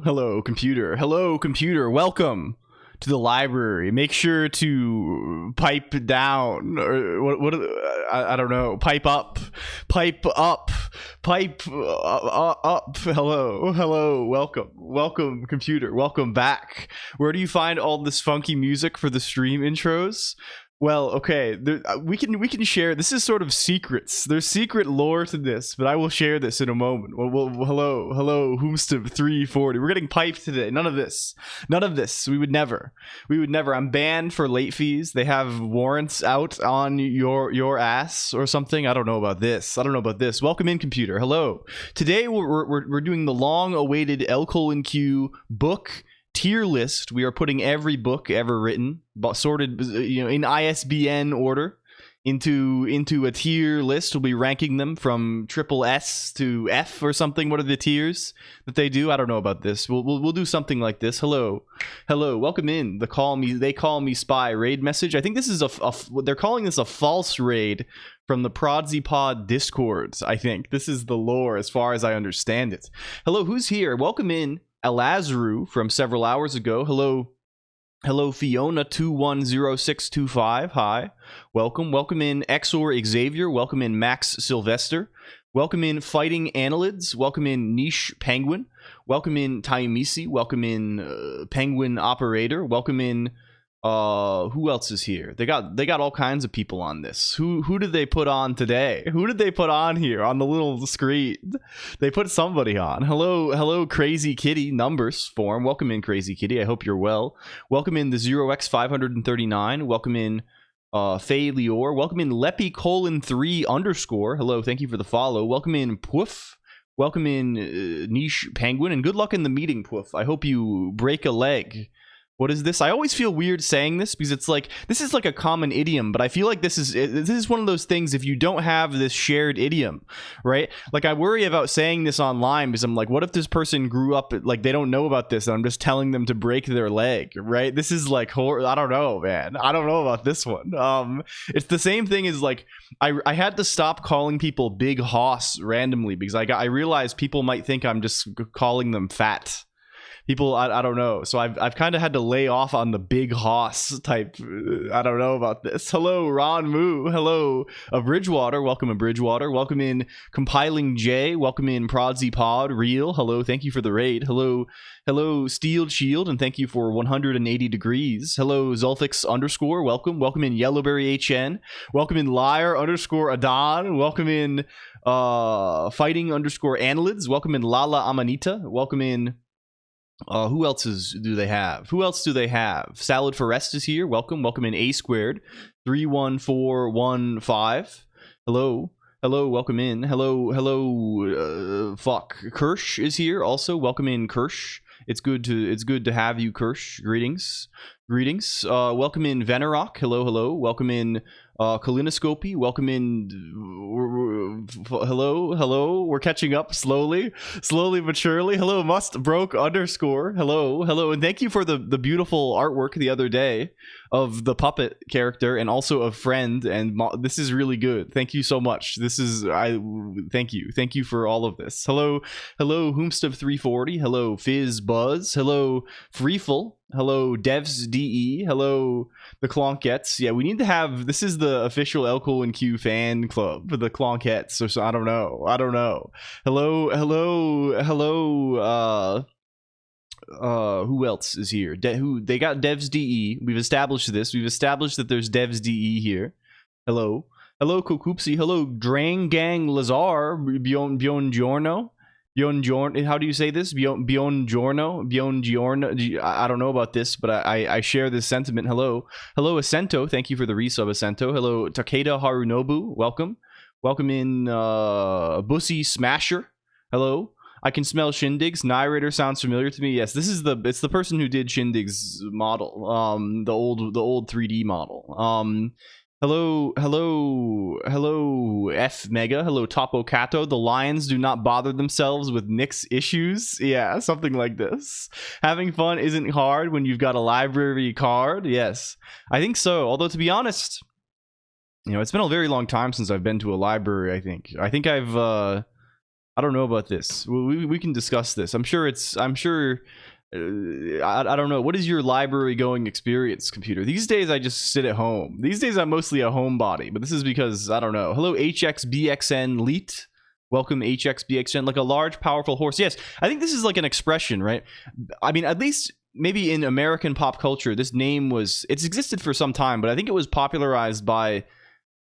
Hello, computer. Welcome to the library. Make sure to pipe down, or what? I don't know. Pipe up. Hello. Welcome, computer. Welcome back. Where do you find all this funky music for the stream intros? Well, okay, we can share. This is sort of secrets. There's secret lore to this, but I will share this in a moment. Well, hello, Whomstum 340. We're getting piped today. None of this. We would never. I'm banned for late fees. They have warrants out on your ass or something. I don't know about this. Welcome in, computer. Hello. Today we're doing the long-awaited LCOLONQ book tier list. We are putting every book ever written, sorted, in ISBN order, into a tier list. We'll be ranking them from triple S to F or something. What are the tiers that they do? I don't know about this. We'll do something like this. Hello, welcome in. They call me spy raid message. I think this is they're calling this a false raid from the Prodsy Pod discords. I think this is the lore as far as I understand it. Hello, who's here? Welcome in Alazru from several hours ago. Hello Fiona 210625. Hi. Welcome in Exor Xavier. Welcome in Max Sylvester. Welcome in Fighting Annelids. Welcome in Niche Penguin. Welcome in Taimisi. Welcome in Penguin Operator. Welcome in who else is here? They got all kinds of people on this. Who did they put on today? Who did they put on here on the little screen? They put somebody on. Hello, Crazy Kitty numbers form. Welcome in, Crazy Kitty. I hope you're well. Welcome in the 0x539. Welcome in Faye Lior. Welcome in Leppy:3_. Hello, thank you for the follow. Welcome in Poof. Welcome in, Niche Penguin, and good luck in the meeting, Poof. I hope you break a leg. What is this? I always feel weird saying this because it's like, this is like a common idiom, but I feel like this is one of those things if you don't have this shared idiom, right? Like I worry about saying this online because I'm like, what if this person grew up, like they don't know about this and I'm just telling them to break their leg, right? This is like, I don't know, man. I don't know about this one. It's the same thing as like, I had to stop calling people Big Hoss randomly because I realized people might think I'm just calling them fat. People, I don't know. So I've kind of had to lay off on the Big Hoss type. I don't know about this. Hello, Ron Moo. Hello, Bridgewater. Welcome to Bridgewater. Welcome in Compiling J. Welcome in Prodsy Pod. Real. Hello. Thank you for the raid. Hello, Steel Shield, and thank you for 180 degrees. Hello, Zulfix _ welcome. Welcome in Yellowberry HN. Welcome in Liar _ Adon. Welcome in Fighting _ Annelids. Welcome in Lala Amanita. Welcome in who else do they have? Salad Forest is here. Welcome in A squared 31415. Hello, welcome in. Hello, fuck. Kirsch is here also. Welcome in, Kirsch. It's good to have you, Kirsch. Greetings. Welcome in Venerock. Hello. Welcome in Kalinoscopy. Welcome in. Hello. We're catching up slowly but surely. Hello, Must Broke _ Hello, and thank you for the beautiful artwork the other day of the puppet character and also a friend. And this is really good. Thank you so much. Thank you for all of this. Hello, Hoomstuff 340. Hello, Fizz Buzz. Hello, Freeful. Hello, Devs DE. Hello, the Colonqettes. Yeah, we need to have, this is the official LCOLONQ fan club for the Colonqettes. So I don't know. Hello, who else is here? They got Devs DE. We've established this. We've established that there's Devs DE here. Hello, Kokoopsy. Hello, Drangang Lazar. Biongiorno. How do you say this? Biongiorno. I don't know about this, but I share this sentiment. Hello, Asento. Thank you for the resub, Asento. Hello, Takeda Harunobu. Welcome in Bussy Smasher. Hello. I can smell Shindig's. Narrator sounds familiar to me. Yes, it's the person who did Shindig's model, the old 3D model. Hello, F Mega. Hello, Topo Kato. The Lions do not bother themselves with Nick's issues. Yeah, something like this. Having fun isn't hard when you've got a library card. Yes, I think so. Although, to be honest, it's been a very long time since I've been to a library, I think I've, I don't know about this. We can discuss this. I don't know. What is your library going experience, computer? These days I just sit at home. These days I'm mostly a homebody, but this is because I don't know. Hello, HXBXN Leet. Welcome, HXBXN. Like a large, powerful horse. Yes, I think this is like an expression, right? I mean, at least maybe in American pop culture, this name it's existed for some time, but I think it was popularized by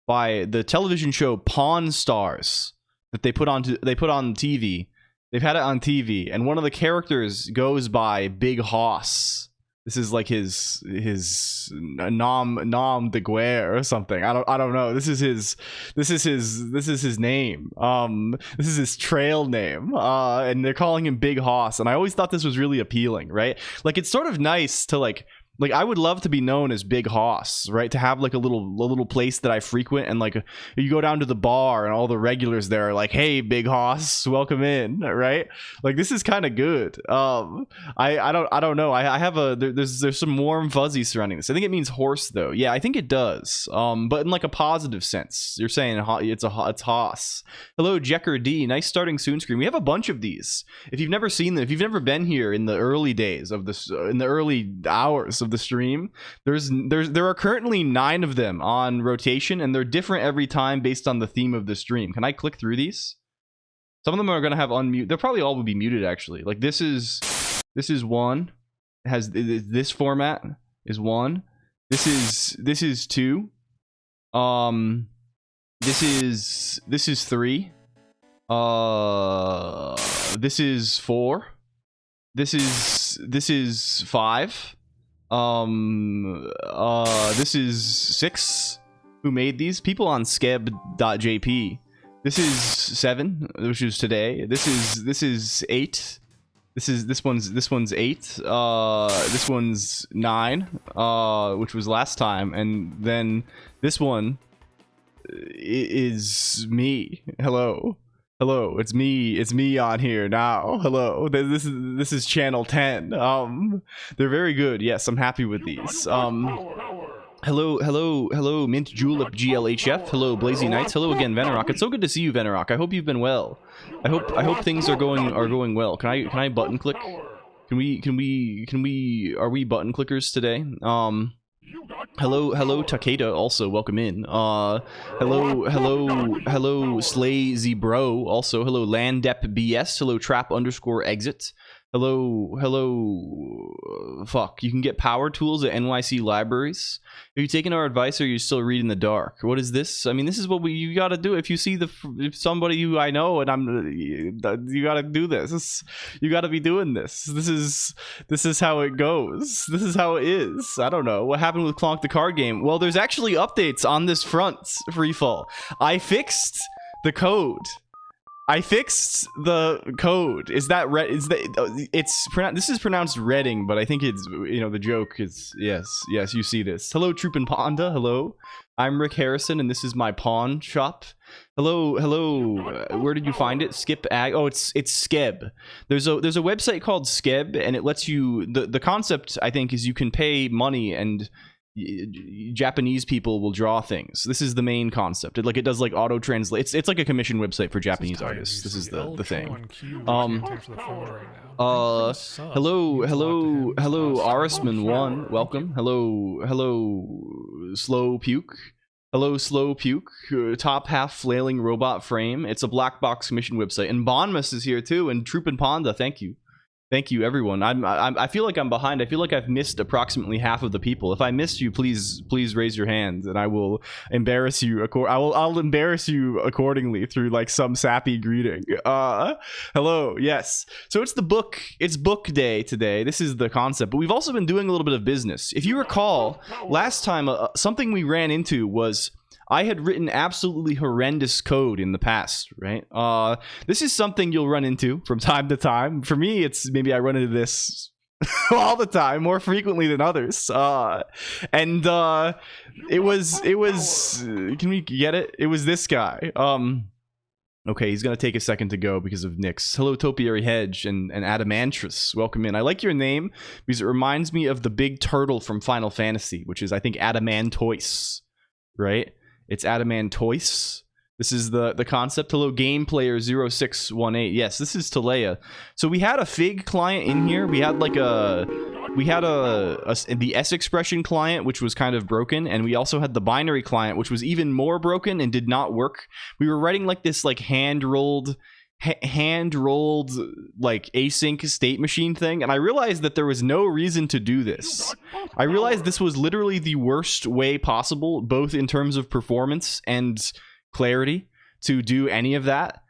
the television show Pawn Stars that they put on TV. They've had it on TV, and one of the characters goes by Big Hoss. This is like his nom de guerre or something. I don't know. This is his name. This is his trail name. And they're calling him Big Hoss. And I always thought this was really appealing, right? Like it's sort of nice to like I would love to be known as Big Hoss, right? To have like a little place that I frequent, and like you go down to the bar and all the regulars there are like, "Hey, Big Hoss, welcome in," right? Like this is kind of good. I don't know. I have there's some warm fuzzies surrounding this. I think it means horse though. Yeah, I think it does. But in like a positive sense. You're saying it's Hoss. Hello, Jecker D. Nice starting soon screen. We have a bunch of these. If you've never seen them, if you've never been here in the early days of this, in the early hours of the stream, there are currently 9 of them on rotation, and they're different every time based on the theme of the stream. Can I click through these? Some of them are gonna have unmute. They'll probably all will be muted actually. Like this is one. It has this format is 1. This is 2. This is 3. This is 4. This is 5. This is 6. Who made these? People on skeb.jp. This is 7, which is today. This is 8. This one's 8. This one's 9, which was last time, and then this one is me. Hello, it's me on here now. Hello, this is channel 10. They're very good. Yes, I'm happy with these. Hello, Mint Julep GLHF. Hello, Blazy Knights. Hello again, Venerock. It's so good to see you, Venerock. I hope you've been well. I hope things are going well. Can I button click? Are we button clickers today? Hello, Takeda, also welcome in. Hello, Slay Zebro, also hello, Landep BS, hello, Trap_exit. Hello, fuck, you can get power tools at NYC libraries. Are you taking our advice or are you still reading the dark? What is this? I mean, this is what you gotta do. If you see if somebody who I know and you gotta do this. You gotta be doing this. This is how it goes. This is how it is. I don't know. What happened with Colonq the card game? Well, there's actually updates on this front, Freefall. I fixed the code. Is that red? This is pronounced Redding, but I think it's, the joke is yes, you see this. Hello, Troop and Panda. Hello, I'm Rick Harrison, and this is my pawn shop. Hello. Where did you find it? Skip Ag. Oh, it's Skeb. There's a website called Skeb, and it lets you. The concept, I think, is you can pay money and Japanese people will draw things. This is the main concept. It does like auto translate. It's like a commission website for Japanese artists. This is the thing. Hello, Arisman1, welcome. Hello, Slow Puke. Hello, Slow Puke. Top half flailing robot frame. It's a black box commission website, and Bonmus is here too, and Troop and Panda. Thank you, everyone. I feel like I'm behind. I feel like I've missed approximately half of the people. If I missed you, please raise your hand, and I will embarrass you. I'll embarrass you accordingly through like some sappy greeting. Hello, yes. So it's book day today. This is the concept, but we've also been doing a little bit of business. If you recall, last time something we ran into was I had written absolutely horrendous code in the past, right? This is something you'll run into from time to time. For me, it's maybe I run into this all the time, more frequently than others. It was, can we get it? It was this guy. Okay, he's gonna take a second to go because of Nyx. Hello, Topiary Hedge and Adamantris. Welcome in. I like your name because it reminds me of the big turtle from Final Fantasy, which is, I think, Adamantoise, right? It's Adamantoise. This is the concept. Hello, Game Player 0618. Yes, this is Talea. So we had a Fig client in here. We had the S expression client, which was kind of broken, and we also had the binary client, which was even more broken and did not work. We were writing like this like hand rolled like async state machine thing, and I realized that there was no reason to do this. I realized this was literally the worst way possible, both in terms of performance and clarity, to do any of that.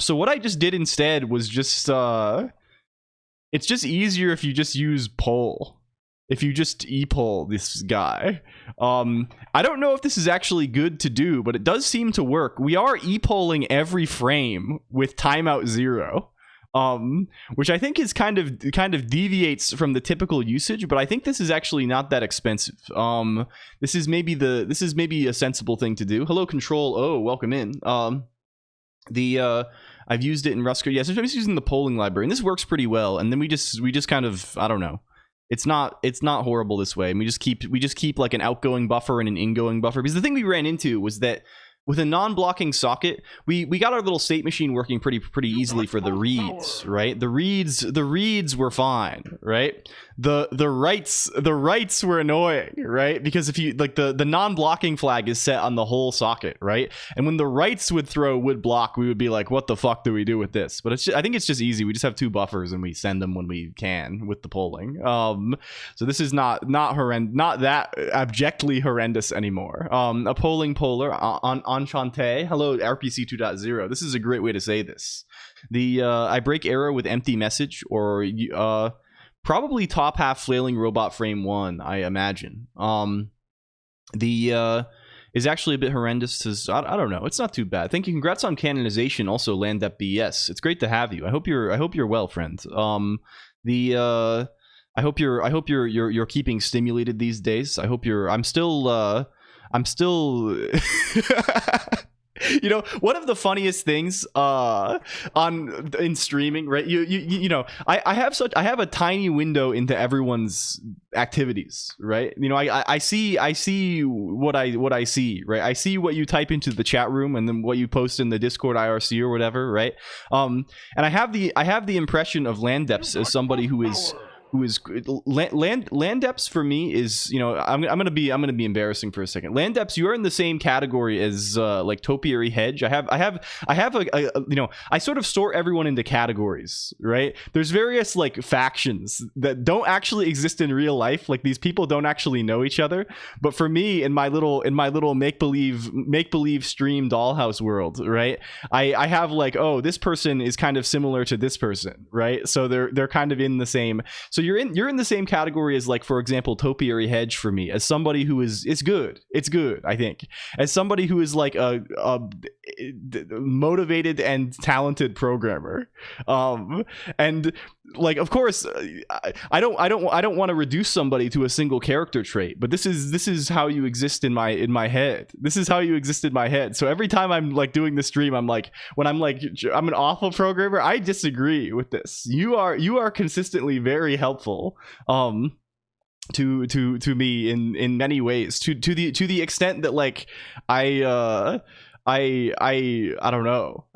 So what I just did instead was just it's just easier if you just use poll. If you just e-poll this guy. I don't know if this is actually good to do, but it does seem to work. We are e-polling every frame with timeout 0, which I think is kind of deviates from the typical usage, but I think this is actually not that expensive. This is maybe a sensible thing to do. Hello, Control. Oh, welcome in. I've used it in Rust code. Yeah, so I'm just using the polling library, and this works pretty well. And then we just kind of, I don't know. It's not horrible this way. And we just keep like an outgoing buffer and an ingoing buffer, because the thing we ran into was that with a non-blocking socket, we got our little state machine working pretty easily for the reads, right? The reads were fine, right? The writes were annoying, right? Because if you like the non-blocking flag is set on the whole socket, right? And when the writes would block, we would be like, what the fuck do we do with this? But I think it's just easy. We just have 2 buffers and we send them when we can with the polling. So this is not that abjectly horrendous anymore. A polling poller on Enchante. Hello, RPC 2.0. This is a great way to say this. I break error with empty message, or probably top half flailing robot frame 1, I imagine. is actually a bit horrendous. I don't know. It's not too bad. Thank you. Congrats on canonization. Also, LandEpBS. It's great to have you. I hope you're well, friend. I hope you're keeping stimulated these days. I hope you're. I'm still. You know, one of the funniest things in streaming, right? You know, I have a tiny window into everyone's activities, right? You know, I see what I see, right? I see what you type into the chat room and then what you post in the Discord IRC or whatever, right? And I have the impression of Landeps as somebody who is Landeps for me is, you know, I'm gonna be embarrassing for a second. Landeps, you are in the same category as like Topiary Hedge. I have a you know, I sort of sort everyone into categories, right? There's various like factions that don't actually exist in real life. Like these people don't actually know each other. But for me, in my little make believe stream dollhouse world, right? I have like, oh, this person is kind of similar to this person, right? So they're kind of in the same. So you're in the same category as, like, for example, Topiary Hedge for me, as somebody who is it's good, I think, as somebody who is like a motivated and talented programmer, and like, of course, I don't want to reduce somebody to a single character trait, but this is how you exist in my head. This is how you exist in my head. So every time I'm like doing the stream, I'm like, when I'm like, I'm an awful programmer, I disagree with this. You are consistently very helpful to me in many ways, to the extent that, like, I don't know.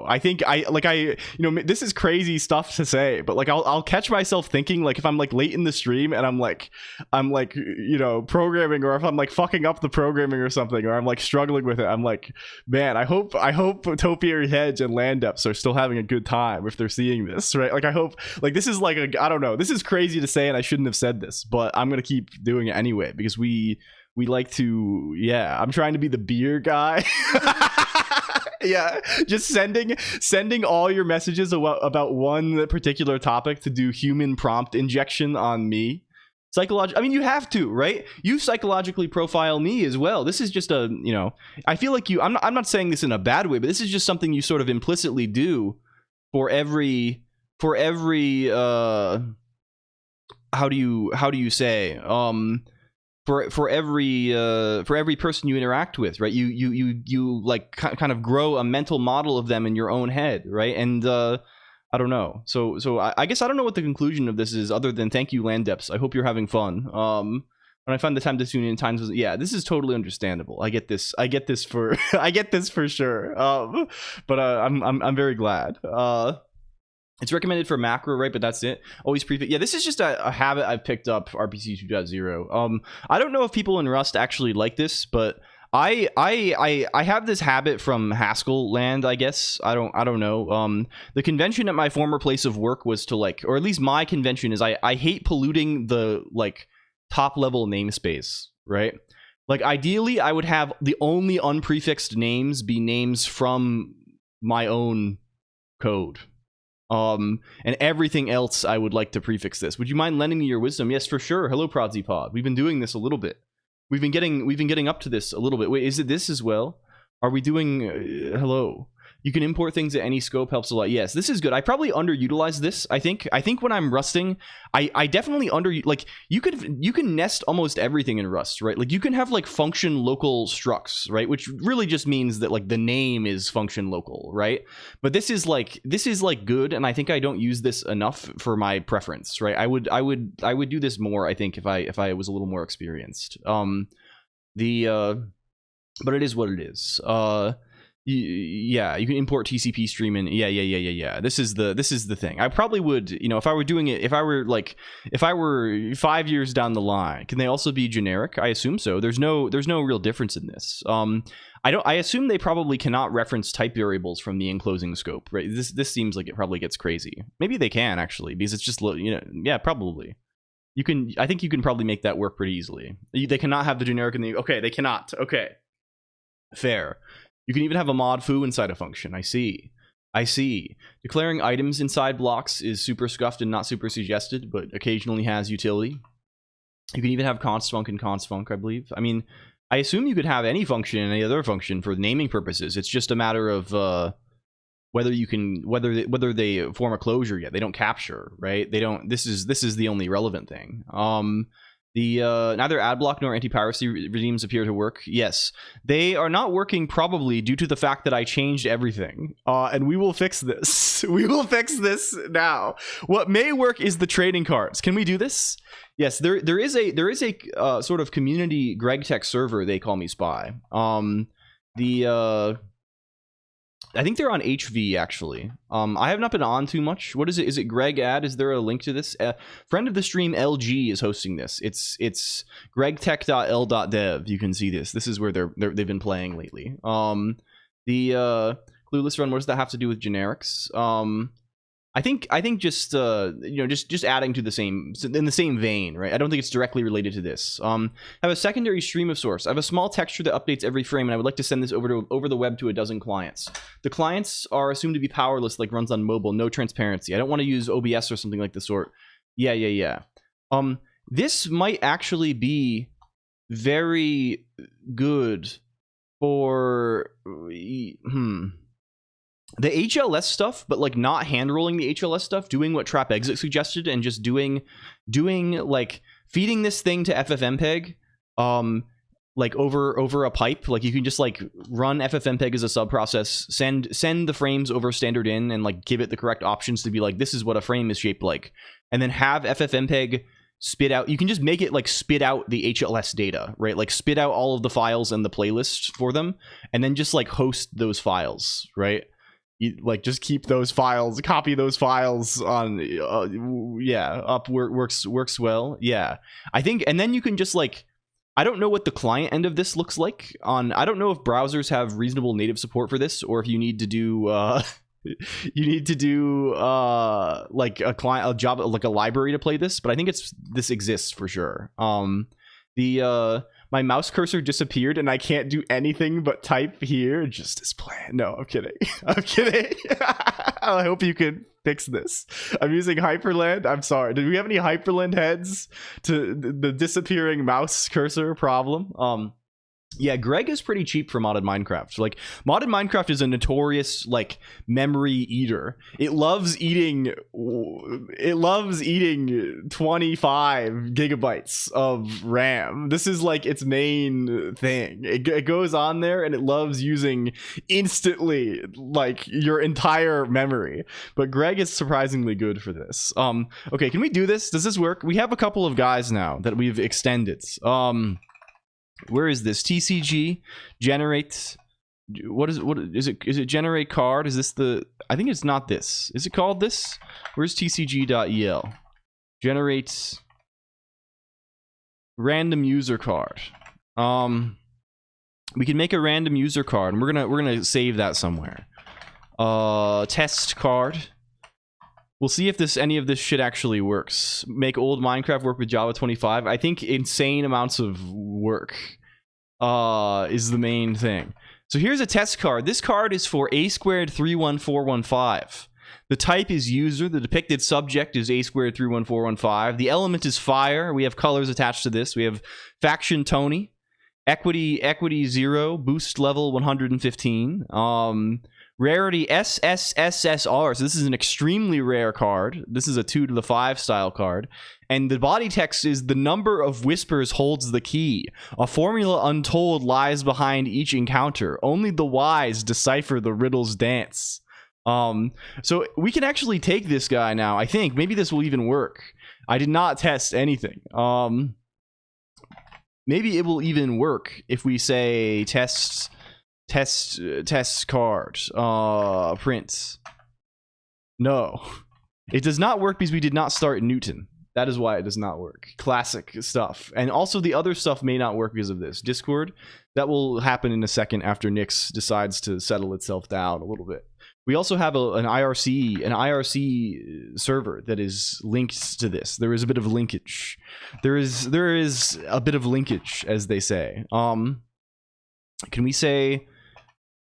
I think you know, this is crazy stuff to say, but like I'll catch myself thinking, like, if I'm like late in the stream and I'm like you know, programming, or if I'm like fucking up the programming or something, or I'm like struggling with it, I'm like, man, I hope Topiary Hedge and Landeps are still having a good time if they're seeing this, right? Like, I hope, like, this is like I don't know, this is crazy to say and I shouldn't have said this, but I'm gonna keep doing it anyway, because we like to, yeah, I'm trying to be the beer guy. Yeah, just sending all your messages about one particular topic to do human prompt injection on me. I mean, you have to, right? You psychologically profile me as well. This is just a, you know, I feel like I'm not saying this in a bad way, but this is just something you sort of implicitly do for every how do you say, for every person you interact with, right? You like kind of grow a mental model of them in your own head, right? And I don't know. So I guess I don't know what the conclusion of this is, other than thank you, Landeps. I hope you're having fun. When I find the time to tune in times, yeah, this is totally understandable. I get this for I get this for sure. But I'm very glad. It's recommended for macro, right? But that's it. Always prefix. Yeah, this is just a habit I've picked up, RPC 2.0. I don't know if people in Rust actually like this, but I have this habit from Haskell land, I guess. I don't know. The convention at my former place of work was to, like, or at least my convention is, I hate polluting the, like, top level namespace, right? Like, ideally, I would have the only unprefixed names be names from my own code. And everything else I would like to prefix this. Would you mind lending me your wisdom? Yes, for sure. Hello, ProdzyPod. We've been doing this a little bit. We've been getting up to this a little bit. Wait, is it this as well? Are we doing hello? You can import things at any scope, helps a lot. Yes, this is good. I probably underutilize this. I think when I'm rusting, I definitely like, you can nest almost everything in Rust, right? Like, you can have like function local structs, right? Which really just means that, like, the name is function local, right? But this is like good, and I think I don't use this enough for my preference, right? I would do this more, I think, if I was a little more experienced. But it is what it is. Yeah, you can import TCP stream in. Yeah. This is the thing. I probably would, you know, if I were doing it, if I were 5 years down the line, can they also be generic? I assume so. There's no real difference in this. I assume they probably cannot reference type variables from the enclosing scope, right? This seems like it probably gets crazy. Maybe they can, actually, because it's just, you know, yeah, probably. I think you can probably make that work pretty easily. They cannot have the generic in the, okay, they cannot. Okay. Fair. You can even have a mod foo inside a function. I see. Declaring items inside blocks is super scuffed and not super suggested, but occasionally has utility. You can even have constfunc and constfunc, I believe. I mean, I assume you could have any function and any other function for naming purposes. It's just a matter of whether you can whether they form a closure yet. They don't capture, right? They don't. This is the only relevant thing. Neither adblock nor anti-piracy regimes appear to work. Yes, they are not working, probably due to the fact that I changed everything. And we will fix this. We will fix this now. What may work is the trading cards. Can we do this? Yes, there is a sort of community Greg Tech server. They call me spy. I think they're on HV, actually. I have not been on too much. What is it? Is it Greg Ad? Is there a link to this? Friend of the stream LG is hosting this. It's gregtech.l.dev. You can see this. This is where they've been playing lately. The Clueless Run, what does that have to do with generics? I think just just adding to the same, in the same vein, right? I don't think it's directly related to this. I have a secondary stream of source. I have a small texture that updates every frame, and I would like to send this over the web to a dozen clients. The clients are assumed to be powerless, like runs on mobile, no transparency. I don't want to use OBS or something like the sort. Yeah. This might actually be very good for the HLS stuff, but like not hand rolling the HLS stuff, doing what Trap Exit suggested, and just doing like feeding this thing to FFmpeg, like over a pipe. Like you can just like run FFmpeg as a sub process, send the frames over standard in, and like give it the correct options to be like, this is what a frame is shaped like, and then have FFmpeg spit out. You can just make it like spit out the HLS data, right? Like spit out all of the files and the playlist for them, and then just like host those files, right? You, like, just keep those files, copy those files on up works well. Yeah, I think, and then you can just like, I don't know what the client end of this looks like on, I don't know if browsers have reasonable native support for this, or if you need to do like a client, a job, like a library to play this, but I think this exists for sure. My mouse cursor disappeared and I can't do anything but type here just as planned. No, I'm kidding. I'm kidding. I hope you can fix this. I'm using Hyperland. I'm sorry. Did we have any Hyperland heads to the disappearing mouse cursor problem? Yeah, Greg is pretty cheap for modded Minecraft. Like, modded Minecraft is a notorious like memory eater. It loves eating 25 gigabytes of RAM. This is like its main thing. It goes on there and it loves using instantly like your entire memory. But Greg is surprisingly good for this. Okay, can we do this? Does this work? We have a couple of guys now that we've extended. Where is this? TCG generates. What is it? Is it generate card? Is this the? I think it's not this. Is it called this? Where's tcg.el? Generates random user card. We can make a random user card, and we're gonna save that somewhere. Test card. We'll see if any of this shit actually works. Make old Minecraft work with Java 25. I think insane amounts of work is the main thing. So here's a test card. This card is for A2-31415. The type is user. The depicted subject is A2-31415. The element is fire. We have colors attached to this. We have faction Tony, equity 0, boost level 115. Rarity SSSSR. So this is an extremely rare card. This is a 2 to the 5 style card. And the body text is the number of whispers holds the key. A formula untold lies behind each encounter. Only the wise decipher the riddle's dance. So we can actually take this guy now. I think maybe this will even work. I did not test anything. Maybe it will even work if we say test card print. No, it does not work because we did not start Newton. That is why it does not work. Classic stuff. And also the other stuff may not work because of this. Discord, that will happen in a second after Nix decides to settle itself down a little bit. We also have an IRC server that is linked to this. There is a bit of linkage. There is a bit of linkage, as they say. Can we say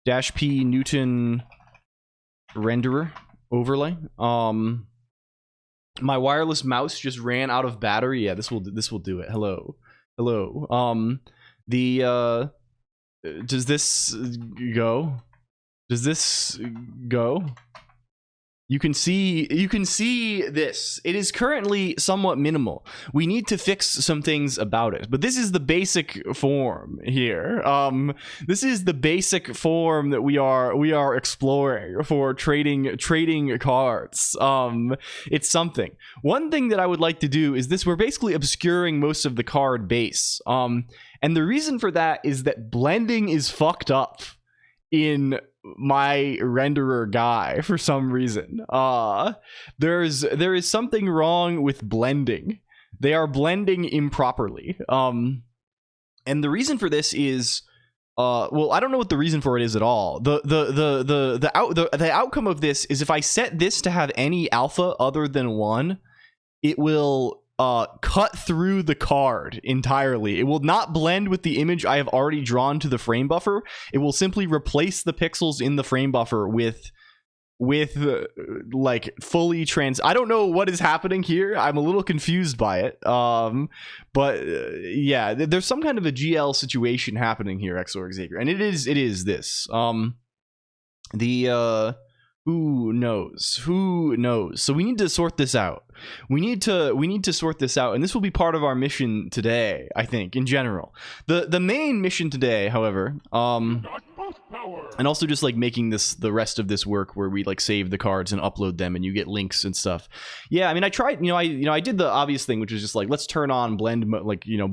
-p Newton renderer overlay? My wireless mouse just ran out of battery. Yeah, this will do it. Hello. The does this go? Does this go? You can see this. It is currently somewhat minimal. We need to fix some things about it, but this is the basic form here. This is the basic form that we are exploring for trading cards. It's something. One thing that I would like to do is this. We're basically obscuring most of the card base. And the reason for that is that blending is fucked up in my renderer guy for some reason. There is something wrong with blending. They are blending improperly. And the reason for this is well, I don't know what the reason for it is at all. The outcome of this is if I set this to have any alpha other than 1, it will cut through the card entirely. It will not blend with the image I have already drawn to the frame buffer. It will simply replace the pixels in the frame buffer with like fully I don't know what is happening here. I'm a little confused by it. But yeah, there's some kind of a GL situation happening here, XOR Xavier, and it is this. Who knows? So we need to sort this out. We need to sort this out, and this will be part of our mission today, I think, in general. The main mission today, however, and also just like making the rest of this work where we like save the cards and upload them and you get links and stuff. Yeah, I mean, I tried, I did the obvious thing, which is just like, let's turn on blend,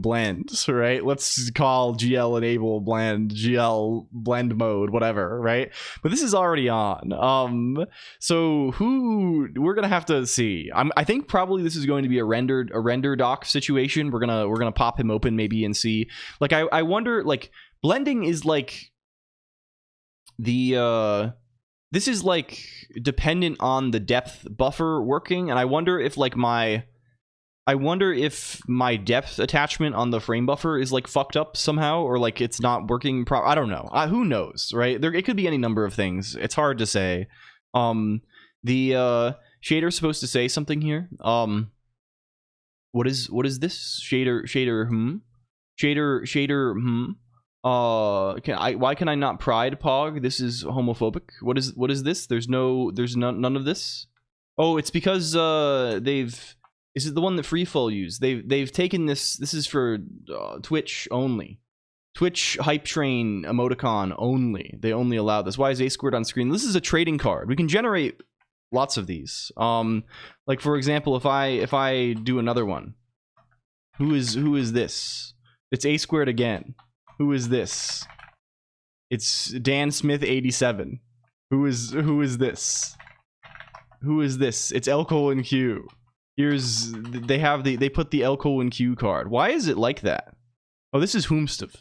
blends, right? Let's call GL enable blend, GL blend mode, whatever, right? But this is already on. So we're gonna have to see. I think probably this is going to be a render doc situation. We're gonna pop him open maybe and see. Like I wonder, like blending is like this is like dependent on the depth buffer working, and I wonder if my depth attachment on the frame buffer is like fucked up somehow, or like it's not working I don't know. Who knows, right? It could be any number of things. It's hard to say. The shader's supposed to say something here. What is this? Shader why can I not pride pog? This is homophobic. What is this? There's none of this. Oh, it's because is it the one that Freefall used? They've taken this is for Twitch only. Twitch hype train emoticon only. They only allow this. Why is A squared on screen? This is a trading card. We can generate lots of these. Like for example, if I do another one, who is this? It's A squared again. Who is this? It's Dan Smith 87. Who is this? Who is this? It's LCOLONQ. They put the LCOLONQ card. Why is it like that? Oh, this is Whomstuff.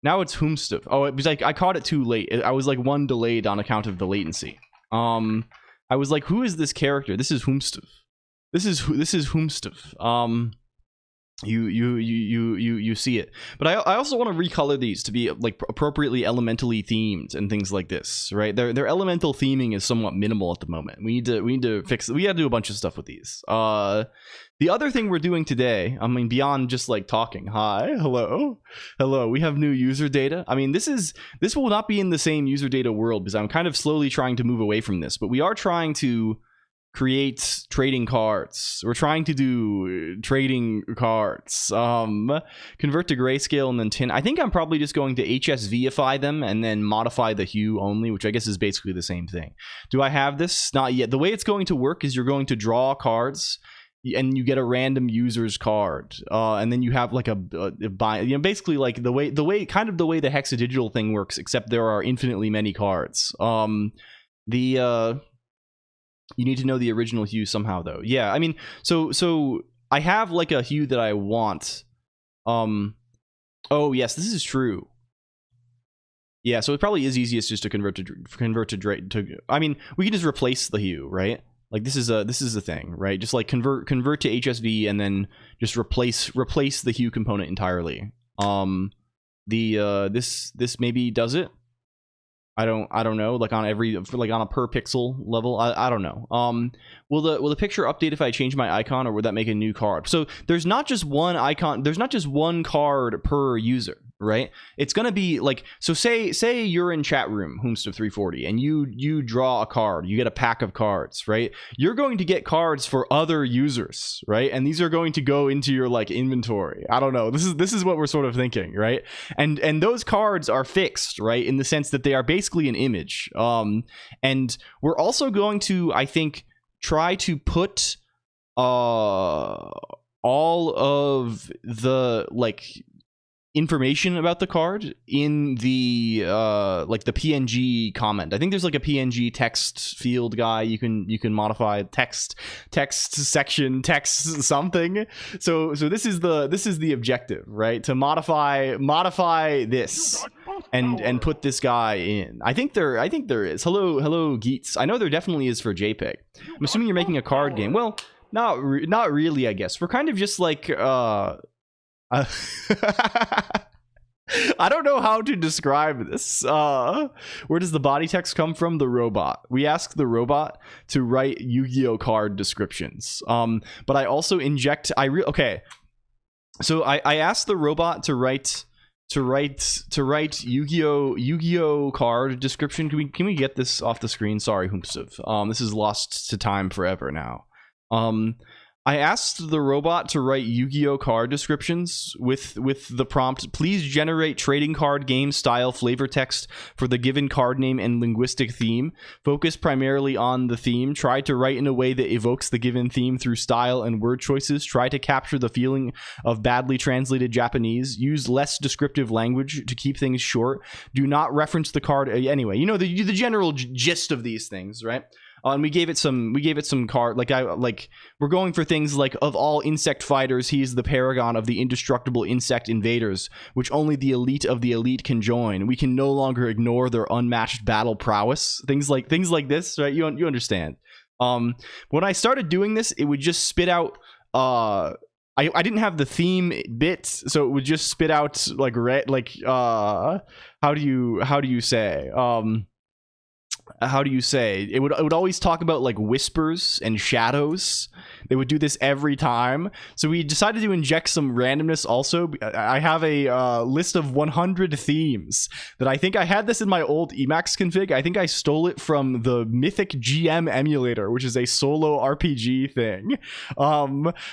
Now it's Whomstuff. Oh, it was like I caught it too late. I was like one delayed on account of the latency. I was like, who is this character? This is Whomstuff. This is Whomstuff. You see it, but I also want to recolor these to be like appropriately elementally themed and things like this, right? Their elemental theming is somewhat minimal at the moment. We need to fix it. We got to do a bunch of stuff with these. The other thing we're doing today, I mean, beyond just like talking, hi, hello, we have new user data. I mean, this will not be in the same user data world because I'm kind of slowly trying to move away from this, but we are trying to create trading cards. We're trying to do trading cards. Convert to grayscale and then tint. I think I'm probably just going to HSVify them and then modify the hue only, which I guess is basically the same thing. Do I have this? Not yet. The way it's going to work is you're going to draw cards and you get a random user's card, and then you have like a basically like the way the hexadigital thing works, except there are infinitely many cards. You need to know the original hue somehow, though. Yeah, I mean, so I have like a hue that I want. Oh yes, this is true. Yeah, so it probably is easiest just to convert to. I mean, we can just replace the hue, right? Like this is a thing, right? Just like convert to HSV and then just replace the hue component entirely. This maybe does it. I don't know, like on a per pixel level. I don't know. Will the picture update if I change my icon, or would that make a new card? So there's not just one icon, there's not just one card per user, right? It's gonna be like, so say you're in chat room Whomstuff 340 and you draw a card, you get a pack of cards, right? You're going to get cards for other users, right? And these are going to go into your like inventory. I don't know, this is what we're sort of thinking, right? And those cards are fixed, right, in the sense that they are basically an image. And we're also going to, I think, try to put all of the like information about the card in the like the PNG comment. I think there's like a PNG text field guy you can modify, text section, text something. So this is the objective, right? To modify this and put this guy in. I think there is. Hello Geets. I know there definitely is for JPEG. I'm assuming you're making a card game. Well, not really, I guess. We're kind of just like I don't know how to describe this. Where does the body text come from? The robot. We ask the robot to write Yu-Gi-Oh card descriptions. But I also inject. Okay. So I asked the robot to write Yu-Gi-Oh card description. Can we get this off the screen? Sorry, Whomstuff. This is lost to time forever now. I asked the robot to write Yu-Gi-Oh card descriptions with the prompt, please generate trading card game style flavor text for the given card name and linguistic theme. Focus primarily on the theme. Try to write in a way that evokes the given theme through style and word choices. Try to capture the feeling of badly translated Japanese. Use less descriptive language to keep things short. Do not reference the card. Anyway, you know the general gist of these things, right? And we gave it some card, we're going for things like, of all insect fighters, he is the paragon of the indestructible insect invaders, which only the elite of the elite can join. We can no longer ignore their unmatched battle prowess. Things like this, right? You understand. When I started doing this, it would just spit out. I didn't have the theme bit, so it would just spit out like red. Like how do you say? How do you say it would always talk about like whispers and shadows. They would do this every time, so we decided to inject some randomness also. I have a list of 100 themes that I think I had this in my old Emacs config. I think I stole it from the Mythic GM emulator, which is a solo RPG thing.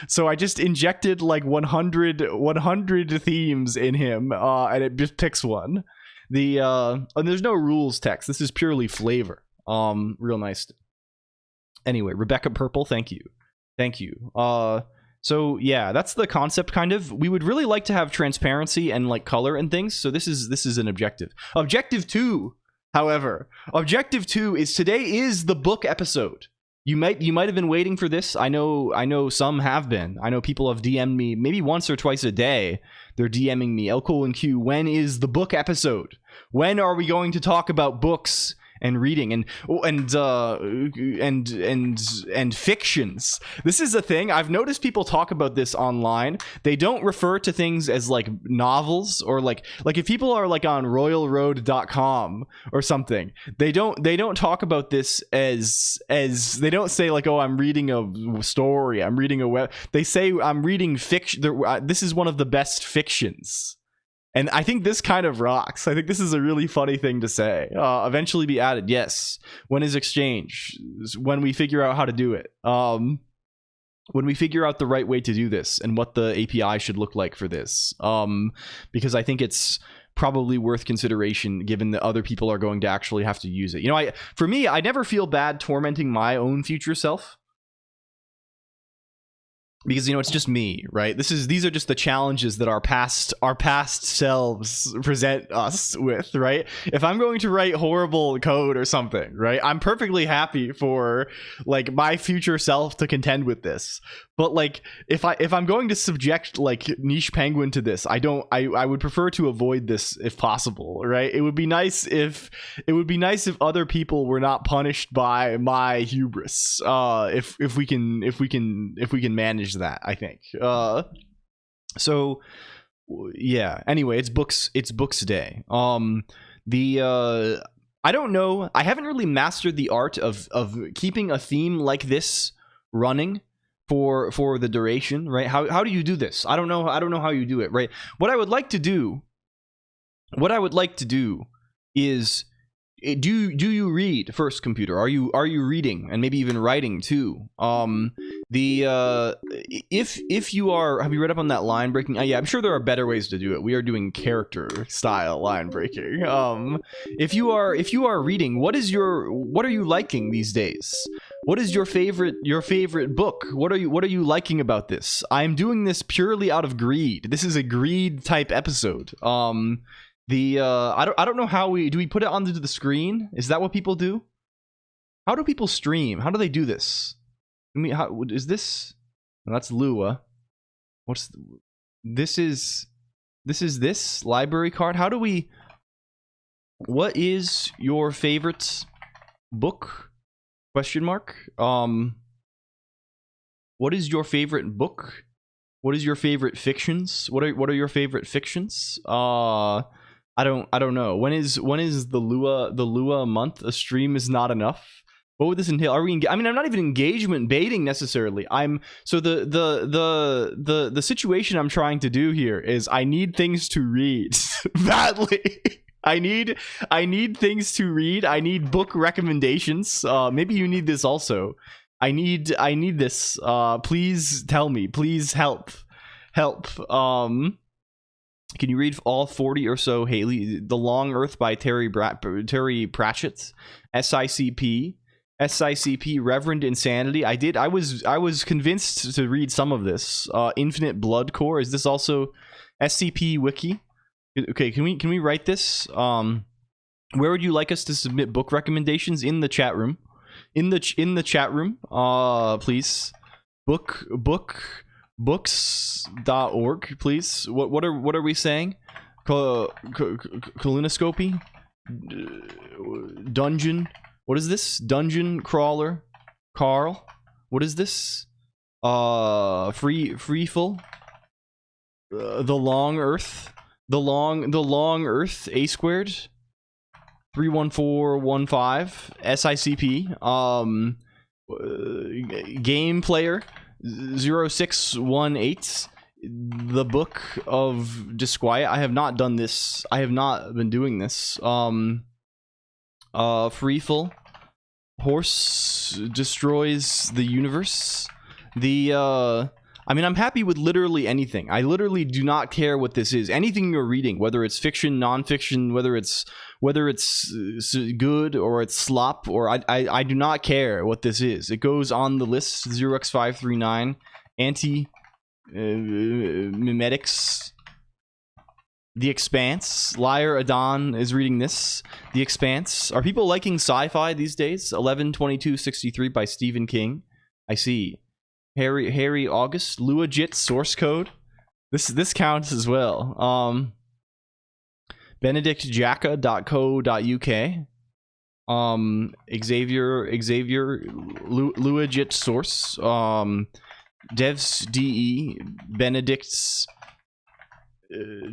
So I just injected like 100 themes in him, and it just picks one. And there's no rules text. This is purely flavor. Real nice. Anyway, Rebecca Purple, thank you. So yeah, that's the concept kind of. We would really like to have transparency and like color and things. So this is an objective. Objective 2, however, objective 2 is today is the book episode. You might have been waiting for this. I know some have been. I know people have DM'd me maybe once or twice a day. They're DMing me, LCOLONQ, when is the book episode? When are we going to talk about books and reading and fictions? This is a thing. I've noticed people talk about this online. They don't refer to things as like novels, or like if people are like on royalroad.com or something, they don't talk about this as they don't say like, oh, I'm reading a story, I'm reading a web. They say I'm reading fiction. This is one of the best fictions. And I think this kind of rocks. I think this is a really funny thing to say. Eventually be added. Yes. When is exchange? When we figure out how to do it. When we figure out the right way to do this and what the API should look like for this. Because I think it's probably worth consideration given that other people are going to actually have to use it. You know, for me, I never feel bad tormenting my own future self. Because, you know, it's just me, right? These are just the challenges that our past selves present us with, right? If I'm going to write horrible code or something, right, I'm perfectly happy for like my future self to contend with this. But like if I'm going to subject like Niche Penguin to this, I would prefer to avoid this if possible, right? It would be nice if other people were not punished by my hubris. If we can manage that, I think. So yeah, anyway, it's books day. I don't know, I haven't really mastered the art of keeping a theme like this running for the duration, right? How do you do this? I don't know how you do it, right? What I would like to do what I would like to do is, do you read first, computer? Are you reading and maybe even writing too? If you are, have you read up on that line breaking? Yeah, I'm sure there are better ways to do it. We are doing character style line breaking. If you are reading, what are you liking these days? What is your favorite book? What are you liking about this? I'm doing this purely out of greed. This is a greed type episode. I don't know how we put it onto the screen? Is that what people do? How do people stream? How do they do this? I mean, how is this? No, that's Lua. This is this library card? How do we? What is your favorite book? Question mark. What is your favorite book? What is your favorite fictions? What are your favorite fictions? I don't know. When is the Lua month? A stream is not enough. What would this entail? Are we? I mean, I'm not even engagement baiting necessarily. So the situation I'm trying to do here is I need things to read badly. I need things to read. I need book recommendations. Maybe you need this also. I need this. Please tell me. Please help. Can you read all 40 or so Haley? The Long Earth by Terry Pratchett. SICP, Reverend Insanity. I was convinced to read some of this. Infinite Blood Core. Is this also SCP Wiki? Okay, can we write this? Where would you like us to submit book recommendations? In the chat room. In the chat room. Please. Books.org, please. What are we saying? Colonoscopy? Dungeon. What is this? Dungeon Crawler. Carl. What is this? Freeful. The Long Earth. The Long Earth. A squared. 31415. SICP. Game Player. 0618. The Book of Disquiet. I have not done this. I have not been doing this. Freeful. Horse Destroys the Universe. I mean, I'm happy with literally anything. I literally do not care what this is. Anything you're reading, whether it's fiction, non-fiction, whether it's good or it's slop, or I do not care what this is. It goes on the list. 0x539. Mimetics. The Expanse. Liar Adon is reading this. The Expanse. Are people liking sci-fi these days? 11/22/63 by Stephen King. I see. Harry August. Luagit source code. This counts as well. benedictjacka.co.uk. Xavier Luagit source. Devs DE Benedict's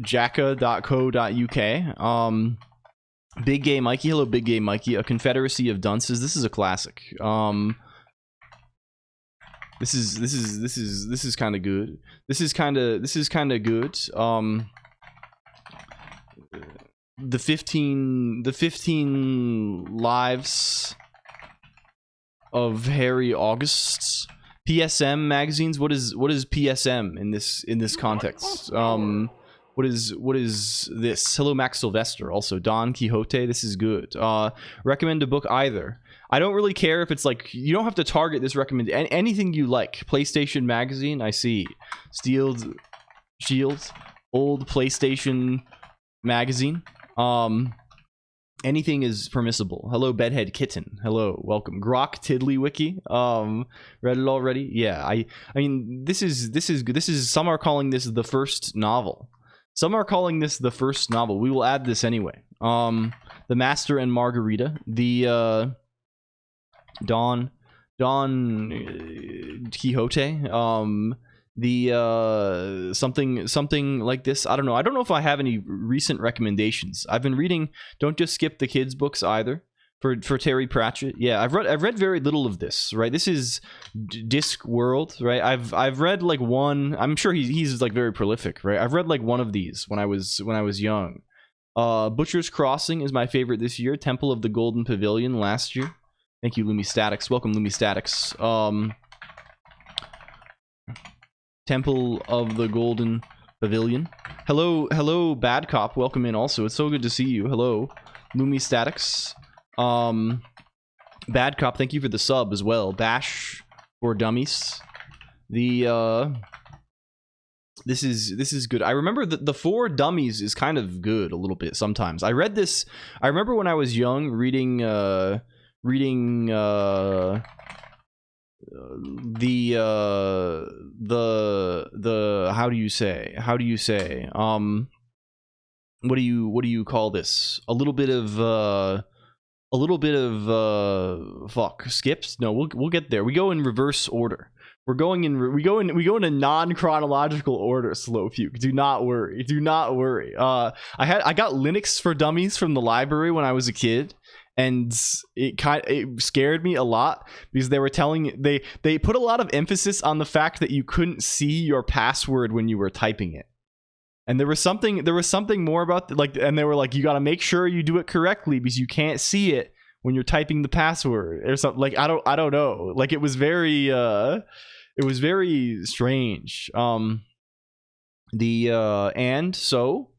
jacka.co.uk. Big Gay Mikey. Hello, Big Gay Mikey. A Confederacy of Dunces. This is a classic. This is kind of good. This is kind of good. The 15 lives of Harry August. PSM magazines. What is PSM in this context? What is this? Hello, Max Sylvester. Also, Don Quixote. This is good. Recommend a book either. I don't really care if it's like, you don't have to target this recommend anything you like. PlayStation magazine. I see. Shield. Old PlayStation magazine. Anything is permissible. Hello, Bedhead Kitten. Hello, welcome. Grok Tiddly Wiki. Read it already? Yeah. I mean, this is good. This is, some are calling this the first novel. Some are calling this the first novel. We will add this anyway. The Master and Margarita. The Don Quixote. The something like this. I don't know. I don't know if I have any recent recommendations. I've been reading Don't Just Skip the Kids books either for Terry Pratchett. Yeah, I've read very little of this, right? This is Discworld, right? I've read like one. I'm sure he's like very prolific, right? I've read like one of these when I was young. Butcher's Crossing is my favorite this year. Temple of the Golden Pavilion last year. Thank you, Lumi Statics. Welcome, Lumi Statics. Temple of the Golden Pavilion. Hello, Bad Cop. Welcome in also. It's so good to see you. Hello, Lumi Statics. Bad Cop, thank you for the sub as well. Bash for Dummies. This is good. I remember the For Dummies is kind of good a little bit sometimes. I read this. I remember when I was young reading the how do you say what do you call this, a little bit of fuck skips. No, we'll get there. We go in reverse order. We go in a non-chronological order. Slowfuke, do not worry. I got Linux for Dummies from the library when I was a kid, and it scared me a lot because they were they put a lot of emphasis on the fact that you couldn't see your password when you were typing it. And there was something more about and they were like, you got to make sure you do it correctly because you can't see it when you're typing the password or something. Like I don't know. Like it was very strange. And so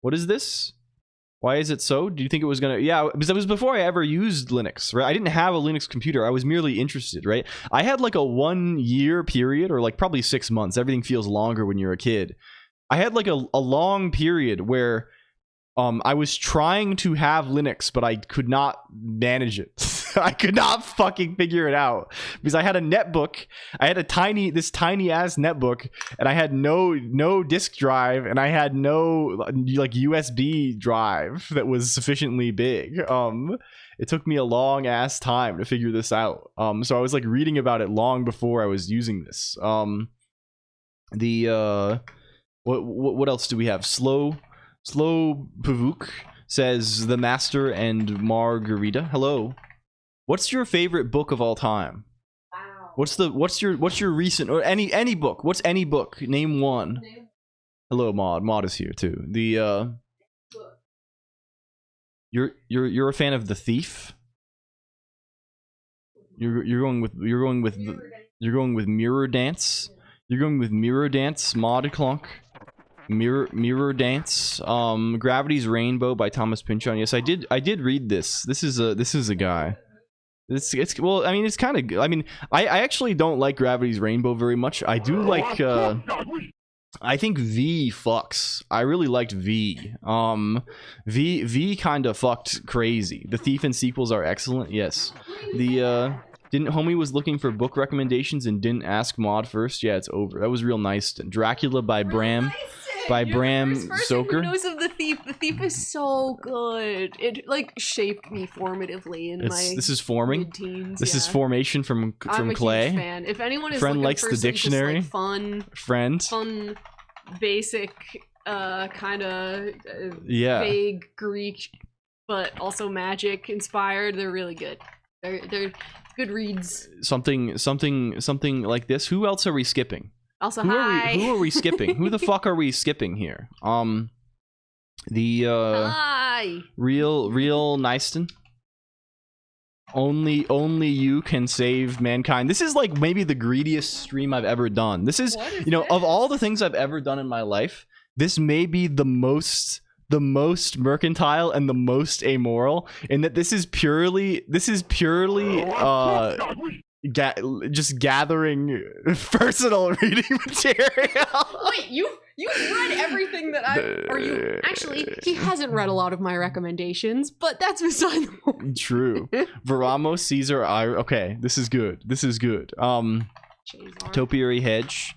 what is this? Why is it so? Do you think it was gonna? Yeah, because it was before I ever used Linux, right? I didn't have a Linux computer. I was merely interested, right? I had like a 1 year period, or like probably 6 months. Everything feels longer when you're a kid. I had like a long period where I was trying to have Linux, but I could not manage it. I could not fucking figure it out because I had a netbook. I had this tiny ass netbook, and I had no disk drive, and I had no like USB drive that was sufficiently big. It took me a long ass time to figure this out. So I was like reading about it long before I was using this. What else do we have? Slow Pavuk says the Master and Margarita. Hello. What's your favorite book of all time? Wow. What's your recent, or any book? What's any book? Name one. Hello, Maud. Maud is here too. You're a fan of The Thief? You're going with Mirror Dance. You're going with Mirror Dance, Mod COLONQ. Mirror Dance. Gravity's Rainbow by Thomas Pynchon. Yes, I did read this. This is a guy. It's well, I mean, it's kind of, I mean, I actually don't like Gravity's Rainbow very much. I do like I think V fucks. I really liked V. V kind of fucked crazy. The Thief and sequels are excellent. Yes. Didn't Homie was looking for book recommendations and didn't ask Mod first? Yeah, it's over. That was real nice. Dracula by Bram. By Bram Stoker. Who knows of The Thief? The Thief is so good. It like shaped me formatively in my. This is forming. Mid-teens, this is formation from I'm a Clay. Huge fan. If anyone is Friend looking likes for the some dictionary. Just, like, fun, basic, kind of vague Greek, but also magic inspired. They're really good. They're good reads. Something like this. Who else are we skipping? Also, who hi. Who are we skipping? Who the fuck are we skipping here? Hi. Real Nyston. Only you can save mankind. This is like maybe the greediest stream I've ever done. This is, you know, of all the things I've ever done in my life, this may be the most mercantile and the most amoral, in that this is purely just gathering personal reading material. Wait, you've read everything that are you actually? He hasn't read a lot of my recommendations, but that's beside the point. True. Veramo, Caesar, okay, this is good. Topiary Hedge.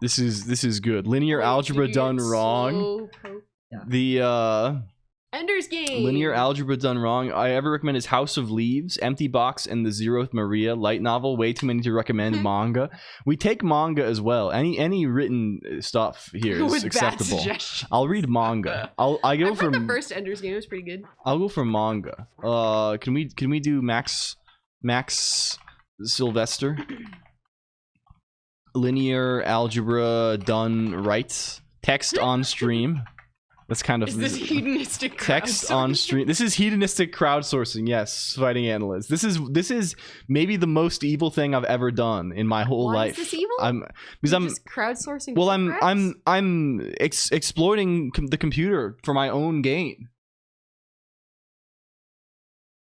This is good. Linear algebra done wrong. Ender's Game. Linear algebra done wrong. I ever recommend is House of Leaves, Empty Box, and the Zeroth Maria light novel. Way too many to recommend. Manga. We take manga as well. Any written stuff here is acceptable. I'll read manga. I go for the first Ender's Game. It was pretty good. I'll go for manga. Can we do Max Sylvester? linear algebra done right. Text on stream. That's kind of... Is this hedonistic text on stream. This is hedonistic crowdsourcing. Yes, fighting analysts. This is maybe the most evil thing I've ever done in my whole life. Why is this evil? Because I'm just crowdsourcing. Well, I'm exploiting the computer for my own gain.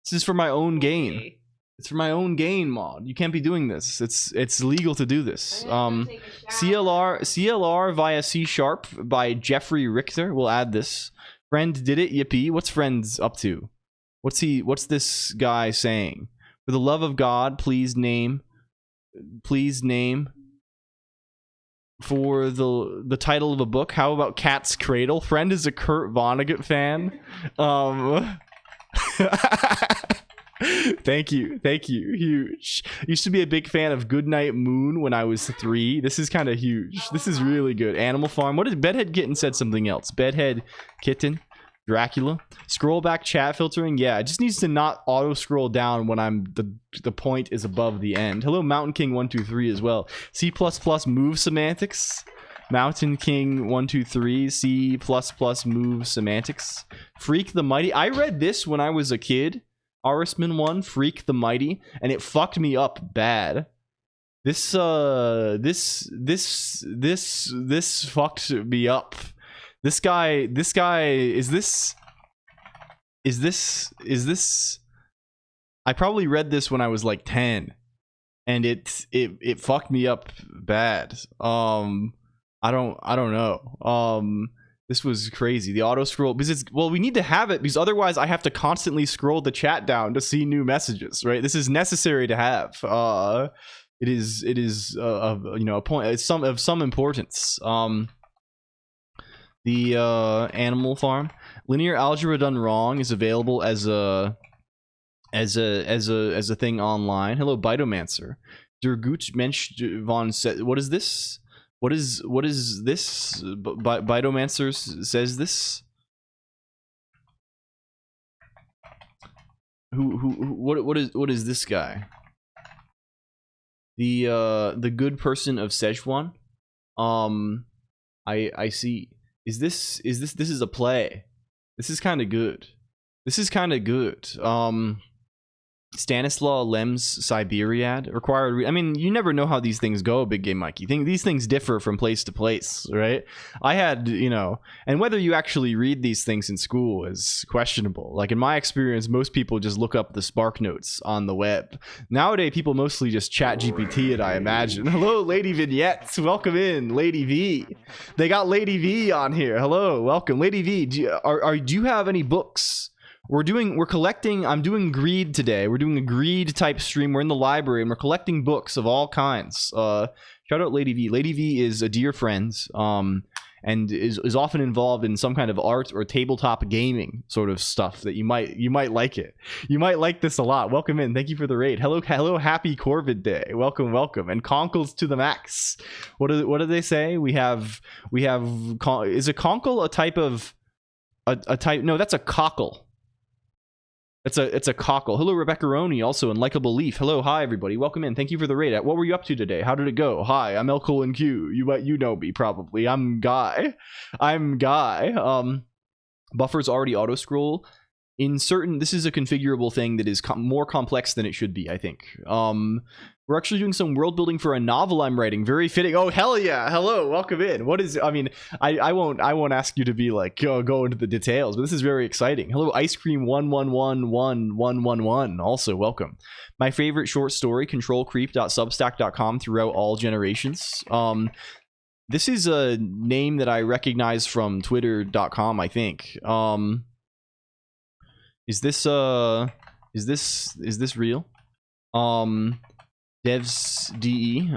This is for my own gain. It's for my own gain, mod. You can't be doing this. It's legal to do this. CLR via C# by Jeffrey Richter. We'll add this. Friend did it. Yippee. What's Friend's up to? What's this guy saying? For the love of God, please name for the title of a book. How about Cat's Cradle? Friend is a Kurt Vonnegut fan. Thank you huge. Used to be a big fan of Goodnight Moon when I was 3. This is kind of huge. This is really good. Animal Farm. What is Bedhead Kitten? Said something else. Bedhead Kitten, Dracula. Scroll back chat filtering. Yeah, it just needs to not auto scroll down when I'm the point is above the end. Hello Mountain King 123 as well. C++ move semantics. Mountain King 123 C++ move semantics. Freak the Mighty. I read this when I was a kid. Arisman 1, Freak the Mighty, and it fucked me up bad. This fucked me up. This guy is this I probably read this when I was like 10, and it fucked me up bad. I don't know. This was crazy. The auto scroll, because we need to have it, because otherwise I have to constantly scroll the chat down to see new messages, right? This is necessary to have. It is a point. It's of some importance. The Animal Farm, linear algebra done wrong is available as a thing online. Hello Bitomancer. Durgut Mensch von said, what is this? What is this? Bitomancer says this. What is this guy? The good person of Szechuan. I see. This is a play. This is kind of good. Stanislaw Lem's Siberiad required. I mean, you never know how these things go, Big Game Mikey. These things differ from place to place, right? I had, and whether you actually read these things in school is questionable. Like in my experience, most people just look up the Spark Notes on the web. Nowadays, people mostly just chat GPT it, I imagine. Hello, Lady Vignettes. Welcome in, Lady V. They got Lady V on here. Hello, welcome, Lady V. Do you have any books? We're collecting. I'm doing greed today. We're doing a greed type stream. We're in the library and we're collecting books of all kinds. Shout out Lady V. Lady V is a dear friend, and is often involved in some kind of art or tabletop gaming sort of stuff that you might like it. You might like this a lot. Welcome in. Thank you for the raid. Hello, happy Corvid Day. Welcome. And conkles to the max. What do they say? We have. Is a conkle a type of a type? No, that's a cockle. It's a cockle. Hello, Rebecca Roney, also in Likeable Leaf. Hello, hi everybody. Welcome in. Thank you for the raid. What were you up to today? How did it go? Hi, I'm LCOLONQ. You know me probably. I'm Guy. Buffer's already auto scroll. This is a configurable thing that is more complex than it should be, I think. We're actually doing some world building for a novel I'm writing. Very fitting. Oh, hell yeah. Hello, welcome in. I won't ask you to be like, go into the details, but this is very exciting. Hello, Ice Cream 11111111. Also, welcome. My favorite short story, controlcreep.substack.com throughout all generations. This is a name that I recognize from twitter.com, I think. Is this real? DevsDE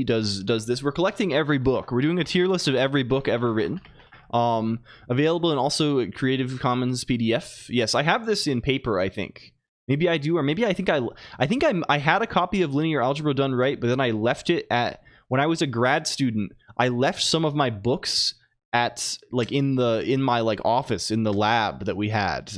does this. We're collecting every book. We're doing a tier list of every book ever written. Available and also Creative Commons PDF. Yes, I have this in paper, I think. Maybe I do, or maybe I think I had a copy of Linear Algebra done right, but then I left it when I was a grad student. I left some of my books at like in my like office in the lab that we had,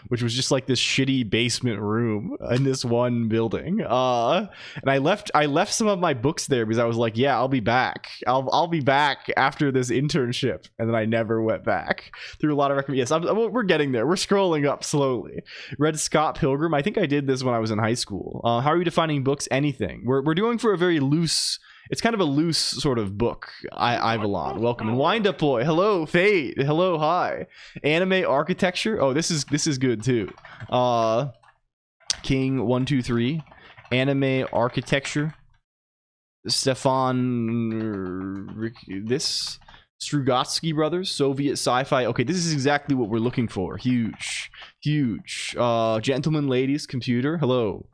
which was just like this shitty basement room in this one building. And I left some of my books there because I was like, yeah, I'll be back. I'll be back after this internship, and then I never went back. Through a lot of yes, we're getting there. We're scrolling up slowly. Read Scott Pilgrim. I think I did this when I was in high school. How are you defining books? Anything. We're doing for a very loose. It's kind of a loose sort of book. Ivalon, welcome. And Wind Up Boy, hello. Fade, hello, hi. Anime architecture. Oh, this is good too. King 123. Anime architecture. Stefan, this Strugatsky brothers, Soviet sci-fi. Okay, this is exactly what we're looking for. Huge. Gentlemen, ladies, computer. Hello.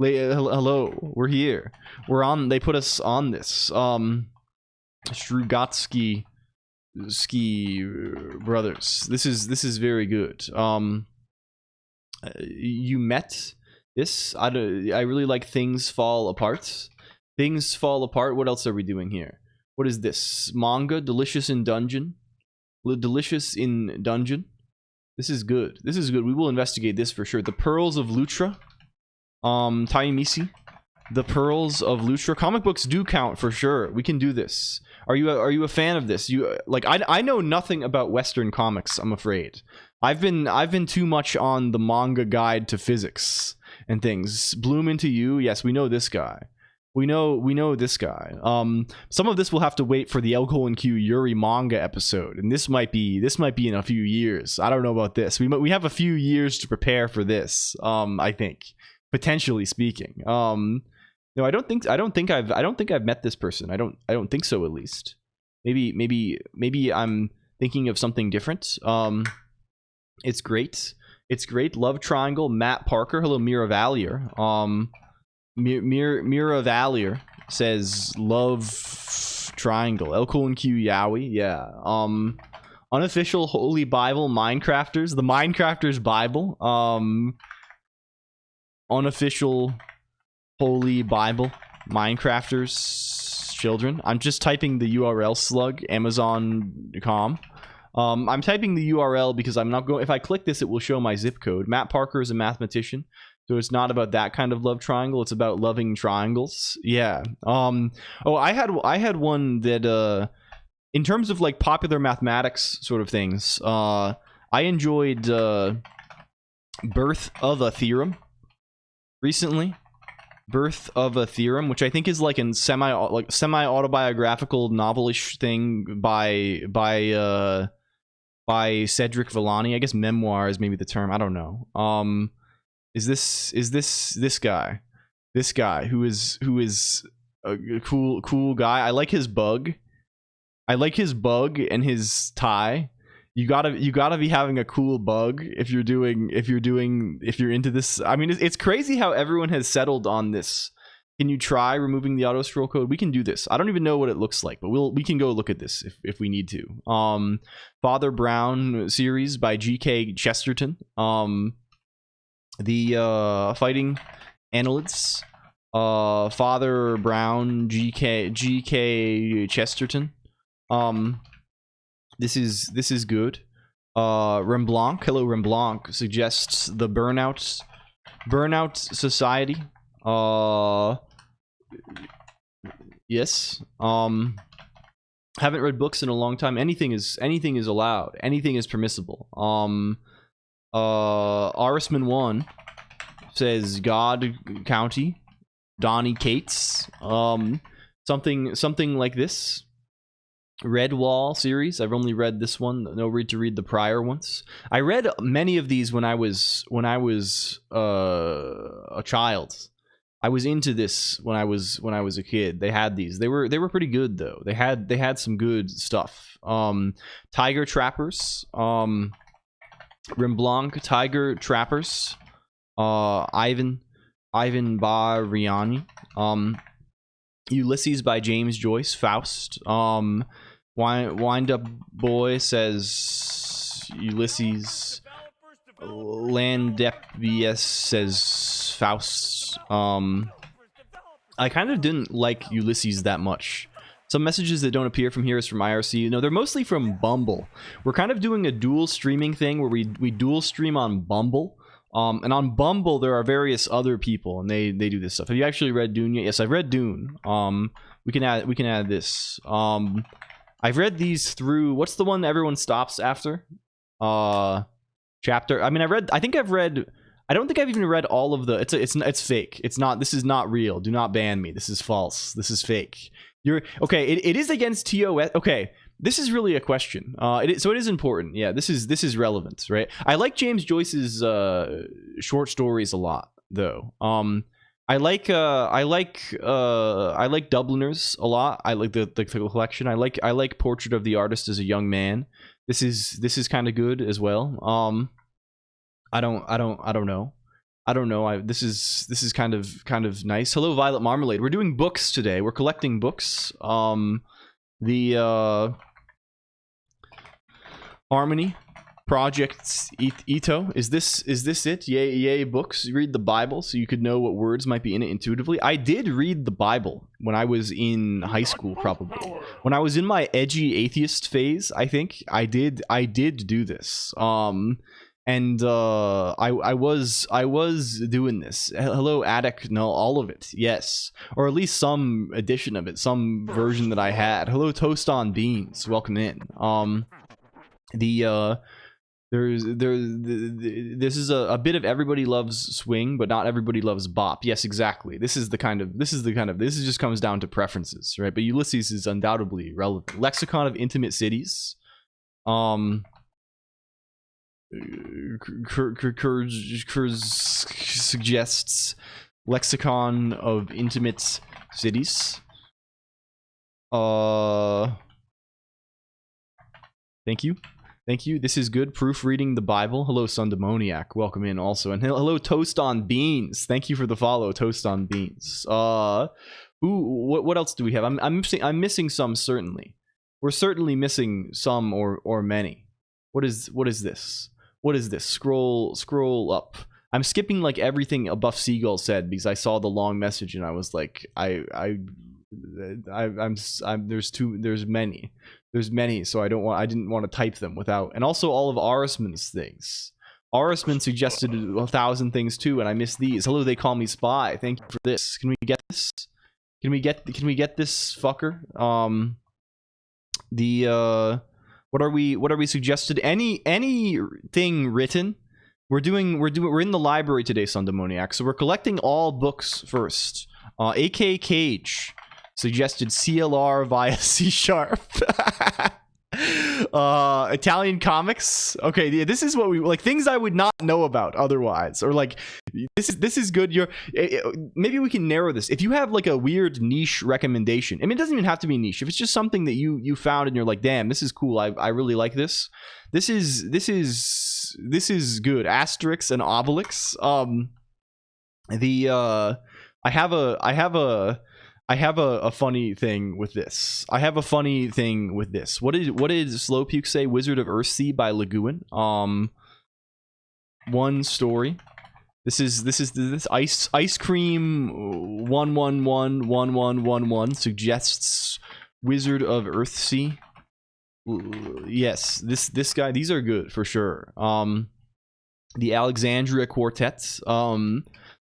Hello, we're here. We're on. They put us on this. Strugatsky ski brothers. This is very good. You met this. I really like Things Fall Apart. Things Fall Apart. What else are we doing here? What is this? Manga. Delicious in Dungeon. Delicious in Dungeon. This is good. We will investigate this for sure. The Pearls of Lutra. Taimisi, The Pearls of Lutra. Comic books do count for sure. We can do this. Are you a fan of this? You like I know nothing about Western comics, I'm afraid. I've been too much on the manga guide to physics and things. Bloom Into You, yes, we know this guy. We know this guy. Some of this will have to wait for the LCOLONQ Yuri manga episode, and this might be in a few years. I don't know about this. We have a few years to prepare for this. I think. Potentially speaking. No, I don't think I've met this person. I don't think so, at least. Maybe I'm thinking of something different. It's great. Love Triangle, Matt Parker. Hello, Mira Valier. Mira Valier says Love Triangle. LCOLONQ Yowie, yeah. Unofficial Holy Bible Minecrafters. The Minecrafters Bible. Unofficial Holy Bible Minecrafters children. I'm just typing the URL slug, Amazon.com. I'm typing the URL because I'm not going. If I click this, it will show my zip code. Matt Parker is a mathematician, so it's not about that kind of love triangle. It's about loving triangles. Yeah. Oh, I had one that in terms of like popular mathematics sort of things. I enjoyed Birth of a Theorem. Recently, Birth of a Theorem, which I think is like a semi autobiographical novelish thing by Cedric Villani. I guess memoir is maybe the term. I don't know. Is this guy who is a cool guy? I like his bug. And his tie. You gotta be having a cool bug if you're into this. I mean, it's crazy how everyone has settled on this. Can you try removing the auto scroll code? We can do this. I don't even know what it looks like, but we can go look at this if we need to. Father Brown series by G.K. Chesterton. The fighting annelids. Father Brown, G.K. Chesterton. This is good. Remblanc, hello Remblanc, suggests the Burnout Society. Yes. Haven't read books in a long time. Anything is allowed. Anything is permissible. Arisman 1 says God County. Donnie Cates. Something like this. Red Wall series. I've only read this one. No need to read the prior ones. I read many of these when I was a child. I was into this when I was a kid. They had these. They were pretty good though. They had some good stuff. Tiger Trappers. Remblanc Tiger Trappers. Ivan Bariani. Ulysses by James Joyce. Faust. Wind Up Boy says Ulysses. Landep says Faust. I kind of didn't like Ulysses that much. Some messages that don't appear from here is from IRC. No, they're mostly from Bumble. We're kind of doing a dual streaming thing where we dual stream on Bumble. And on Bumble, there are various other people, and they do this stuff. Have you actually read Dune yet? Yes, I've read Dune. We can add this. I've read these through. What's the one that everyone stops after? Chapter. I mean, I think I've read. I don't think I've even read all of the. It's fake. It's not. This is not real. Do not ban me. This is false. This is fake. You're okay. It is against TOS. Okay. This is really a question. So it is important. Yeah, this is relevant, right? I like James Joyce's short stories a lot, though. I like Dubliners a lot. I like the collection. I like Portrait of the Artist as a Young Man. This is kind of good as well. I don't know. This is kind of nice. Hello, Violet Marmalade. We're doing books today. We're collecting books. The Harmony Project Ito. Is this it? Yay books. You read the Bible so you could know what words might be in it intuitively. I did read the Bible when I was in high school, probably. When I was in my edgy atheist phase, I think I did do this. And I was doing this. Hello, Attic. No, all of it. Yes, or at least some edition of it, some version that I had. Hello, Toast on Beans. Welcome in. This is a bit of everybody loves swing, but not everybody loves bop. Yes, exactly. This just comes down to preferences, right? But Ulysses is undoubtedly relevant. Lexicon of Intimate Cities. Suggests Lexicon of Intimate Cities. Thank you. This is good. Proofreading the Bible. Hello, Sundemoniac. Welcome in also. And hello, Toast on Beans. Thank you for the follow, Toast on Beans. What else do we have? I'm missing some, certainly. We're certainly missing some or many. What is this? What is this? Scroll up. I'm skipping like everything Buff Seagull said because I saw the long message and I was like, there's many, so I didn't want to type them without. And also all of Arisman's things. Arisman suggested 1,000 things too, and I missed these. Hello, they call me spy. Thank you for this. Can we get this? Can we get this fucker? What are we suggested? Anything written? We're in the library today, Sundemoniac. So we're collecting all books first. AK Cage suggested CLR via C#. Italian comics. Okay, yeah, this is what we like. Things I would not know about otherwise, or like this is good. Maybe we can narrow this. If you have like a weird niche recommendation, I mean, it doesn't even have to be niche. If it's just something that you found and you're like, damn, this is cool. I really like this. This is good. Asterix and Obelix. I have a funny thing with this. What did Slowpuke say? Wizard of Earthsea by Lagoon. One story. This ice cream 1111111 suggests Wizard of Earthsea. Yes, this guy. These are good for sure. The Alexandria Quartet.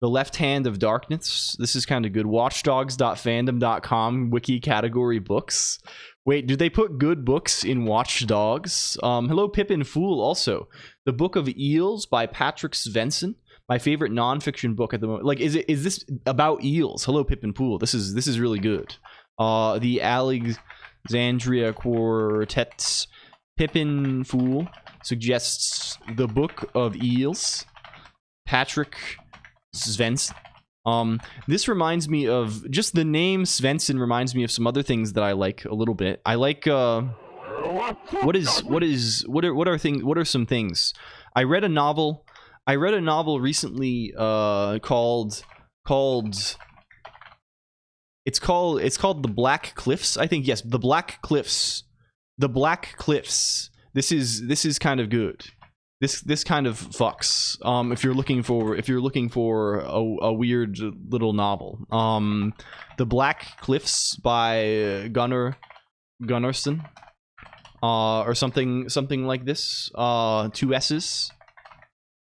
The Left Hand of Darkness. This is kind of good. Watchdogs.fandom.com wiki category books. Wait, do they put good books in Watchdogs? Hello, Pippin Fool. Also, The Book of Eels by Patrick Svensson. My favorite nonfiction book at the moment. Like, is this about eels? Hello, Pippin Fool. This is really good. The Alexandria Quartet. Pippin Fool suggests The Book of Eels. Patrick Svensson. This reminds me of just the name Svensson reminds me of some other things that I like a little bit. I like what are some things? I read a novel recently called The Black Cliffs, I think. Yes, The Black Cliffs. This is kind of good. this kind of fucks. If you're looking for a weird little novel. The Black Cliffs by Gunnarsson, or something like this. 2 S's.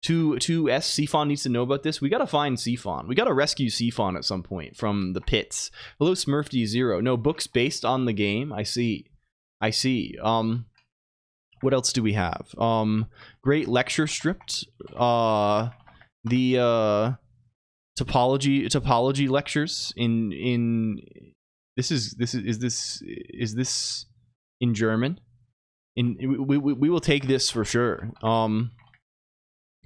2S. Seafon needs to know about this. We gotta find Seafon. We gotta rescue Seafon at some point from the pits. Hello, Smurfd0. No, books based on the game. I see. What else do we have? Great lecture script. The topology lectures in this is this in German? We will take this for sure.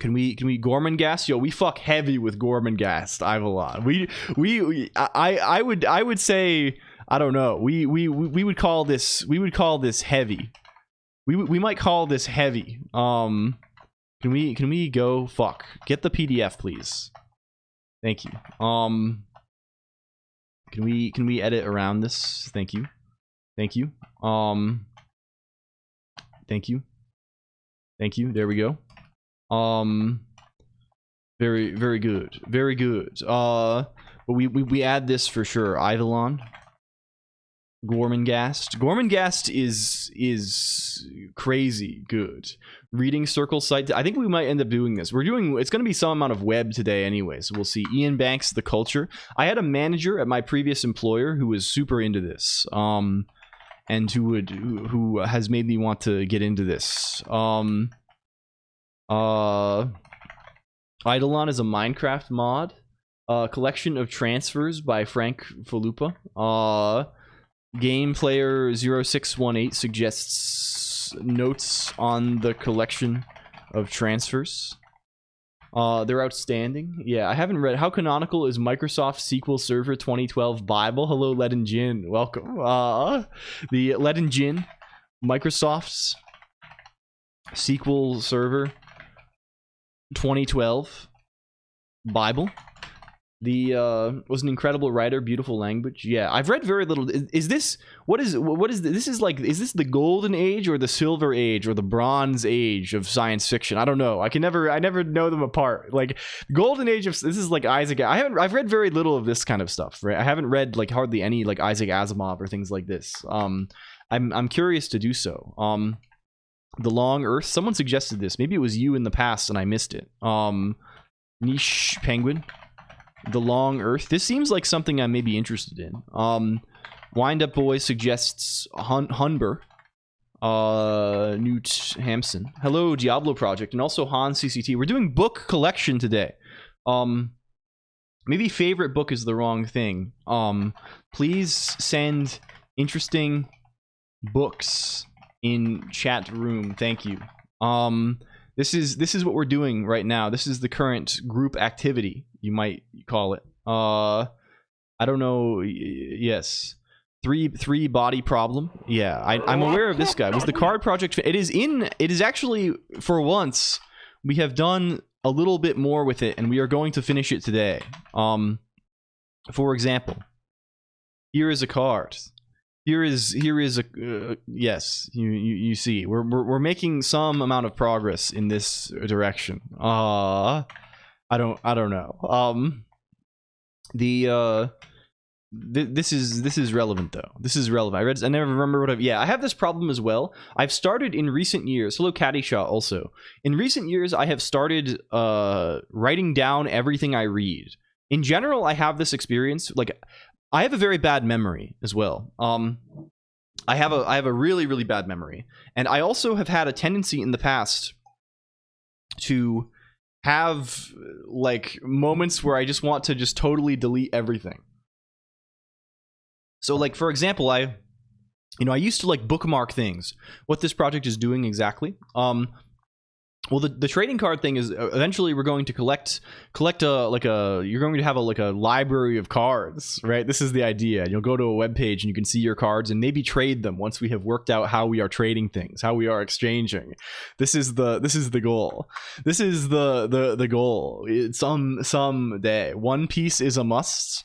Can we Gormenghast? Yo, we fuck heavy with Gormenghast, Ivalon. I would say, I don't know. We would call this heavy. We might call this heavy. Can we go fuck? Get the PDF, please. Thank you. Can we edit around this? Thank you. Thank you. Thank you. There we go. Very good. But we add this for sure. Eidolon. Gormenghast is crazy good. Reading circle site. I think we might end up doing this. It's going to be some amount of web today anyway, so we'll see. Ian Banks, The Culture. I had a manager at my previous employer who was super into this. And who has made me want to get into this. Eidolon is a Minecraft mod. Collection of transfers by Frank Falupa. Game player 0618 suggests notes on the collection of transfers. They're outstanding. Yeah, I haven't read. How canonical is Microsoft SQL Server 2012 Bible? Hello, Led Jin. Welcome. The Led Jin, Microsoft's SQL Server 2012 Bible. Was an incredible writer, beautiful language. Yeah, I've read very little. Is this what is this is like? Is this the golden age or the silver age or the bronze age of science fiction? I don't know. I never know them apart. Like golden age of this is like Isaac. I've read very little of this kind of stuff. Right, I haven't read like hardly any like Isaac Asimov or things like this. I'm curious to do so. The Long Earth. Someone suggested this. Maybe it was you in the past and I missed it. Niche Penguin. The Long Earth. This seems like something I may be interested in. Wind Up Boy suggests Hunber. Newt Hampson. Hello, Diablo Project. And also Han CCT. We're doing book collection today. Maybe favorite book is the wrong thing. Please send interesting books in chat room. Thank you. This is what we're doing right now. This is the current group activity, you might call it. I don't know. Yes. Three body problem. Yeah, I'm aware of this guy. Was the card project? It is actually, for once, we have done a little bit more with it, and we are going to finish it today. For example, here is a card. Here is a yes. You see, we're making some amount of progress in this direction. I don't know. This is relevant though. This is relevant. I never remember what I have this problem as well. I've started in recent years. Hello, Caddyshaw. Also, in recent years, I have started writing down everything I read. In general, I have this experience like. I have a very bad memory as well. I have a really, really bad memory. And I also have had a tendency in the past to have like moments where I just want to just totally delete everything. So like, for example, I used to like bookmark things. What this project is doing exactly. Well, the trading card thing is eventually we're going to collect you're going to have a library of cards, right? This is the idea. You'll go to a web page and you can see your cards and maybe trade them once we have worked out how we are trading things, how we are exchanging. This is the goal. This is the goal. It's some day. One Piece is a must.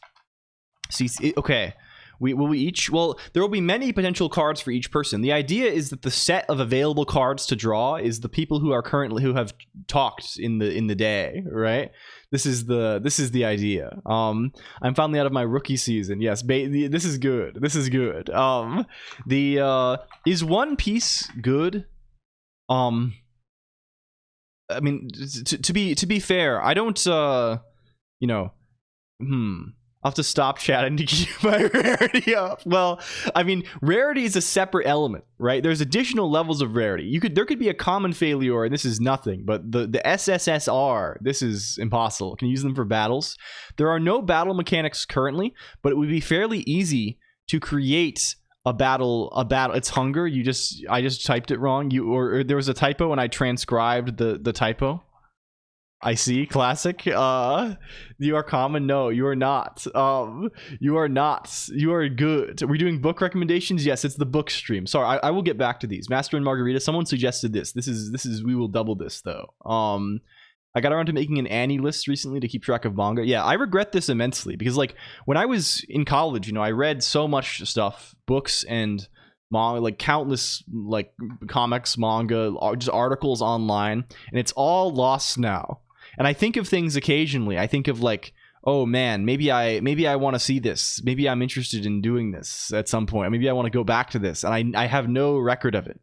See, okay. we each, well, there will be many potential cards for each person. The idea is that the set of available cards to draw is the people who have talked in the day, right? This is the idea. I'm finally out of my rookie season. Yes, this is good. This is good. Is One Piece good? I mean, to be fair, I don't you know, I'll have to stop chatting to keep my rarity up. Well, I mean, rarity is a separate element, right? There's additional levels of rarity. There could be a common failure, and this is nothing, but the SSSR, this is impossible. Can you use them for battles? There are no battle mechanics currently, but it would be fairly easy to create a battle. It's hunger. I just typed it wrong. Or there was a typo and I transcribed the typo. I see. Classic. You are common. No, you are not. You are not. You are good. Are we doing book recommendations? Yes, it's the book stream. Sorry, I will get back to these. Master and Margarita. Someone suggested this. This is. We will double this though. I got around to making an Annie list recently to keep track of manga. Yeah, I regret this immensely because like when I was in college, you know, I read so much stuff, books and manga, like countless like comics, manga, just articles online, and it's all lost now. And I think of things occasionally. I think of like, oh man, maybe I want to see this. Maybe I'm interested in doing this at some point. Maybe I want to go back to this, and I have no record of it.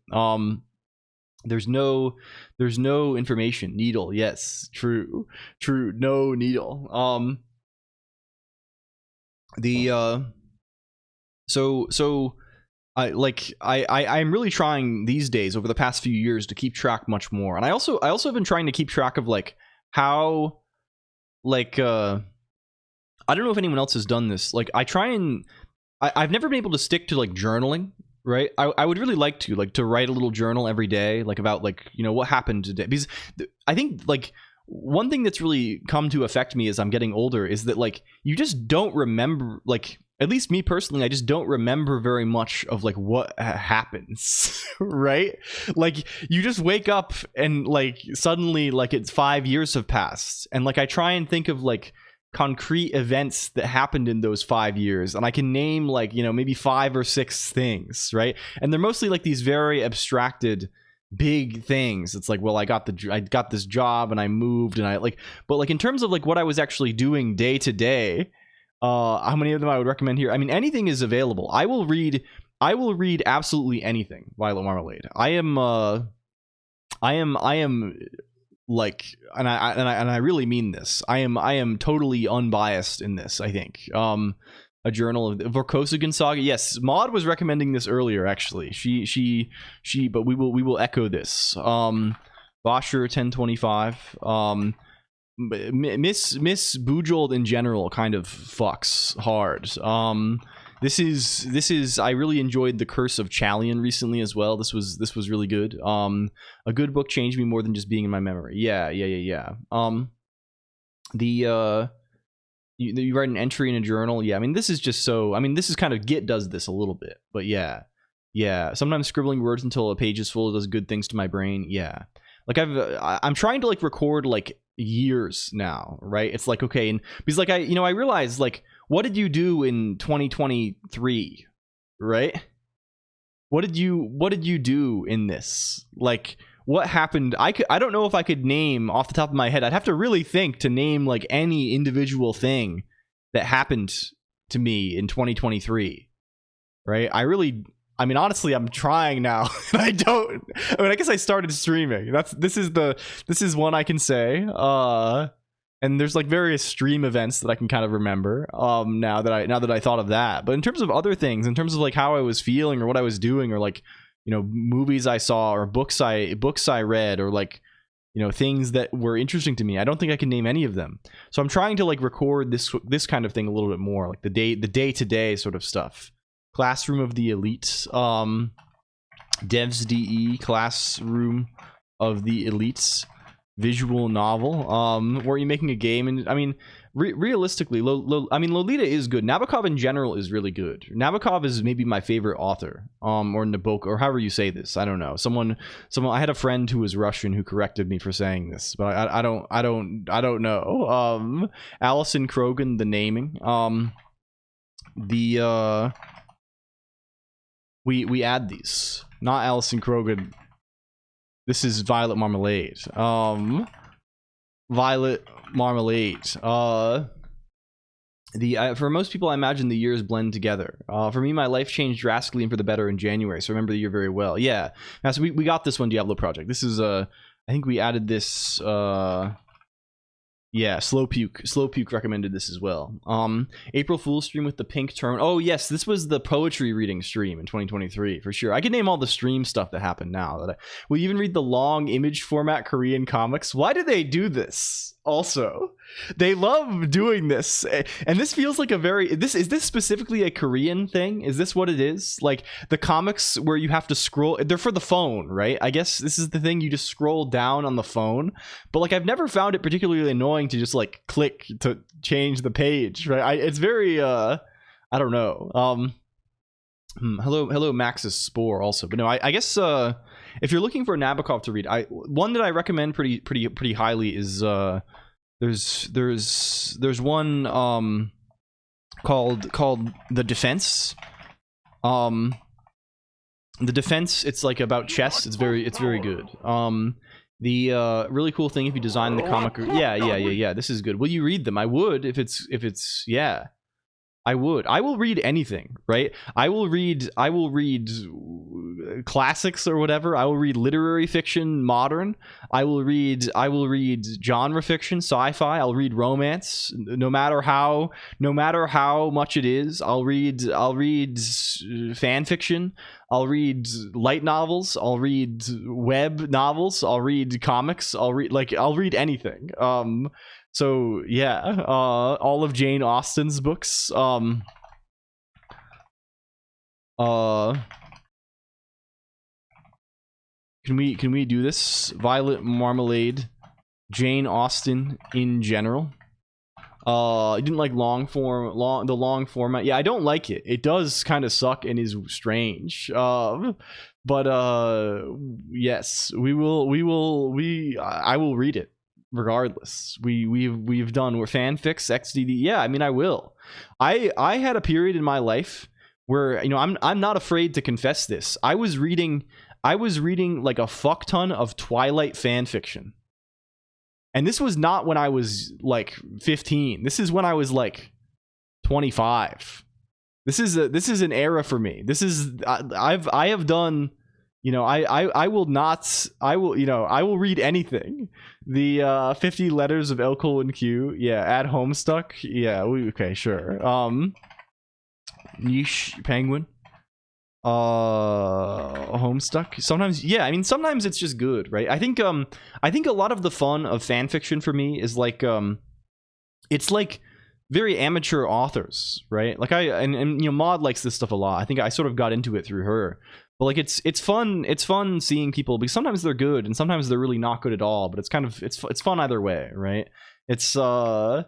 There's no information. Needle, yes, true, no needle. I'm really trying these days over the past few years to keep track much more, and I also have been trying to keep track of like how, like, I don't know if anyone else has done this. Like, I've never been able to stick to like journaling, right? I would really like to write a little journal every day, like about like, you know, what happened today, because I think like one thing that's really come to affect me as I'm getting older is that like you just don't remember, like at least me personally, I just don't remember very much of like what happens, right? Like you just wake up and like suddenly like it's 5 years have passed, and like I try and think of like concrete events that happened in those 5 years, and I can name like, you know, maybe 5 or 6 things, right? And they're mostly like these very abstracted big things. It's like, well, I got this job and I moved and I like, but like in terms of like what I was actually doing day to day, how many of them I would recommend here? I mean, anything is available. I will read absolutely anything. Violet Marmalade. I am like, and I really mean this. I am totally unbiased in this. I think a journal of Vorkosigan Saga. Yes, Maud was recommending this earlier. Actually, she. But we will echo this. Bosher 1025. Miss Bujold in general kind of fucks hard. This is I really enjoyed The Curse of Chalian recently as well. This was really good. A good book changed me more than just being in my memory. Yeah. You write an entry in a journal. Yeah, I mean this is just so. I mean this is kind of Git does this a little bit, but yeah. Sometimes scribbling words until a page is full does good things to my brain. Yeah, like I'm trying to like record like years now, right? It's like okay, and because like I realized like what did you do in 2023, right? What did you do in this? Like what happened? I don't know if I could name off the top of my head. I'd have to really think to name like any individual thing that happened to me in 2023, right? I mean, honestly, I'm trying now. I guess I started streaming. This is one I can say. And there's like various stream events that I can kind of remember. Now that I thought of that. But in terms of other things, in terms of like how I was feeling or what I was doing, or like, you know, movies I saw or books I read, or like, you know, things that were interesting to me, I don't think I can name any of them. So I'm trying to like record this kind of thing a little bit more, like the day to day sort of stuff. Classroom of the Elites, Devs DE, Classroom of the Elites, visual novel. Were you making a game? And I mean, realistically, Lolita is good. Nabokov in general is really good. Nabokov is maybe my favorite author, or Nabokov, or however you say this. I don't know. Someone. I had a friend who was Russian who corrected me for saying this, but I don't know. Alison Krogan, the naming. the we add these. Not Alison Krogan. This is Violet Marmalade. Violet Marmalade. For most people, I imagine the years blend together. For me, my life changed drastically and for the better in January, so I remember the year very well. Yeah. Now, so we got this one, Diablo Project. This is I think we added this. Yeah, Slow Puke recommended this as well. April Fool's stream with the pink turn. Oh yes, this was the poetry reading stream in 2023 for sure. I can name all the stream stuff that happened now. We even read the long image format Korean comics. Why do they do this? Also, they love doing this, and this feels like a very is this specifically a Korean thing? Is this what it is? Like the comics where you have to scroll, they're for the phone, right? I guess this is the thing, you just scroll down on the phone, but like I've never found it particularly annoying to just like click to change the page, right? It's very I don't know. Hello Max's Spore also, but no, I guess if you're looking for a Nabokov to read, one that I recommend pretty highly is there's one called The Defense. The Defense, it's like about chess. It's very good. The really cool thing if you design the comic, yeah, this is good. Will you read them? I would if it's yeah. I would. I will read anything, right? I will read classics or whatever. I will read literary fiction, modern. I will read genre fiction, sci-fi. I'll read romance, no matter how much it is. I'll read fan fiction. I'll read light novels. I'll read web novels. I'll read comics. I'll read anything. So yeah, all of Jane Austen's books. Can we do this? Violet Marmalade, Jane Austen in general. I didn't like the long format. Yeah, I don't like it. It does kind of suck and is strange. But yes, I will read it. Regardless, we've done fanfics, XDD. Yeah, I mean, I will. I had a period in my life where, you know, I'm not afraid to confess this. I was reading like a fuck ton of Twilight fanfiction, and this was not when I was like 15. This is when I was like 25. This is an era for me. This is I have done. You know, I will read anything. The 50 letters of LCOLONQ. Yeah, at Homestuck. Yeah, okay, sure. Niche Penguin. Homestuck. Sometimes, yeah, I mean, sometimes it's just good, right? I think a lot of the fun of fan fiction for me is like it's like very amateur authors, right? Like and you know, Maud likes this stuff a lot. I think I sort of got into it through her. But like it's fun seeing people, because sometimes they're good and sometimes they're really not good at all, but it's kind of it's fun either way, right? It's fun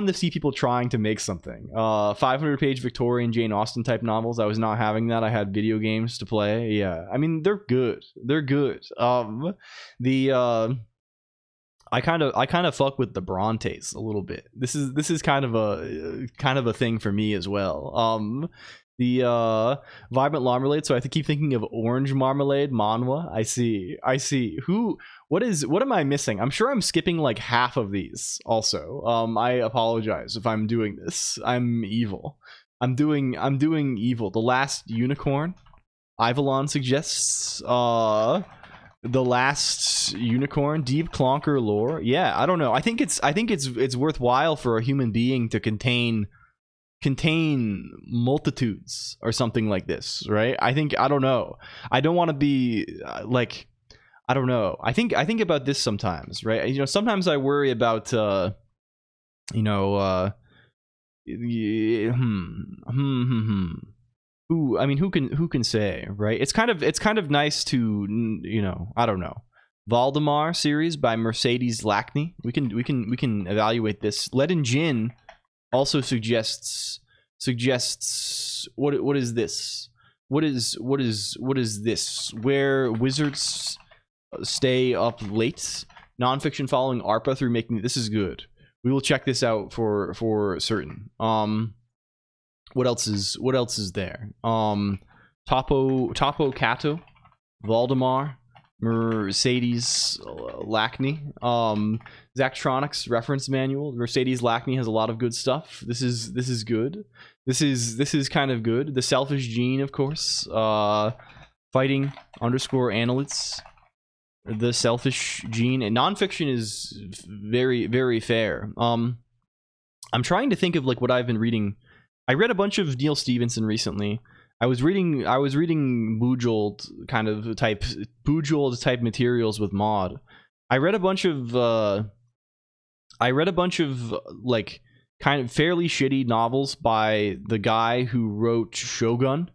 to see people trying to make something. 500-page Victorian Jane Austen type novels. I was not having that. I had video games to play. Yeah, I mean, they're good. I kind of fuck with the Brontes a little bit. This is kind of a thing for me as well. The Vibrant Marmalade, so I keep thinking of Orange Marmalade, Manhwa. I see. What am I missing? I'm sure I'm skipping like half of these also. I apologize if I'm doing this. I'm evil. I'm doing evil. The Last Unicorn, Ivalon suggests. The Last Unicorn, Deep Clonker lore. Yeah, I don't know. I think it's worthwhile for a human being to contain multitudes or something like this, right? I don't know. I don't want to be like, I don't know. I think about this sometimes, right? You know, sometimes I worry about who can say, right? It's kind of nice to, you know, I don't know. Valdemar series by Mercedes Lackney. We can evaluate this. Ledin Jin also suggests what is this? What is this? Where wizards stay up late. Nonfiction following ARPA through making. This is good. We will check this out for certain. What else is there? Topo Cato, Valdemar, Mercedes Lackney, Zachtronics reference manual. Mercedes Lackney has a lot of good stuff. This is good. This is kind of good. The Selfish Gene, of course. Fighting _ annelids. The Selfish Gene, and nonfiction is very, very fair. I'm trying to think of like what I've been reading. I read a bunch of Neil Stephenson recently. I was reading Bujold type materials with Mod. I read a bunch of like kind of fairly shitty novels by the guy who wrote Shogun.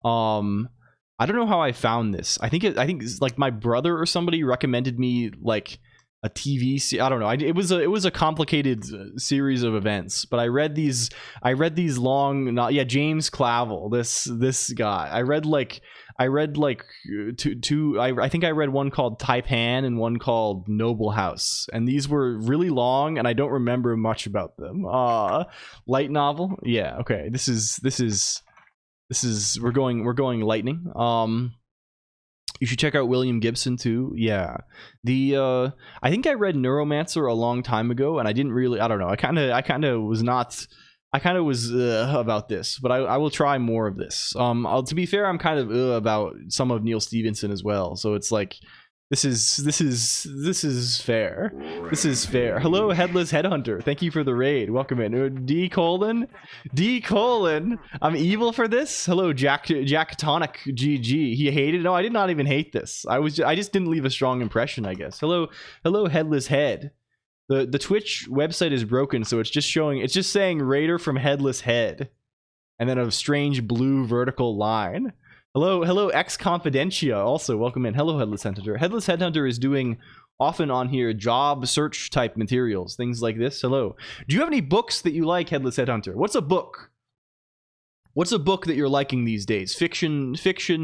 I don't know how I found this. I think it's like my brother or somebody recommended me like a TV series. I don't know. It was a complicated series of events, but I read these long. James Clavell. This guy. I read two. I think I read one called Taipan and one called Noble House, and these were really long, and I don't remember much about them. Light novel. Yeah. Okay. This is we're going lightning. You should check out William Gibson too. Yeah. I think I read Neuromancer a long time ago, and I didn't really, I don't know. I kind of was about this, but I will try more of this. To be fair, I'm kind of about some of Neil Stephenson as well. So it's like this is fair. This is fair. Hello, Headless Headhunter. Thank you for the raid. Welcome in. D colon. I'm evil for this. Hello, Jack Tonic GG. He hated. No, I did not even hate this. I just didn't leave a strong impression, I guess. Hello, Headless Head. The Twitch website is broken, so it's just saying Raider from Headless Head, and then a strange blue vertical line. Hello, X Confidentia. Also, welcome in. Hello, Headless Headhunter. Headless Headhunter is doing often on here job search type materials, things like this. Hello. Do you have any books that you like, Headless Headhunter? What's a book? What's a book that you're liking these days? Fiction,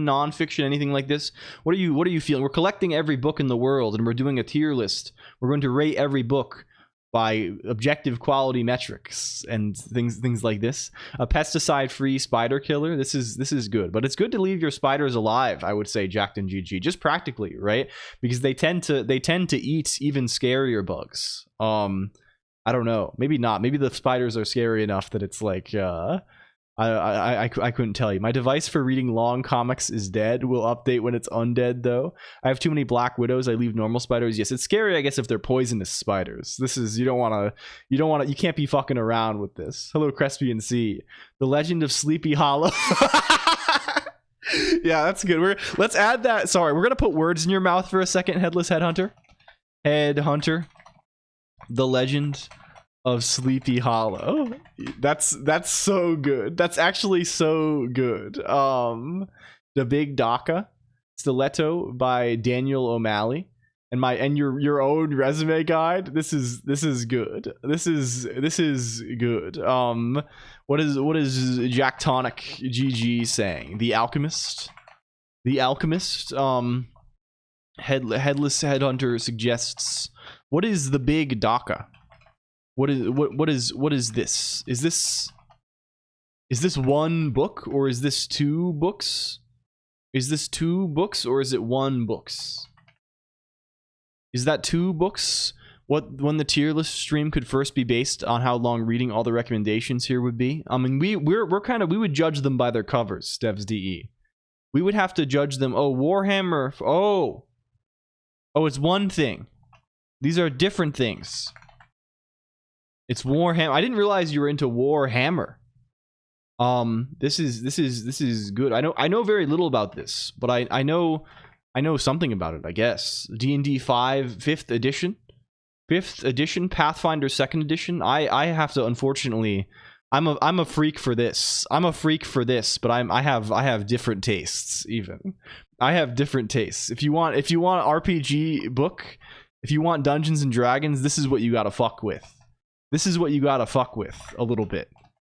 non-fiction, anything like this? What are you feeling? We're collecting every book in the world, and we're doing a tier list. We're going to rate every book by objective quality metrics and things like this. A pesticide-free spider killer. This is good, but it's good to leave your spiders alive. I would say, Jacked and GG, just practically, right? Because they tend to eat even scarier bugs. I don't know. Maybe not. Maybe the spiders are scary enough that it's like. I couldn't tell you. My device for reading long comics is dead. Will update when it's undead though. I have too many Black Widows. I leave normal spiders. Yes, it's scary, I guess, if they're poisonous spiders. This is you can't be fucking around with this. Hello, Crespian C. The Legend of Sleepy Hollow. Yeah, that's good. Let's add that. Sorry, we're gonna put words in your mouth for a second, Headless Headhunter. Headhunter. The Legend of Sleepy Hollow. That's so good. That's actually so good. The Big Daka Stiletto by Daniel O'Malley, and your own resume guide. This is good. This is good. What is Jack Tonic GG saying? The Alchemist. Headless Headhunter suggests, what is the Big Daka? What is this? Is this one book, or is this two books? Is this two books, or is it one books? Is that two books? When the tier list stream could first be based on how long reading all the recommendations here would be? I mean, we would judge them by their covers, Devs DE. We would have to judge them. Oh, Warhammer. Oh, it's one thing. These are different things. It's Warhammer. I didn't realize you were into Warhammer. This is good. I know very little about this, but I know something about it, I guess. D&D 5 5th edition. 5th edition, Pathfinder 2nd edition. I have to, unfortunately, I'm a freak for this. But I have different tastes even. I have different tastes. If you want RPG book, if you want Dungeons and Dragons, this is what you got to fuck with. This is what you gotta fuck with a little bit.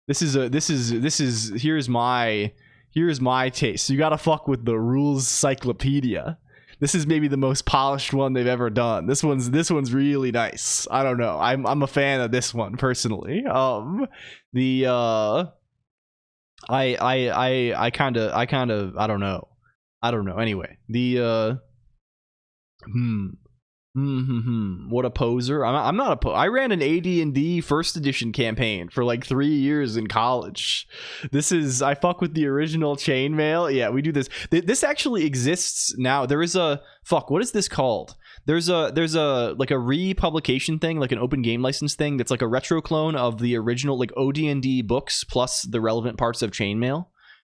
Here's my taste. You gotta fuck with the Rules Cyclopedia. This is maybe the most polished one they've ever done. This one's really nice. I don't know. I'm a fan of this one personally. I kind of I don't know. Anyway, the what a poser. I'm not I ran an AD&D first edition campaign for like 3 years in college. I fuck with the original chainmail. Yeah, we do this. This actually exists now. There is a what is this called? There's a like a republication thing, like an open game license thing that's like a retro clone of the original like OD&D books plus the relevant parts of chainmail.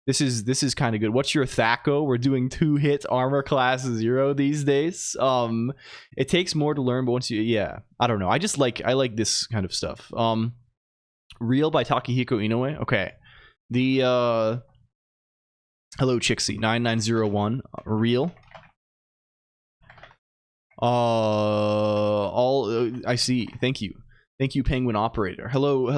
This is kind of good. What's your THACO? We're doing 2-hit armor class 0 these days. It takes more to learn, but once you I don't know. I like this kind of stuff. Real by Takahiko Inoue. Okay. The hello Chixie 9901 Real. I see. Thank you, Penguin Operator. Hello.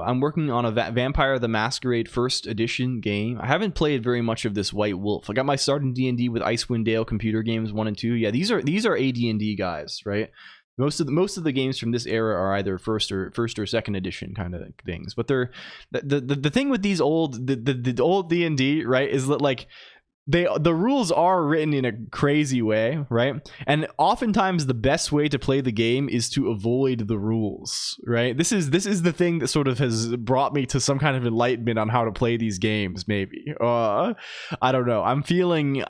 I'm working on a Vampire the Masquerade first edition game. I haven't played very much of this White Wolf. I got my start in D&D with Icewind Dale Computer Games 1 and 2. Yeah, these are AD&D guys, right? Most of the games from this era are either first or second edition kind of things. But they're the thing with these old the old D&D, right, is that like the rules are written in a crazy way, right? And oftentimes the best way to play the game is to avoid the rules, right? This is the thing that sort of has brought me to some kind of enlightenment on how to play these games, maybe. I don't know. I'm feeling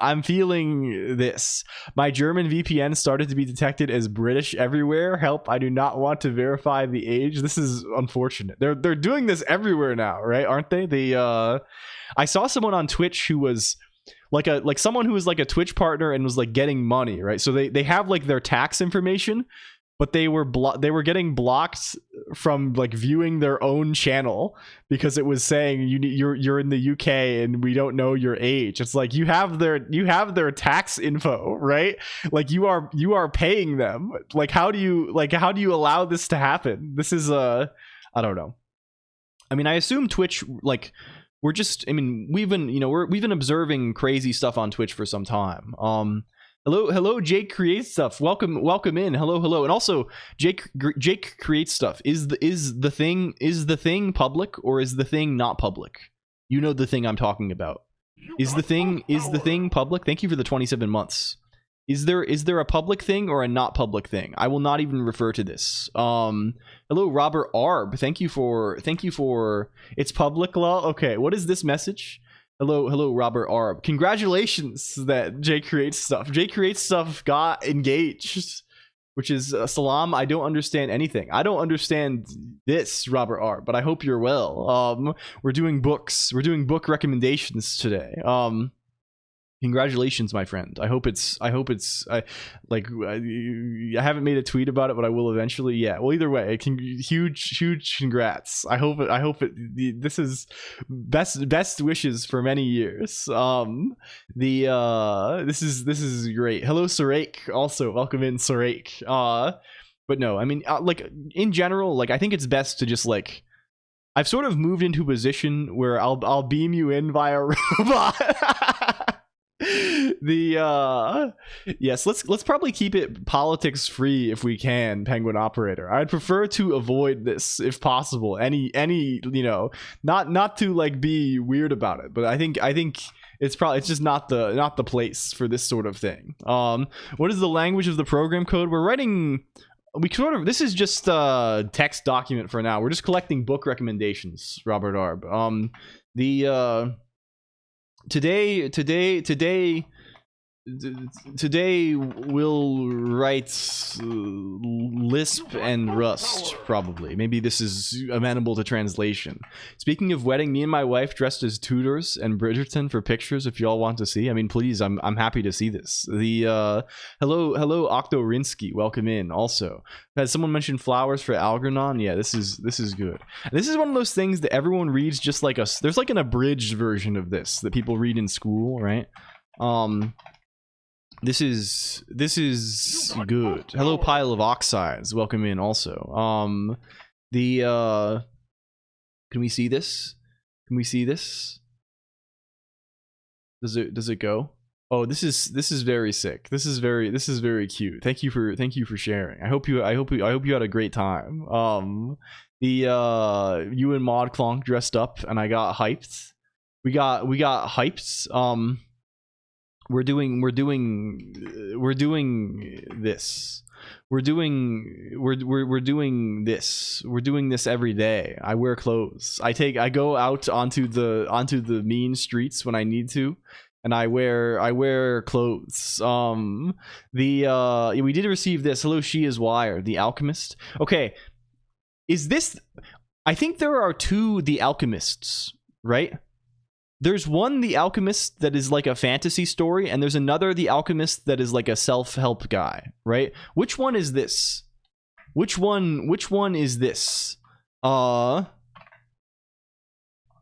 this. My German VPN started to be detected as British everywhere. Help, I do not want to verify the age. This is unfortunate. They're doing this everywhere now, right? Aren't they? I saw someone on Twitch who was like someone who was like a Twitch partner and was like getting money, right? So they have like their tax information, but they were getting blocked from like viewing their own channel because it was saying you're in the UK and we don't know your age. It's like you have their tax info, right? Like you are paying them. Like how do you allow this to happen? This is I don't know. I mean, I assume Twitch like we've been observing crazy stuff on Twitch for some time. Hello, Jake Creates Stuff. Welcome in. Hello, and also Jake Creates Stuff. Is the thing public or is the thing not public? You know the thing I'm talking about. Is the thing public? Thank you for the 27 months. Is there a public thing or a not public thing? I will not even refer to this. Hello, Robert Arb. Thank you for it's public law. Okay, what is this message? Hello, Robert Arb. Congratulations that Jake Creates Stuff. Jake Creates Stuff got engaged, which is salam. I don't understand anything. I don't understand this, Robert Arb, but I hope you're well. We're doing books. We're doing book recommendations today. Congratulations, my friend. I hope it's I haven't made a tweet about it, but I will eventually. Yeah. Well, either way, huge congrats. I hope this is best wishes for many years. This is great. Hello, Sarek. Also, welcome in, Sarek. But no, I mean, like in general, like I think it's best to just like I've sort of moved into a position where I'll beam you in via robot. Yes, let's probably keep it politics free if we can, Penguin Operator. I'd prefer to avoid this if possible. Any not to like be weird about it, but I think it's just not the place for this sort of thing. What is the language of the program code we're writing? This is just a text document for now. We're just collecting book recommendations, Robert Arb. Today we'll write Lisp and Rust, probably. Maybe this is amenable to translation. Speaking of wedding, me and my wife dressed as Tudors and Bridgerton for pictures if y'all want to see. I mean, please, I'm happy to see this. Hello Octo Rinsky, welcome in. Also, has someone mentioned flowers for Algernon? Yeah, this is good. This is one of those things that everyone reads just like us. There's like an abridged version of this that people read in school, right? This is good. Hello, Pile of Oxides. Welcome in also. Can we see this? Does it go? Oh, this is very sick. This is very cute. Thank you for sharing. I hope you had a great time. You and Mod Clonk dressed up and I got hyped. We got hyped. We're doing this. We're doing this. We're doing this every day. I wear clothes. I go out onto the mean streets when I need to. And I wear clothes. We did receive this. Hello, she is Wire, the Alchemist. Okay, is this? I think there are two The Alchemists, right? There's one The Alchemist that is like a fantasy story, and there's another The Alchemist that is like a self-help guy, right? Which one is this? Which one is this?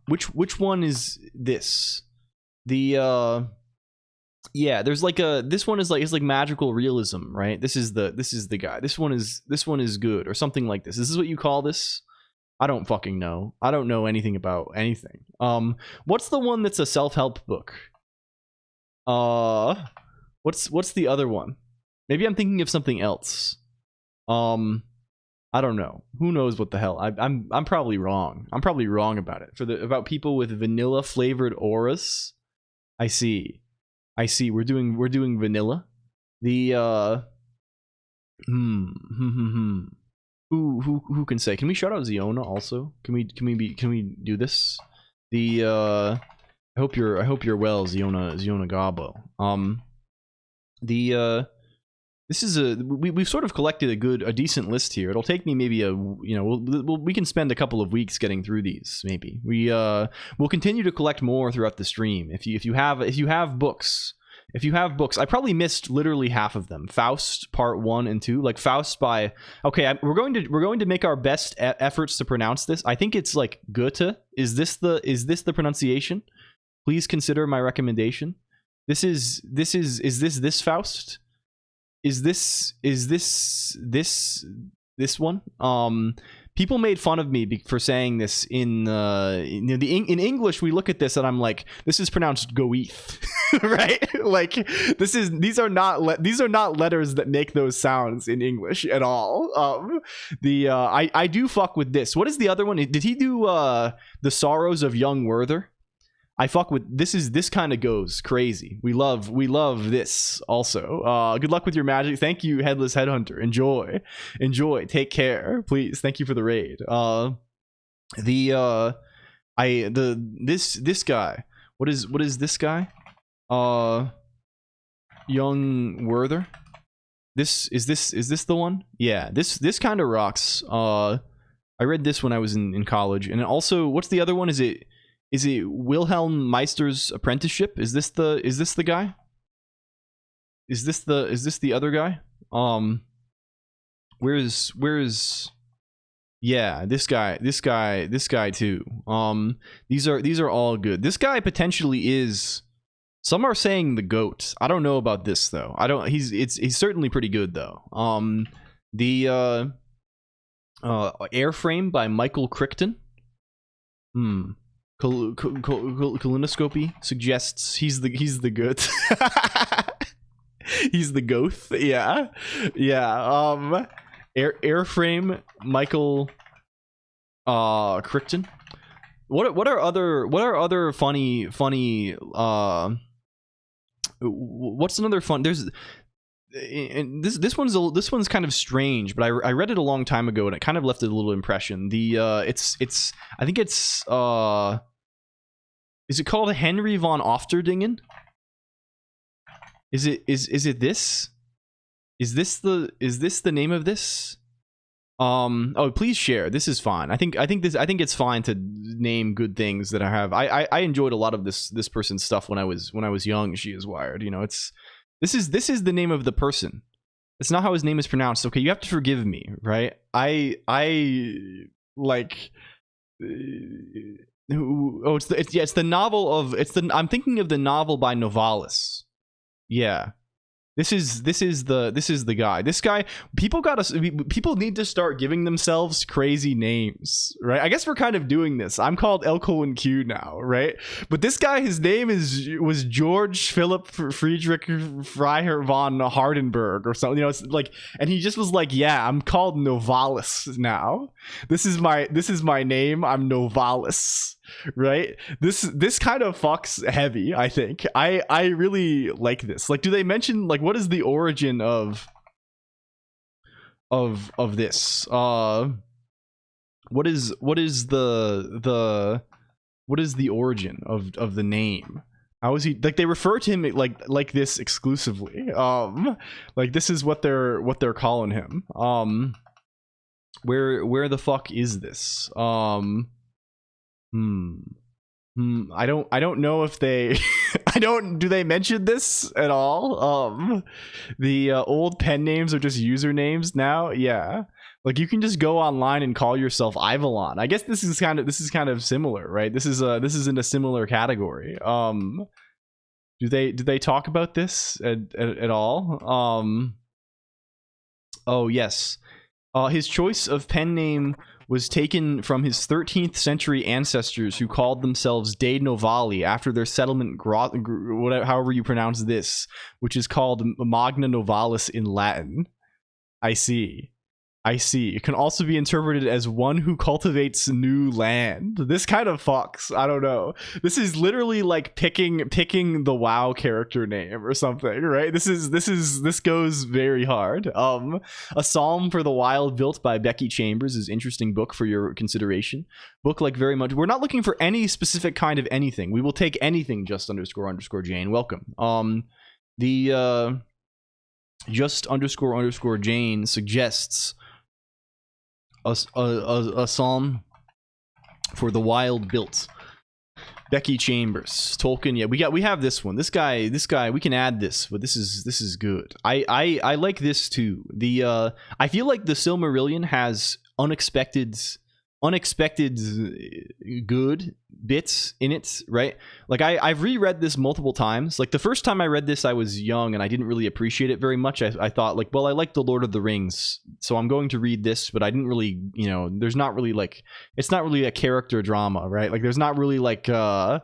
Which one is this? The yeah, there's like this one is like magical realism, right? This is the guy. This one is good or something like this. Is this what you call this? I don't fucking know. I don't know anything about anything. What's the one that's a self-help book? What's the other one? Maybe I'm thinking of something else. I don't know. Who knows what the hell? I'm probably wrong. I'm probably wrong about it. About people with vanilla flavored auras. I see. We're doing vanilla. The Who can say? Can we shout out Ziona also? Can we do this? I hope you're well, Ziona Gabo. This is we've sort of collected a decent list here. It'll take me maybe we can spend a couple of weeks getting through these. Maybe we'll continue to collect more throughout the stream. If you have books, I probably missed literally half of them. Faust Part 1 and 2, like Faust by. Okay, we're going to make our best efforts to pronounce this. I think it's like Goethe. Is this the pronunciation? Please consider my recommendation. Is this Faust? Is this one? People made fun of me for saying this in English. We look at this and I'm like, this is pronounced Goeth, right? Like these are not letters that make those sounds in English at all. I do fuck with this. What is the other one? Did he do The Sorrows of Young Werther? I fuck with this kind of goes crazy. We love this also. Good luck with your magic. Thank you, Headless Headhunter. Enjoy. Take care, please. Thank you for the raid. This guy. What is this guy? Young Werther. Is this the one? Yeah. This kind of rocks. I read this when I was in college, and also, what's the other one? Is it Wilhelm Meister's Apprenticeship? Is this the guy? Is this the other guy? Where's yeah, this guy too. These are all good. This guy potentially is, some are saying, the GOAT. I don't know about this though. He's certainly pretty good though. The Airframe by Michael Crichton. Colonoscopy suggests he's the good. He's the goth. Yeah. Airframe Michael Crichton. What are other funny what's another fun? There's, and this one's kind of strange, but I read it a long time ago and it kind of left a little impression. It's I think it's is it called Henry von Ofterdingen? Is it this? Is this the name of this? Oh, please share. This is fine. I think it's fine to name good things that I have. I enjoyed a lot of this person's stuff when I was young. She is Wired. You know, this is the name of the person. It's not how his name is pronounced. Okay, you have to forgive me, right? I like. It's the novel of. I'm thinking of the novel by Novalis. Yeah. This is the guy. This guy, people need to start giving themselves crazy names, right? I guess we're kind of doing this. I'm called LCOLONQ now, right? But this guy, his name was George Philipp Friedrich Freiherr von Hardenberg or something. You know, it's like, and he just was like, yeah, I'm called Novalis now. This is my name. I'm Novalis. Right, this kind of fucks heavy. I think I really like this. Like, do they mention like what is the origin of this? What is the origin of the name? How is he, like, they refer to him like this exclusively? Like this is what they're calling him. Where the fuck is this? I don't know if they do they mention this at all? The old pen names are just usernames now. Yeah, like you can just go online and call yourself Ivalon. I guess this is kind of similar, right? This is in a similar category. Do they talk about this at all? Oh yes, his choice of pen name was taken from his 13th century ancestors who called themselves De Novali after their settlement, however you pronounce this, which is called Magna Novalis in Latin. I see. It can also be interpreted as one who cultivates new land. This kind of fucks. I don't know. This is literally like picking the WoW character name or something, right? This goes very hard. A Psalm for the Wild built by Becky Chambers is interesting book for your consideration. Book like very much. We're not looking for any specific kind of anything. We will take anything. Just__Jane. Welcome. The just__Jane suggests a psalm for the wild built. Becky Chambers, Tolkien. Yeah, we have this one. This guy. We can add this, but this is good. I like this too. I feel like the Silmarillion has unexpected good bits in it, right? Like I've reread this multiple times. Like the first time I read this, I was young and I didn't really appreciate it very much. I thought like, well, I like the Lord of the Rings, so I'm going to read this, but I didn't really, there's not really like, it's not really a character drama, right? Like there's not really like, and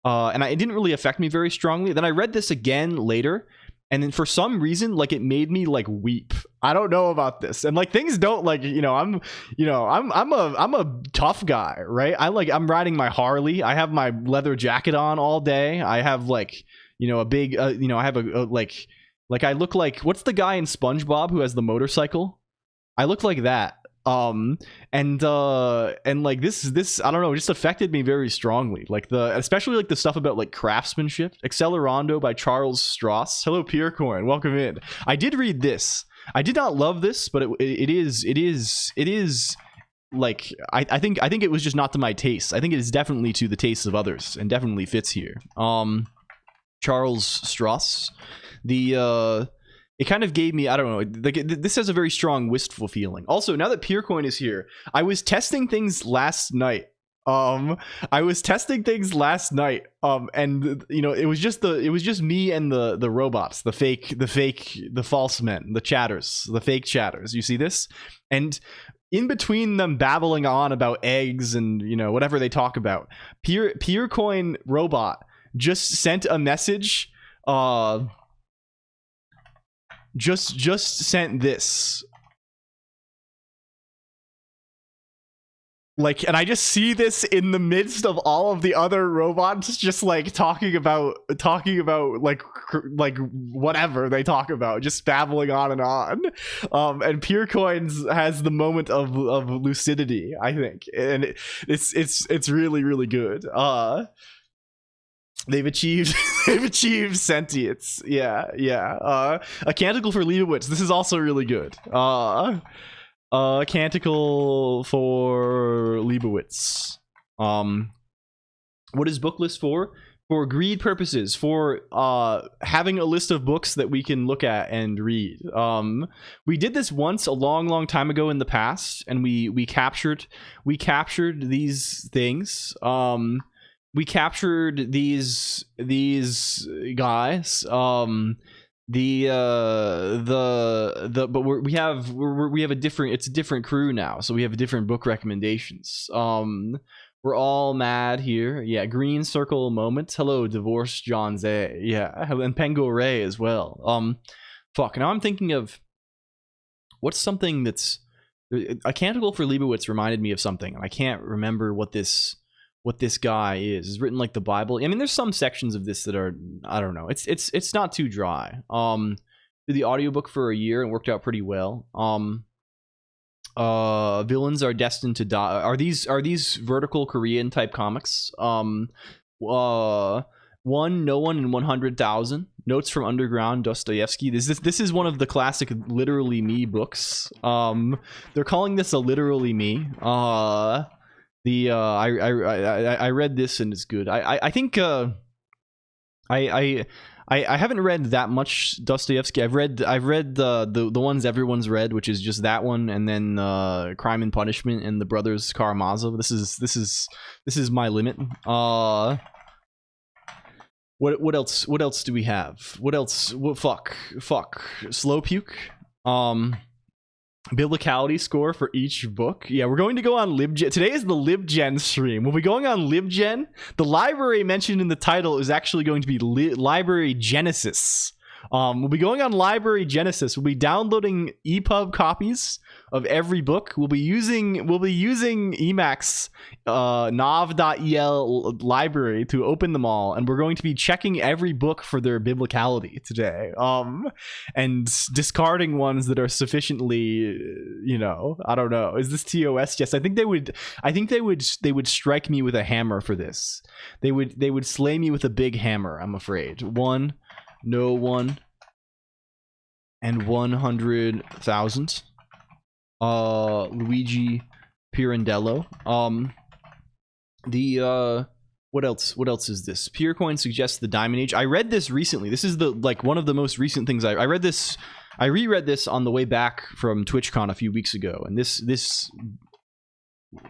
it didn't really affect me very strongly. Then I read this again later, and then for some reason, like it made me like weep. I don't know about this, and like things don't like I'm a tough guy, right? I'm riding my Harley. I have my leather jacket on all day. I have like a big I have a like I look like, what's the guy in SpongeBob who has the motorcycle? I look like that. And like this I don't know, it just affected me very strongly, like especially like the stuff about like craftsmanship. Accelerando by Charles Stross. Hello Piercoin, welcome in. I did read this. I did not love this, but it is like I think it was just not to my taste. I think it is definitely to the tastes of others and definitely fits here. Charles Stross, it kind of gave me, I don't know, like this has a very strong wistful feeling. Also, now that Piercoin is here, I was testing things last night. And it was just me and the robots, the false men, the chatters, the fake chatters. You see this? And in between them babbling on about eggs and whatever they talk about, Piercoin robot just sent a message. Just sent this, like, and I just see this in the midst of all of the other robots just like talking about like whatever they talk about, just babbling on. And Piercoin has the moment of lucidity, I think, and it's really, really good. They've achieved sentience. Yeah. A Canticle for Leibowitz. This is also really good. A Canticle for Leibowitz. What is book list for? For greed purposes, for having a list of books that we can look at and read. We did this once a long time ago in the past, and we captured these things. We captured these guys. but we have a different, it's a different crew now, so we have different book recommendations. We're all mad here. Yeah, Green Circle Moments. Hello, Divorced John Zay. Yeah, and Pengo Ray as well. Fuck, now I'm thinking of what's something that's a Canticle for Leibowitz reminded me of something, and I can't remember what this guy is. It's written like the Bible. I mean, there's some sections of this that are, I don't know. It's not too dry. Did the audiobook for a year and worked out pretty well. Villains Are Destined to Die. Are these vertical Korean type comics? One No One in 100,000. Notes from Underground, Dostoevsky. This is one of the classic Literally Me books. They're calling this a Literally Me. I read this and it's good. I think I haven't read that much Dostoevsky. I've read the ones everyone's read, which is just that one, and then Crime and Punishment and the Brothers Karamazov. This is my limit. What else do we have? What else? Fuck. Slow Puke. Biblicality score for each book. Yeah, we're going to go on LibGen. Today is the LibGen stream. We'll be going on LibGen. The library mentioned in the title is actually going to be Library Genesis. We'll be going on Library Genesis. We'll be downloading EPUB copies of every book. We'll be using Emacs nav.el library to open them all, and we're going to be checking every book for their biblicality today. And discarding ones that are sufficiently, I don't know. Is this TOS? Yes, I think they would strike me with a hammer for this. They would slay me with a big hammer, I'm afraid. No One and 100,000. Luigi Pirandello. What else is this? Purecoin suggests The Diamond Age. I read this recently. This is one of the most recent things I read this. I reread this on the way back from TwitchCon a few weeks ago, and this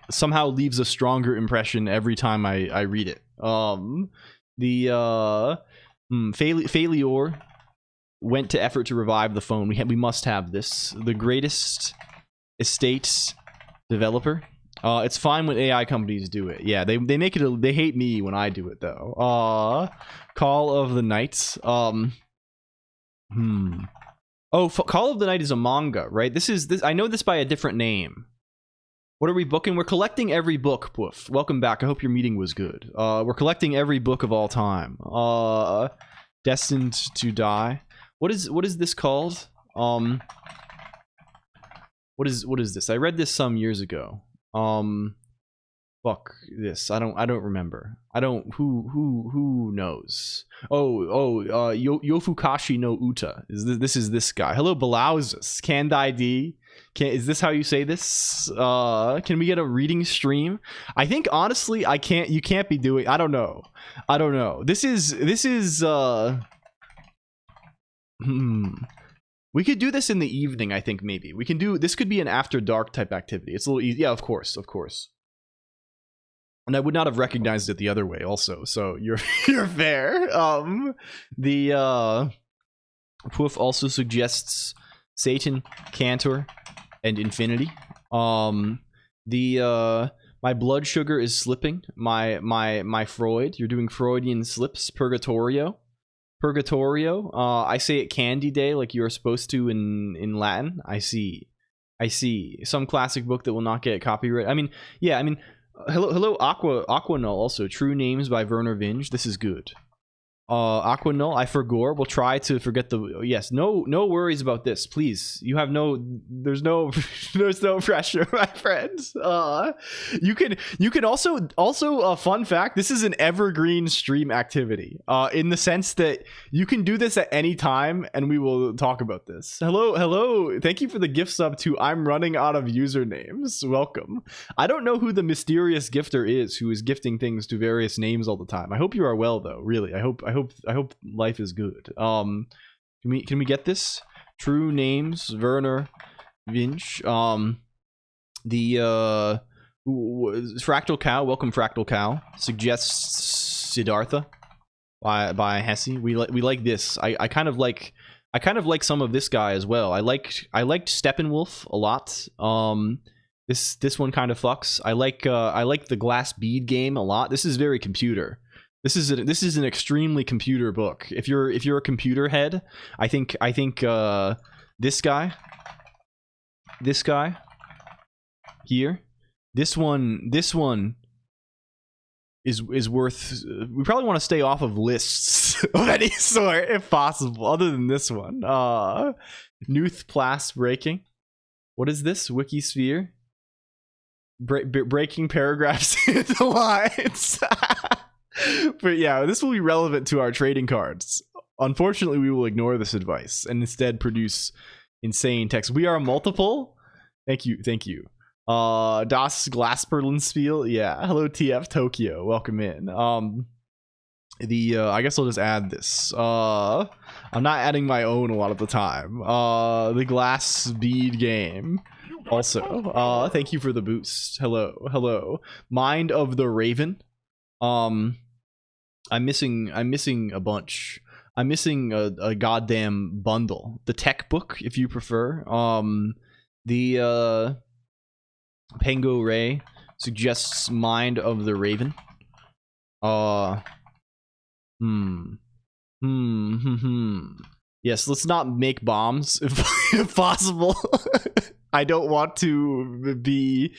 somehow leaves a stronger impression every time I read it. Failure went to effort to revive the phone. We must have this. The Greatest Estate Developer. It's fine when AI companies do it. Yeah, they make it. They hate me when I do it though. Call of the Night. Call of the Night is a manga, right? This. I know this by a different name. What are we booking? We're collecting every book, Poof. Welcome back. I hope your meeting was good. We're collecting every book of all time. Destined to Die. What is this called? What is this? I read this some years ago. Fuck this. I don't remember. Who knows? Yofukashi no Uta. This is this guy. Hello, Balauzes. Canned ID. Is this how you say this? Can we get a reading stream? I think honestly, you can't be doing. I don't know. This is we could do this in the evening. I think maybe we can do this. Could be an after dark type activity. It's a little easy. Yeah, of course. And I would not have recognized it the other way also, so you're fair. The Poof also suggests Satan, Cantor, and Infinity. My blood sugar is slipping. My Freud. You're doing Freudian slips. Purgatorio. I say it Candy Day like you're supposed to in Latin. I see. Some classic book that will not get copyright. Hello, Aquanull also. True Names by Werner Vinge. This is good. Aquanull, I forgot. We'll try to forget the. Yes, no worries about this, please. You have there's no pressure, my friends. You can also a fun fact. This is an evergreen stream activity. In the sense that you can do this at any time, and we will talk about this. Hello. Thank you for the gift sub to I'm running out of usernames. Welcome. I don't know who the mysterious gifter is who is gifting things to various names all the time. I hope you are well though. Really, I hope life is good. Can we get this? True Names, Werner Vinge. The Fractal Cow, welcome Fractal Cow, suggests Siddhartha by Hesse. We like this. I kind of like I kind of like some of this guy as well. I liked Steppenwolf a lot. This one kind of fucks. I like the Glass Bead game a lot. This is very computer. This is an extremely computer book. If you're a computer head, I think this guy here, this one is worth. We probably want to stay off of lists of any sort if possible, other than this one. Nuth Plas breaking. What is this? Wikisphere. Breaking paragraphs into lines. But yeah, this will be relevant to our trading cards. Unfortunately, we will ignore this advice and instead produce insane text. We are multiple. Thank you. Das Glasperlenspiel. Yeah. Hello, TF Tokyo. Welcome in. I guess I'll just add this. I'm not adding my own a lot of the time. The Glass Bead game. Also, thank you for the boost. Hello. Mind of the Raven. I'm missing a bunch. I'm missing a goddamn bundle. The tech book, if you prefer. The Pango Ray suggests Mind of the Raven. Yes, let's not make bombs if possible. I don't want to be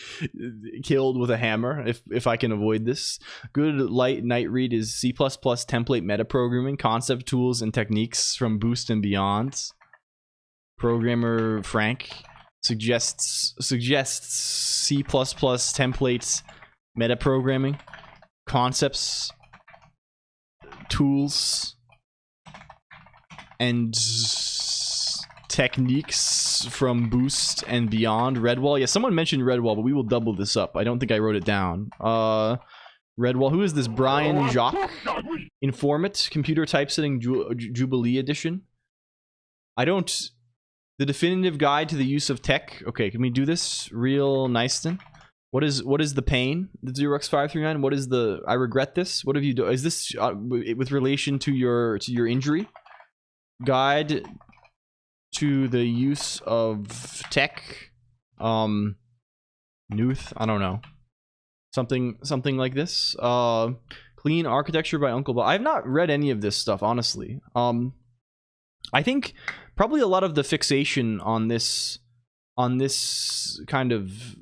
killed with a hammer if I can avoid this. Good light night read is C++ template metaprogramming, concept tools and techniques from Boost and Beyond. Programmer Frank suggests C++ templates metaprogramming, concepts, tools, and techniques from Boost and Beyond. Redwall. Yeah, someone mentioned Redwall, but we will double this up. I don't think I wrote it down. Redwall. Who is this? Brian Jacques. Informant. Computer Typesetting Jubilee Edition. The definitive guide to the use of tech. Okay, can we do this real nice then? What is the pain? The 0x539. What is the? I regret this. What have you done? Is this with relation to your injury? Guide to the use of tech. Nuth. I don't know. Something like this. Clean Architecture by Uncle Bob. I have not read any of this stuff, honestly. I think probably a lot of the fixation on this kind of.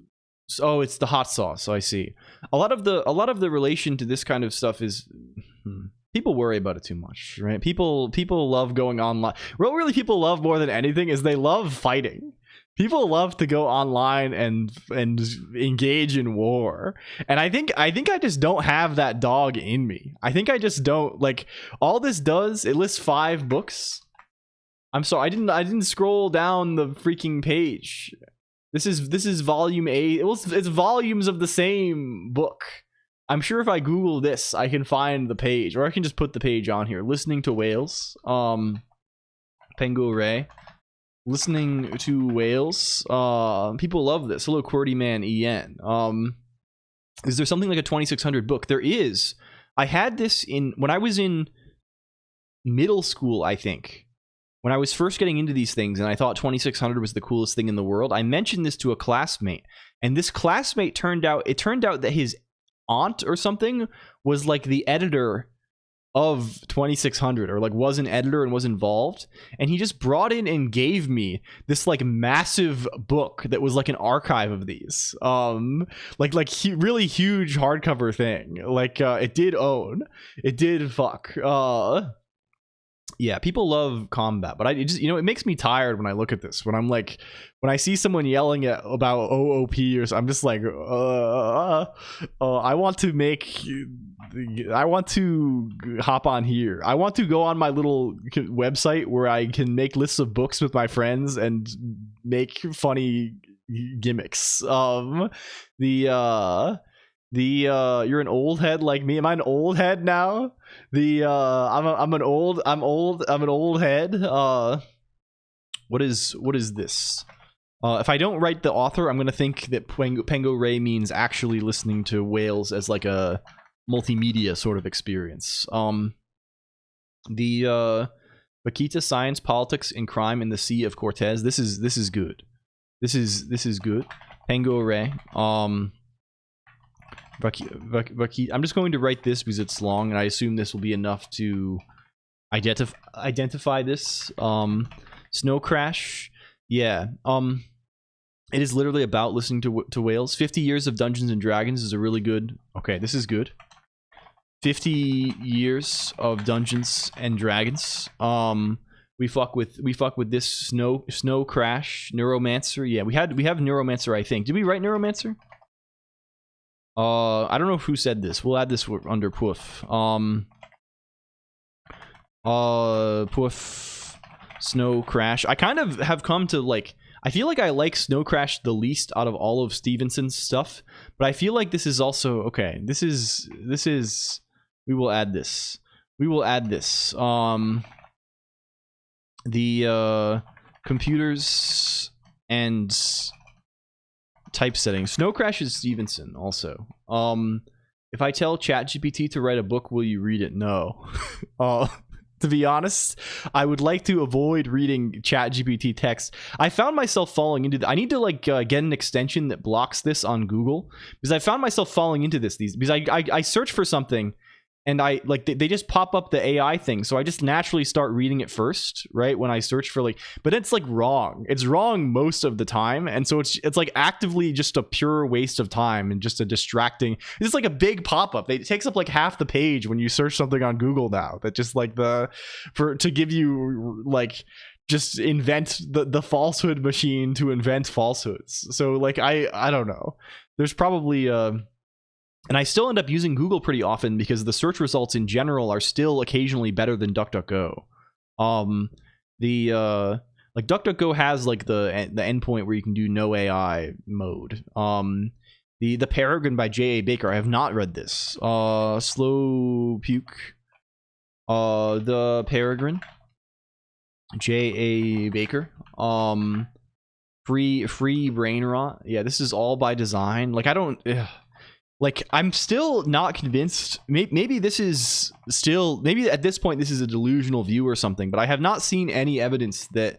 Oh, it's the hot sauce. I see. A lot of the relation to this kind of stuff is people worry about it too much, right? People love going online. What really people love more than anything is they love fighting. People love to go online and engage in war. And I think I just don't have that dog in me. I think I just don't. Like, all this does, it lists 5 books. I'm sorry, I didn't scroll down the freaking page. This is volume 8. It's volumes of the same book. I'm sure if I Google this, I can find the page, or I can just put the page on here. Listening to Whales. Pengo Ray. Listening to Whales. People love this. Hello, QWERTY Man EN. Is there something like a 2600 book? There is. I had this when I was in middle school, I think. When I was first getting into these things and I thought 2600 was the coolest thing in the world, I mentioned this to a classmate. And this classmate turned out that his aunt or something was like the editor of 2600, or like was an editor and was involved. And he just brought in and gave me this like massive book that was like an archive of these. Really huge hardcover thing. Like it did fuck. Yeah, people love combat, but it makes me tired when I look at this. When I see someone yelling about OOP or something, I'm just like, I want to hop on here. I want to go on my little website where I can make lists of books with my friends and make funny gimmicks. You're an old head like me. Am I an old head now? I'm an old head. What is this? If I don't write the author, I'm gonna think that Pengo Ray means actually listening to Whales as like a multimedia sort of experience. Vaquita, Science, Politics, and Crime in the Sea of Cortez. This is good. This is good. Pango Array. Vaquita. I'm just going to write this because it's long, and I assume this will be enough to identify this. Snow Crash. Yeah. It is literally about listening to whales. 50 Years of Dungeons and Dragons is a really good. Okay, this is good. 50 Years of Dungeons and Dragons. We fuck with this Snow Crash, Neuromancer. Yeah, we have Neuromancer, I think. Did we write Neuromancer? I don't know who said this. We'll add this under Poof. Poof, Snow Crash. I kind of have come to like. I feel like I like Snow Crash the least out of all of Stevenson's stuff, but I feel like this is also okay. This is. We will add this. The computers and type settings. Snow Crash is Stevenson also. If I tell ChatGPT to write a book, will you read it? No. To be honest, I would like to avoid reading ChatGPT text. I found myself falling into I need to like get an extension that blocks this on Google, because I found myself falling into this because I search for something and I like they just pop up the AI thing, so I just naturally start reading it first, right, when I search for like, but it's like wrong. It's wrong most of the time, and so it's like actively just a pure waste of time and just a distracting. It's like a big pop-up. It takes up like half the page when you search something on Google now. That just like to give you like just invent the falsehood machine to invent falsehoods. So like I don't know. There's probably and I still end up using Google pretty often because the search results in general are still occasionally better than DuckDuckGo. Like DuckDuckGo has like the endpoint where you can do no AI mode. The Peregrine by J.A. Baker. I have not read this. Slow Puke. The Peregrine. J.A. Baker. Free Brain Rot. Yeah, this is all by design. Like I don't. Like, I'm still not convinced. Maybe this is still... Maybe at this point this is a delusional view or something, but I have not seen any evidence that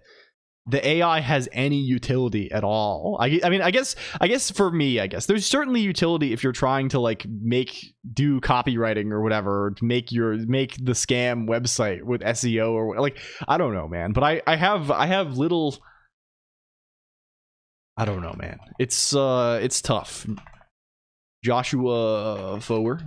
the AI has any utility at all. I mean, I guess for me, there's certainly utility if you're trying to, like, do copywriting or whatever, to make the scam website with SEO or... Like, I don't know, man. But I have little... I don't know, man. It's tough. Joshua Foer.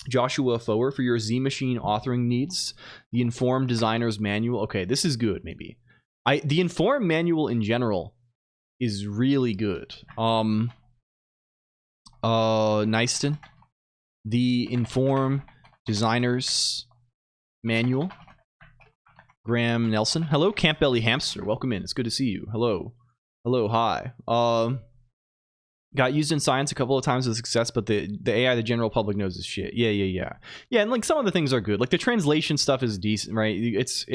Joshua Foer for your Z Machine authoring needs. The Informed Designer's Manual. Okay, this is good, maybe. The Informed Manual in general is really good. Nyston. The Informed Designer's Manual. Graham Nelson. Hello, Camp Belly Hamster. Welcome in. It's good to see you. Hello. Hi. Got used in science a couple of times with success, but the AI the general public knows is shit. Yeah, and like some of the things are good. Like the translation stuff is decent, right? It's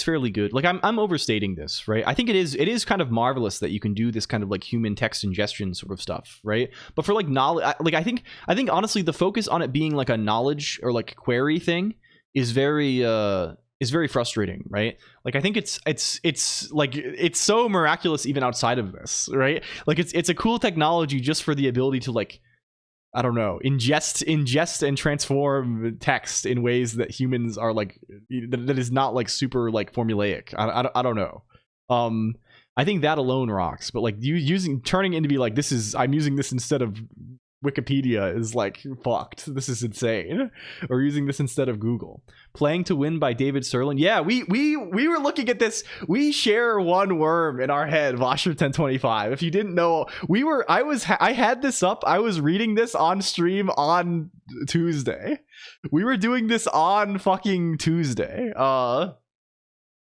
fairly good. Like I'm overstating this, right? I think it is kind of marvelous that you can do this kind of like human text ingestion sort of stuff, right? But for like knowledge, like I think honestly the focus on it being like a knowledge or like query thing is very frustrating, right? Like I think it's like it's so miraculous even outside of this, right? Like it's a cool technology just for the ability to like, I don't know, ingest and transform text in ways that humans are like that is not like super like formulaic. I don't know. I think that alone rocks, but like turning it into be like I'm using this instead of Wikipedia is like fucked. This is insane. Or using this instead of Google. Playing to Win by David Serlin. Yeah, we were looking at this. We share one worm in our head, Washer 1025. If you didn't know, I had this up. I was reading this on stream on Tuesday. We were doing this on fucking Tuesday.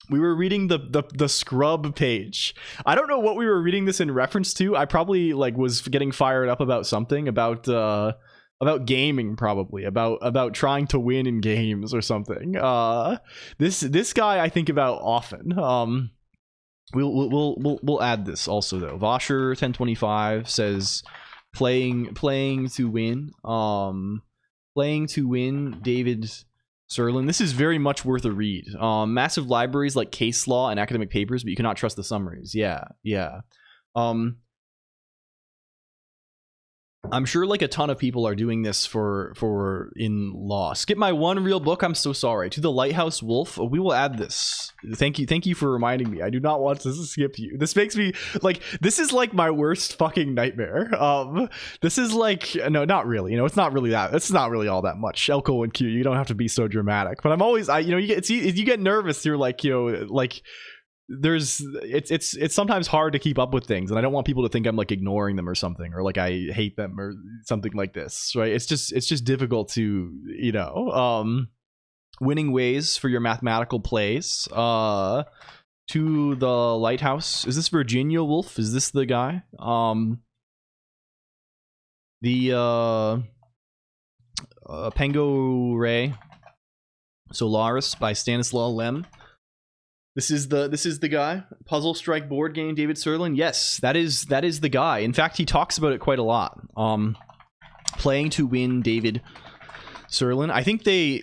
We were reading the Scrub page. I don't know what we were reading this in reference to. I probably like was getting fired up about something about gaming, probably about trying to win in games or something. This guy I think about often. We'll add this also though. Vasher 1025 says playing to win. Playing to Win, David Serlin. This is very much worth a read. Massive libraries like case law and academic papers, but you cannot trust the summaries. Yeah. I'm sure like a ton of people are doing this for in law. Skip my one real book. I'm so sorry. To the Lighthouse Wolf. We will add this. Thank you for reminding me. I do not want to skip you. This makes me like, this is like my worst fucking nightmare. This is like, no, not really. You know, it's not really that. It's not really all that much. LCOLONQ. You don't have to be so dramatic. But I'm always, you get nervous. You're like, like. It's sometimes hard to keep up with things, and I don't want people to think I'm like ignoring them or something, or like I hate them or something like this, right? It's just difficult to, winning ways for your mathematical plays. To the Lighthouse. Is this Virginia Woolf? Is this the guy? The Pengo Ray Solaris by Stanislaw Lem. This is the guy. Puzzle Strike board game, David Serlin. Yes, that is the guy. In fact, he talks about it quite a lot. Playing to win, David Serlin. I think they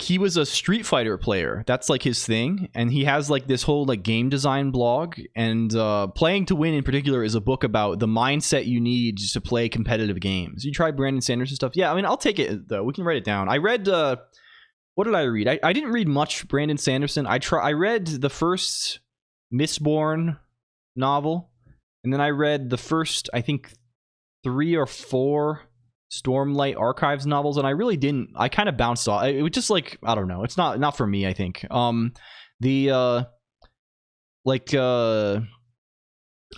he was a Street Fighter player. That's like his thing, and he has like this whole like game design blog. And Playing to Win in particular is a book about the mindset you need to play competitive games. You try Brandon Sanderson stuff. Yeah, I mean, I'll take it though. We can write it down. I read. What did I read? I didn't read much Brandon Sanderson. I read the first Mistborn novel, and then I read the first, I think, 3 or 4 Stormlight Archives novels, and I really didn't. I kind of bounced off. It was just like, I don't know. It's not for me, I think.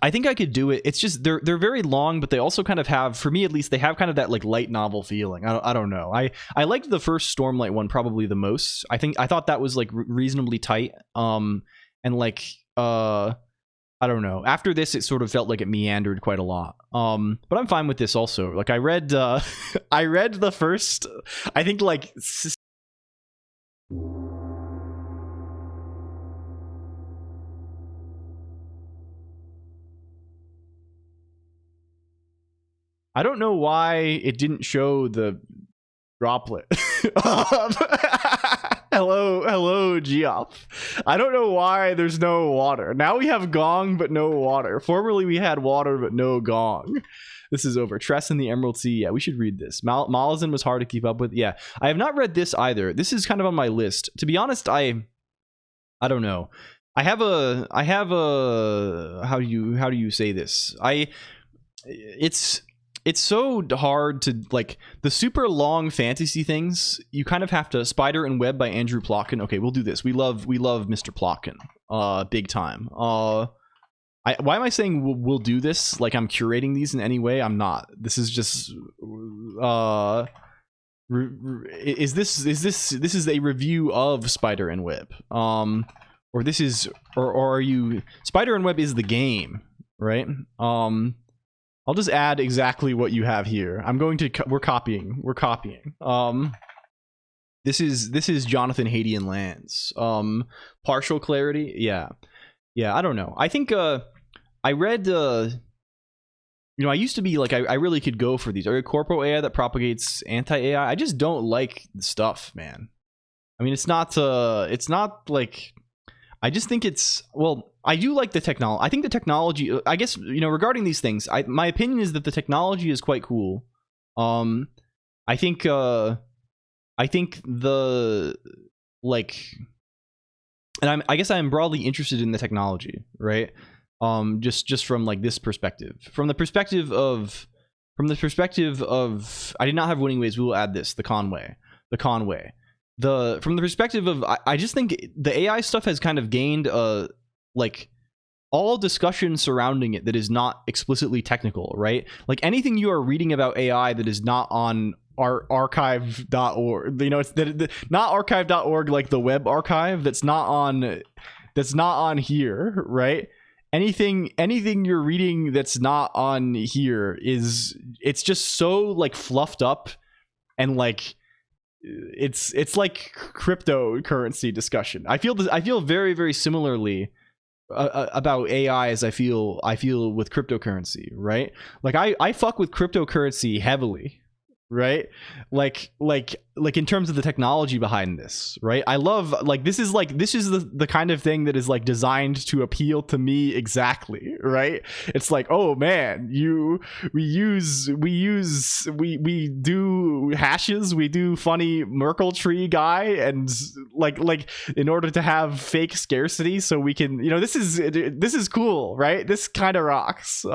I think I could do it. It's just they're very long, but they also kind of have, for me at least, they have kind of that like light novel feeling. I don't know. I liked the first Stormlight one probably the most. I thought that was like reasonably tight. And like I don't know. After this, it sort of felt like it meandered quite a lot. But I'm fine with this also. Like I read the first, I think like. I don't know why it didn't show the droplet. Hello, Geoff. I don't know why there's no water. Now we have Gong, but no water. Formerly we had water, but no Gong. This is over. Tress in the Emerald Sea. Yeah, we should read this. Malazan was hard to keep up with. Yeah, I have not read this either. This is kind of on my list. To be honest, I don't know. I have a how do you say this? It's so hard to, like, the super long fantasy things, you kind of have to. Spider and Web by Andrew Plotkin. Okay, we'll do this. We love Mr. Plotkin. Big time. Why am I saying we'll do this? Like I'm curating these in any way? I'm not. This is just is this a review of Spider and Web? Or are you Spider and Web is the game, right? I'll just add exactly what you have here. We're copying. This is Jonathan Hadian Lands. Partial clarity. Yeah. I don't know. I think I read. I used to be like I really could go for these. Are a corpo AI that propagates anti-AI? I just don't like the stuff, man. I mean, it's not like. I just think I do like the technology. I think the technology, I guess, regarding these things, my opinion is that the technology is quite cool. I think the, like, and I guess I am broadly interested in the technology, right? Just from like this perspective. From the perspective of, I did not have winning ways. We will add this, the Conway. From the perspective of, I just think the AI stuff has kind of gained like all discussion surrounding it that is not explicitly technical, right? Like anything you are reading about AI that is not on archive.org, it's not archive.org like the web archive, that's not on here, right? Anything you're reading that's not on here it's just so like fluffed up and like it's like cryptocurrency discussion. I feel very, very similarly about AI as I feel with cryptocurrency, right? Like I fuck with cryptocurrency heavily, right? Like in terms of the technology behind this, right? I love this is the kind of thing that is like designed to appeal to me exactly, right? It's like, oh man, we do hashes, we do funny Merkle tree guy, and like in order to have fake scarcity so we can, this is cool, right? This kind of rocks.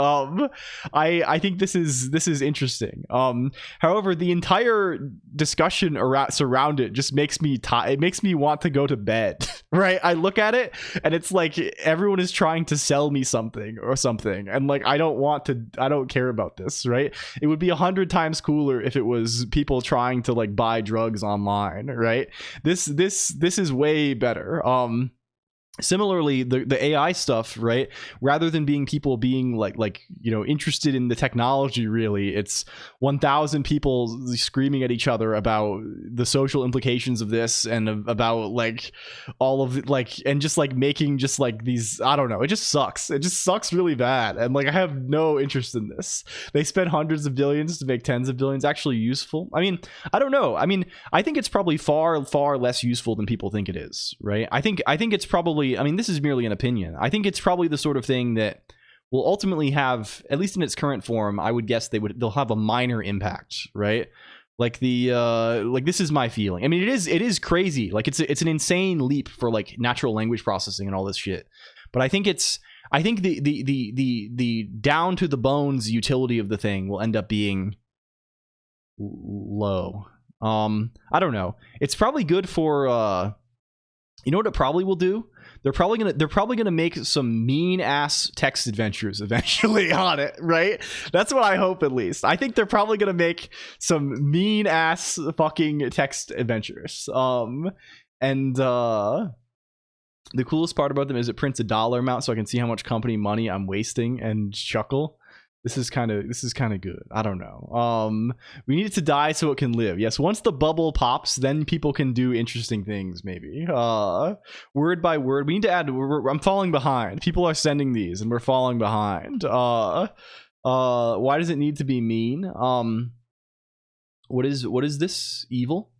I think this is interesting. However, the entire discussion surround it just makes me it makes me want to go to bed, right? I look at it and it's like everyone is trying to sell me something, and like I don't care about this, right? It would be 100 times cooler if it was people trying to like buy drugs online, right? This is way better. Similarly, the AI stuff, right? Rather than people being like interested in the technology, really, it's 1,000 people screaming at each other about the social implications of this and about like all of it, like, and just like making just like these, I don't know, it just sucks. It just sucks really bad, and like I have no interest in this. They spend hundreds of billions to make tens of billions actually useful. I mean, I don't know. I mean, I think it's probably far less useful than people think it is, right? I think it's probably, I mean, this is merely an opinion. I think it's probably the sort of thing that will ultimately have, at least in its current form, I would guess they'll have a minor impact, right? Like this is my feeling. I mean, it is crazy. Like it's an insane leap for like natural language processing and all this shit. But I think the down to the bones utility of the thing will end up being low. I don't know. It's probably good for you know what it probably will do? They're probably gonna make some mean ass text adventures eventually on it, right? That's what I hope, at least. I think they're probably gonna make some mean ass fucking text adventures. And the coolest part about them is it prints a dollar amount so I can see how much company money I'm wasting and chuckle. This is kind of good. I don't know. We need it to die so it can live. Yes, once the bubble pops, then people can do interesting things, maybe. Word by word. We need to add, I'm falling behind. People are sending these and we're falling behind. Why does it need to be mean? What is this? Evil?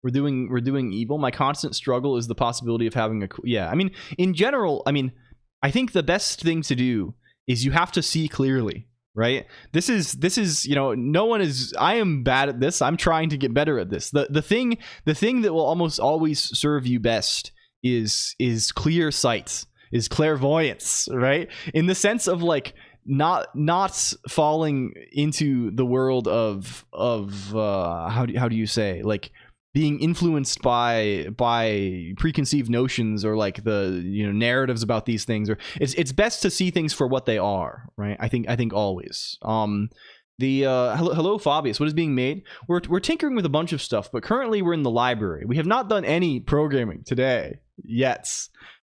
We're doing evil. My constant struggle is the possibility of having a, yeah, I mean, in general, I mean, I think the best thing to do is you have to see clearly. Right. This is, no one is, I am bad at this. I'm trying to get better at this. The thing that will almost always serve you best is clear sight, is clairvoyance, right? In the sense of like not falling into the world of how do you say, like being influenced by preconceived notions or like the narratives about these things, or it's best to see things for what they are, right? I think always. Hello Fabius, what is being made? We're tinkering with a bunch of stuff, but currently we're in the library. We have not done any programming today yet.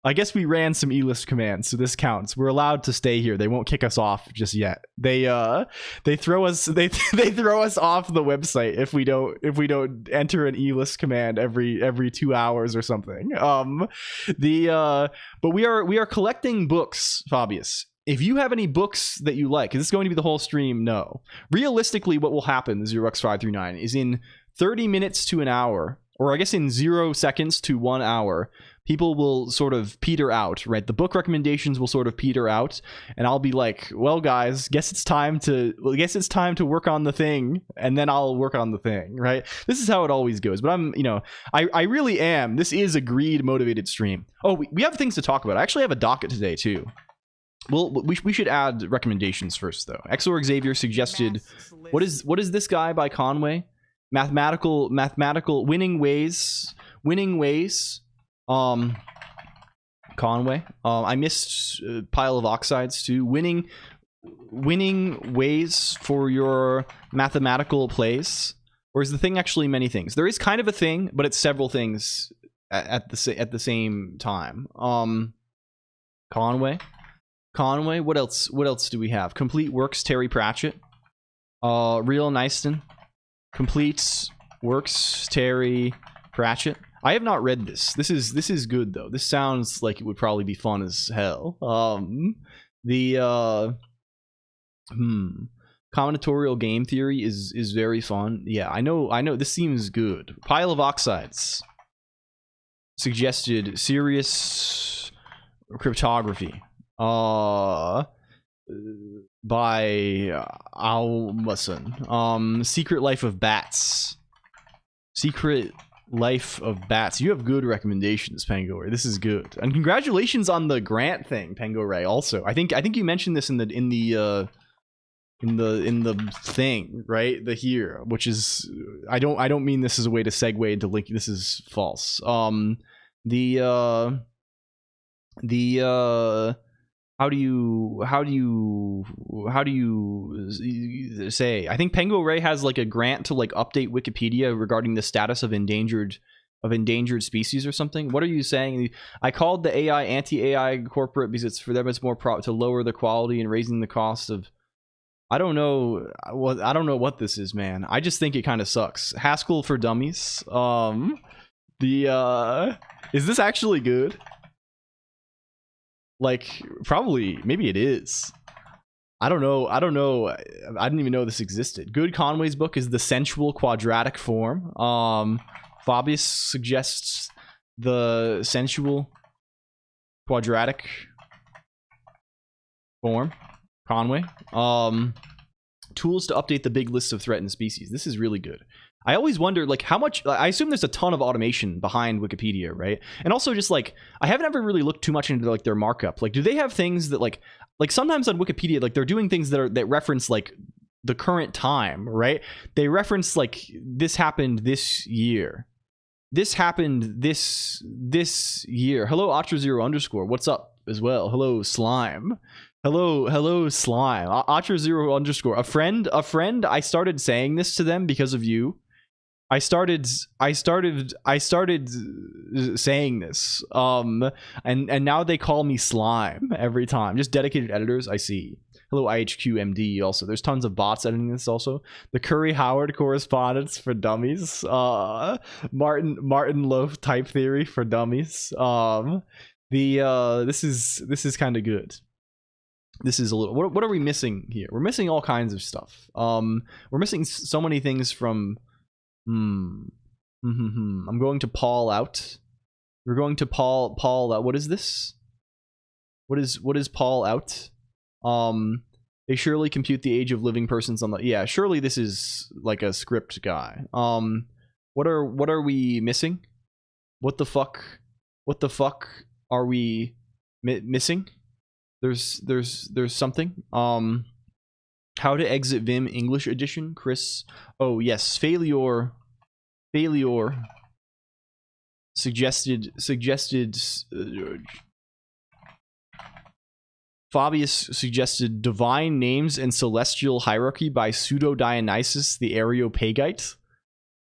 I guess we ran some elist commands, so this counts. We're allowed to stay here. They won't kick us off just yet. They throw us they throw us off the website if we don't enter an elist command every 2 hours or something. But we are collecting books, Fabius. If you have any books that you like, is this going to be the whole stream? No. Realistically, what will happen, 0x539, is in 30 minutes to an hour, or I guess in 0 seconds to 1 hour, people will sort of peter out, right? The book recommendations will sort of peter out, and I'll be like, well, guys, guess it's time to work on the thing, and then I'll work on the thing, right? This is how it always goes. But I really am. This is a greed-motivated stream. Oh, we have things to talk about. I actually have a docket today, too. Well, we should add recommendations first, though. Xor Xavier suggested, what is this guy by Conway? Mathematical winning ways. Conway. I missed Pile of Oxides too. Winning ways for your mathematical plays. Or is the thing actually many things? There is kind of a thing, but it's several things at the same time. Conway. What else do we have? Complete Works, Terry Pratchett. Real Nyston. Complete Works, Terry Pratchett. I have not read this. This is good though. This sounds like it would probably be fun as hell. Combinatorial game theory is very fun. Yeah, I know. This seems good. Pile of oxides suggested serious cryptography. By Almason. Secret Life of Bats. Secret Life of Bats. You have good recommendations, Pango Ray. This is good. And congratulations on the grant thing, Pango Ray. Also, I think you mentioned this in the thing, right? The here, which is I don't mean this as a way to segue into link. This is false. How do you say? I think Pango Ray has like a grant to like update Wikipedia regarding the status of endangered species or something. What are you saying? I called the AI anti-AI corporate because it's for them it's more to lower the quality and raising the cost of. I don't know what this is, man. I just think it kind of sucks. Haskell for Dummies. Is this actually good? Like, probably, maybe it is. I don't know. I didn't even know this existed. Good Conway's book is The Sensual Quadratic Form. Fabius suggests The Sensual Quadratic Form. Conway. Tools to update the big list of threatened species. This is really good. I always wonder, like, how much. I assume there's a ton of automation behind Wikipedia, right? And also, just like, I haven't ever really looked too much into like their markup. Like, do they have things that like sometimes on Wikipedia, like they're doing things that reference like the current time, right? They reference like this happened this year. This happened this year. Hello, Otra0_. What's up as well? Hello, Slime. Hello, Slime. Otra0_. A friend. I started saying this to them because of you. I started saying this. And now they call me Slime every time. Just dedicated editors. I see. Hello, IHQMD. Also, there's tons of bots editing this. Also, the Curry Howard correspondence for dummies. Martin Loaf type theory for dummies. This is kind of good. This is a little. What are we missing here? We're missing all kinds of stuff. We're missing so many things from. I'm going to Paul out. We're going to Paul out. What is this? What is Paul out? They surely compute the age of living persons on the. Yeah, surely this is like a script guy. What are we missing? What the fuck are we missing? There's something. How to exit Vim English edition, Chris. Oh yes, failure. Suggested. Fabius suggested divine names and celestial hierarchy by Pseudo Dionysus the Areopagite.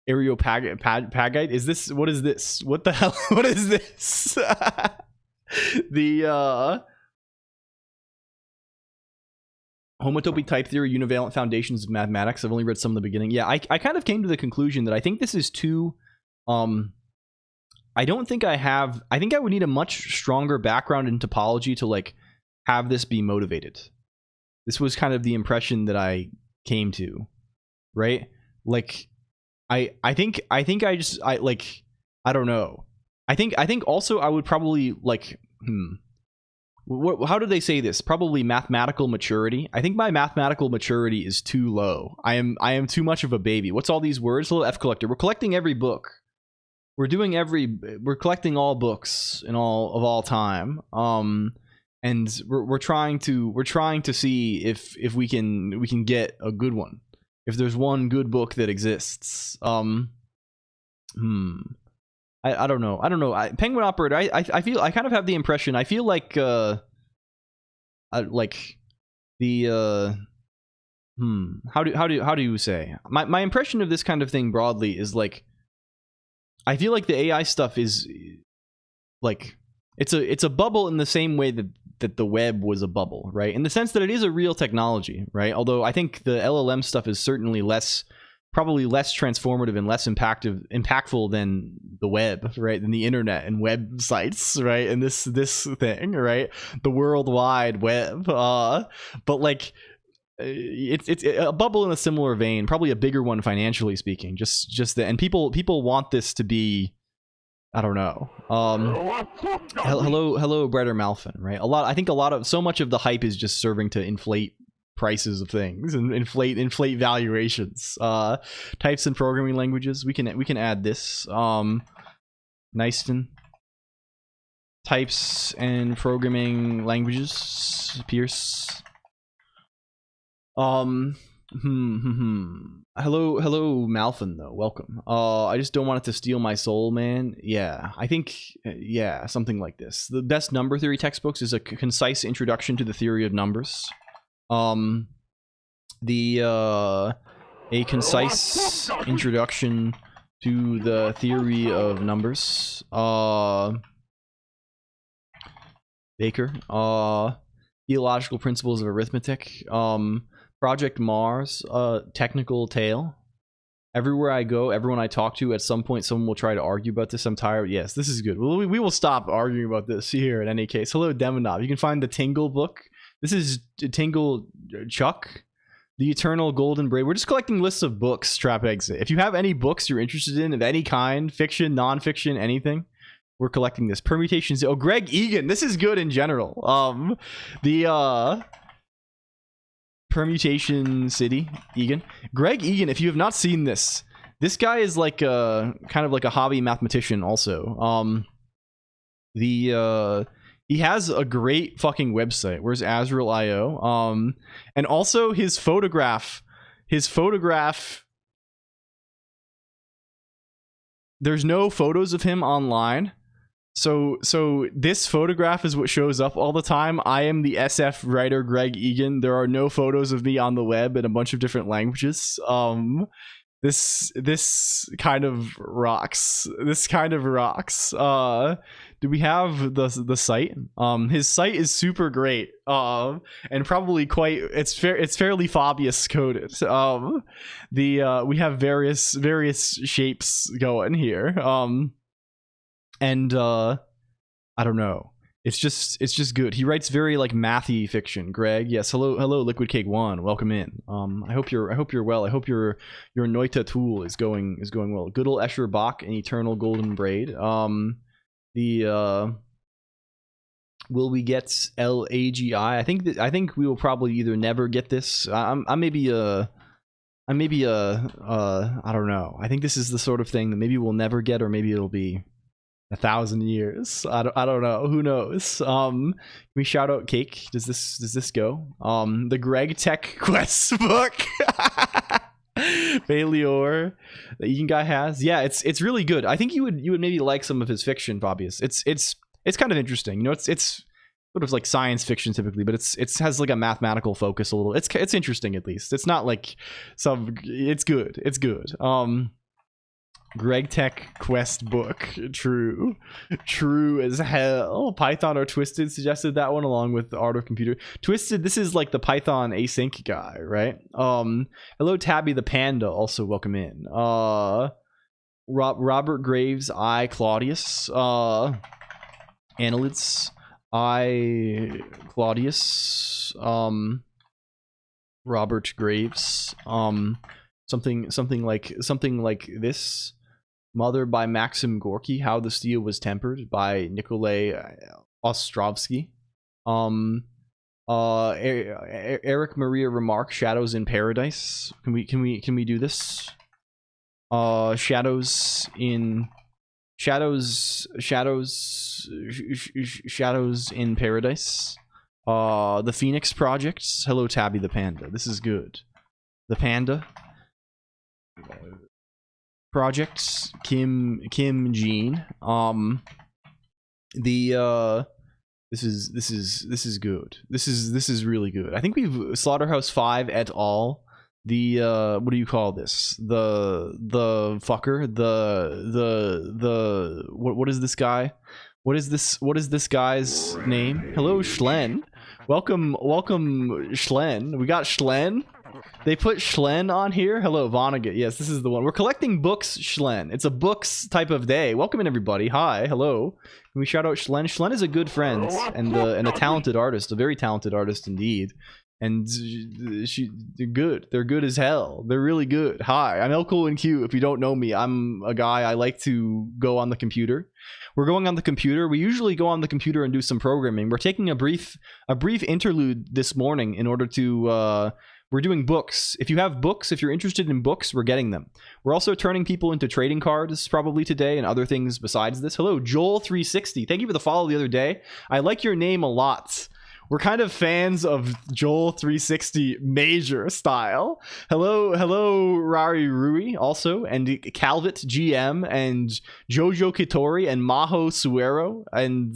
Areopagite. Is this? What is this? What the hell? What is this? Homotopy type theory, univalent foundations of mathematics. I've only read some in the beginning. Yeah, I kind of came to the conclusion that I think this is too. I don't think I have. I think I would need a much stronger background in topology to like have this be motivated. This was kind of the impression that I came to, right? Like, I think I don't know. I think also I would probably like. How do they say this? Probably mathematical maturity. I think my mathematical maturity is too low. I am too much of a baby. What's all these words? Hello, F collector. We're collecting every book. We're collecting all books in all time. And we're trying to see if we can get a good one. If there's one good book that exists. I don't know. Penguin Operator. I feel I kind of have the impression. I feel like the how do you say? My impression of this kind of thing broadly is like I feel like the AI stuff is like it's a bubble in the same way that the web was a bubble, right? In the sense that it is a real technology, right? Although I think the LLM stuff is certainly probably less transformative and less impactful than the web, right? Than the internet and websites, right? And this thing, right? The World Wide Web. But like it's a bubble in a similar vein, probably a bigger one financially speaking. And people want this to be, I don't know. Hello, Brett or Malfin, right? I think so much of the hype is just serving to inflate prices of things and inflate valuations. Types and programming languages. We can add this. Nyston. Types and programming languages. Pierce. Hello, Malfin, though. Welcome. I just don't want it to steal my soul, man. Yeah, I think, something like this. The best number theory textbooks is a concise introduction to the theory of numbers. A concise introduction to the theory of numbers. Baker. Theological principles of arithmetic. Project Mars, technical tale. Everywhere I go, everyone I talk to, at some point, someone will try to argue about this. I'm tired. Yes, this is good. We will stop arguing about this here in any case. Hello, Demonov. You can find the Tingle book. This is Tingle Chuck, The Eternal Golden Braid. We're just collecting lists of books, Trap Exit. If you have any books you're interested in, of any kind, fiction, non-fiction, anything, we're collecting this. Permutations. Oh, Greg Egan. This is good in general. Permutation City, Egan. Greg Egan, if you have not seen this guy is like kind of like a hobby mathematician also. He has a great fucking website. Where's Azrael.io? And also his photograph, there's no photos of him online. So this photograph is what shows up all the time. I am the SF writer Greg Egan. There are no photos of me on the web in a bunch of different languages. This kind of rocks. Do we have the site? His site is super great. And probably quite it's fairly Fabius coded. We have various shapes going here. And I don't know. It's just good. He writes very like mathy fiction. Greg, yes. Hello, Liquid Cake 1. Welcome in. I hope you're well. I hope your Noita tool is going well. Good old Escher Bach and Eternal Golden Braid. Will we get LAGI? I think we will probably either never get this. I maybe I don't know. I think this is the sort of thing that maybe we'll never get, or maybe it'll be 1,000 years. I don't know. Who knows? Can we shout out Cake? Does this go? The Greg Tech Quest book. Bailior, the Egan guy has. Yeah, it's really good. I think you would maybe like some of his fiction, Fabius. It's kind of interesting. You know, it's sort of like science fiction typically, but it has like a mathematical focus a little. It's interesting at least. It's not like it's good. It's good. Greg Tech Quest book. True as hell. Python or Twisted suggested that one along with the Art of Computer. Twisted, this is like the Python async guy, right? Hello Tabby the Panda, also welcome in. Robert Graves, I Claudius. Annelids, I Claudius. Robert Graves. Something like this. Mother by Maxim Gorky. How the Steel Was Tempered by Nikolai Ostrovsky. Eric Maria Remark. Shadows in Paradise. Can we do this? Shadows in Paradise. The Phoenix Projects. Hello Tabby the Panda. This is good. The Panda Projects. Kim Jean. This is good. This is really good. I think we've Slaughterhouse 5 et al. The what do you call this? The fucker. The what is this guy? What is this guy's name? Hello Schlen. Welcome Schlen. We got Schlen. They put Schlen on here. Hello Vonnegut. Yes, this is the one. We're collecting books, Schlen. It's a books type of day. Welcome in everybody. Hi. Hello. Can we shout out Schlen? Schlen is a good friend and a talented artist, a very talented artist indeed. and they're good. They're good as hell. They're really good. Hi, I'm LCOLONQ. If you don't know me, I'm a guy. I like to go on the computer. We're going on the computer. We usually go on the computer and do some programming. We're taking a brief interlude this morning in order to we're doing books. If you have books, if you're interested in books, we're getting them. We're also turning people into trading cards probably today and other things besides this. Hello, Joel360. Thank you for the follow the other day. I like your name a lot. We're kind of fans of Joel360 major style. Hello, Rari Rui also, and Calvit GM, and Jojo Kitori, and Maho Suero, and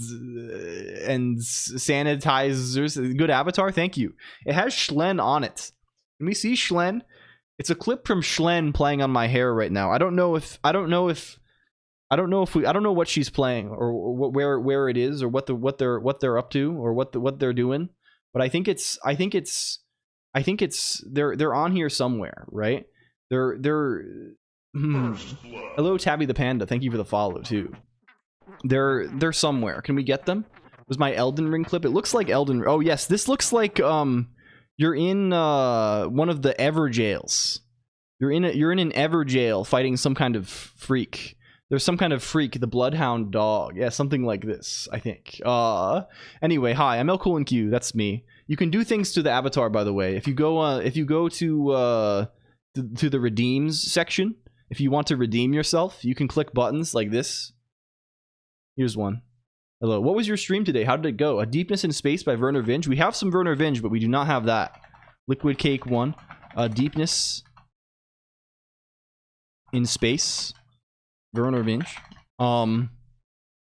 sanitizers. Good avatar, thank you. It has Schlen on it. Can we see Schlen? It's a clip from Schlen playing on my hair right now. I don't know what she's playing or where it is or what they're up to or what they're doing, but I think it's they're on here somewhere, right? Hello, Tabby the Panda. Thank you for the follow too. They're somewhere. Can we get them? Was my Elden Ring clip? It looks like Elden. Oh yes, this looks like you're in one of the Ever jails. You're in an Ever jail fighting some kind of freak. There's some kind of freak, the Bloodhound dog. Yeah, something like this, I think. Anyway, hi, I'm LCOLONQ. That's me. You can do things to the avatar, by the way. If you go to the redeems section, if you want to redeem yourself, you can click buttons like this. Here's one. Hello. What was your stream today? How did it go? A Deepness in Space by Werner Vinge. We have some Werner Vinge, but we do not have that. Liquid Cake 1. Deepness in Space. Werner Vinge.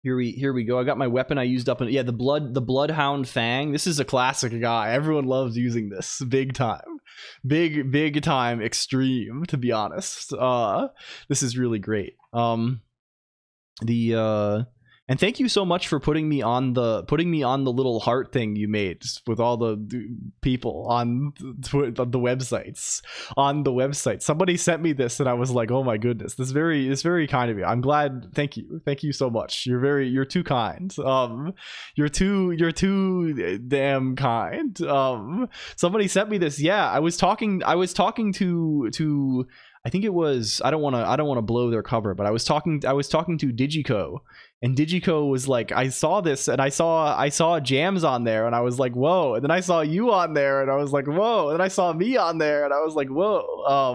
Here we go. I got my weapon I used up. Yeah, the Bloodhound Fang. This is a classic guy. Everyone loves using this. Big time. Big time extreme, to be honest. This is really great. And thank you so much for putting me on the little heart thing you made with all the people on the websites. On the website, somebody sent me this, and I was like, "Oh my goodness, this is very kind of you." I'm glad. Thank you so much. You're too kind. You're too damn kind. Somebody sent me this. Yeah, I was talking to. I think it was. I don't want to blow their cover, but I was talking to Digico. And Digico was like, I saw this and I saw Jams on there and I was like, whoa. And then I saw you on there and I was like, whoa. And then I saw me on there and I was like, whoa.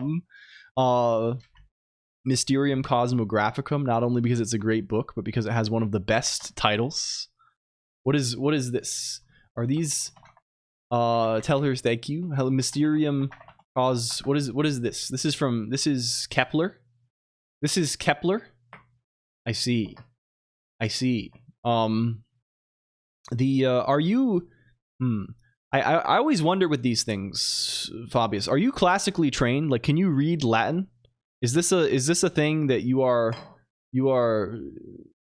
Mysterium Cosmographicum, not only because it's a great book, but because it has one of the best titles. What is this? Are these tell her thank you. Hello, Mysterium Cos. What is this? This is Kepler. This is Kepler. I see. Are you I always wonder with these things, Fabius, are you classically trained? Like, can you read Latin? Is this a thing that you are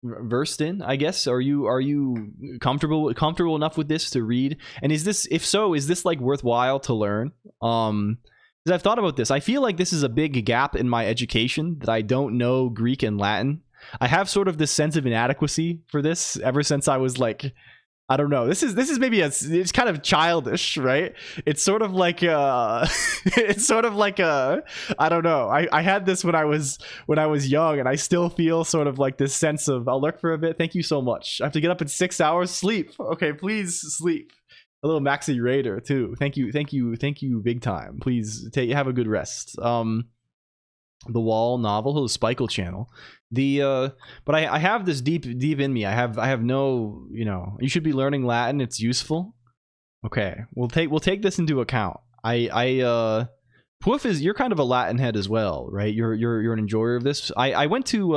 versed in, I guess? Are you comfortable enough with this to read? And is this, if so, is this like worthwhile to learn? Because I've thought about this. I feel like this is a big gap in my education, that I don't know Greek and Latin. I have sort of this sense of inadequacy for this ever since I was like, I don't know. This is maybe it's kind of childish, right? It's sort of like I don't know. I had this when I was young, and I still feel sort of like this sense of, I'll lurk for a bit. Thank you so much. I have to get up in 6 hours. Sleep. Okay, please sleep. A little Maxi Raider too. Thank you big time. Please have a good rest. The Wall novel, the Spikel channel. But I have this deep in me. I have no, you should be learning Latin. It's useful. Okay, we'll take this into account. Poof, you're kind of a Latin head as well, right? You're an enjoyer of this. I went to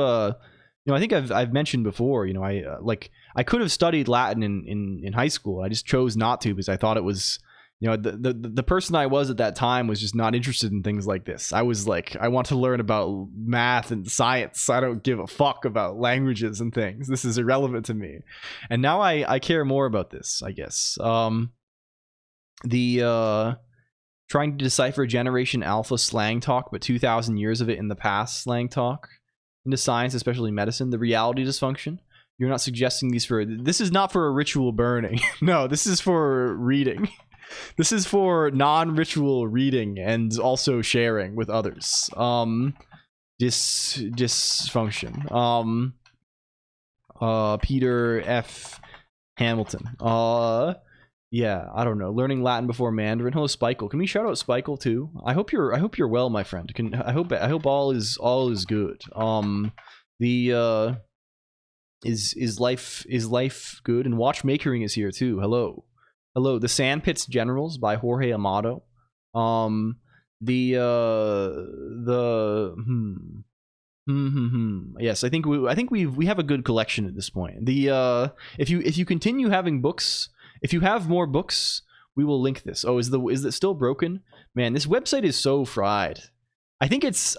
I think I've mentioned before, I could have studied Latin in high school. I just chose not to because I thought it was, the person I was at that time was just not interested in things like this. I was like, I want to learn about math and science. I don't give a fuck about languages and things. This is irrelevant to me. And now I care more about this, I guess. Trying to decipher Generation Alpha slang talk, but 2,000 years of it in the past slang talk into science, especially medicine. The reality dysfunction. You're not suggesting this is not for a ritual burning. No, this is for reading. This is for non-ritual reading and also sharing with others. Dysfunction. Peter F. Hamilton. Yeah, I don't know. Learning Latin before Mandarin. Hello, Spikle. Can we shout out Spikle too? I hope you're well, my friend. I hope all is good. Is life good? And Watchmakering is here too. Hello. The Sandpits Generals by Jorge Amado. Yes, I think we have a good collection at this point. If you continue having books, if you have more books, we will link this. Oh, is it still broken? Man, this website is so fried. I think it's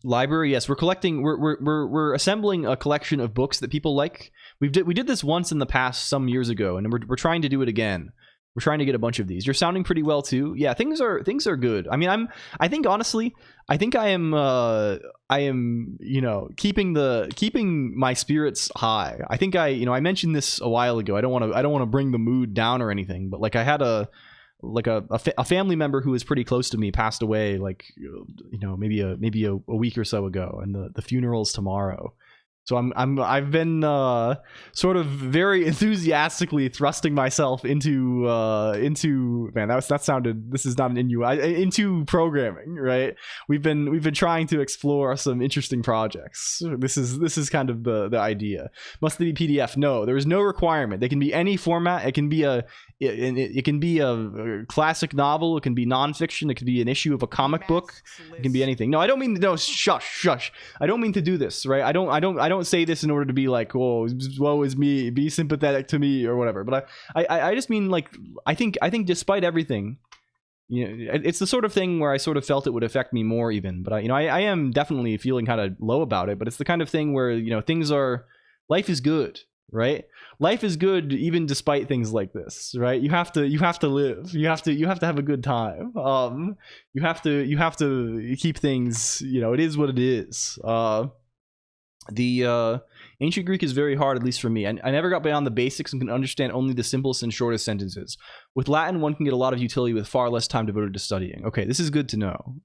library. Yes, we're assembling a collection of books that people like. We did this once in the past some years ago, and we're trying to do it again. We're trying to get a bunch of these. You're sounding pretty well too. Yeah, things are good. I mean, I think honestly, I am, you know, keeping my spirits high. I think I mentioned this a while ago. I don't want to bring the mood down or anything, but like I had a family member who was pretty close to me passed away, like, you know, maybe a week or so ago, and the funeral's tomorrow. So I've been sort of very enthusiastically thrusting myself into man, that sounded, this is not an into programming, right? We've been trying to explore some interesting projects. This is kind of the idea. Must they be PDF? No, there is no requirement. They can be any format. It can be a classic novel. It can be nonfiction. It could be an issue of a comic book. It can be anything. No, I don't mean, no, shush. I don't mean to do this, right? I don't say this in order to be like, oh, woe is me, be sympathetic to me or whatever. But I just mean, like, I think despite everything, you know, it's the sort of thing where I sort of felt it would affect me more even. But I am definitely feeling kind of low about it. But it's the kind of thing where, you know, life is good. Right, life is good even despite things like this, right? You have to live. You have to have a good time. You have to keep things, you know, it is what it is. The ancient Greek is very hard, at least for me. I never got beyond the basics and can understand only the simplest and shortest sentences. With Latin, one can get a lot of utility with far less time devoted to studying. Okay, this is good to know.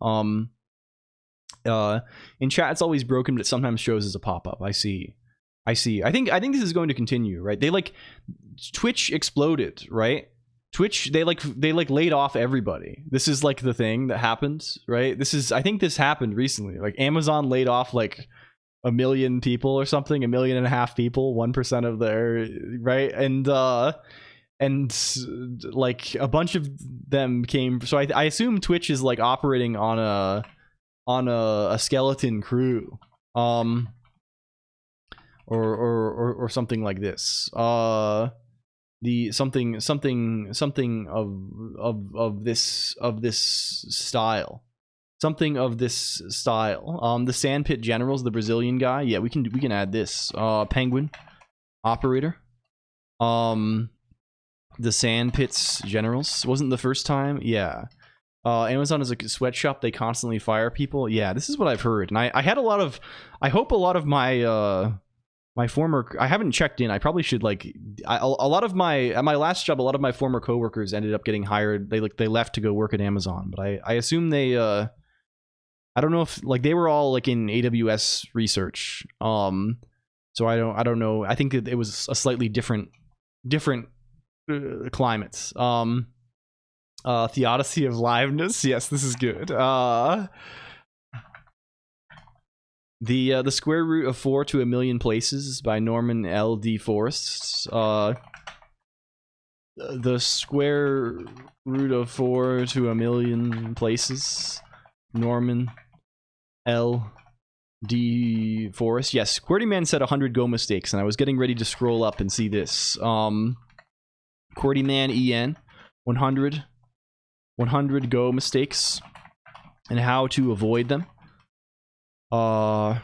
In chat, it's always broken, but it sometimes shows as a pop-up. I see. I think this is going to continue, right? Twitch exploded, right? Twitch, they laid off everybody. This is like the thing that happened, right? I think this happened recently. Like Amazon laid off like 1 million people or something, 1.5 million people, 1% of their, right? And like a bunch of them came. So I assume Twitch is like operating on a skeleton crew. Or something like this. The something of this style. Something of this style. The Sandpit Generals, the Brazilian guy. Yeah, we can add this. Penguin operator. The Sandpits Generals wasn't the first time. Yeah. Amazon is a sweatshop. They constantly fire people. Yeah, this is what I've heard, and I had a lot of. I hope a lot of my my former, I haven't checked in. I probably should, like, a lot of my, at my last job, a lot of my former coworkers ended up getting hired. They left to go work at Amazon, but I assume they, I don't know if, like, they were all like in AWS research. So I don't know. I think it was a slightly different climates. Theodicy of Liveness. Yes, this is good. The square root of 4 to 1 million places by Norman L. D. Forrest. The square root of 4 to 1 million places. Norman L. D. Forrest. Yes, QWERTYman said 100 Go mistakes, and I was getting ready to scroll up and see this. QWERTYman EN 100 Go mistakes and how to avoid them. The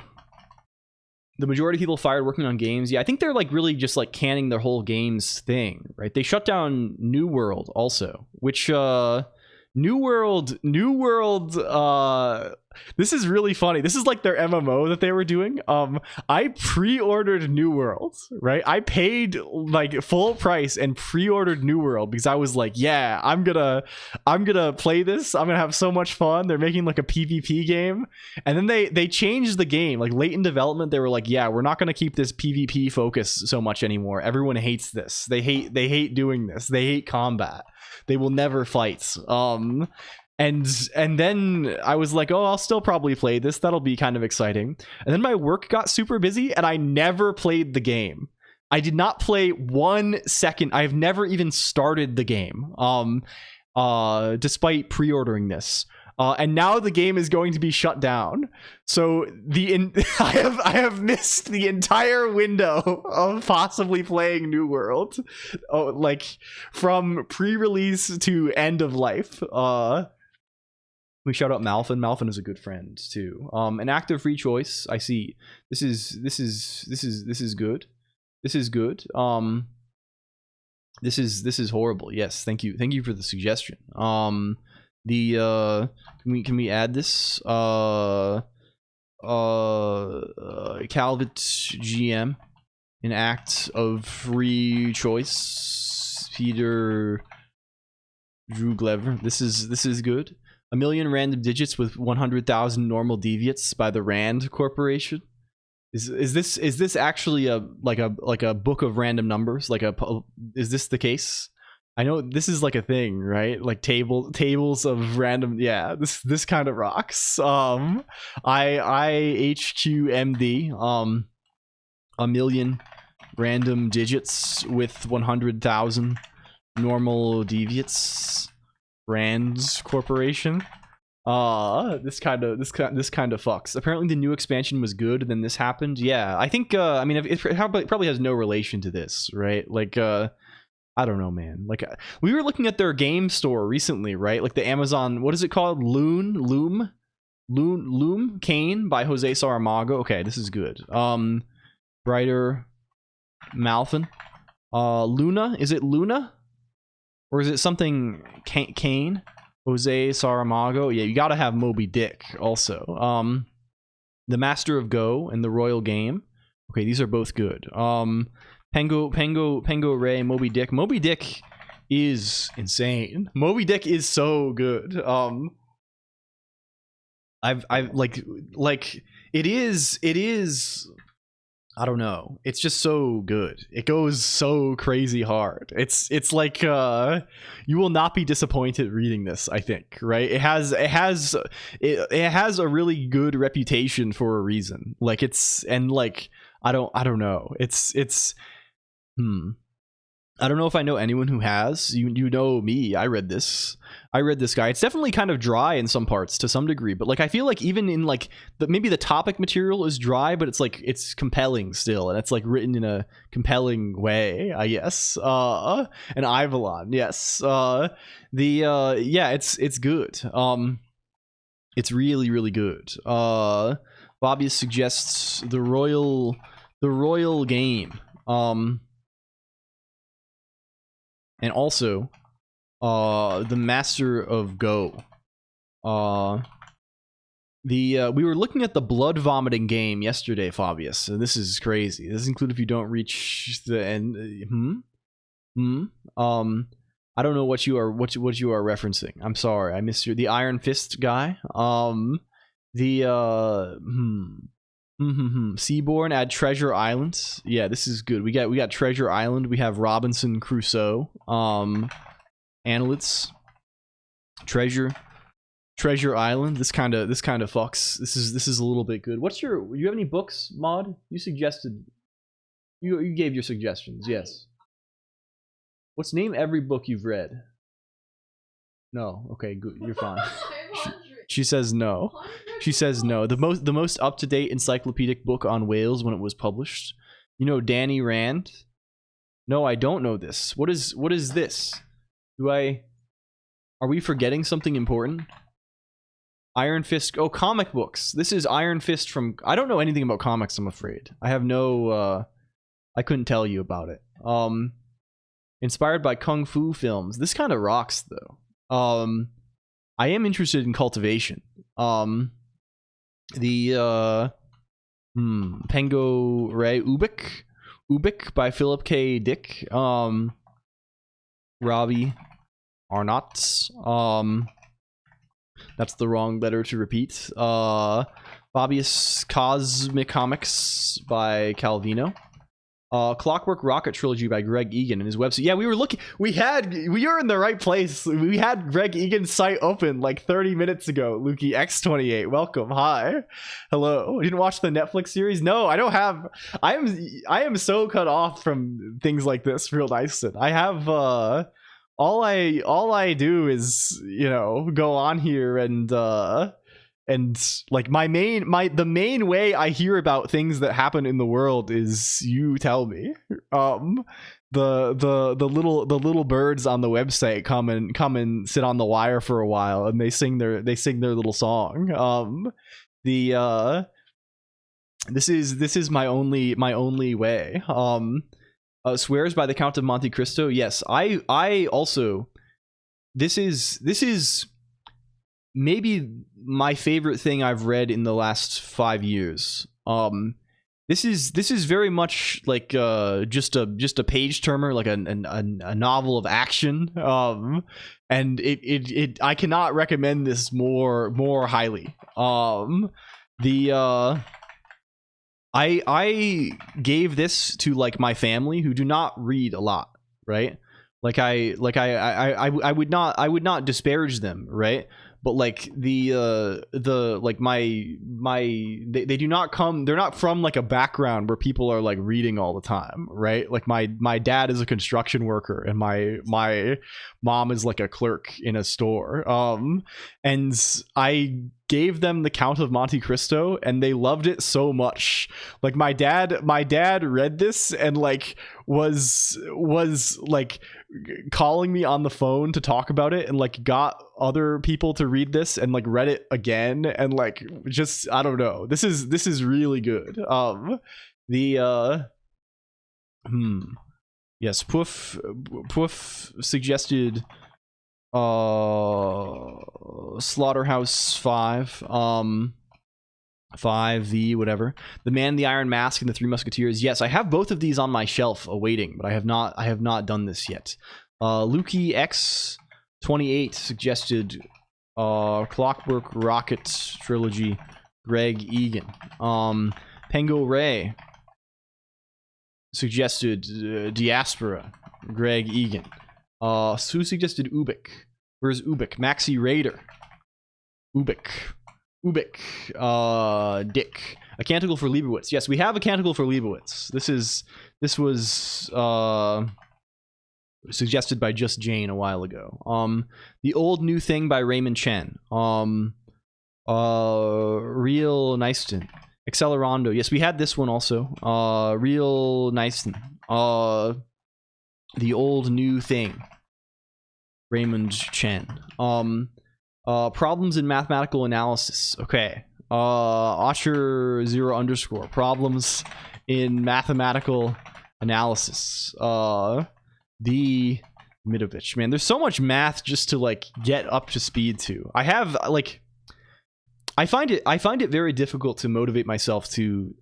majority of people fired working on games. Yeah, I think they're like really just like canning their whole games thing, right? They shut down New World also, which New World this is really funny. This is like their MMO that they were doing. I pre-ordered New World, right? I paid like full price and pre-ordered New World because I was like, yeah, I'm gonna play this. I'm gonna have so much fun. They're making like a PvP game, and then they changed the game. Like late in development, they were like, yeah, we're not gonna keep this PvP focus so much anymore. Everyone hates this. They hate doing this. They hate combat. They will never fight. And then I was like, oh, I'll still probably play this. That'll be kind of exciting. And then my work got super busy and I never played the game. I did not play 1 second. I've never even started the game, despite pre-ordering this. And now the game is going to be shut down. So I have missed the entire window of possibly playing New World, like from pre-release to end of life. We shout out Malfin. Malfin is a good friend too. An active free choice. I see. This is good. This is good. This is horrible. Yes, thank you. Thank you for the suggestion. Can we add this? Calvet GM, an act of free choice. Peter Drew Glever. This is good. 1 million random digits with 100,000 normal deviates by the Rand Corporation. Is this actually a book of random numbers? Is this the case? I know this is like a thing, right? Like tables of random. Yeah, this kind of rocks. IHQMD. 1 million random digits with 100,000 normal deviates. Rand's Corporation. This kind of fucks. Apparently the new expansion was good, then this happened. Yeah, I think I mean it probably has no relation to this, right? Like I don't know, man. Like we were looking at their game store recently, right? Like the Amazon, what is it called? Loom Kane by Jose Saramago. Okay, this is good. Brighter Malfin. Luna, is it Luna? Or is it something Kane? Jose Saramago? Yeah, you gotta have Moby Dick also. The Master of Go and the Royal Game. Okay, these are both good. Pengo Ray, Moby Dick. Moby Dick is insane. Moby Dick is so good. I've like it is I don't know. It's just so good. It goes so crazy hard. It's like you will not be disappointed reading this, I think, right? It has a really good reputation for a reason. Like it's and like I don't know. It's I don't know if I know anyone who has. You know me. I read this guy. It's definitely kind of dry in some parts to some degree, but like I feel like even in like maybe the topic material is dry, but it's compelling still, and it's like written in a compelling way, I guess. And Ivalon, yes. Yeah, it's good. It's really, really good. Bobby suggests the royal game. And also, the Master of Go. We were looking at the blood vomiting game yesterday, Fabius. And this is crazy. This includes if you don't reach the end. I don't know what you are referencing. I'm sorry, I missed the Iron Fist guy. Seaborn, add Treasure Island. Yeah, this is good. We got Treasure Island. We have Robinson Crusoe. Annelids. Treasure Island. This kind of fucks. This is a little bit good. You have any books, Mod? You suggested. You gave your suggestions. Yes. Let's name every book you've read. No. Okay, good. You're fine. She says no. She says no. The most up-to-date encyclopedic book on Wales when it was published. You know Danny Rand? No, I don't know this. What is this? Are we forgetting something important? Iron Fist. Oh, comic books. This is Iron Fist from. I don't know anything about comics, I'm afraid. I have no. I couldn't tell you about it. Inspired by Kung Fu films. This kind of rocks, though. I am interested in cultivation. The Pengo Ray Ubik by Philip K. Dick. Robbie Arnott. That's the wrong letter to repeat. Fabius Cosmic Comics by Calvino. Clockwork Rocket Trilogy by Greg Egan and his website. Yeah, we were looking. We were in the right place. We had Greg Egan's site open like 30 minutes ago. Lukey X28, welcome. Hi, hello. You didn't watch the Netflix series? No, I don't have. I am so cut off from things like this. Real Dyson. I have all I do is, you know, go on here and like the main way I hear about things that happen in the world is you tell me. The little birds on the website come and sit on the wire for a while, and they sing their little song. This is my only way. Swears by the Count of Monte Cristo. Yes, I also, this is maybe my favorite thing I've read in the last 5 years. This is very much like just a page turner, like a novel of action. And it I cannot recommend this more highly. I gave this to like my family who do not read a lot, right? I would not disparage them, right? But like they do not come, they're not from like a background where people are like reading all the time, right? Like my dad is a construction worker and my mom is like a clerk in a store. And I gave them the Count of Monte Cristo and they loved it so much. Like my dad read this and like was like calling me on the phone to talk about it, and like got other people to read this and like read it again, and like just I don't know. This is really good. Yes, Poof suggested Slaughterhouse 5, 5V, whatever. The Man in the Iron Mask and the Three Musketeers. Yes, I have both of these on my shelf awaiting, but I have not done this yet. Lukey X28 suggested Clockwork Rocket Trilogy, Greg Egan. Pengo Ray suggested Diaspora, Greg Egan. Who suggested Ubik? Where's Ubik? Maxi Raider. Ubik, Dick. A Canticle for Leibowitz. Yes, we have A Canticle for Leibowitz. This was suggested by Just Jane a while ago. The Old New Thing by Raymond Chen. Real Neiston. Accelerando. Yes, we had this one also. Real Neiston. The Old New Thing. Raymond Chen. Problems in mathematical analysis. Okay. Osher 0_ problems in mathematical analysis. The Midovich. Man, there's so much math just to like get up to speed to. I have like I find it very difficult to motivate myself to,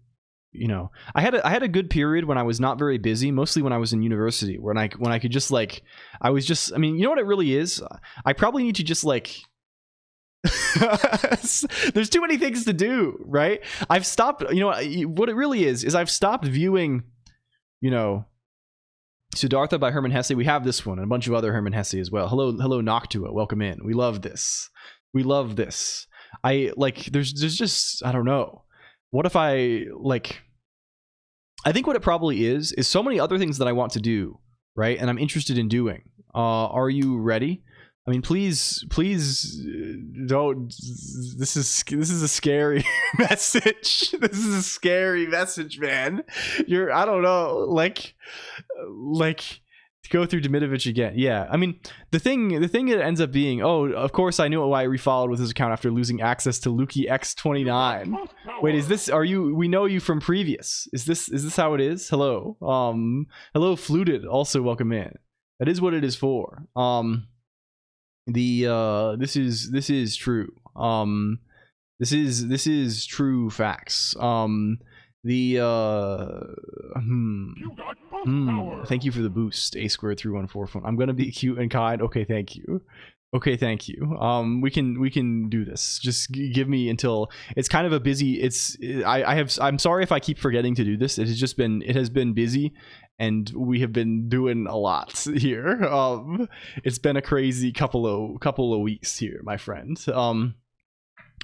you know, I had a good period when I was not very busy, mostly when I was in university, when I could just like I mean, you know what it really is? I probably need to just like there's too many things to do, right? I've stopped, you know, what it really is I've stopped viewing, you know, Siddhartha by Hermann Hesse. We have this one and a bunch of other Hermann Hesse as well. Hello Noctua, welcome in. We love this. I like there's just I don't know. What if I like I think what it probably is so many other things that I want to do, right? And I'm interested in doing. Are you ready? I mean, please don't. This is a scary message. This is a scary message, man. I don't know, like go through Dmitovich again. Yeah, I mean, the thing that ends up being, oh, of course I knew why I refollowed with his account after losing access to Lukey X29. Wait, is this? We know you from previous? Is this how it is? Hello, hello, Fluted. Also, welcome in. That is what it is for. This is true. This is true facts. Thank you for the boost, A2-314. I'm gonna be cute and kind. Okay, thank you. Okay, thank you. We can do this. Just give me until it's kind of a busy. I'm sorry if I keep forgetting to do this. It has been busy, and we have been doing a lot here. It's been a crazy couple of weeks here, my friend.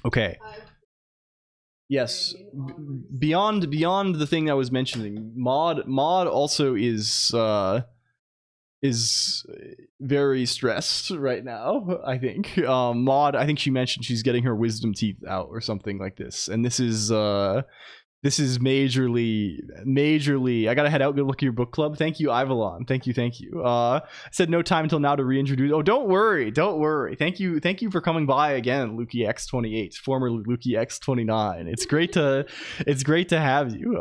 Okay. Yes. Beyond the thing I was mentioning, Maud also is very stressed right now. I think Maud. I think she mentioned she's getting her wisdom teeth out or something like this, and this is majorly. I gotta head out. Good luck at your book club. Thank you, Ivalon. Thank you. Said no time until now to reintroduce. Oh, don't worry. Thank you for coming by again, Lukey X28, former Lukey X29. It's great to have you.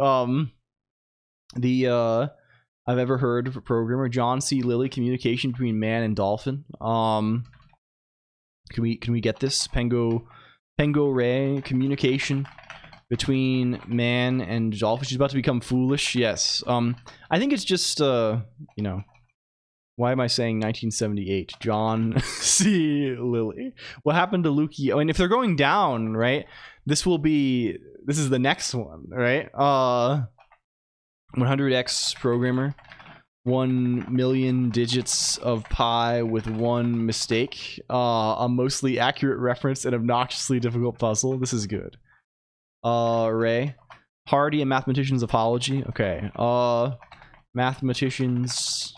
I've ever heard of a programmer, John C. Lilly, communication between man and dolphin. Can we get this? Pengo Ray, communication between man and dolphin. She's about to become foolish. Yes. I think it's just why am I saying 1978? John C. Lilly. What happened to Lukey? I mean, if they're going down, right? This is the next one, right? 100x programmer, 1 million digits of pi with one mistake, a mostly accurate reference, and obnoxiously difficult puzzle. This is good. Ray Hardy and Mathematician's Apology. Okay. Mathematicians.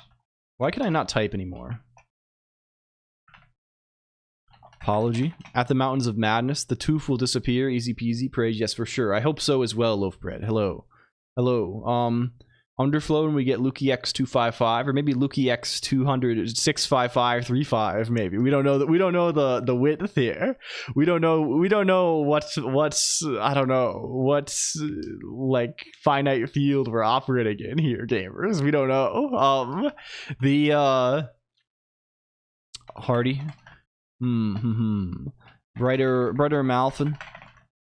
Why can I not type anymore? Apology. At the Mountains of Madness, the tooth will disappear. Easy peasy. Praise. Yes, for sure. I hope so as well, Loafbread. Hello. Underflow when we get Lukey X255, or maybe Lukey X200 65535. Maybe we don't know that. We don't know the width here. We don't know what's I don't know what's like finite field we're operating in here, gamers. We don't know. The Hardy, brighter Malfin.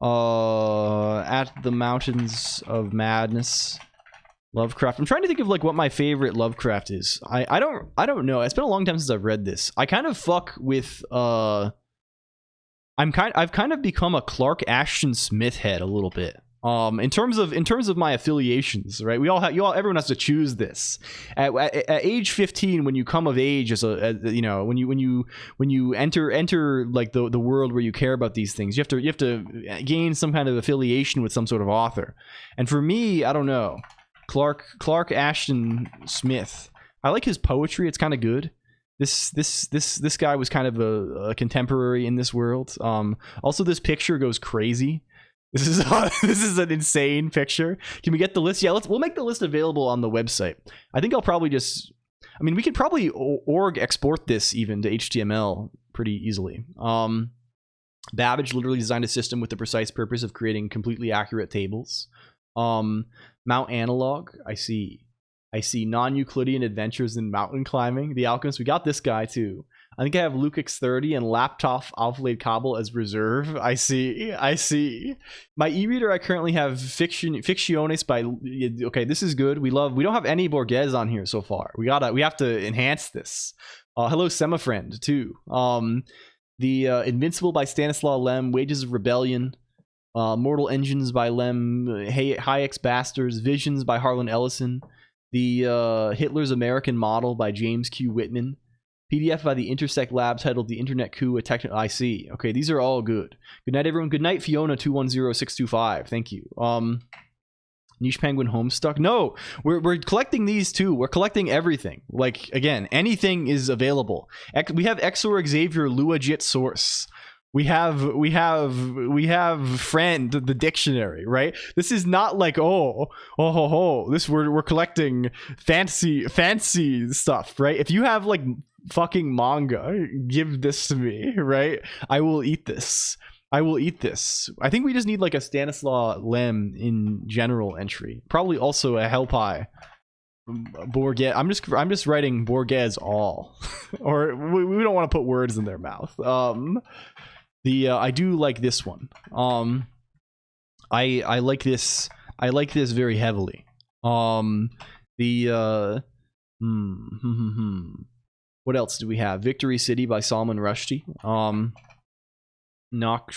At the Mountains of Madness, Lovecraft. I'm trying to think of like what my favorite Lovecraft is. I don't know. It's been a long time since I've read this. I kind of fuck with I've kind of become a Clark Ashton Smith head a little bit. In terms of my affiliations, right? Everyone has to choose this. At age 15, when you come of age when you enter like the world where you care about these things, you have to gain some kind of affiliation with some sort of author. And for me, I don't know, Clark Ashton Smith. I like his poetry. It's kind of good. This guy was kind of a contemporary in this world. Also, this picture goes crazy. This is an insane picture. Can we get the list? Yeah, we'll make the list available on the website. I think I'll probably we could probably org export this even to HTML pretty easily. Babbage literally designed a system with the precise purpose of creating completely accurate tables. Mount Analog, I see non-Euclidean adventures in mountain climbing. The Alchemist, we got this guy too. I think I have Lukex 30 and Laptop Alphalade Cobble as reserve. I see. My e-reader, I currently have Fictiones by... Okay, this is good. We don't have any Borges on here so far. We have to enhance this. Hello, Semafriend, too. The Invincible by Stanislaw Lem, Wages of Rebellion, Mortal Engines by Lem, Hayek's Bastards, Visions by Harlan Ellison, the Hitler's American Model by James Q. Whitman, PDF by the Intersect Lab titled The Internet Coup, a Technical... I see. Okay, these are all good. Good night, everyone. Good night, Fiona 210625. Thank you. Niche Penguin Homestuck. No, we're collecting these too. We're collecting everything. Like, again, anything is available. We have Exor Xavier Luagit Source. We have Friend, the dictionary, right? This is not like this we're collecting fancy stuff, right? If you have like fucking manga, give this to me, right? I will eat this. I think we just need like a Stanislaw Lem in general entry. Probably also a Hellpie. Borges. I'm just writing Borges all. Or we don't want to put words in their mouth. I do like this one. I like this. I like this very heavily. What else do we have? Victory City by Salman Rushdie. Knock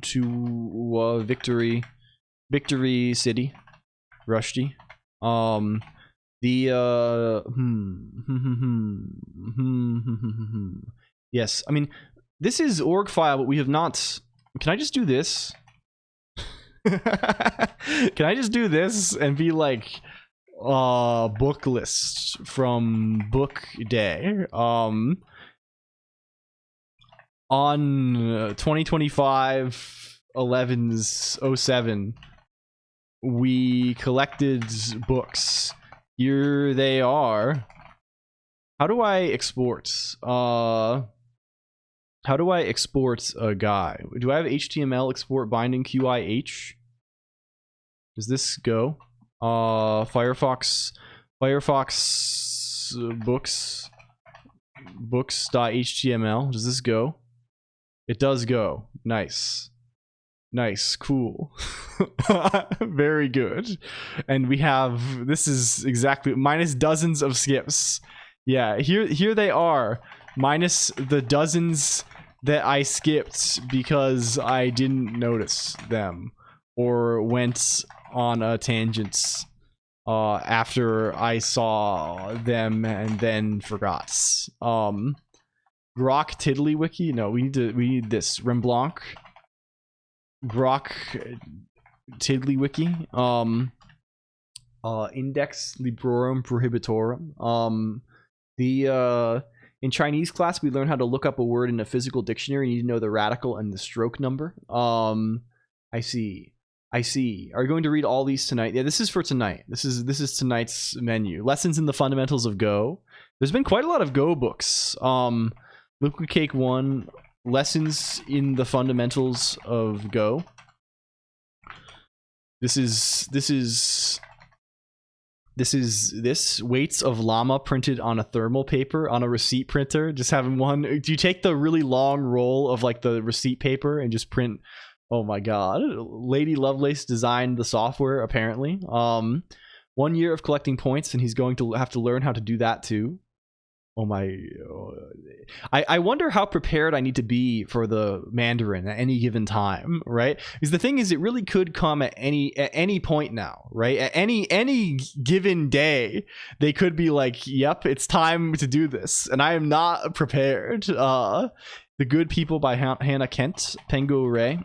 to Victory City, Rushdie. Yes, I mean, this is org file, but we have not. Can I just do this? Can I just do this and be like, book list from book day? On 2025 11/07, we collected books. Here they are. How do I export? How do I export a guy? Do I have HTML export binding QIH? Does this go? Firefox books.html. Does this go? It does go. Nice, cool. Very good. And we have, this is exactly minus dozens of skips. Yeah, here they are, minus the dozens that I skipped because I didn't notice them or went on a tangent after I saw them and then forgot. Grok Tiddlywiki? No, we need this. Remblanc. Grok Tiddlywiki. Index Librorum Prohibitorum. In Chinese class, we learn how to look up a word in a physical dictionary. You need to know the radical and the stroke number. I see. Are you going to read all these tonight? Yeah, this is for tonight. This is tonight's menu. Lessons in the fundamentals of Go. There's been quite a lot of Go books. Liquid Cake 1, Lessons in the Fundamentals of Go. This is weights of llama printed on a thermal paper on a receipt printer. Just having one. Do you take the really long roll of like the receipt paper and just print? Oh my god. Lady Lovelace designed the software, apparently. 1 year of collecting points, and he's going to have to learn how to do that too. Oh my. I wonder how prepared I need to be for the Mandarin at any given time, right? Because the thing is, it really could come at any point now, right? At any given day, they could be like, yep, it's time to do this. And I am not prepared. The Good People by Hannah Kent, Pengo Ray.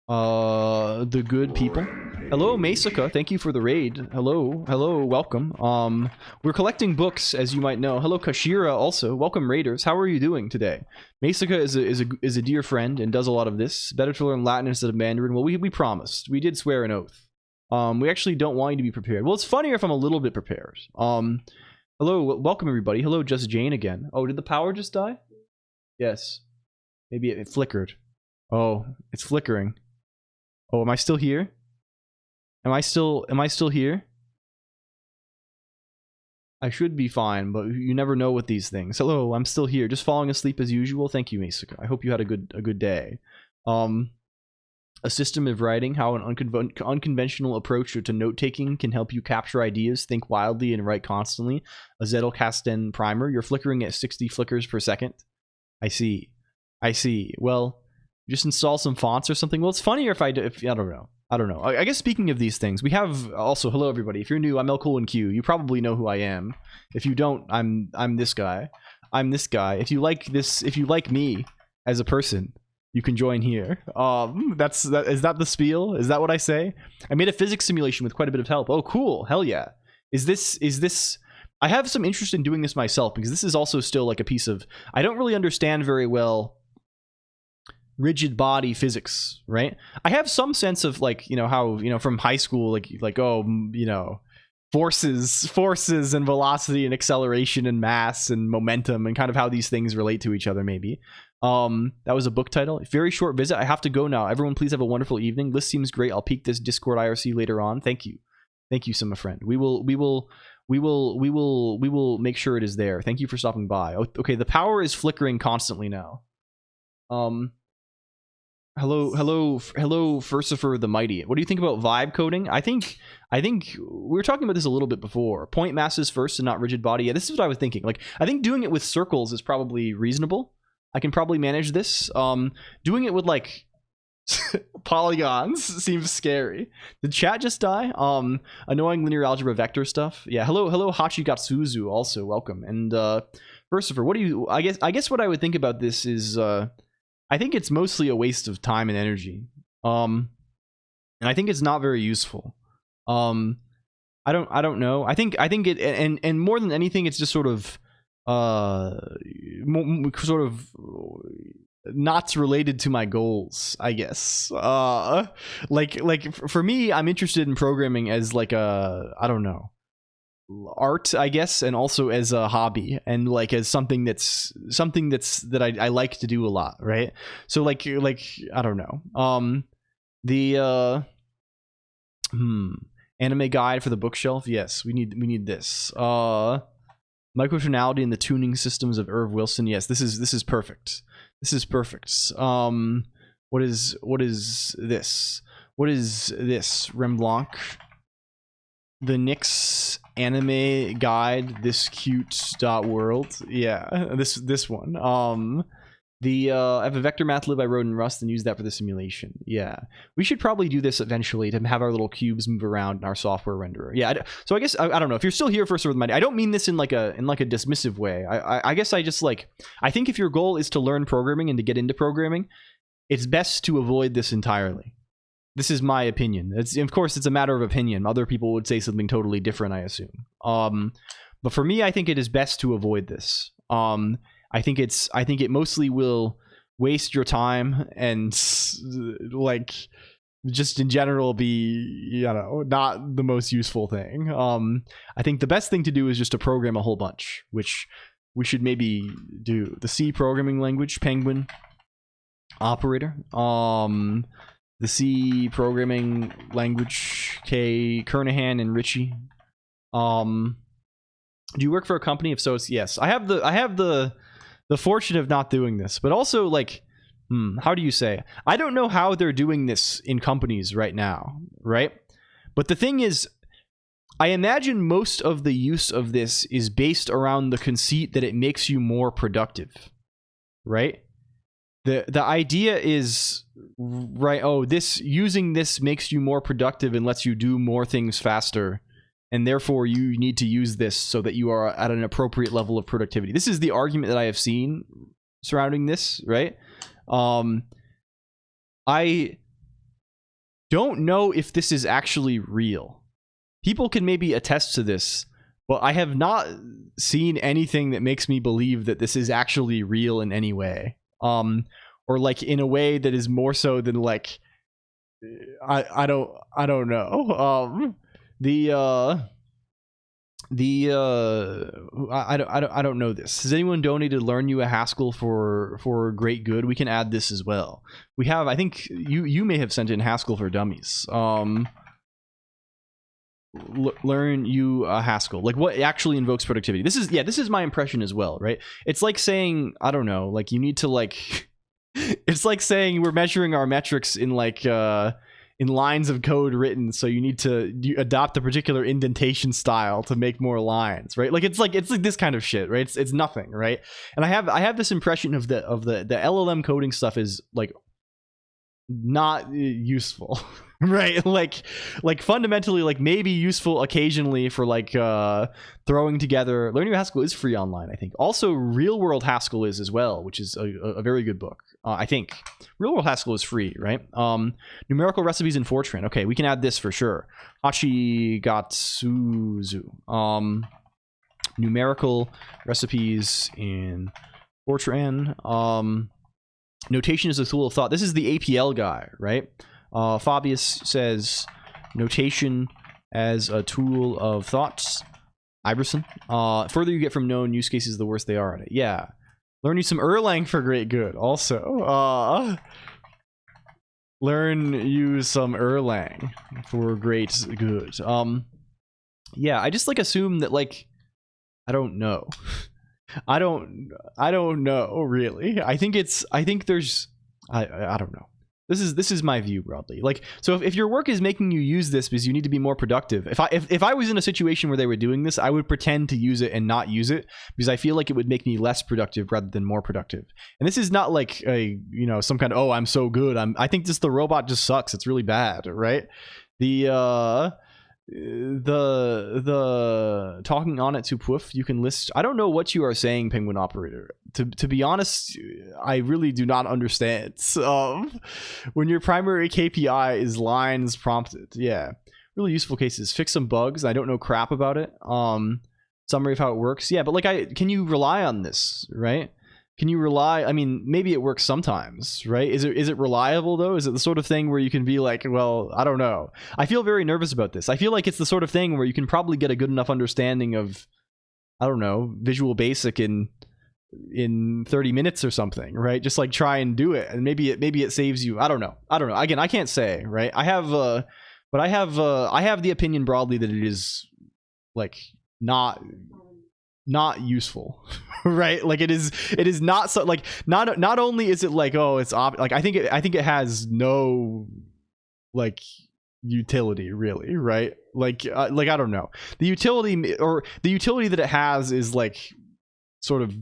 The Good People. Hello, Masaka. Thank you for the raid. Hello, welcome. We're collecting books, as you might know. Hello, Kashira. Also, welcome, raiders. How are you doing today? Masaka is a dear friend and does a lot of this. Better to learn Latin instead of Mandarin. Well, we promised. We did swear an oath. We actually don't want you to be prepared. Well, it's funnier if I'm a little bit prepared. Hello, welcome everybody. Hello, Just Jane again. Oh, did the power just die? Yes. Maybe it flickered. Oh, it's flickering. Oh, am I still here? Am I still here? I should be fine, but you never know with these things. Hello, I'm still here. Just falling asleep as usual. Thank you, Masaka. I hope you had a good day. A system of writing, how an unconventional approach to note-taking can help you capture ideas, think wildly, and write constantly. A Zettelkasten primer. You're flickering at 60 flickers per second. I see. Well, just install some fonts or something. Well, it's funnier if I don't know. I guess speaking of these things, we have also, hello everybody. If you're new, I'm LCOLONQ. You probably know who I am. If you don't, I'm this guy. I'm this guy. If you like me as a person, you can join here. Is that the spiel? Is that what I say? I made a physics simulation with quite a bit of help. Oh, cool. Hell yeah. Is this I have some interest in doing this myself because this is also still like a piece of, I don't really understand very well rigid body physics, right? I have some sense of like, how, from high school, like oh, forces and velocity and acceleration and mass and momentum and kind of how these things relate to each other, maybe. That was a book title. Very short visit. I have to go now. Everyone, please have a wonderful evening. List seems great. I'll peek this Discord IRC later on. Thank you, Sima friend. We will make sure it is there. Thank you for stopping by. Okay, the power is flickering constantly now. Hello, Furcifer the Mighty. What do you think about vibe coding? I think we were talking about this a little bit before. Point masses first and not rigid body. Yeah, this is what I was thinking. Like, I think doing it with circles is probably reasonable. I can probably manage this. Doing it with like polygons seems scary. Did chat just die? Annoying linear algebra vector stuff. Yeah. Hello, Hachigatsuzu. Also welcome. And Furcifer, what do you? I guess what I would think about this is. I think it's mostly a waste of time and energy. And I think it's not very useful. I don't know. I think it and more than anything, it's just sort of not related to my goals, I guess. Like for me, I'm interested in programming as like I don't know, art, I guess, and also as a hobby, and like as something that I like to do a lot, right? So like I don't know. The anime guide for the bookshelf. Yes, we need this. Microtonality and the tuning systems of Irv Wilson. Yes, this is perfect. This is perfect. What is this? What is this? Remblanc. The Nyx anime guide, this cute.world. Yeah, this one. I have a vector math lib I wrote in Rust and use that for the simulation. Yeah, we should probably do this eventually to have our little cubes move around in our software renderer. Yeah, so I guess I don't know if you're still here for Serve the Mighty. I don't mean this in like a dismissive way. I guess I just like, I think if your goal is to learn programming and to get into programming, it's best to avoid this entirely. This is my opinion. Of course, it's a matter of opinion. Other people would say something totally different, I assume. But for me, I think it is best to avoid this. I think it mostly will waste your time and like just in general be, you know, not the most useful thing. I think the best thing to do is just to program a whole bunch, which we should maybe do. The C programming language, Penguin operator. The C programming language, Kernahan and Richie. Do you work for a company? If so, it's yes. I have the fortune of not doing this, but also like, how do you say? I don't know how they're doing this in companies right now, right? But the thing is, I imagine most of the use of this is based around the conceit that it makes you more productive, right? The idea is, right, oh, using this makes you more productive and lets you do more things faster, and therefore you need to use this so that you are at an appropriate level of productivity. This is the argument that I have seen surrounding this, right? I don't know if this is actually real. People can maybe attest to this, but I have not seen anything that makes me believe that this is actually real in any way. Or like in a way that is more so than like, I don't know. I don't know this. Has anyone donated Learn You a Haskell for great good? We can add this as well. We have, I think you may have sent in Haskell for Dummies. Learn You a Haskell, like what actually invokes productivity. This is my impression as well, right? It's like saying, I don't know, like you need to like it's like saying we're measuring our metrics in like in lines of code written, so you need to adopt a particular indentation style to make more lines, right? Like it's like this kind of shit, right? It's nothing, right? And I have this impression of the LLM coding stuff is like not useful. Right, like fundamentally, like maybe useful occasionally for like throwing together. Learning Haskell is free online, I think. Also, Real World Haskell is as well, which is a very good book. I think Real World Haskell is free, right? Numerical recipes in Fortran. Okay, we can add this for sure. Hachigatsuzu. Numerical recipes in Fortran. Notation is a tool of thought. This is the APL guy, right? Fabius says notation as a tool of thoughts. Iverson. Further you get from known use cases, the worse they are at it. Yeah. Learn you some Erlang for great good. Also, learn you some Erlang for great good. Yeah, I just like assume that like, I don't know. I don't know really. I think there's I don't know. This is my view broadly. Like, so if your work is making you use this because you need to be more productive, if I was in a situation where they were doing this, I would pretend to use it and not use it because I feel like it would make me less productive rather than more productive. And this is not like a, you know, some kind of, oh, I'm so good. I think the robot just sucks. It's really bad, right? The talking on it to poof, you can list. I don't know what you are saying, Penguin Operator. To be honest, I really do not understand. When your primary KPI is lines prompted, yeah, really useful cases. Fix some bugs. I don't know crap about it. Summary of how it works. Yeah, but like, can you rely on this, right? Can you rely? I mean, maybe it works sometimes, right? Is it reliable though? Is it the sort of thing where you can be like, well, I don't know. I feel very nervous about this. I feel like it's the sort of thing where you can probably get a good enough understanding of, I don't know, Visual Basic in 30 minutes or something, right? Just like try and do it, and maybe it saves you. I don't know. Again, I can't say, right? I have the opinion broadly that it is like not useful, right? Like it is not so, like not only is it like, oh, it's like I think it has no like utility really, right? Like I don't know, the utility that it has is like sort of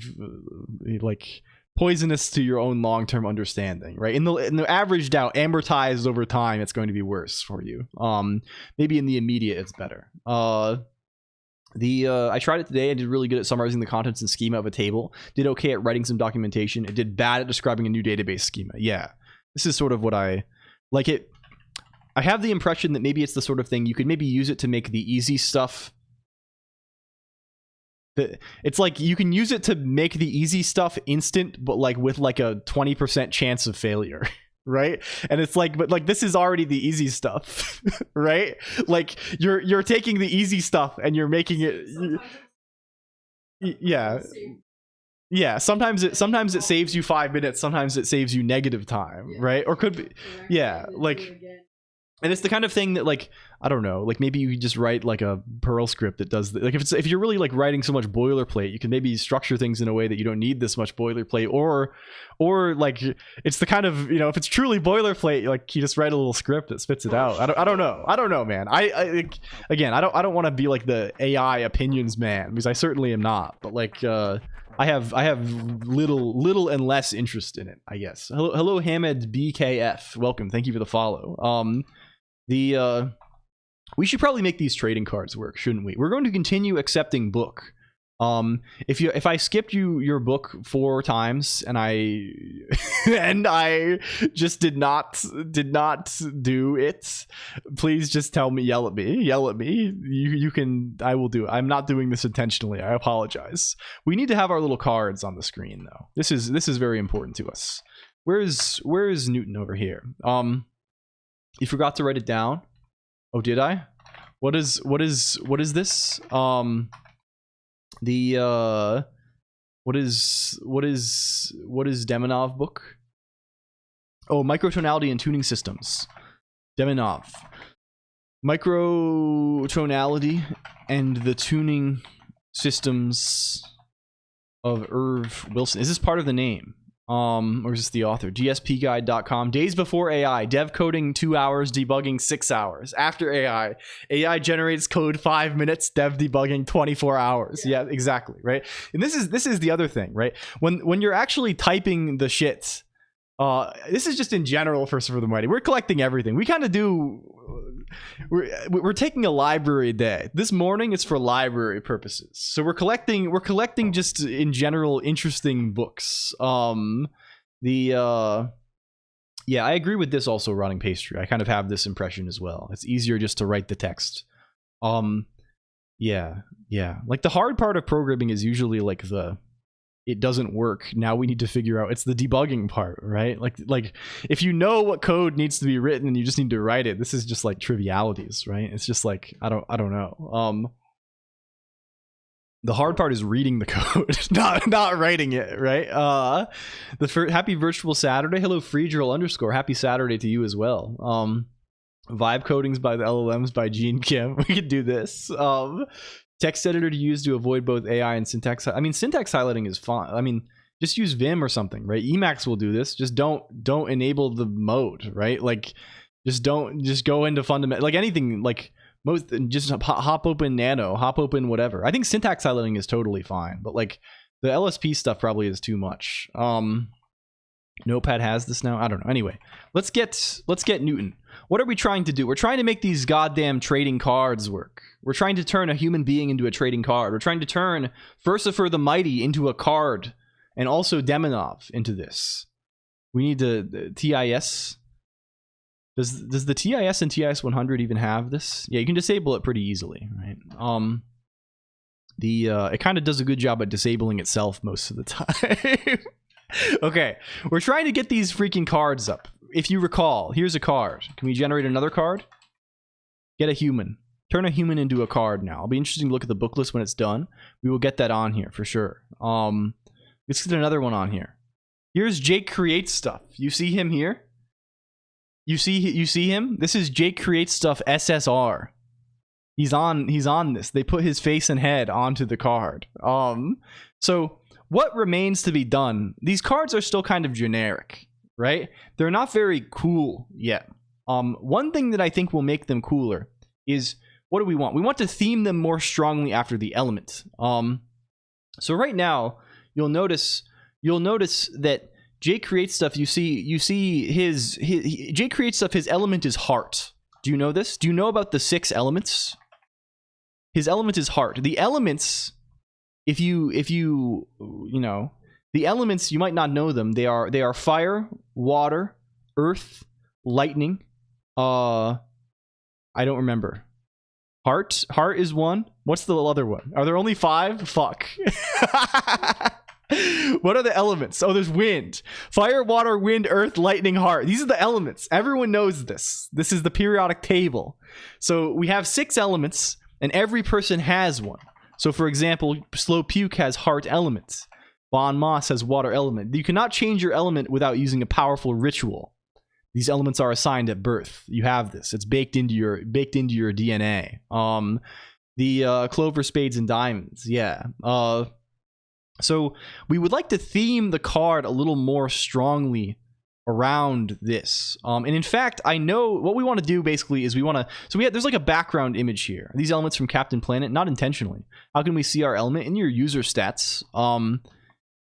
like poisonous to your own long-term understanding, right? In the averaged out, amortized over time, it's going to be worse for you. Maybe in the immediate it's better. I tried it today. I did really good at summarizing the contents and schema of a table. Did okay at writing some documentation. It did bad at describing a new database schema. Yeah, this is sort of what I like it. I have the impression that maybe it's the sort of thing you could maybe use it to make the easy stuff. It's like you can use it to make the easy stuff instant, but like with like a 20% chance of failure. Right? And it's like, but like this is already the easy stuff, right? Like you're taking the easy stuff and you're making it, yeah, sometimes it saves you 5 minutes, sometimes it saves you negative time, right? Or could be, yeah, like, and it's the kind of thing that, like, I don't know, like maybe you just write like a Perl script that does like, if you're really like writing so much boilerplate, you can maybe structure things in a way that you don't need this much boilerplate, or like it's the kind of, you know, if it's truly boilerplate, like you just write a little script that spits it out. I don't know, man. I again, I don't want to be like the AI opinions man, because I certainly am not, but like I have little and less interest in it, I guess. Hello Hamed BKF, welcome, thank you for the follow. We should probably make these trading cards work, shouldn't we? We're going to continue accepting book. If I skipped your book 4 times and I just did not do it, please just tell me, yell at me. You can, I will do it. I'm not doing this intentionally. I apologize. We need to have our little cards on the screen though. This is very important to us. Where is Newton over here? You forgot to write it down. Oh, did I? What is this? What is Demonov book? Oh, microtonality and tuning systems. Demonov. Microtonality and the tuning systems of Irv Wilson. Is this part of the name? Or is this the author? gspguide.com. Days before AI. Dev coding 2 hours, debugging 6 hours. After AI. AI generates code 5 minutes, dev debugging 24 hours. Yeah, exactly, right? And this is the other thing, right? When you're actually typing the shit, this is just in general for the Mighty. We're collecting everything. We kind of do. We're taking a library day. This morning it's for library purposes. So we're collecting just in general interesting books. Yeah, I agree with this also, running pastry. I kind of have this impression as well. It's easier just to write the text. Yeah. Like the hard part of programming is usually like it doesn't work. Now we need to figure out, it's the debugging part, right? Like if you know what code needs to be written and you just need to write it, this is just like trivialities, right? It's just like, I don't know. The hard part is reading the code, not writing it, right? Happy virtual Saturday. Hello, Freedrill _ happy Saturday to you as well. Vibe codings by the LLMs by Gene Kim. We could do this. Text editor to use to avoid both AI and syntax. I mean, syntax highlighting is fine. I mean, just use Vim or something, right? Emacs will do this. Just don't enable the mode, right? Like, just go into fundamental, like anything, like most, just hop open Nano, hop open whatever. I think syntax highlighting is totally fine, but like the LSP stuff probably is too much. Notepad has this now. I don't know. Anyway, let's get Newton. What are we trying to do? We're trying to make these goddamn trading cards work. We're trying to turn a human being into a trading card. We're trying to turn Furcifer the Mighty into a card, and also Demonov into this. We need the TIS. Does the TIS and TIS 100 even have this? Yeah, you can disable it pretty easily, right? It kind of does a good job at disabling itself most of the time. Okay, we're trying to get these freaking cards up. If you recall, here's a card. Can we generate another card? Get a human. Turn a human into a card now. It'll be interesting to look at the book list when it's done. We will get that on here for sure. Let's get another one on here. Here's Jake Creates Stuff. You see him here? You see him? This is Jake Creates Stuff SSR. He's on this. They put his face and head onto the card. So what remains to be done? These cards are still kind of generic, right? They're not very cool yet. One thing that I think will make them cooler is, what do we want? We want to theme them more strongly after the element. So right now, you'll notice that Jake Creates Stuff. You see his Jake Creates Stuff. His element is heart. Do you know this? Do you know about the 6 elements? His element is heart. The elements, if you know, the elements, you might not know them. They are fire, water, earth, lightning. I don't remember. Heart is one. What's the other one? Are there only 5? Fuck. What are the elements? Oh, there's wind. Fire, water, wind, earth, lightning, heart. These are the elements. Everyone knows this. This is the periodic table. So we have 6 elements, and every person has one. So for example, Slow Puke has heart elements. Bon Moss has water element. You cannot change your element without using a powerful ritual. These elements are assigned at birth. You have this. It's baked into your DNA. The Clover, Spades, and Diamonds. Yeah. So we would like to theme the card a little more strongly around this. And in fact, I know what we want to do basically is there's like a background image here. These elements from Captain Planet, not intentionally. How can we see our element? In your user stats,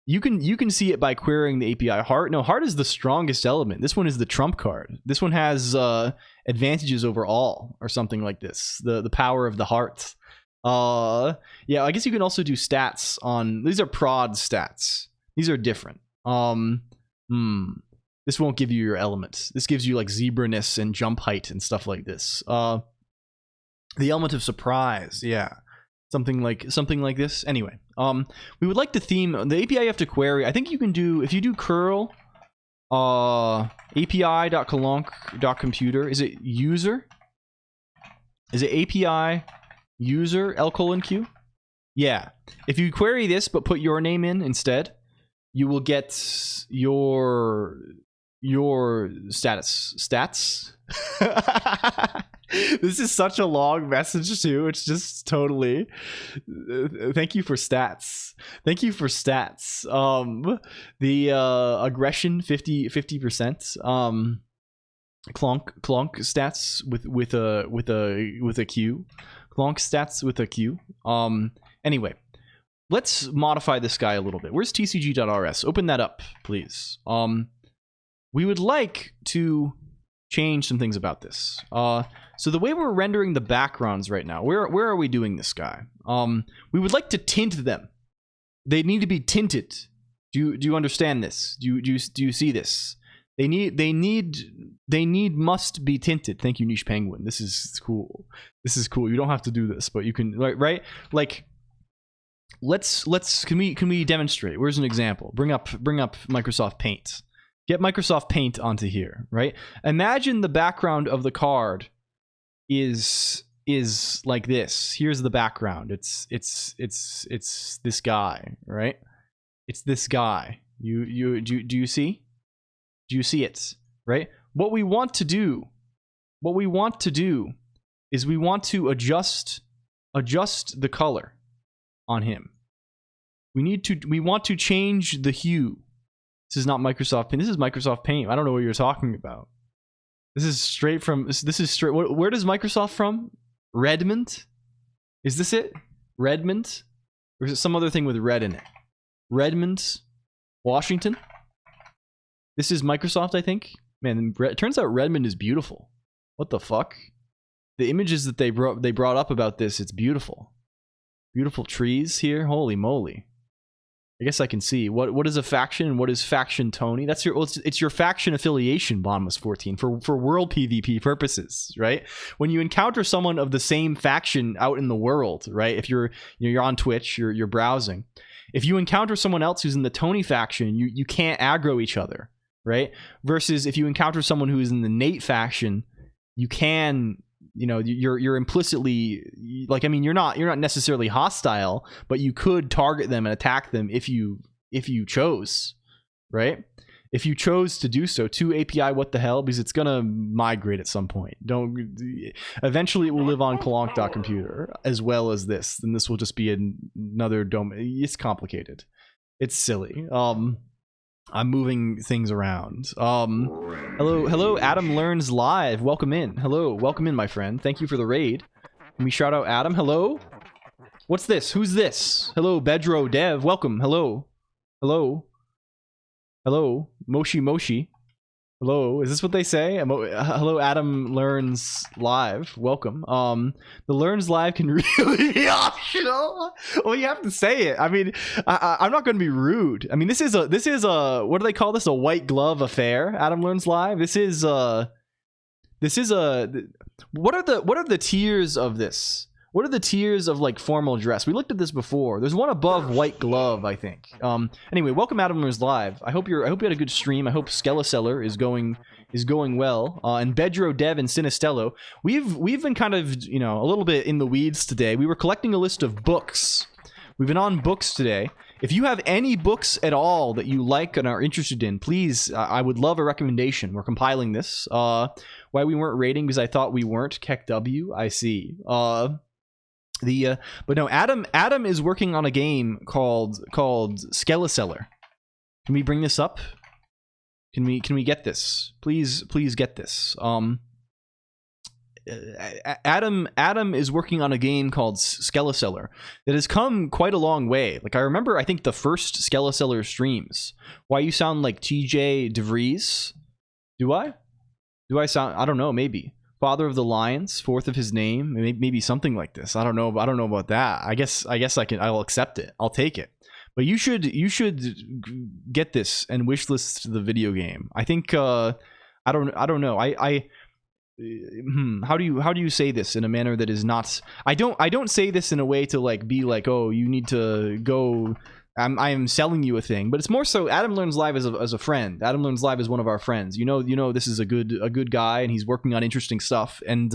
you can see it by querying the API heart. No, heart is the strongest element. This one is the trump card. This one has advantages over all, or something like this. The power of the heart. Yeah, I guess you can also do stats on, these are prod stats. These are different. This won't give you your elements. This gives you like zebra-ness and jump height and stuff like this. The element of surprise, yeah. Something like this. Anyway, we would like to theme the API you have to query. I think you can do, if you do curl api.colonq.computer, is it user? Is it API user LCOLONQ? Yeah. If you query this but put your name in instead, you will get your stats. This is such a long message too. It's just totally thank you for stats. Thank you for stats. The aggression 50%. Colonq stats with a Q. Colonq stats with a Q. Anyway, let's modify this guy a little bit. Where's tcg.rs? Open that up, please. We would like to change some things about this. So the way we're rendering the backgrounds right now, where are we doing this guy? We would like to tint them. They need to be tinted. Do you understand this? Do you see this? They must be tinted. Thank you, Niche Penguin. This is cool. This is cool. You don't have to do this, but you can, right? Like, can we demonstrate? Where's an example? Bring up Microsoft Paint. Get Microsoft Paint onto here, right? Imagine the background of the card is like this. Here's the background. It's this guy, right? It's this guy. Do you see? Do you see it? Right? What we want to do is we want to adjust adjust the color on him. We want to change the hue. This is not Microsoft Paint. This is Microsoft Paint. I don't know what you're talking about. This is straight from, this is straight, where does Microsoft from? Redmond? Is this it? Redmond? Or is it some other thing with red in it? Redmond? Washington? This is Microsoft, I think. Man, it turns out Redmond is beautiful. What the fuck? The images that they brought up about this, it's beautiful. Beautiful trees here. Holy moly. I guess I can see what is a faction and what is faction Tony. That's your, well, it's your faction affiliation, Bonmus 14, for world PvP purposes, right? When you encounter someone of the same faction out in the world, right? If you're on Twitch, you're browsing. If you encounter someone else who's in the Tony faction, you can't aggro each other, right? Versus if you encounter someone who is in the Nate faction, you can, you know, you're implicitly, like, I mean, you're not necessarily hostile, but you could target them and attack them if you chose, right? If you chose to do so. To API, what the hell? Because it's gonna migrate at some point. Eventually it will live on Colonq.computer as well as this. Then this will just be another domain. It's complicated. It's silly. I'm moving things around. Hello, Adam Learns Live. Welcome in. Hello, welcome in, my friend. Thank you for the raid. Can we shout out Adam? Hello? What's this? Who's this? Hello, Bedro Dev. Welcome. Hello. Hello. Hello. Moshi. Hello. Is this what they say? Hello, Adam Learns Live. Welcome. The Learns Live can really be optional. Well, you have to say it. I mean, I'm not going to be rude. I mean, this is a what do they call this? A white glove affair. Adam Learns Live. What are the tiers of this? What are the tiers of like formal dress? We looked at this before. There's one above white glove, I think. Anyway, welcome Adam Learns Live. I hope you had a good stream. I hope Skeleseller is going well. And Bedro Dev and Sinistello. We've been kind of, you know, a little bit in the weeds today. We were collecting a list of books. We've been on books today. If you have any books at all that you like and are interested in, please, I would love a recommendation. We're compiling this. Why we weren't rating? Because I thought we weren't. Keck W. I see. But no, Adam is working on a game called Skeleseller. Can we bring this up? Can we get this? Please get this. Adam is working on a game called Skeleseller that has come quite a long way. Like, I remember, I think the first Skeleseller streams. Why you sound like TJ DeVries? Do I sound? I don't know. Maybe. Father of the Lions, fourth of his name, maybe something like this. I don't know about that. I guess I'll accept it. I'll take it. But you should get this and wishlist the video game. I think I don't know. How do you say this in a manner that is not? I don't say this in a way to like be like, oh, you need to go. I am selling you a thing, but it's more so Adam Learns Live as a friend. Adam Learns Live is one of our friends. You know this is a good guy, and he's working on interesting stuff. And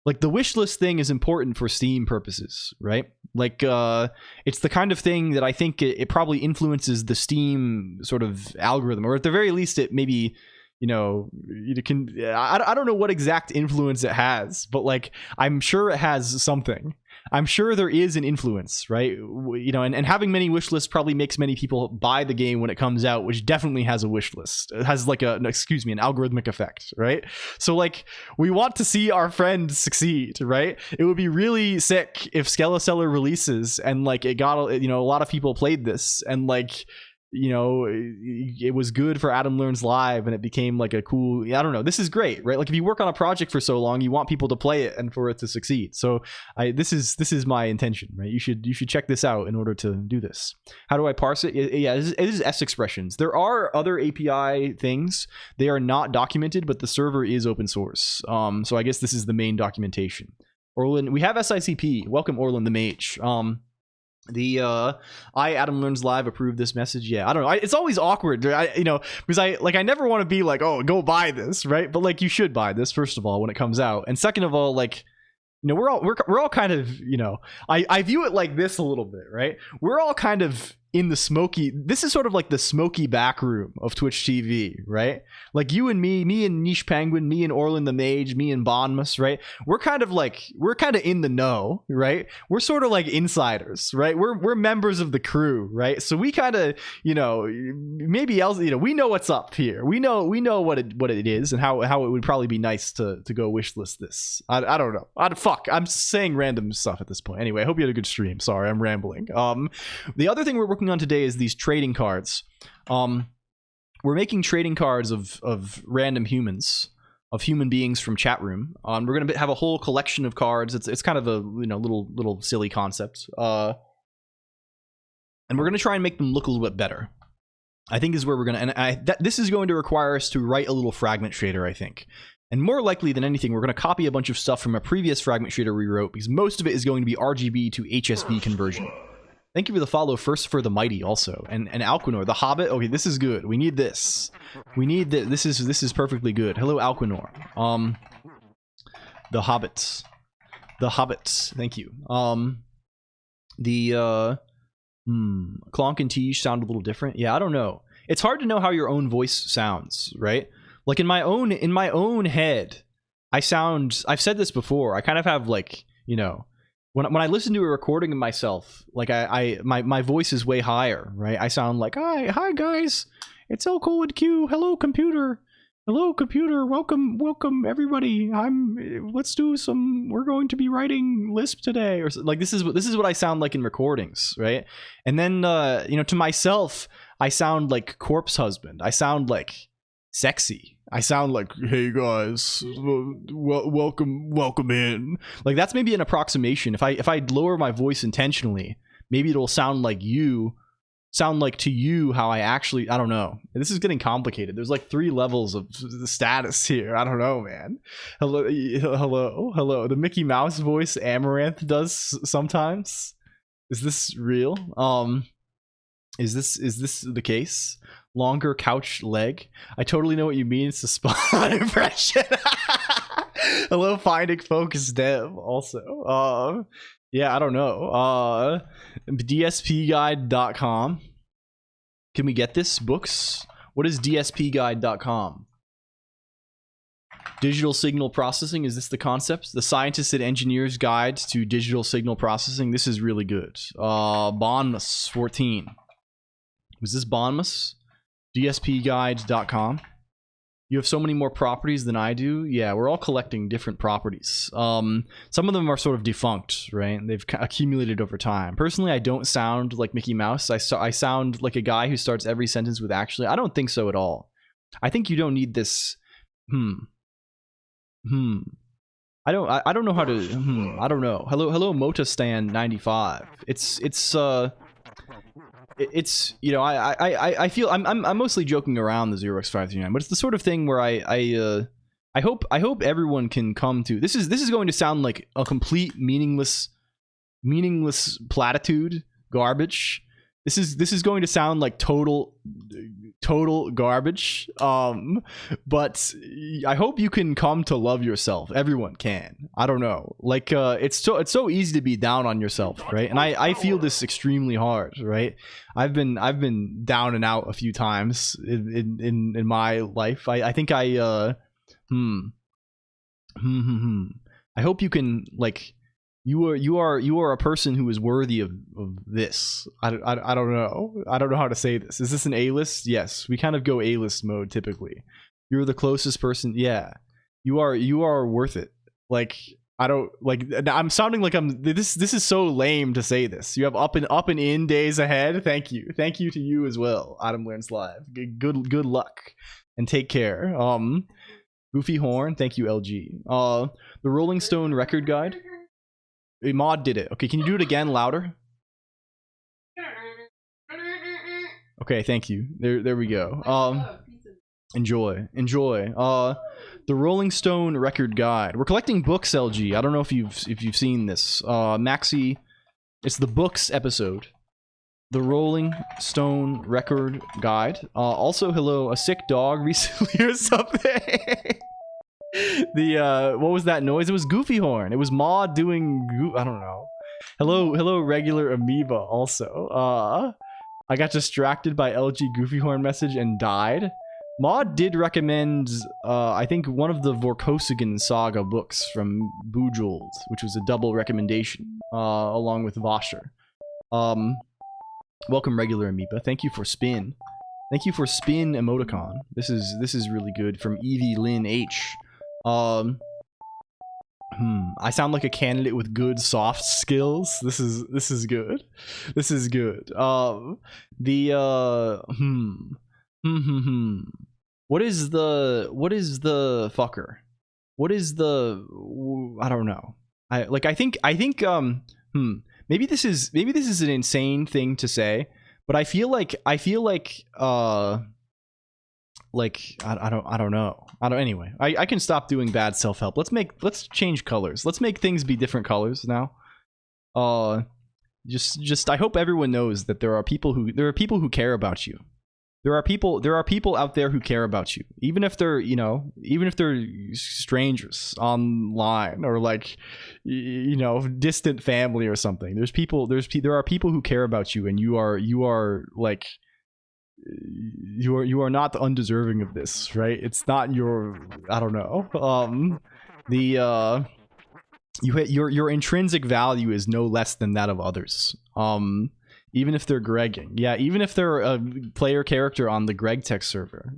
like the wish list thing is important for Steam purposes, right? Like it's the kind of thing that I think it probably influences the Steam sort of algorithm, or at the very least it maybe, you know, it can. I don't know what exact influence it has, but like I'm sure it has something. I'm sure there is an influence, right? You know, and having many wish lists probably makes many people buy the game when it comes out, which definitely has a wish list. It has like an algorithmic effect, right? So like we want to see our friend succeed, right? It would be really sick if Skeleseller releases and like it got, you know, a lot of people played this and like, you know, it was good for Adam Learns Live and it became like a cool, I don't know, this is great, right? Like if you work on a project for so long, you want people to play it and for it to succeed. So this is my intention, right? You should check this out in order to do this. How do I parse it? Yeah, it is S expressions. There are other API things. They are not documented, but the server is open source. So I guess this is the main documentation. Orlin, we have SICP. Welcome, Orlin the Mage. Adam Learns Live approved this message. Yeah, I don't know. It's always awkward, because I never want to be like, oh, go buy this, right? But like, you should buy this first of all when it comes out, and second of all, like, you know, we're all kind of, you know, I view it like this a little bit, right? We're all kind of in the smoky, this is sort of like the smoky back room of Twitch TV, right? Like you and me and Niche Penguin, me and Orlin the Mage, me and Bonmus, right? We're kind of in the know, right? We're sort of like insiders, right? We're members of the crew, right? So we kind of, you know, maybe else, you know, we know what's up here. We know what it is and how it would probably be nice to go wishlist this. I don't know. I'm saying random stuff at this point. Anyway, I hope you had a good stream. Sorry, I'm rambling. The other thing we're working on today is these trading cards. We're making trading cards of random humans, of human beings from chat room. We're gonna have a whole collection of cards. It's kind of a, you know, little silly concept. And we're gonna try and make them look a little bit better. I think is where we're gonna. And this is going to require us to write a little fragment shader, I think. And more likely than anything, we're going to copy a bunch of stuff from a previous fragment shader we wrote, because most of it is going to be RGB to HSV conversion. Thank you for the follow, First for the Mighty, also. And Alquinor, the Hobbit. Okay, this is good. We need this. We need this. This is perfectly good. Hello, Alquinor. The Hobbits. The Hobbits. Thank you. The Colonq and Tige sound a little different. Yeah, I don't know. It's hard to know how your own voice sounds, right? Like in my own head, I've said this before. I kind of have, like, you know, when I listen to a recording of myself, like my voice is way higher, right? I sound like, hi guys, it's LCOLONQ. Hello computer, welcome everybody. We're going to be writing Lisp today, or like this is what I sound like in recordings, right? And then you know, to myself, I sound like corpse husband. I sound like sexy. I sound like, hey guys, welcome in. Like that's maybe an approximation. If I lower my voice intentionally, maybe it'll sound like to you how I actually, I don't know. This is getting complicated. There's like 3 levels of the status here. I don't know, man. Hello. The Mickey Mouse voice Amaranth does sometimes. Is this real? Is this the case? Longer couch leg. I totally know what you mean. It's a spot impression. Hello, finding focus dev. Also, yeah, I don't know. DSPguide.com. Can we get this? Books. What is DSPguide.com? Digital signal processing. Is this the concept? The scientists and engineers guide to digital signal processing. This is really good. Bonmus 14. Was this Bonmus? DSPguide.com. You have so many more properties than I do. Yeah, we're all collecting different properties. Some of them are sort of defunct, right? They've accumulated over time. Personally, I don't sound like Mickey Mouse. I sound like a guy who starts every sentence with actually. I don't think so at all. I think you don't need this. I don't know how to. I don't know. Hello, Motastan 95. It's you know, I feel I'm mostly joking around the 0x539, but it's the sort of thing where I hope everyone can come to. This is going to sound like a complete meaningless platitude garbage. This is going to sound like total garbage. But I hope you can come to love yourself. Everyone can. I don't know. Like it's so easy to be down on yourself, right? And I feel this extremely hard, right? I've been down and out a few times in my life. I think I hope you can, like, you are a person who is worthy of this. I don't know. I don't know how to say this. Is this an A-list? Yes, we kind of go A-list mode typically. You're the closest person. Yeah, you are worth it. Like, I don't, like, I'm sounding like I'm this is so lame to say this. You have up and in days ahead. Thank you to you as well. Adam Learns Live. Good luck and take care. Goofy Horn, thank you, LG. The Rolling Stone record guide. A mod did it. Okay, can you do it again louder? Okay, thank you. There we go. Enjoy. The Rolling Stone record guide. We're collecting books, LG. I don't know if you've seen this. Maxi, it's the books episode. The Rolling Stone record guide. Also, hello, a sick dog recently or something. What was that noise? It was Goofy Horn. It was Maud doing I don't know. Hello regular amoeba also. I got distracted by LG Goofyhorn message and died. Maud did recommend, I think, one of the Vorkosigan saga books from Bujuld, which was a double recommendation, along with Vasher. Welcome, regular Amoeba. Thank you for Spin. Thank you for Spin emoticon. This is really good from Evie Lynn H. I sound like a candidate with good soft skills. This is good. This is good. What is the fucker? What is the I don't know. I think maybe this is an insane thing to say, but I feel like I don't know. Anyway, I can stop doing bad self-help. Let's change colors. Let's make things be different colors now. Just I hope everyone knows that there are people who care about you. There are people out there who care about you, even if they're strangers online or like distant family or something. There are people who care about you, and you are like you are not undeserving of this, right? It's not your I don't know. Your intrinsic value is no less than that of others. Even if they're Gregging. Yeah, even if they're a player character on the Greg Tech server.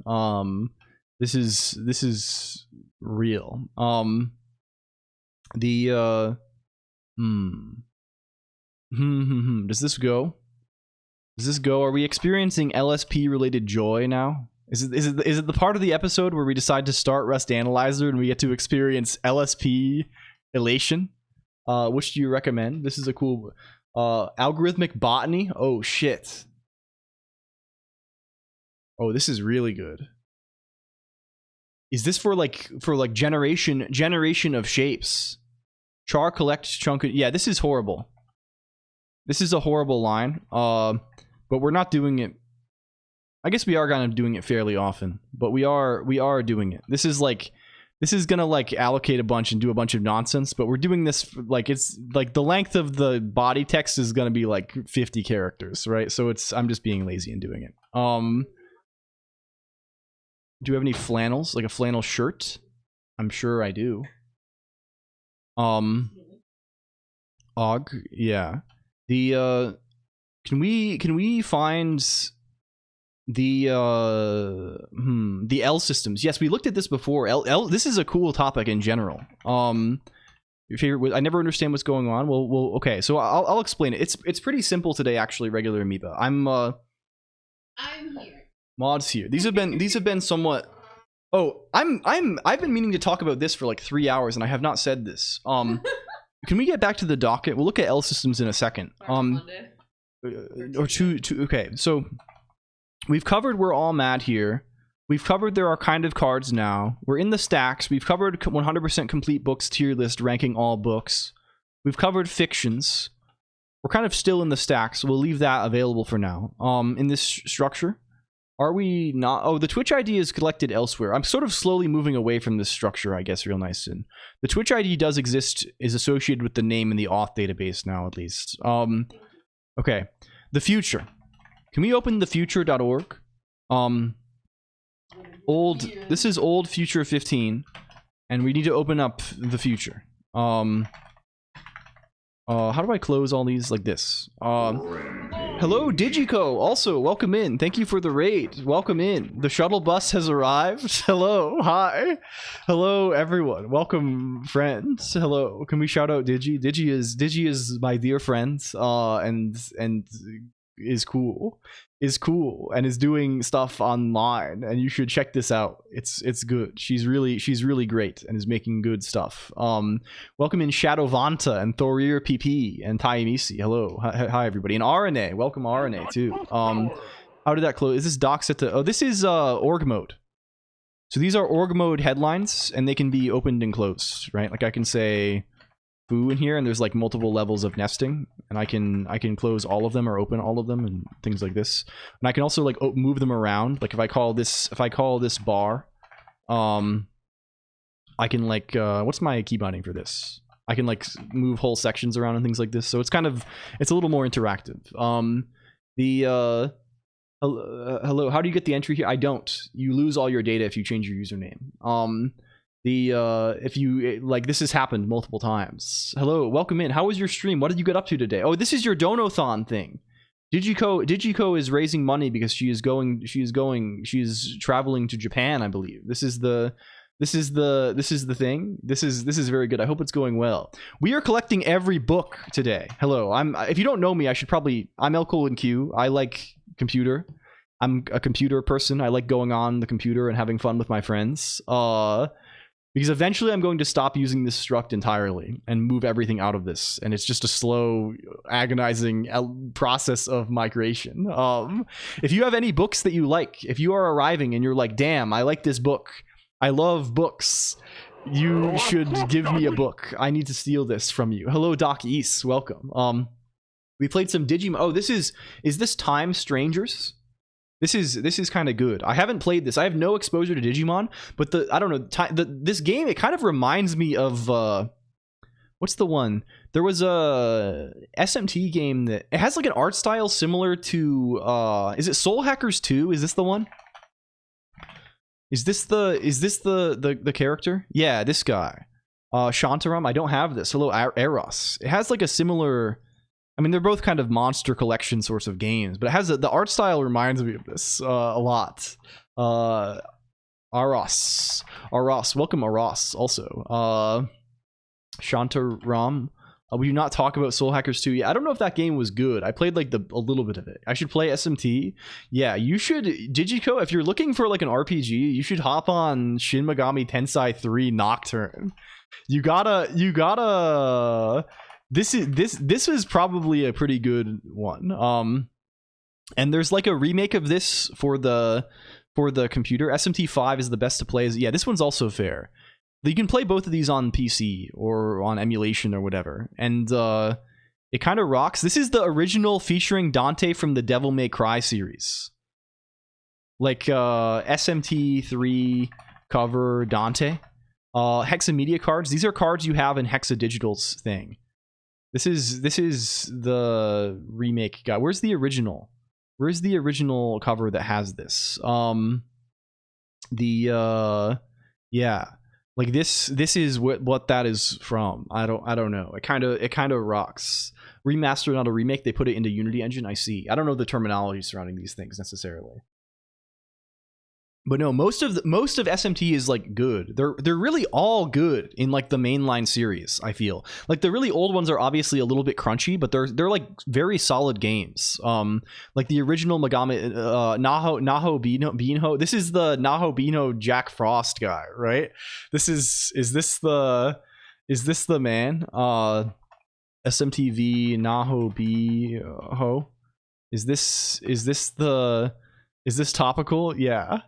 This is real. Does this go? Does this go? Are we experiencing LSP related joy now? Is it the part of the episode where we decide to start Rust Analyzer and we get to experience LSP elation? Which do you recommend? This is a cool algorithmic botany. Oh shit. Oh, this is really good. Is this for like generation of shapes? Char collect chunk. Yeah, this is horrible. This is a horrible line. But we're not doing it. I guess we are kind of doing it fairly often, but we are doing it. This is gonna like allocate a bunch and do a bunch of nonsense, but we're doing this like it's like the length of the body text is gonna be like 50 characters, right? So I'm just being lazy and doing it. Do you have any flannels, like a flannel shirt? I'm sure I do. Og, yeah. The can we find the L systems? Yes, we looked at this before. This is a cool topic in general. Your favorite? I never understand what's going on. Well, okay. So I'll explain it. It's pretty simple today, actually. Regular Amoeba. I'm here. Mods here. These have been somewhat. Oh, I've been meaning to talk about this for like 3 hours, and I have not said this. Can we get back to the docket? We'll look at L systems in a second. Or two. Okay, so we've covered we're all mad here. We've covered there are kind of cards now. We're in the stacks. We've covered 100% complete books tier list ranking all books. We've covered fictions. We're kind of still in the stacks, so we'll leave that available for now. In this structure, are we not? Oh, the Twitch ID is collected elsewhere. I'm sort of slowly moving away from this structure, I guess, real nice. And the Twitch ID does exist, is associated with the name in the auth database now, at least. Okay, the future. Can we open thefuture.org? This is old future 15, and we need to open up the future. How do I close all these like this? Hello, Digico. Also, welcome in. Thank you for the raid. Welcome in. The shuttle bus has arrived. Hello. Hi. Hello, everyone. Welcome, friends. Hello. Can we shout out Digi? Digi is my dear friend. And is cool and is doing stuff online, and you should check this out. It's good. She's really great and is making good stuff. Welcome in Shadowvanta and Thorir PP and Taimisi. Hello. Hi everybody. And RNA. Welcome RNA too. How did that close? Is this doc set to? Oh, this is org mode. So these are org mode headlines, and they can be opened and closed, right? Like I can say foo in here, and there's like multiple levels of nesting, and I can close all of them or open all of them and things like this. And I can also like move them around. Like if I call this bar, I can like what's my key binding for this? I can like move whole sections around and things like this. So it's a little more interactive. The hello, how do you get the entry here? I don't. You lose all your data if you change your username. If you like, this has happened multiple times. Hello, welcome in. How was your stream? What did you get up to today? Oh, this is your Donathon thing. Digiko is raising money because she is traveling to Japan, I believe. This is the thing. This is very good. I hope it's going well. We are collecting every book today. Hello. If you don't know me, I'm LCOLONQ. I like computer. I'm a computer person. I like going on the computer and having fun with my friends. Because eventually I'm going to stop using this struct entirely and move everything out of this. And it's just a slow, agonizing process of migration. If you have any books that you like, if you are arriving and you're like, damn, I like this book, I love books, you should give me a book. I need to steal this from you. Hello, Doc East. Welcome. We played some Digimon. Oh, is this Time Strangers? This is kind of good. I haven't played this. I have no exposure to Digimon, but I don't know, this game, it kind of reminds me of what's the one? There was a SMT game that it has like an art style similar to is it Soul Hackers 2? Is this the one? Is this the character? Yeah, this guy. Shantaram. I don't have this. Hello, Eros. It has like a similar, I mean, they're both kind of monster collection sorts of games, but it has the art style reminds me of this a lot. Aros. Welcome, Aros, also. Shantaram. We do not talk about Soul Hackers 2. Yeah, I don't know if that game was good. I played like a little bit of it. I should play SMT. Yeah, you should, Digiko, if you're looking for like an RPG, you should hop on Shin Megami Tensei 3 Nocturne. You gotta this is probably a pretty good one. And there's like a remake of this for the computer. SMT 5 is the best to play. Yeah, this one's also fair. You can play both of these on PC or on emulation or whatever, and it kind of rocks. This is the original featuring Dante from the Devil May Cry series, like SMT 3 cover Dante. Hexamedia cards. These are cards you have in Hexadigital's thing. This is the remake guy. Where's the original? Where's the original cover that has this? Yeah. Like this is what that is from. I don't know. It kind of rocks. Remaster, not a remake. They put it into Unity Engine. I see. I don't know the terminology surrounding these things necessarily. But no, most of SMT is like good. They're really all good in like the mainline series. I feel like the really old ones are obviously a little bit crunchy, but they're like very solid games. Like the original Megami Naho Bino. This is the Naho Bino Jack Frost guy, right? Is this the man? SMTV Naho Biho. Is this topical? Yeah.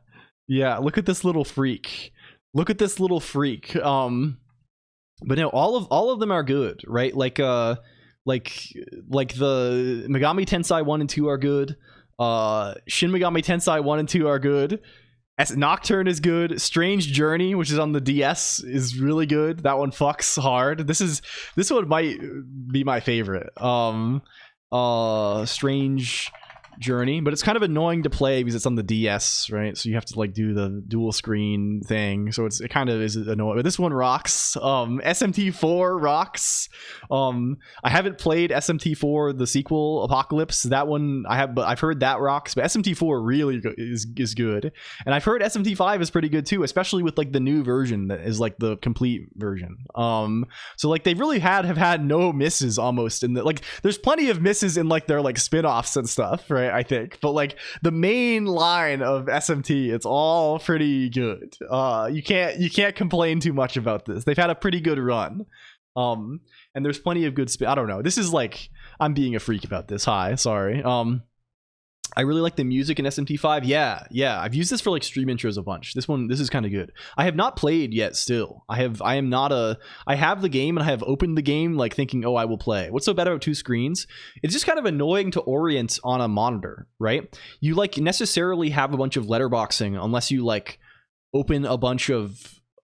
Yeah, look at this little freak. But no, all of them are good, right? Like the Megami Tensei 1 and 2 are good. Shin Megami Tensei 1 and 2 are good. Nocturne is good. Strange Journey, which is on the DS, is really good. That one fucks hard. This one might be my favorite. Strange Journey, but it's kind of annoying to play because it's on the DS, right? So you have to like do the dual screen thing, so it kind of is annoying. But this one rocks. SMT4 rocks. I haven't played SMT4 the sequel Apocalypse. That one I have, but I've heard that rocks. But SMT4 really is good, and I've heard SMT5 is pretty good too, especially with like the new version that is like the complete version. So like they really have had no misses almost in the, like there's plenty of misses in like their like spin-offs and stuff, right? I think, but like the main line of SMT, it's all pretty good. You can't complain too much about this. They've had a pretty good run, and there's plenty of good I don't know. This is like, I'm being a freak about this. Hi, sorry. I really like the music in SMT5. Yeah, I've used this for like stream intros a bunch. This is kind of good. I have not played yet still. I have the game and I have opened the game like thinking, oh, I will play. What's so bad about two screens? It's just kind of annoying to orient on a monitor, right? You like necessarily have a bunch of letterboxing unless you like open a bunch of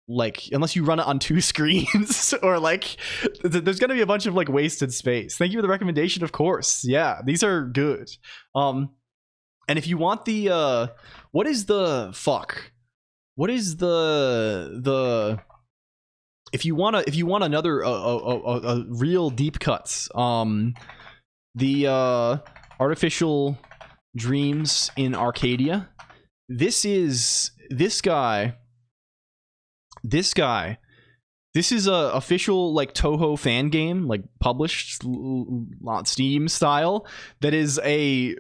like unless you run it on 2 screens or like there's gonna be a bunch of like wasted space. Thank you for the recommendation, of course. Yeah, these are good. And if you want the what is the if you want another a real deep cuts, the Artificial Dreams in Arcadia, this is a official like Toho fan game, like published on Steam style, that is a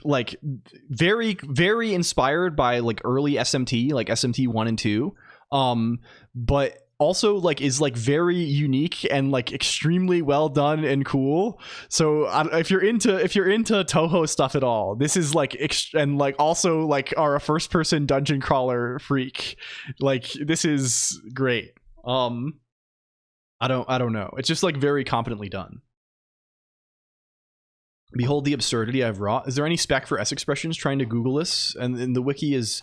like very very inspired by like early SMT, like SMT 1 and 2, but also like is like very unique and like extremely well done and cool. So if you're into Toho stuff at all, this is like and like also like are a first person dungeon crawler freak, like this is great. I don't know, it's just like very competently done. Behold the absurdity I've wrought. Is there any spec for S expressions? Trying to Google this, and the wiki is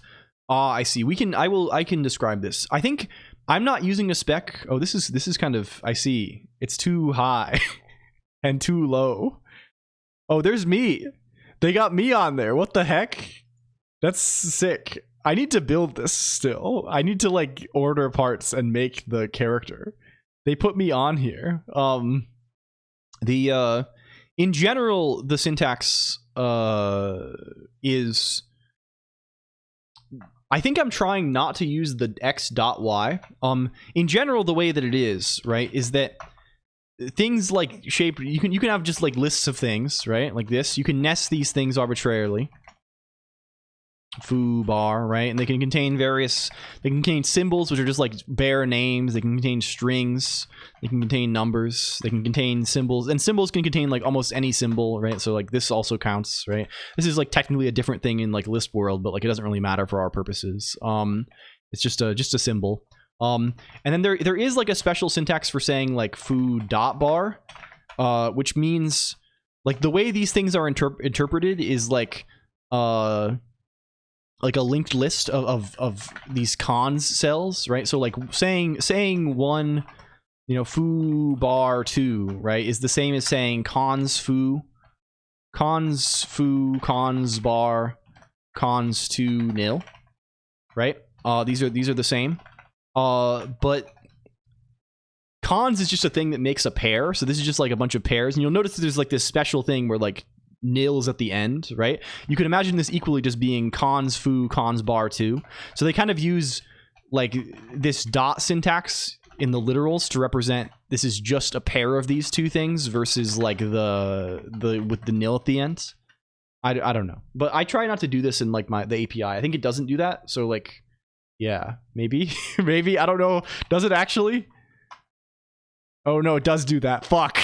I see. I can describe this. I think I'm not using a spec. Oh, this is kind of, I see. It's too high and too low. Oh, there's me. They got me on there. What the heck? That's sick. I need to build this still. I need to like order parts and make the character. They put me on here. In general, the syntax is, I think I'm trying not to use the x.y. In general, the way that it is, right, is that things like shape, you can have just like lists of things, right, like this. You can nest these things arbitrarily. Foo bar, right, and they can contain symbols, which are just like bare names. They can contain strings, they can contain numbers, they can contain symbols, and symbols can contain like almost any symbol, right? So like this also counts, right? This is like technically a different thing in like Lisp world, but like it doesn't really matter for our purposes. It's just a symbol. And then there is like a special syntax for saying like foo dot bar, which means like the way these things are interpreted is like a linked list of these cons cells, right? So like saying one, you know, foo bar 2, right, is the same as saying cons foo cons bar cons 2 nil, right? These are the same. But cons is just a thing that makes a pair, so this is just like a bunch of pairs, and you'll notice that there's like this special thing where like nils at the end, right? You could imagine this equally just being cons foo cons bar 2. So they kind of use like this dot syntax in the literals to represent this is just a pair of these two things versus like the with the nil at the end. I don't know, but I try not to do this in like the API. I think it doesn't do that, so like yeah, maybe maybe, I don't know. Does it actually? Oh no, it does do that. Fuck.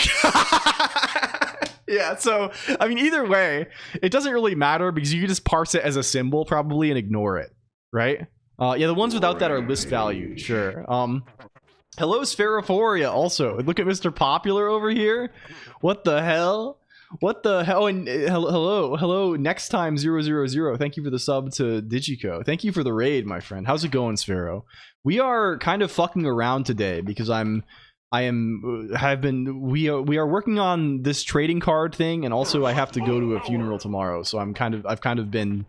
Yeah, so, I mean, either way, it doesn't really matter because you can just parse it as a symbol probably and ignore it, right? Yeah, the ones without that are list valued, sure. Hello, Spherophoria, also. Look at Mr. Popular over here. What the hell? What the hell? And hello, next time 000. Thank you for the sub to Digico. Thank you for the raid, my friend. How's it going, Sphero? We are kind of fucking around today because we are working on this trading card thing, and also I have to go to a funeral tomorrow, so I've kind of been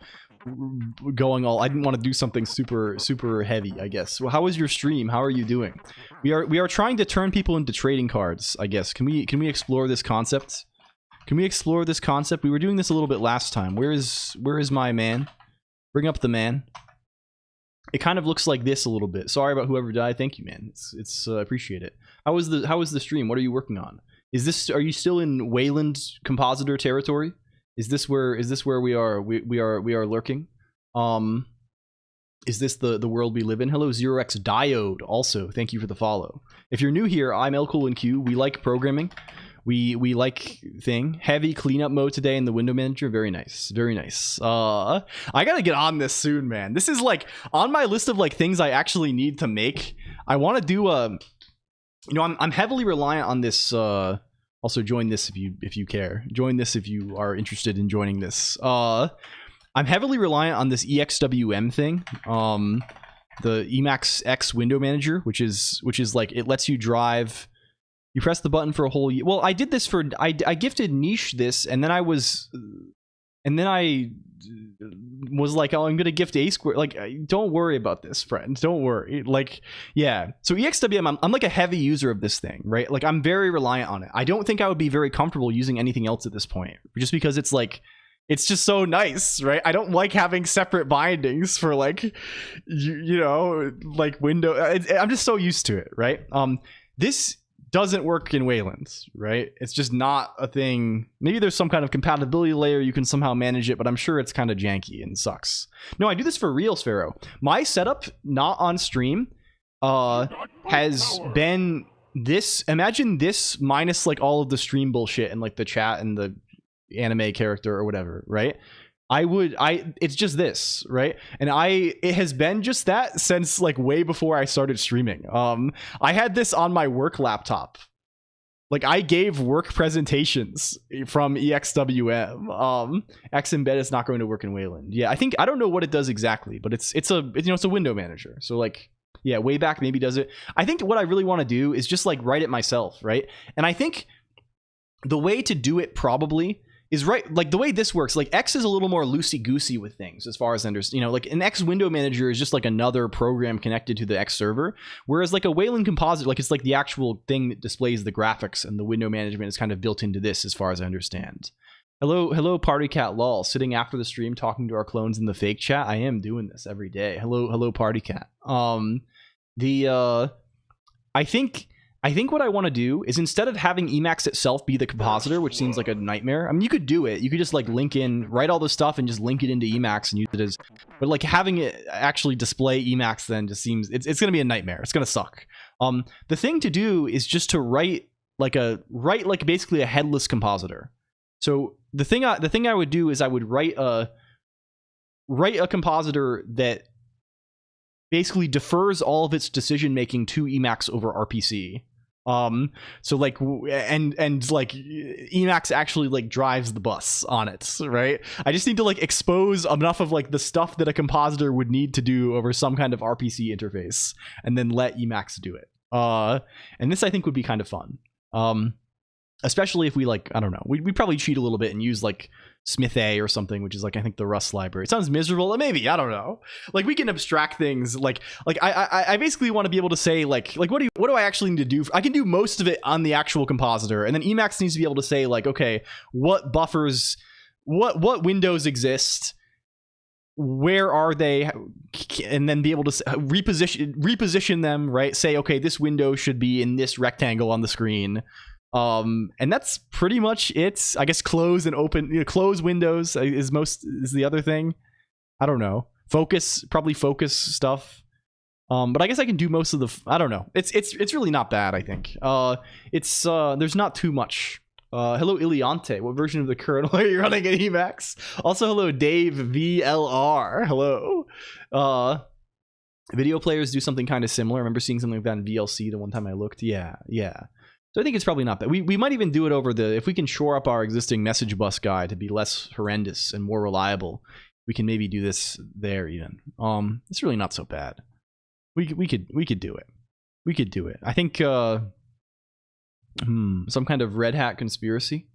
going all, I didn't want to do something super heavy, I guess. Well, how was your stream? How are you doing? We are trying to turn people into trading cards, I guess. Can we explore this concept? Can we explore this concept? We were doing this a little bit last time. Where is my man? Bring up the man. It kind of looks like this a little bit. Sorry about whoever died. Thank you, man. It's I appreciate it. How was the stream? What are you working on? Are you still in Wayland compositor territory? Is this where we are lurking? Is this the world we live in? Hello, 0x Diode. Also, thank you for the follow. If you're new here, I'm LCOLONQ. We like programming. We like heavy cleanup mode today in the window manager. Very nice, very nice. I gotta get on this soon, man. This is like on my list of like things I actually need to make. I want to do I'm heavily reliant on this. Also join this if you care. Join this if you are interested in joining this. I'm heavily reliant on this EXWM thing. Emacs X window manager, which is like it lets you drive. You press the button for a whole year. Well, I did this for I gifted Niche this, and then I was like, oh, I'm gonna gift A Square. Like, don't worry about this, friend. Don't worry. Like, yeah. So EXWM, I'm like a heavy user of this thing, right? Like, I'm very reliant on it. I don't think I would be very comfortable using anything else at this point, just because it's like, it's just so nice, right? I don't like having separate bindings for like, you know, like window. I'm just so used to it, right? This doesn't work in Wayland, right? It's just not a thing. Maybe there's some kind of compatibility layer you can somehow manage it, but I'm sure it's kind of janky and sucks. No, I do this for real, Sphero. My setup, not on stream, has been this. Imagine this minus like all of the stream bullshit and like the chat and the anime character or whatever, right? It's just this, right? And it has been just that since like way before I started streaming. I had this on my work laptop. Like, I gave work presentations from EXWM. Xembed is not going to work in Wayland. Yeah, I don't know what it does exactly, but it's a window manager. So like, yeah, Wayback maybe does it. I think what I really want to do is just like write it myself, right? And I think the way to do it probably is right, like the way this works, like X is a little more loosey-goosey with things as far as like an X window manager is just like another program connected to the X server, whereas like a Wayland composite, like it's like the actual thing that displays the graphics, and the window management is kind of built into this as far as I understand. Hello Party Cat Lol, sitting after the stream talking to our clones in the fake chat. I am doing this every day. Hello Party Cat. I think what I want to do is, instead of having Emacs itself be the compositor, which seems like a nightmare. I mean, you could do it. You could just like link in, write all this stuff and just link it into Emacs and use it as, but like having it actually display Emacs then just seems, it's going to be a nightmare. It's going to suck. The thing to do is just to write basically a headless compositor. So the thing I would do is I would write a compositor that basically defers all of its decision making to Emacs over RPC. So like, and like Emacs actually like drives the bus on it, right? I just need to like expose enough of like the stuff that a compositor would need to do over some kind of RPC interface, and then let Emacs do it. And this I think would be kind of fun. Especially if we like, I don't know, we'd probably cheat a little bit and use like Smith A or something, which is like, I think the Rust library. It sounds miserable, maybe, I don't know. Like, we can abstract things. Like I basically want to be able to say like what do I actually need to do? I can do most of it on the actual compositor, and then Emacs needs to be able to say like, okay, what buffers, what windows exist, where are they, and then be able to reposition them, right? Say, okay, this window should be in this rectangle on the screen. And that's pretty much it. I guess close and open, close windows is the other thing. I don't know. Focus stuff. But I guess I can do most of the, I don't know. It's really not bad, I think. There's not too much. Hello Iliante, what version of the kernel are you running at Emacs? Also, hello Dave VLR. Hello. Video players do something kind of similar. I remember seeing something like that in VLC the one time I looked. Yeah. So I think it's probably not bad. We might even do it over if we can shore up our existing message bus guide to be less horrendous and more reliable, we can maybe do this there even. It's really not so bad. We could do it. We could do it. I think some kind of Red Hat conspiracy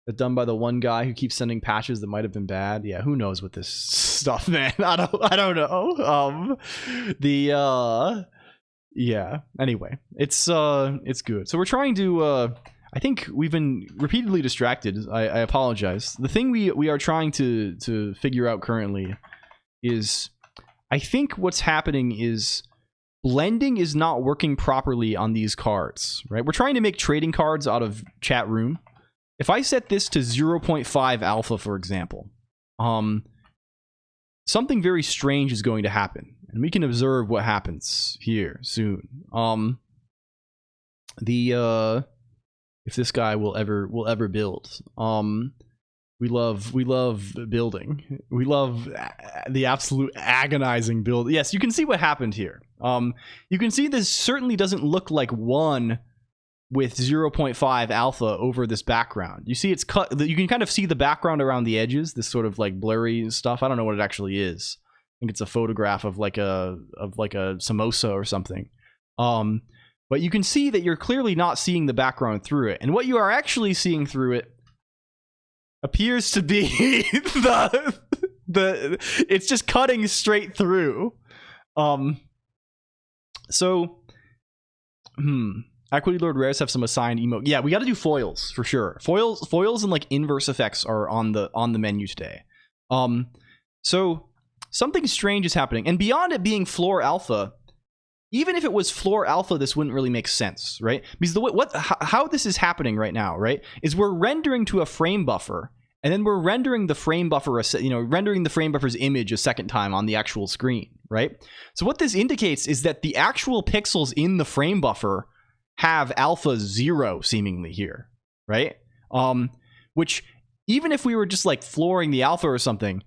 that's done by the one guy who keeps sending patches that might have been bad. Yeah, who knows what this stuff, man. I don't know. Yeah, anyway, it's good. So we're trying to I think we've been repeatedly distracted. I apologize. The thing we are trying to figure out currently is, I think what's happening is blending is not working properly on these cards, right? We're trying to make trading cards out of chat room. If I set this to 0.5 alpha, for example, something very strange is going to happen. And we can observe what happens here soon. If this guy will ever build. We love building. We love the absolute agonizing build. Yes, you can see what happened here. You can see this certainly doesn't look like one with 0.5 alpha over this background. You see it's cut. You can kind of see the background around the edges, this sort of like blurry stuff. I don't know what it actually is. think it's a photograph of like a samosa or something. But you can see that you're clearly not seeing the background through it, and what you are actually seeing through it appears to be it's just cutting straight through. Equity Lord Rares have some assigned emote. Yeah, we got to do foils for sure. Foils and like inverse effects are on the menu today. So something strange is happening, and beyond it being floor alpha, even if it was floor alpha, this wouldn't really make sense, right? Because how this is happening right now, right, is we're rendering to a frame buffer, and then we're rendering the frame buffer, rendering the frame buffer's image a second time on the actual screen, right? So what this indicates is that the actual pixels in the frame buffer have alpha 0 seemingly here, right? Which even if we were just like flooring the alpha or something,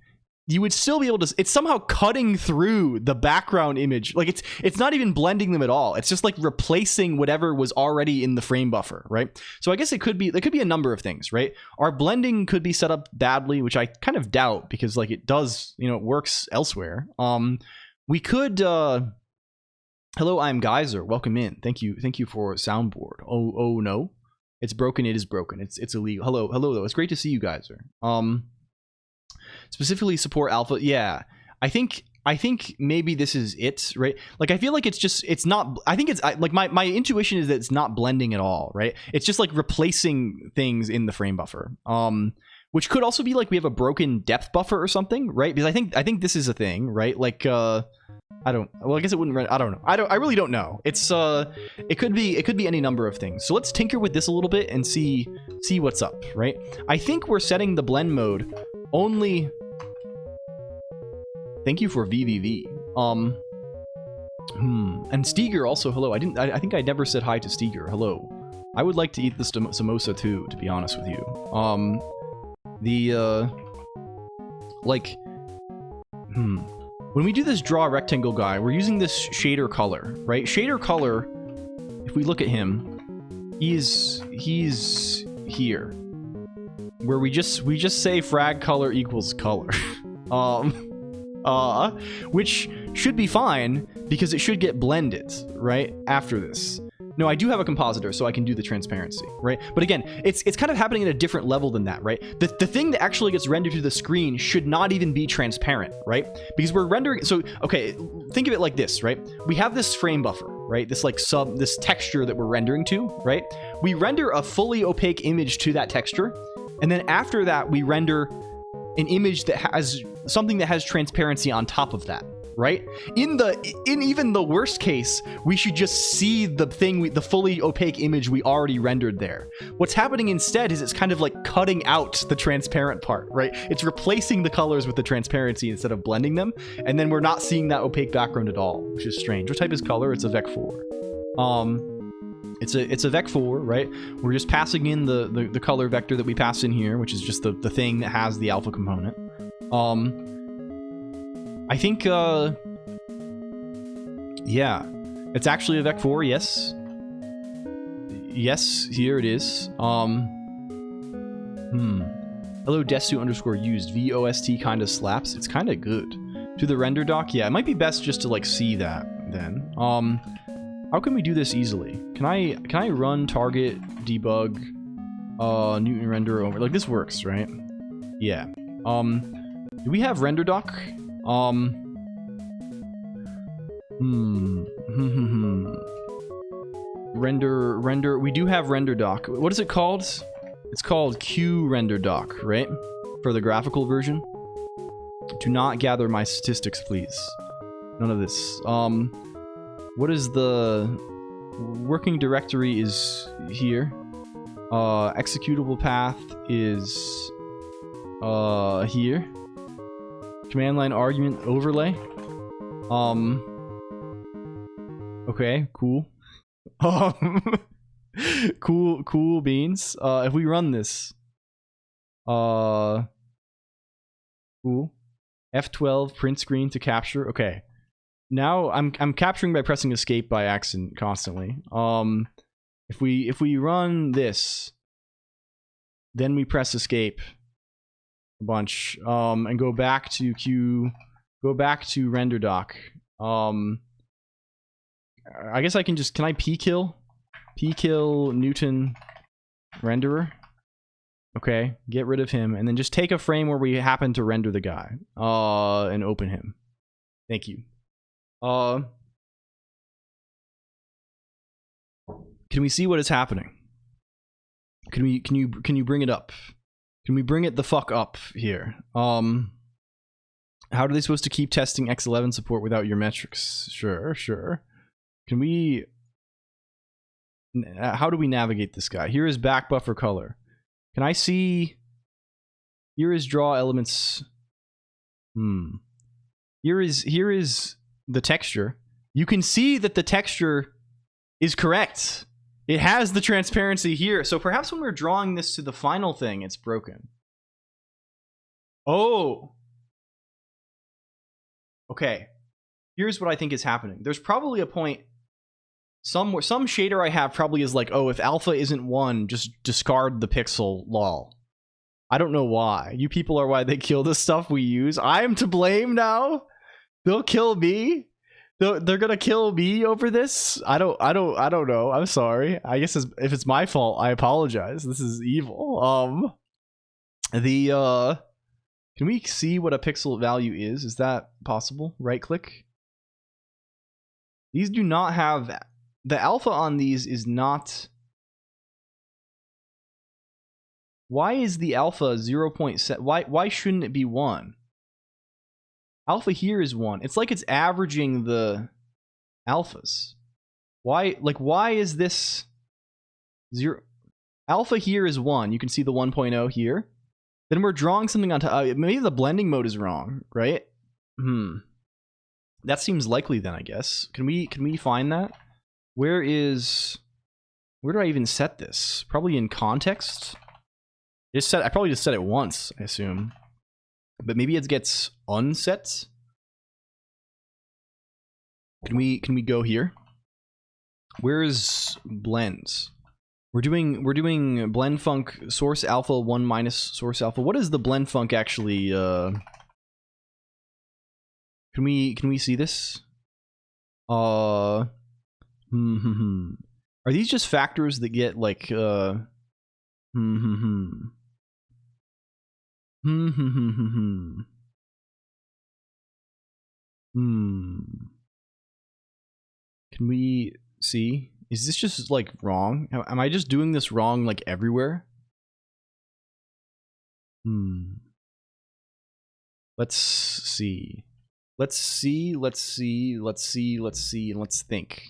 you would still be able to, it's somehow cutting through the background image. Like it's not even blending them at all. It's just like replacing whatever was already in the frame buffer, right? So I guess there could be a number of things, right? Our blending could be set up badly, which I kind of doubt, because like it does, it works elsewhere. We could, hello, I'm Geyser. Welcome in. Thank you for soundboard. Oh no, it's broken. It is broken. It's illegal. Hello though. It's great to see you, Geyser. Specifically support alpha. Yeah, I think maybe this is it, right? Like I feel like it's not. I think it's like my intuition is that it's not blending at all, right? It's just like replacing things in the frame buffer. Which could also be like we have a broken depth buffer or something, right? Because I think this is a thing, right? Like I guess it wouldn't run. I don't know. I really don't know. It's it could be any number of things. So let's tinker with this a little bit and see what's up, right? I think we're setting the blend mode only. Thank you for VVV. And Steger also, hello. I think I never said hi to Steger. Hello. I would like to eat this samosa too, to be honest with you. When we do this draw rectangle guy, we're using this shader color, right? Shader color, if we look at him, he's here, where we just say frag color equals color. Which should be fine because it should get blended right after this. No, I do have a compositor, so I can do the transparency, right? But again, it's kind of happening at a different level than that, right? The thing that actually gets rendered to the screen should not even be transparent, right? Because we're rendering. So okay, think of it like this, right? We have this frame buffer, right? This like this texture that we're rendering to, right? We render a fully opaque image to that texture, and then after that, we render an image that has something that has transparency on top of that, right? In even the worst case, we should just see the fully opaque image we already rendered there. What's happening instead is it's kind of like cutting out the transparent part, right? It's replacing the colors with the transparency instead of blending them, and then we're not seeing that opaque background at all, which is strange. What type is color? It's a vec4. It's a vec4, right? We're just passing in the color vector that we pass in here, which is just the thing that has the alpha component. I think yeah, it's actually a vec4. Yes, here it is. Hello, Desu_used. VOST kind of slaps. It's kind of good. To the render doc, yeah, it might be best just to like see that then. How can we do this easily? Can I run target debug Newton render over? Like this works, right? Yeah. Do we have render doc? Render. We do have render doc. What is it called? It's called Q render doc, right? For the graphical version. Do not gather my statistics, please. None of this. What is the working directory is here. Executable path is here. Command line argument overlay. Okay, cool. Cool beans. If we run this, cool. F12 print screen to capture. Okay. Now I'm capturing by pressing escape by accident constantly. If we run this, then we press escape a bunch, and go back to Q Go back to render doc. I guess I can just, can I p-kill? P-kill Newton renderer. Okay, get rid of him, and then just take a frame where we happen to render the guy. And open him. Thank you. Can we see what is happening? Can you bring it up? Can we bring it the fuck up here? How are they supposed to keep testing X11 support without your metrics? Sure. Can we... How do we navigate this guy? Here is back buffer color. Can I see... Here is draw elements... Here is the texture. You can see that the texture is correct. It has the transparency here. So perhaps when we're drawing this to the final thing, it's broken. Oh. Okay. Here's what I think is happening. There's probably a point... Some shader I have probably is like, oh, if alpha isn't 1, just discard the pixel, lol. I don't know why. You people are why they kill the stuff we use. I am to blame now? They'll kill me? They're gonna kill me over this? I don't know. I'm sorry. I guess if it's my fault, I apologize. This is evil. Can we see what a pixel value is? Is that possible? Right click. These do not have... The alpha on these is not... Why is the alpha 0.7? Why shouldn't it be 1? Alpha here is 1. It's like it's averaging the alphas. Why is this 0? Alpha here is 1. You can see the 1.0 here. Then we're drawing something on top. Maybe the blending mode is wrong, right? That seems likely then, I guess. Can we find that? Where do I even set this? Probably in context. I probably just set it once, I assume. But maybe it gets unset. Can we go here? Where is blends? We're doing blend func source alpha 1 minus source alpha. What is the blend func actually? Can we see this? Are these just factors that get like Can we see? Is this just like wrong? Am I just doing this wrong like everywhere? Let's see. Let's think.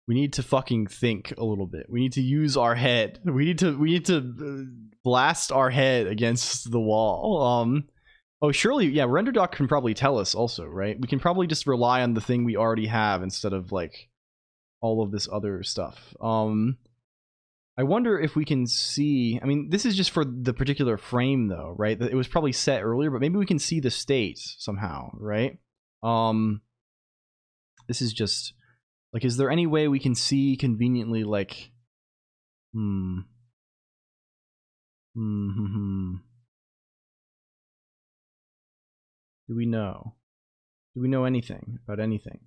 We need to fucking think a little bit. We need to use our head. We need to blast our head against the wall. Oh, surely, yeah, RenderDoc can probably tell us also, right? We can probably just rely on the thing we already have instead of like all of this other stuff. I wonder if we can see, I mean, this is just for the particular frame though, right? It was probably set earlier, but maybe we can see the state somehow, right? This is just like, is there any way we can see conveniently like do we know anything about anything?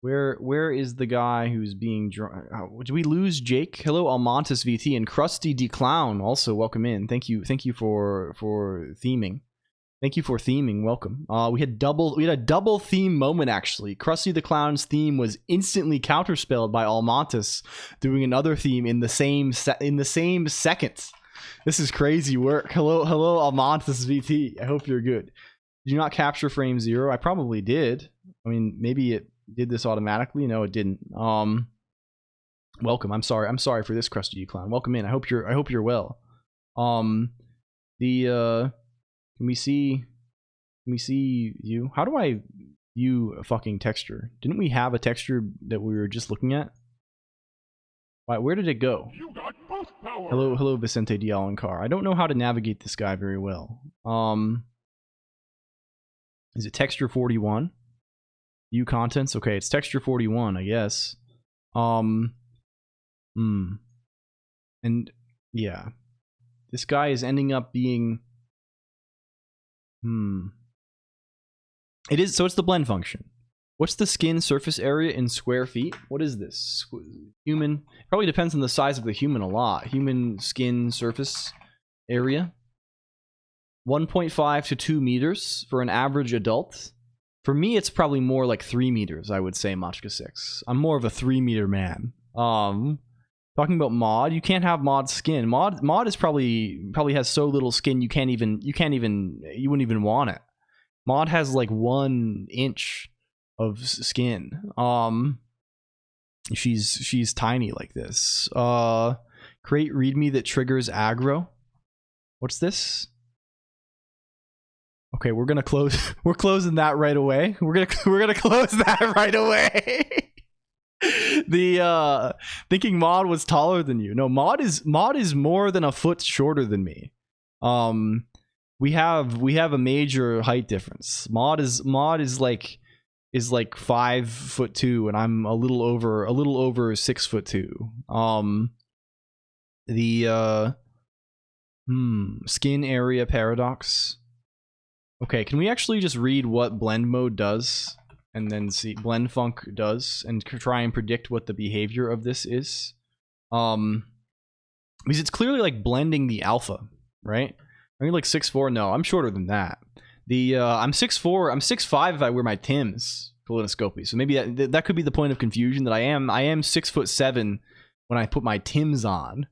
Where is the guy who's being drawn? Did we lose Jake? Hello, Almontis VT and Krusty D Clown. Also, welcome in. Thank you for theming. Thank you for theming. Welcome. We had a double theme moment actually. Krusty the Clown's theme was instantly counterspelled by Almontis doing another theme in the same second. This is crazy work. Hello, Almontis VT. I hope you're good. Did you not capture frame 0? I probably did. I mean, maybe it did this automatically. No, it didn't. Welcome. I'm sorry for this, Krusty Clown. Welcome in. I hope you're well. Can we see you? How do I view a fucking texture? Didn't we have a texture that we were just looking at? Where did it go? Hello, Vicente D. Alencar. I don't know how to navigate this guy very well. Is it texture 41? View contents? Okay, it's texture 41, I guess. And yeah. This guy is ending up being It is, so it's the blend function. What's the skin surface area in square feet? What is this? Human, probably depends on the size of the human a lot. Human skin surface area. 1.5 to 2 meters for an average adult. For me, it's probably more like 3 meters, I would say, Machka 6. I'm more of a 3 meter man. Talking about mod, you can't have mod skin. Mod is probably has so little skin you wouldn't even want it. Mod has like 1 inch of skin. She's tiny like this. Create readme that triggers aggro. What's this? Okay, we're gonna close. We're closing that right away. We're gonna close that right away. The thinking mod was taller than you. No, mod is more than a foot shorter than me. We have a major height difference. Mod is like 5'2", and I'm a little over 6'2". The skin area paradox. Okay, can we actually just read what blend mode does, and then see blend func does, and try and predict what the behavior of this is? Because it's clearly like blending the alpha, right? Are you like 6'4"? No, I'm shorter than that. I'm 6'4". I'm 6'5" if I wear my Tim's colonoscopy. So maybe that could be the point of confusion, that I am 6'7" when I put my Tim's on.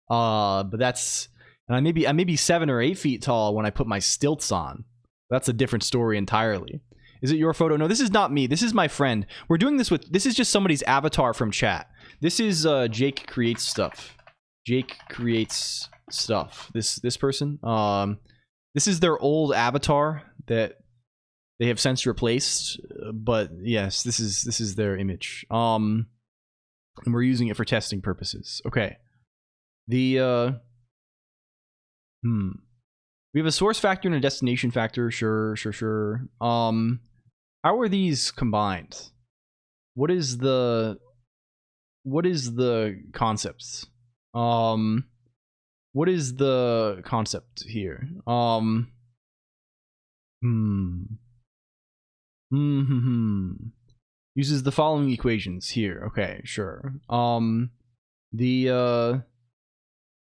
But that's, and I may be 7 or 8 feet tall when I put my stilts on. That's a different story entirely. Is it your photo? No, this is not me. This is my friend. We're doing this with, this is just somebody's avatar from chat. This is Jake Creates Stuff. Jake Creates Stuff. This person. This is their old avatar that they have since replaced. But yes, this is their image. And we're using it for testing purposes. Okay. The we have a source factor and a destination factor. Sure. How are these combined? What is the concept? What is the concept here? Uses the following equations here. Okay, sure. The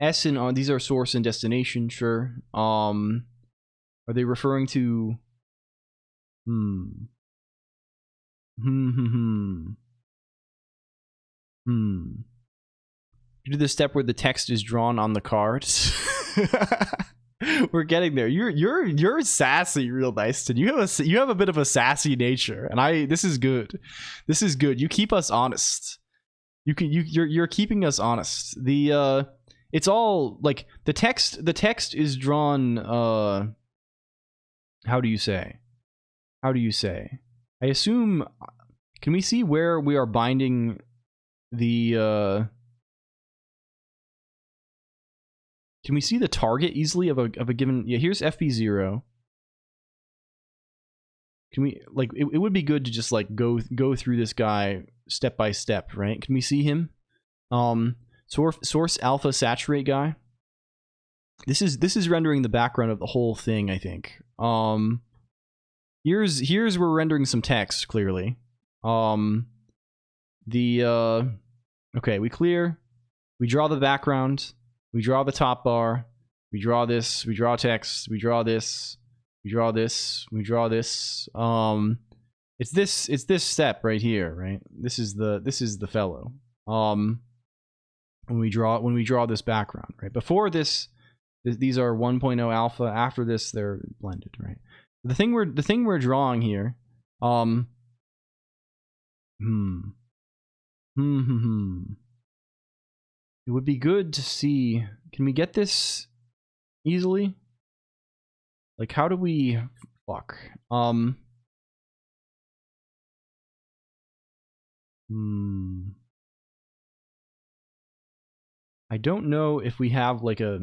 S and R, these are source and destination, sure. Are they referring to You do the step where the text is drawn on the cards. We're getting there. You're sassy, real nice. And you have a bit of a sassy nature, and this is good. This is good. You keep us honest. You're keeping us honest. It's all like the text is drawn how do you say? I assume, can we see where we are binding the can we see the target easily of a given? Yeah, here's FP0. Can we, like, it would be good to just like go through this guy step by step, right? Can we see him? Source alpha saturate guy. This is rendering the background of the whole thing, I think. Here's we're rendering some text clearly. Okay, we clear. We draw the background. We draw the top bar. We draw this. We draw text. We draw this. We draw this. We draw this. It's this step right here, right? This is the fellow. When we draw this background, right? Before this, these are 1.0 alpha. After this, they're blended, right? The thing we're drawing here, it would be good to see. Can we get this easily? Like, how do we? Fuck. I don't know if we have like if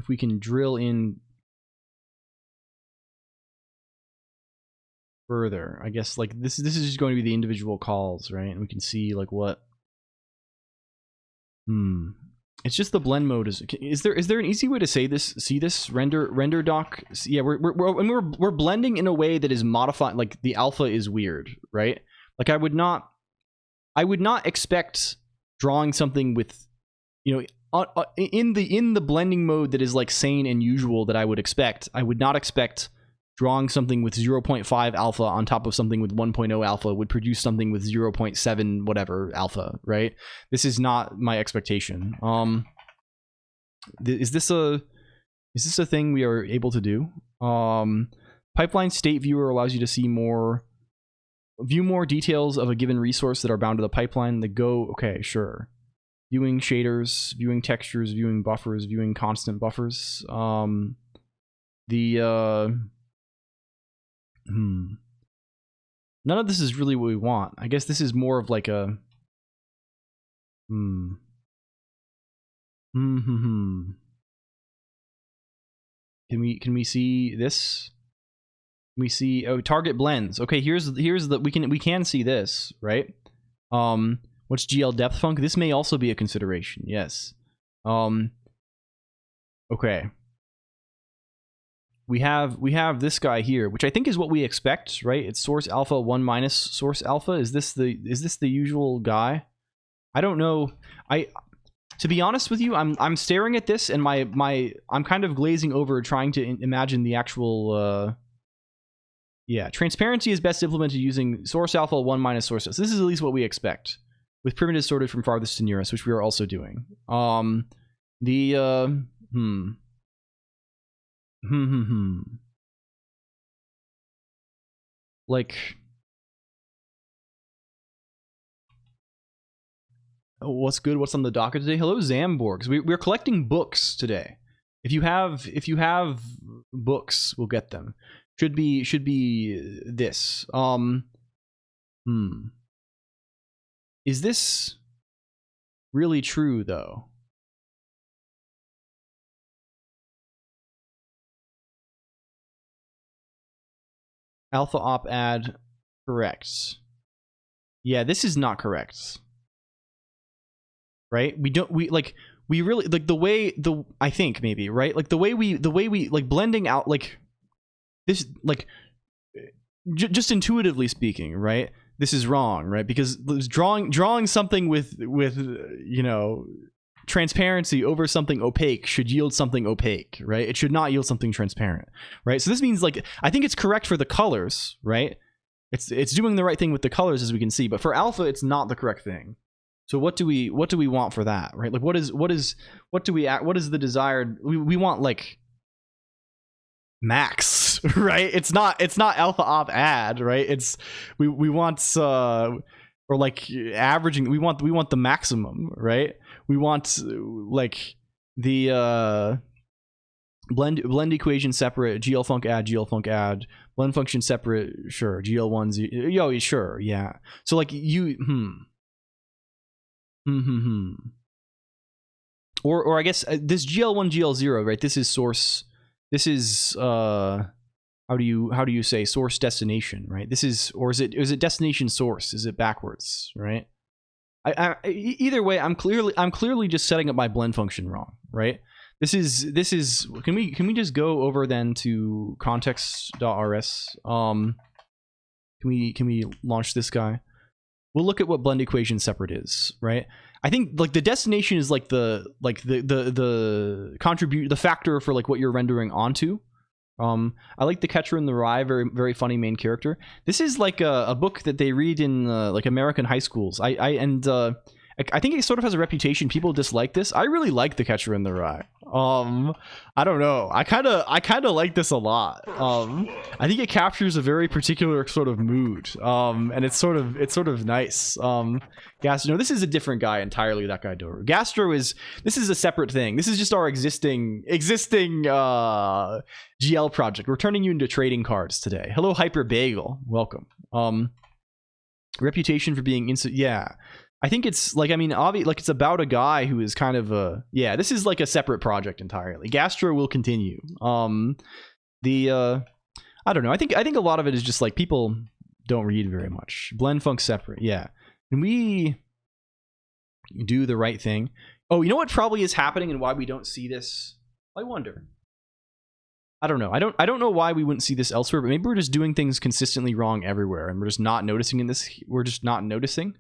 we can drill in further. I guess like this is just going to be the individual calls, right? And we can see like what It's just the blend mode. Is there an easy way to say this? See this render doc? Yeah, we're blending in a way that is modified. Like the alpha is weird, right? Like I would not expect drawing something with, you know, in the blending mode that is like sane and usual that I would expect. I would not expect drawing something with 0.5 alpha on top of something with 1.0 alpha would produce something with 0.7 whatever alpha, right? This is not my expectation. Is this a thing we are able to do? Pipeline state viewer allows you to see view more details of a given resource that are bound to the pipeline. Okay, sure. Viewing shaders, viewing textures, viewing buffers, viewing constant buffers. None of this is really what we want. I guess this is more of like a Can we see this? Can we see target blends? Okay, here's the we can see this, right? What's GL depth func? This may also be a consideration. Yes. Okay. We have this guy here, which I think is what we expect, right? It's source alpha 1 minus source alpha. Is this the usual guy? I don't know. To be honest with you, I'm staring at this and I'm kind of glazing over trying to imagine the actual yeah, transparency is best implemented using source alpha 1 minus source alpha. So this is at least what we expect with primitives sorted from farthest to nearest, which we are also doing. Like, what's good? What's on the docket today? Hello, Zamborgs. We're collecting books today. If you have books, we'll get them. Should be this. Is this really true though? Alpha op add correct. Yeah, this is not correct. Right? We really like the way I think maybe, right? Like the way we like blending out like this, like just intuitively speaking, right? This is wrong, right? Because drawing something with you know, transparency over something opaque should yield something opaque, right? It should not yield something transparent, right? So this means, like, I think it's correct for the colors, right? It's doing the right thing with the colors, as we can see, but for alpha, it's not the correct thing. So what do we want for that, right? Like, what is the desired? We want like max, right? It's not alpha op add, right? It's we want or like averaging. We want the maximum, right? We want like the blend equation separate, glfunc add, blend function separate, sure, gl1 sure, yeah. So like you or I guess this gl1 gl0, right? This is source. This is how do you say source destination, right? This is, or is it destination source? Is it backwards, right? Either way, I'm clearly just setting up my blend function wrong, right? This is can we just go over then to context.rs? Can we launch this guy? We'll look at what blend equation separate is, right? I think like the destination is like the factor for like what you're rendering onto. I like the Catcher in the Rye, very very funny main character. This is like a book that they read in like American high schools. I think it sort of has a reputation. People dislike this. I really like the Catcher in the Rye. I don't know. I kind of like this a lot. I think it captures a very particular sort of mood. And it's sort of nice. Gastro, no, this is a different guy entirely. That guy Doru. Gastro this is a separate thing. This is just our existing GL project. We're turning you into trading cards today. Hello, Hyper Bagel. Welcome. Reputation for being yeah. I think it's like, I mean, like it's about a guy who is kind of yeah, this is like a separate project entirely. Gastro will continue. I don't know. I think a lot of it is just like people don't read very much. Blend func separate. Yeah. Can we do the right thing? Oh, you know what probably is happening and why we don't see this? I wonder. I don't know. I don't know why we wouldn't see this elsewhere, but maybe we're just doing things consistently wrong everywhere and we're just not noticing in this. We're just not noticing.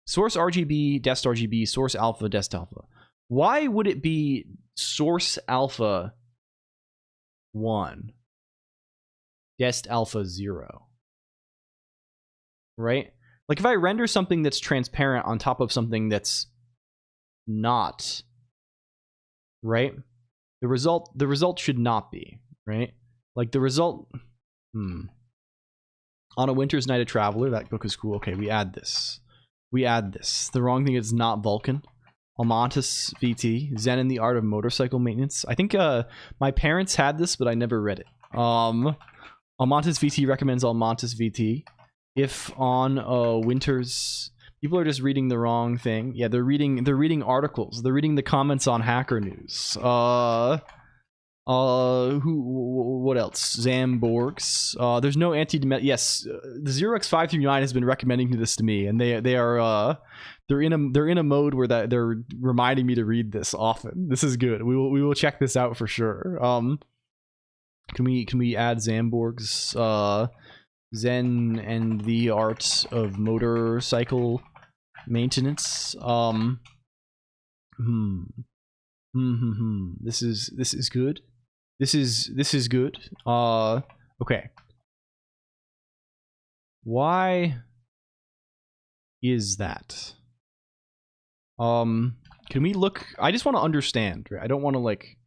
Source RGB, dest RGB, source alpha, dest alpha. Why would it be source alpha 1, dest alpha 0? Right? Like if I render something that's transparent on top of something that's not, right? The result should not be, right? Like the result, On a Winter's Night a Traveler, that book is cool. Okay, we add this. The wrong thing is not Vulcan. Almontis VT, Zen and the Art of Motorcycle Maintenance. I think my parents had this, but I never read it. Almontis VT recommends Almontis VT. If on Winter's, people are just reading the wrong thing. Yeah, they're reading articles. They're reading the comments on Hacker News. What else? Zamborgs. There's no yes, the 0x539 has been recommending this to me, and they are they're in a mode where that they're reminding me to read this often. This is good. We will check this out for sure. Can we add Zamborgs? Zen and the Art of Motorcycle Maintenance. This is good. This is good. Okay. Why is that? Can we look? I just want to understand, right? I don't want to like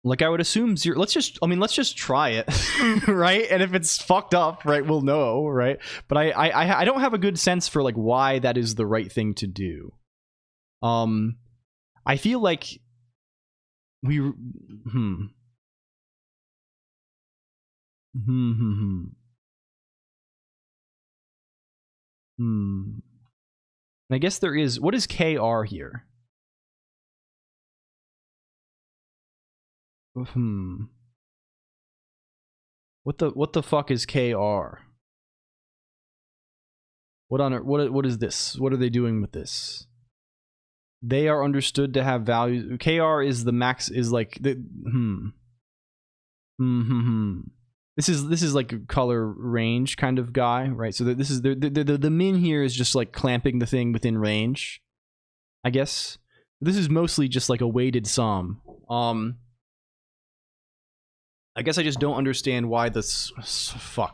Like I would assume 0. Let's just try it, right? And if it's fucked up, right, we'll know, right? But I don't have a good sense for like why that is the right thing to do. I feel like we I guess there is. What is KR here? What the fuck is KR? What is this? What are they doing with this? They are understood to have values. KR is the max, is like the This is like a color range kind of guy, right? So this is the min here is just like clamping the thing within range, I guess. This is mostly just like a weighted sum. I guess I just don't understand why this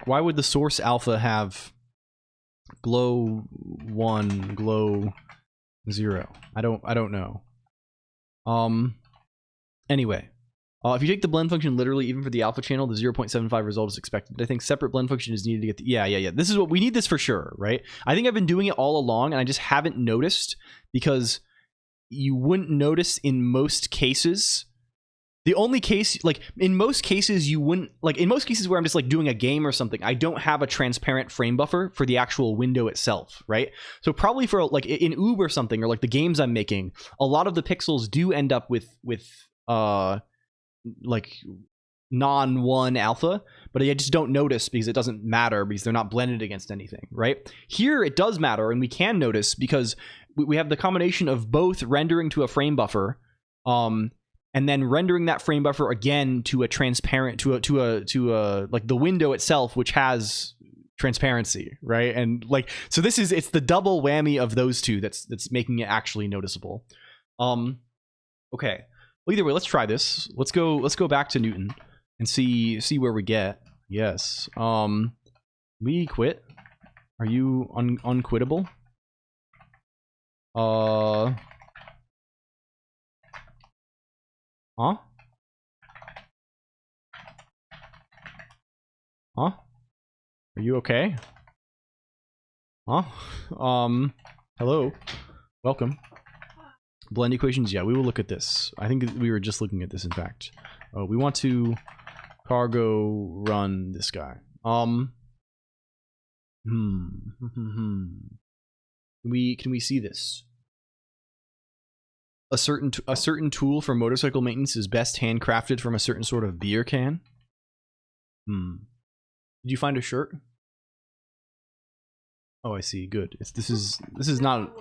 why would the source alpha have glow 1, glow 0? I don't know. Anyway, if you take the blend function literally, even for the alpha channel, the 0.75 result is expected. I think separate blend function is needed to get the, yeah. This is what we need, this for sure, right? I think I've been doing it all along and I just haven't noticed, because you wouldn't notice in most cases. The only case, like in most cases you wouldn't, like in most cases where I'm just like doing a game or something, I don't have a transparent frame buffer for the actual window itself, right? So probably for like in Oob or something, or like the games I'm making, a lot of the pixels do end up with like non-1 alpha, but I just don't notice because it doesn't matter, because they're not blended against anything, right? Here it does matter, and we can notice because we have the combination of both rendering to a frame buffer, and then rendering that frame buffer again to a transparent, to a like the window itself, which has transparency, right? And like, so it's the double whammy of those two that's making it actually noticeable. Okay. Well, either way, let's try this. Let's go back to Newton and see where we get. Yes. We quit. Are you unquittable? Huh? Huh? Are you okay? Huh? Hello. Welcome. Blend equations, yeah, we will look at this. I think we were just looking at this, in fact. We want to cargo run this guy. Can we see this? A certain tool for motorcycle maintenance is best handcrafted from a certain sort of beer can. Did you find a shirt? Oh, I see. Good. This is not.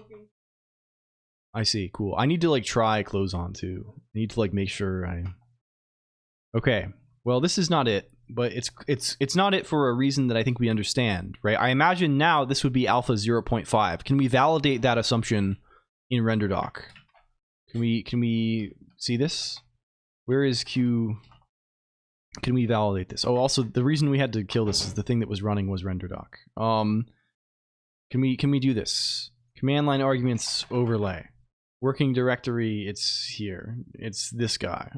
I see. Cool. I need to like try clothes on too. I need to like make sure I. Okay. Well, this is not it, but it's not it for a reason that I think we understand, right? I imagine now this would be alpha 0.5. Can we validate that assumption in RenderDoc? Can we see this? Where is Q? Can we validate this? Oh, also the reason we had to kill this is the thing that was running was RenderDoc. Can we do this? Command line arguments overlay. Working directory, it's here. It's this guy.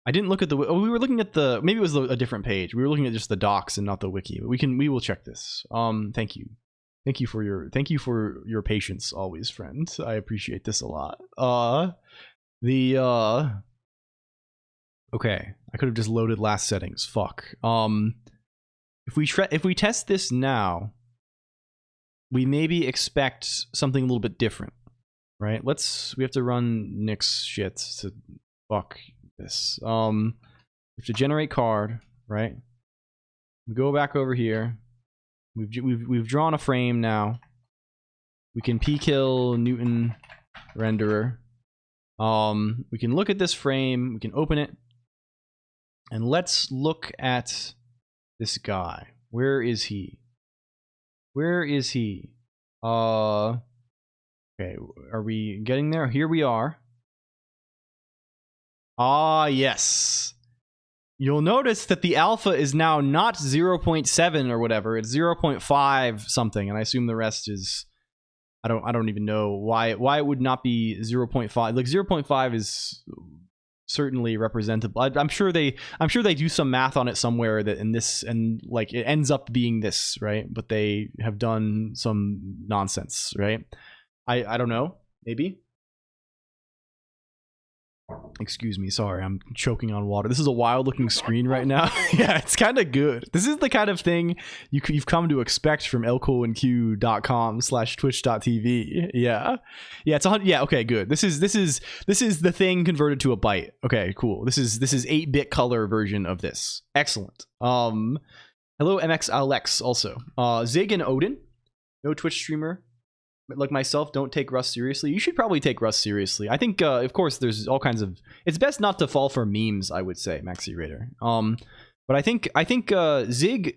I didn't look at the we were looking at the maybe it was a different page. We were looking at just the docs and not the wiki. But we will check this. Thank you. Thank you for your patience always, friend. I appreciate this a lot. Okay, I could have just loaded last settings. Fuck. If we test this now, we maybe expect something a little bit different, right? We have to run Nix shit to fuck this. We have to generate card, right? We go back over here. We've drawn a frame now. We can p-kill Newton renderer. We can look at this frame. We can open it. And let's look at this guy. Where is he? Where is he? Okay, are we getting there? Here we are. Ah, yes. You'll notice that the alpha is now not 0.7 or whatever. It's 0.5 something, and I assume the rest is I don't even know why it would not be 0.5. Like 0.5 is certainly representable. I'm sure they do some math on it somewhere that in this and like it ends up being this, right? But they have done some nonsense, right? I don't know, maybe. Excuse me, sorry, I'm choking on water. This is a wild looking screen right now. Yeah, it's kind of good. This is the kind of thing you've come to expect from LCOLONQ.com/twitch.tv. Yeah, it's yeah. Okay, good. This is the thing converted to a byte. Okay, cool. This is 8-bit color version of this. Excellent. Hello MX Alex also. Zig and Odin, no Twitch streamer like myself, don't take Rust seriously. You should probably take Rust seriously. I think, of course, there's all kinds of. It's best not to fall for memes, I would say, Maxi Raider. But I think Zig,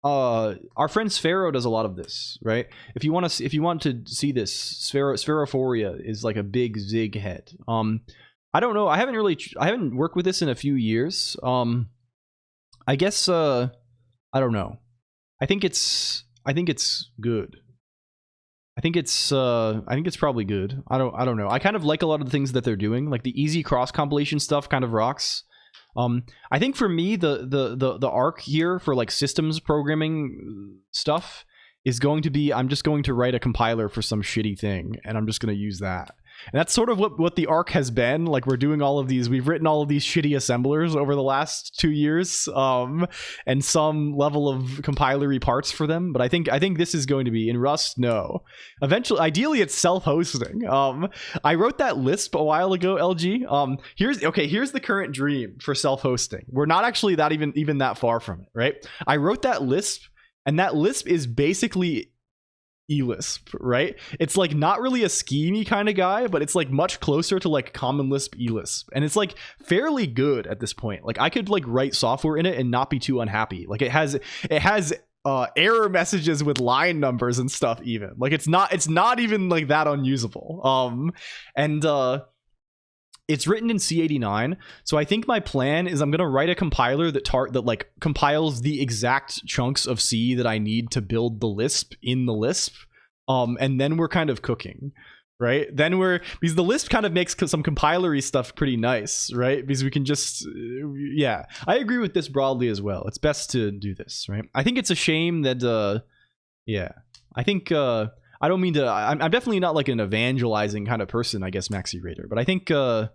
our friend Sphero does a lot of this, right? If you want to see this, Spherophoria is like a big Zig head. I don't know. I haven't worked with this in a few years. I guess I don't know. I think it's good. I think it's probably good. I don't know. I kind of like a lot of the things that they're doing. Like the easy cross compilation stuff kind of rocks. I think for me the arc here for like systems programming stuff is going to be I'm just going to write a compiler for some shitty thing and I'm just going to use that. And that's sort of what the arc has been. Like we've written all of these shitty assemblers over the last 2 years, and some level of compilery parts for them. But I think this is going to be in Rust. No, eventually, ideally, it's self-hosting. I wrote that Lisp a while ago. LG. Here's the current dream for self-hosting. We're not actually that even that far from it, right? I wrote that Lisp, and that Lisp is basically eLisp, right? It's like not really a schemey kind of guy, but it's like much closer to like common Lisp eLisp, and it's like fairly good at this point. Like I could like write software in it and not be too unhappy. Like it has error messages with line numbers and stuff. Even like it's not even like that unusable. It's written in C89, so I think my plan is I'm gonna write a compiler that like compiles the exact chunks of C that I need to build the Lisp in the Lisp, and then we're kind of cooking, right? Because the Lisp kind of makes some compilery stuff pretty nice, right? Because we can just, yeah. I agree with this broadly as well. It's best to do this, right? I think it's a shame that, yeah. I think, I don't mean to. I'm definitely not like an evangelizing kind of person, I guess, Maxi Raider. But I think, the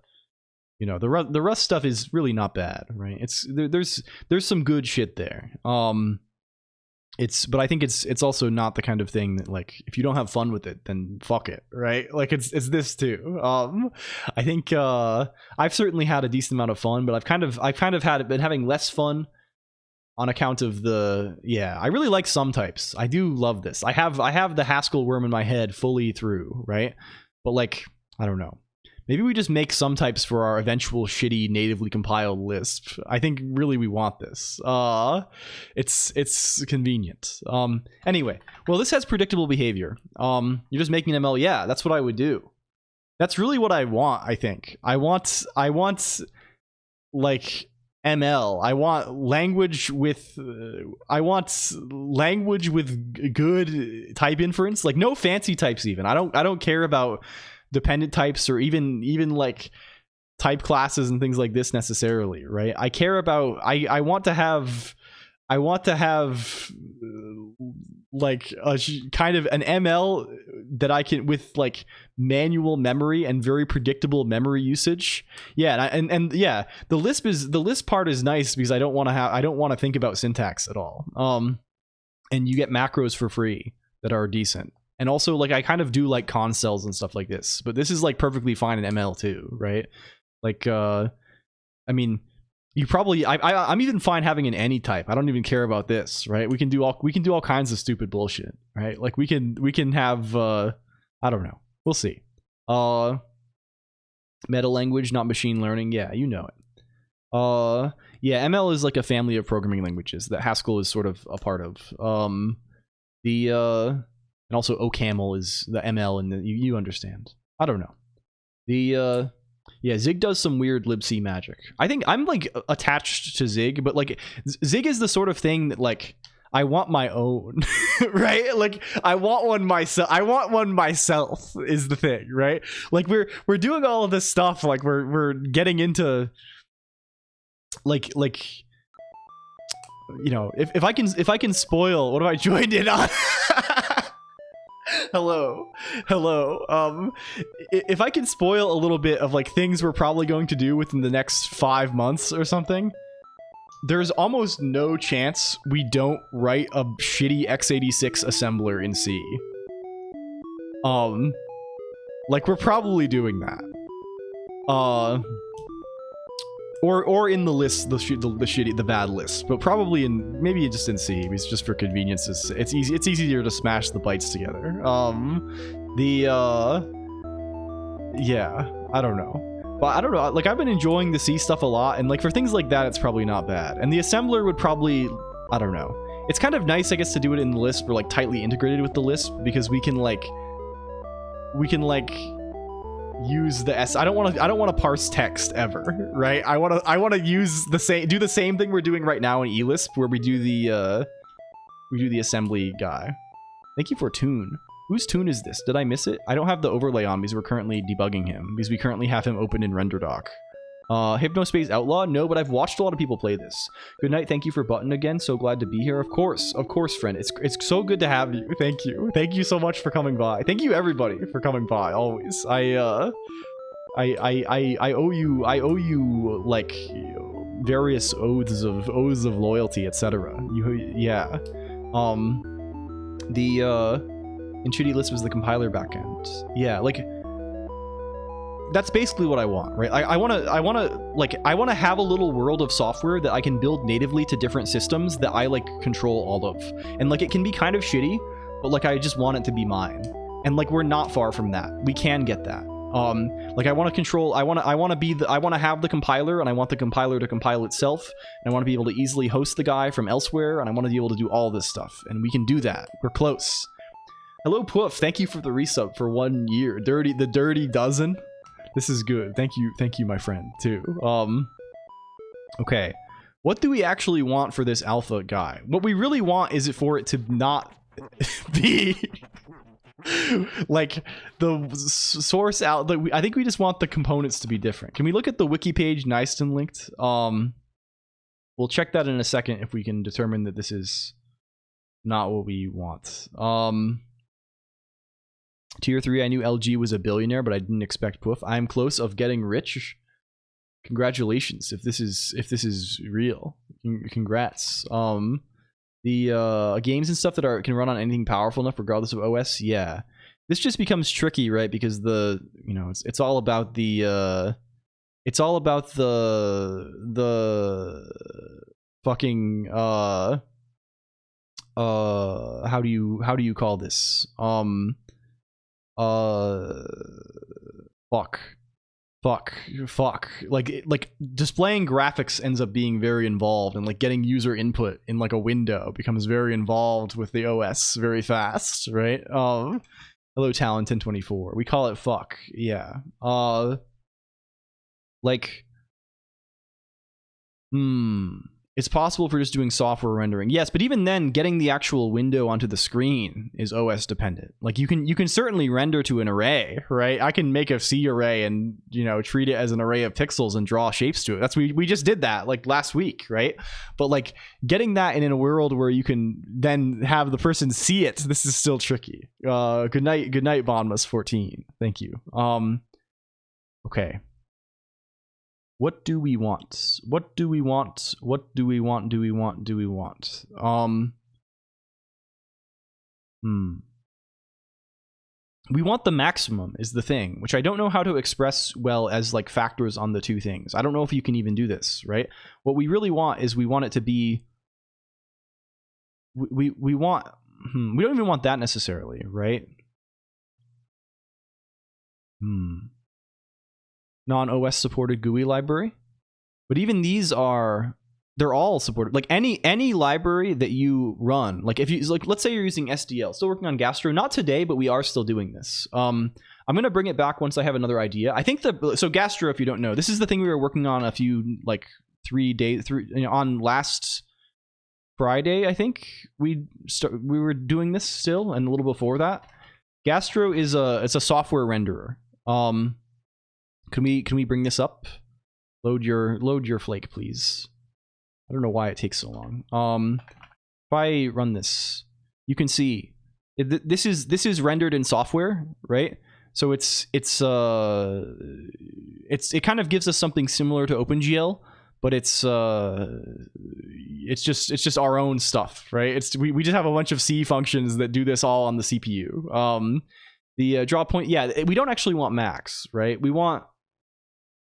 Rust stuff is really not bad, right? There's some good shit there. But I think it's also not the kind of thing that like if you don't have fun with it, then fuck it, right? Like it's this too. I think I've certainly had a decent amount of fun, but I've kind of been having less fun. on account of the I really like sum types. I do love this. I have the Haskell worm in my head fully through, right? But like, I don't know. Maybe we just make sum types for our eventual shitty natively compiled Lisp. I think really we want this. It's convenient. Anyway, well, this has predictable behavior. You're just making an ML. Yeah, that's what I would do. That's really what I want, I think. I want like ML. I want language with good type inference. Like no fancy types even. I don't care about dependent types or even like type classes and things like this necessarily, right? I care about I want to have like a kind of an ML that I can with like manual memory and very predictable memory usage. Yeah, and yeah, the Lisp part is nice because I don't want to think about syntax at all. And you get macros for free that are decent. And also, like, I kind of do like const cells and stuff like this, but this is like perfectly fine in ML too, right? Like, I mean, you probably, I'm even fine having an any type. I don't even care about this, right? We can do all kinds of stupid bullshit, right? Like we can have, I don't know, we'll see. Meta language, not machine learning. Yeah, you know it. Yeah, ML is like a family of programming languages that Haskell is sort of a part of. And also OCaml is the ML, and you understand. I don't know. Yeah, Zig does some weird libc magic. I think I'm like attached to Zig, but like Zig is the sort of thing that like I want my own, right? Like I want one myself is the thing, right? Like we're doing all of this stuff, like we're getting into like you know, if I can spoil, what have I joined in on? Hello. If I can spoil a little bit of like things we're probably going to do within the next 5 months or something, there's almost no chance we don't write a shitty x86 assembler in C. Like we're probably doing that. Or in the list, the bad list, but probably maybe just in C, because just for convenience, it's easier to smash the bytes together. Yeah, I don't know, but I don't know. Like I've been enjoying the C stuff a lot, and like for things like that, it's probably not bad. And the assembler would probably, I don't know. It's kind of nice, I guess, to do it in the Lisp or like tightly integrated with the Lisp because we can use the I don't want to parse text ever, right? I want to use do the same thing we're doing right now in eLisp where we do the assembly guy. Thank you for Tune. Whose tune is this? Did I miss it? I don't have the overlay on because we're currently debugging him because we currently have him open in RenderDoc. Hypnospace Outlaw? No, but I've watched a lot of people play this. Good night. Thank you for Button again. So glad to be here. Of course, friend. It's so good to have you. Thank you so much for coming by. Thank you everybody for coming by. Always. I owe you like various oaths of loyalty, etc. Yeah. In 2D Lisp was the compiler backend. Yeah, like that's basically what I want, right? I want to have a little world of software that I can build natively to different systems that I like control all of, and like it can be kind of shitty, but like I just want it to be mine, and like we're not far from that. We can get that. Like I want to control. I want to have the compiler, and I want the compiler to compile itself, and I want to be able to easily host the guy from elsewhere, and I want to be able to do all this stuff, and we can do that. We're close. Hello, Poof. Thank you for the resub for 1 year. The dirty dozen. This is good. Thank you, my friend, too. Okay. What do we actually want for this alpha guy? What we really want is for it to not be like the source out. I think we just want the components to be different. Can we look at the wiki page nice and linked? We'll check that in a second if we can determine that this is not what we want. Tier 3, I knew LG was a billionaire, but I didn't expect Poof. I am close of getting rich. Congratulations, if this is real. Congrats. The games and stuff that can run on anything powerful enough, regardless of OS. Yeah, this just becomes tricky, right? Because it's all about the fucking how do you call this? Fuck. Like displaying graphics ends up being very involved, and like getting user input in like a window becomes very involved with the OS very fast, right? Hello, Talon 1024. We call it fuck. Yeah. Like, it's possible for just doing software rendering. Yes, but even then, getting the actual window onto the screen is OS dependent. Like you can certainly render to an array, right? I can make a C array and, you know, treat it as an array of pixels and draw shapes to it. We just did that like last week, right? But like getting that in a world where you can then have the person see it, this is still tricky. Good night, Bonmas14. Thank you. Okay. What do we want? We want the maximum is the thing, which I don't know how to express well as like factors on the two things. I don't know if you can even do this, right? What we really want is we want it to be, we don't even want that necessarily, right? Non-OS supported GUI library, but even these they're all supported. Like any library that you run, like if you like, let's say you're using SDL, still working on Gastro, not today, but we are still doing this. I'm gonna bring it back once I have another idea. I think so Gastro, if you don't know, this is the thing we were working on a few like 3 days on last Friday. I think we were doing this still, and a little before that. Gastro is it's a software renderer. Can we bring this up? Load your flake, please. I don't know why it takes so long. If I run this, you can see this is rendered in software, right? So it kind of gives us something similar to OpenGL, but it's just our own stuff, right? We just have a bunch of C functions that do this all on the CPU. The draw point, yeah, we don't actually want max, right?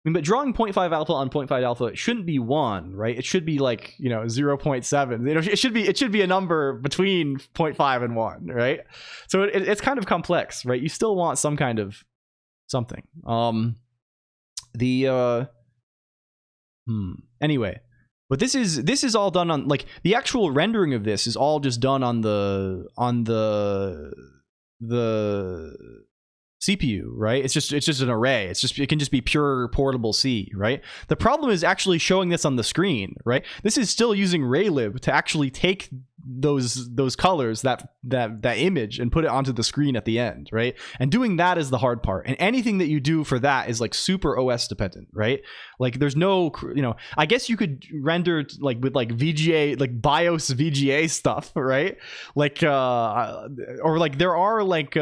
But drawing 0.5 alpha on 0.5 alpha, it shouldn't be 1, right? It should be like, 0.7. It should be a number between 0.5 and 1, right? So it's kind of complex, right? You still want some kind of something. Anyway, but this is all done on, like, the actual rendering of this is all just done on the CPU, right? It's just an array. It can just be pure portable C, right? The problem is actually showing this on the screen, right? This is still using Raylib to actually take those colors, that image, and put it onto the screen at the end, right? And doing that is the hard part. And anything that you do for that is like super OS dependent, right? Like there's no, I guess you could render like with like VGA, like BIOS VGA stuff, right? Like or like there are like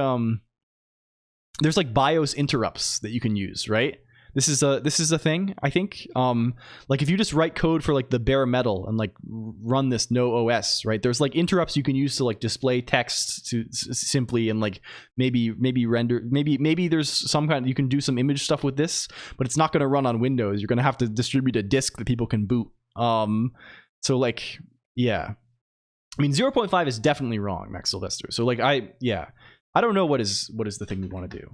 there's like BIOS interrupts that you can use, right? This is a thing, I think. Like if you just write code for like the bare metal and like run this no OS, right? There's like interrupts you can use to like display text to simply, and like maybe render, maybe there's some kind, you can do some image stuff with this, but it's not going to run on Windows. You're going to have to distribute a disk that people can boot. So like, yeah, I mean 0.5 is definitely wrong, Max Sylvester. So like I don't know what is the thing we want to do.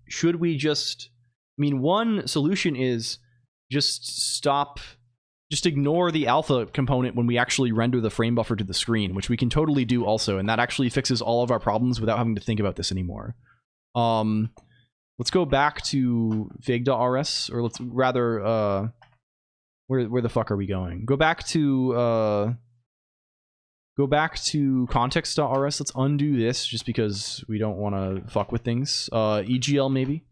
Should we just, one solution is just ignore the alpha component when we actually render the frame buffer to the screen, which we can totally do also, and that actually fixes all of our problems without having to think about this anymore. Let's go back to fig.rs, or let's rather, where the fuck are we going? Go back to context.rs. Let's undo this just because we don't want to fuck with things. EGL maybe.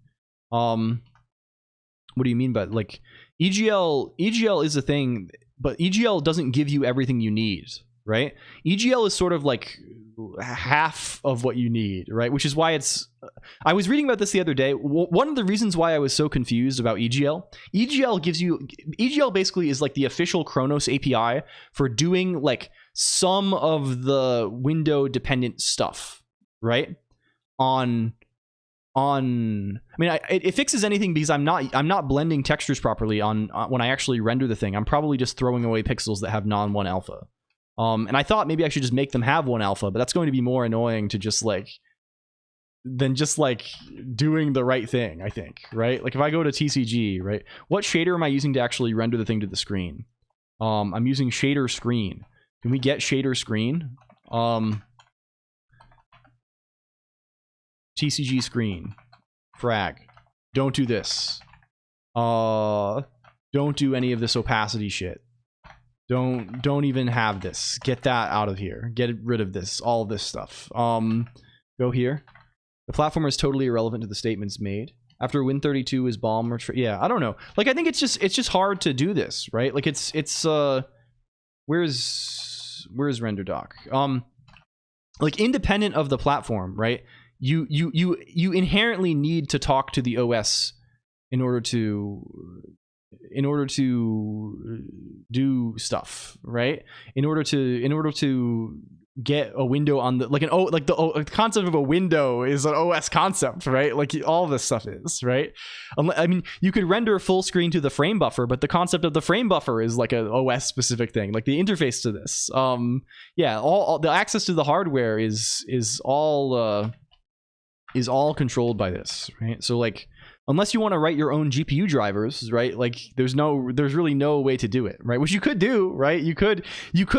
What do you mean by like EGL is a thing, but EGL doesn't give you everything you need, right? EGL is sort of like half of what you need, right? Which is why I was reading about this the other day. One of the reasons why I was so confused about EGL basically is like the official Kronos API for doing like some of the window dependent stuff, right? On on, I mean, it fixes anything because I'm not blending textures properly on when I actually render the thing. I'm probably just throwing away pixels that have non-1 alpha. And I thought maybe I should just make them have 1 alpha, but that's going to be more annoying to just like than just like doing the right thing, I think, right? Like if I go to TCG, right? What shader am I using to actually render the thing to the screen? I'm using shader screen. Can we get shader screen? TCG screen. Frag. Don't do this. Don't do any of this opacity shit. Don't even have this. Get that out of here. Get rid of this. All of this stuff. Go here. The platform is totally irrelevant to the statements made. After Win32 is bomb or yeah, I don't know. Like I think it's just hard to do this, right? Like it's where's render doc? Like independent of the platform, right? You inherently need to talk to the OS in order to do stuff, right? In order to get a window on the the concept of a window is an OS concept, right? Like all this stuff is, right? I mean, you could render full screen to the frame buffer, but the concept of the frame buffer is like an OS specific thing, like the interface to this. Yeah, all the access to the hardware is all controlled by this, right? So like unless you want to write your own GPU drivers, right? Like there's really no way to do it, right? Which you could do, right? You could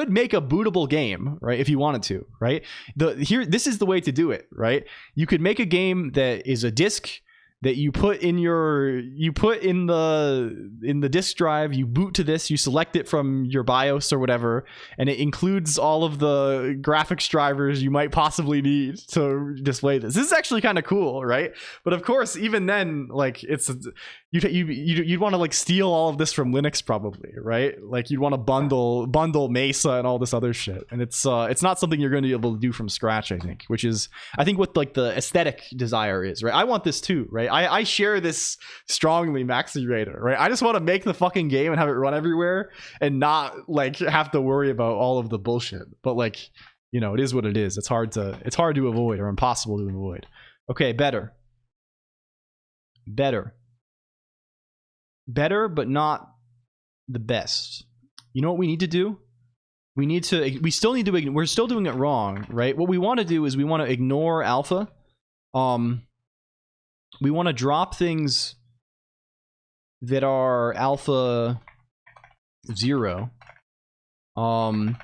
make a bootable game, right? If you wanted to, right? This is the way to do it, right? You could make a game that is a disk that you put in the disk drive, you boot to this, you select it from your BIOS or whatever, and it includes all of the graphics drivers you might possibly need to display this. This is actually kind of cool, right? But of course, even then, like you'd want to like steal all of this from Linux probably, right? Like you'd want to bundle Mesa and all this other shit, and it's not something you're going to be able to do from scratch, I think, which is I think what like the aesthetic desire is, right? I want this too, right? I share this strongly, Maxi Raider, right? I just want to make the fucking game and have it run everywhere and not like have to worry about all of the bullshit. But like, you know, it is what it is. It's hard to avoid or impossible to avoid. Okay, better, but not the best. You know what we need to do? We're still doing it wrong, right? What we want to do is we want to ignore alpha. We want to drop things that are alpha 0. And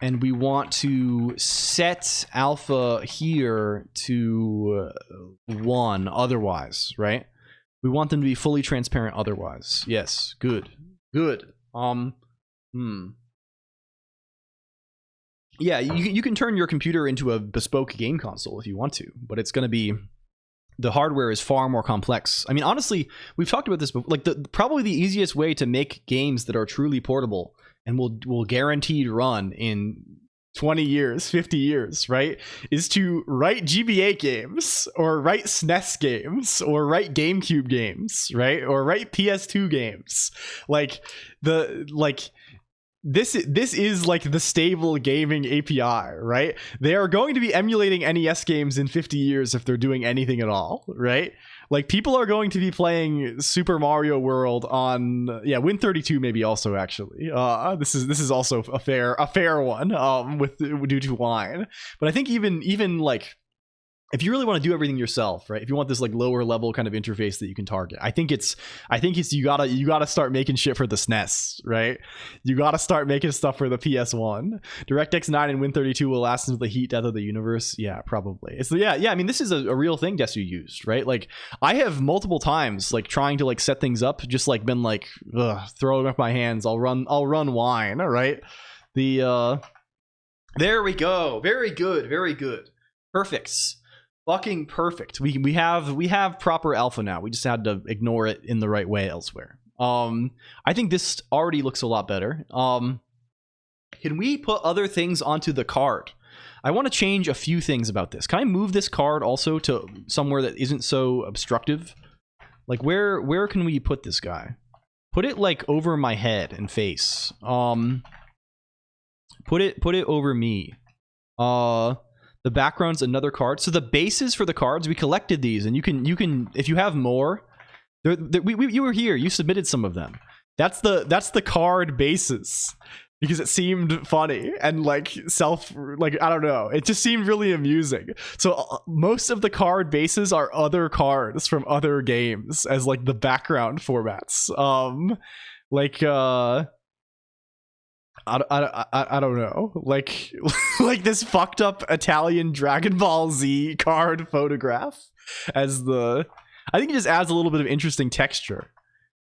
we want to set alpha here to 1 otherwise, right? We want them to be fully transparent otherwise. Yes, good. Yeah, you can turn your computer into a bespoke game console if you want to, but it's going to be, the hardware is far more complex. I mean, honestly, we've talked about this before. Like probably the easiest way to make games that are truly portable and will guaranteed run in 20 years, 50 years, right, is to write GBA games or write SNES games or write GameCube games, right, or write PS2 games. This is like the stable gaming API, right? They are going to be emulating NES games in 50 years if they're doing anything at all, right? Like people are going to be playing Super Mario World on Win32 maybe also actually. This is also a fair one with due to wine. But I think even like if you really want to do everything yourself, right? If you want this like lower level kind of interface that you can target, I think it's you gotta start making shit for the SNES, right? You gotta start making stuff for the PS1. DirectX 9 and Win32 will last until the heat death of the universe. Yeah, probably. It's yeah. I mean, this is a real thing Desu used, right? Like I have multiple times like trying to like set things up, just like been like throwing up my hands. I'll run wine, all right? There we go. Very good. Perfect. Fucking perfect. We have proper alpha now. We just had to ignore it in the right way elsewhere. I think this already looks a lot better. Can we put other things onto the card? I want to change a few things about this. Can I move this card also to somewhere that isn't so obstructive? Like where can we put this guy? Put it like over my head and face. Put it over me. The background's another card. So the bases for the cards, we collected these, and you can if you have more, you were here. You submitted some of them. That's the card bases, because it seemed funny and like I don't know. It just seemed really amusing. So most of the card bases are other cards from other games as like the background formats. I don't know, like like this fucked up Italian Dragon Ball Z card photograph as the, I think it just adds a little bit of interesting texture.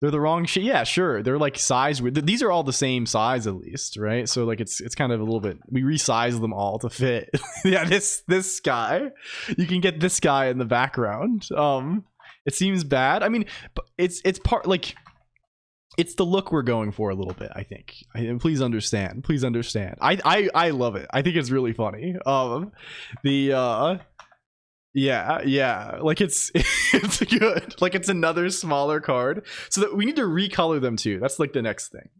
They're the wrong shit. Yeah, sure. They're like size weird. These are all the same size at least, right? So like it's kind of a little bit, we resize them all to fit. Yeah, this guy. You can get this guy in the background. It seems bad. I mean, it's part like, it's the look we're going for a little bit, I think. Please understand. Please understand. I love it. I think it's really funny. Yeah. Like it's it's good. Like it's another smaller card. So that we need to recolor them too. That's like the next thing.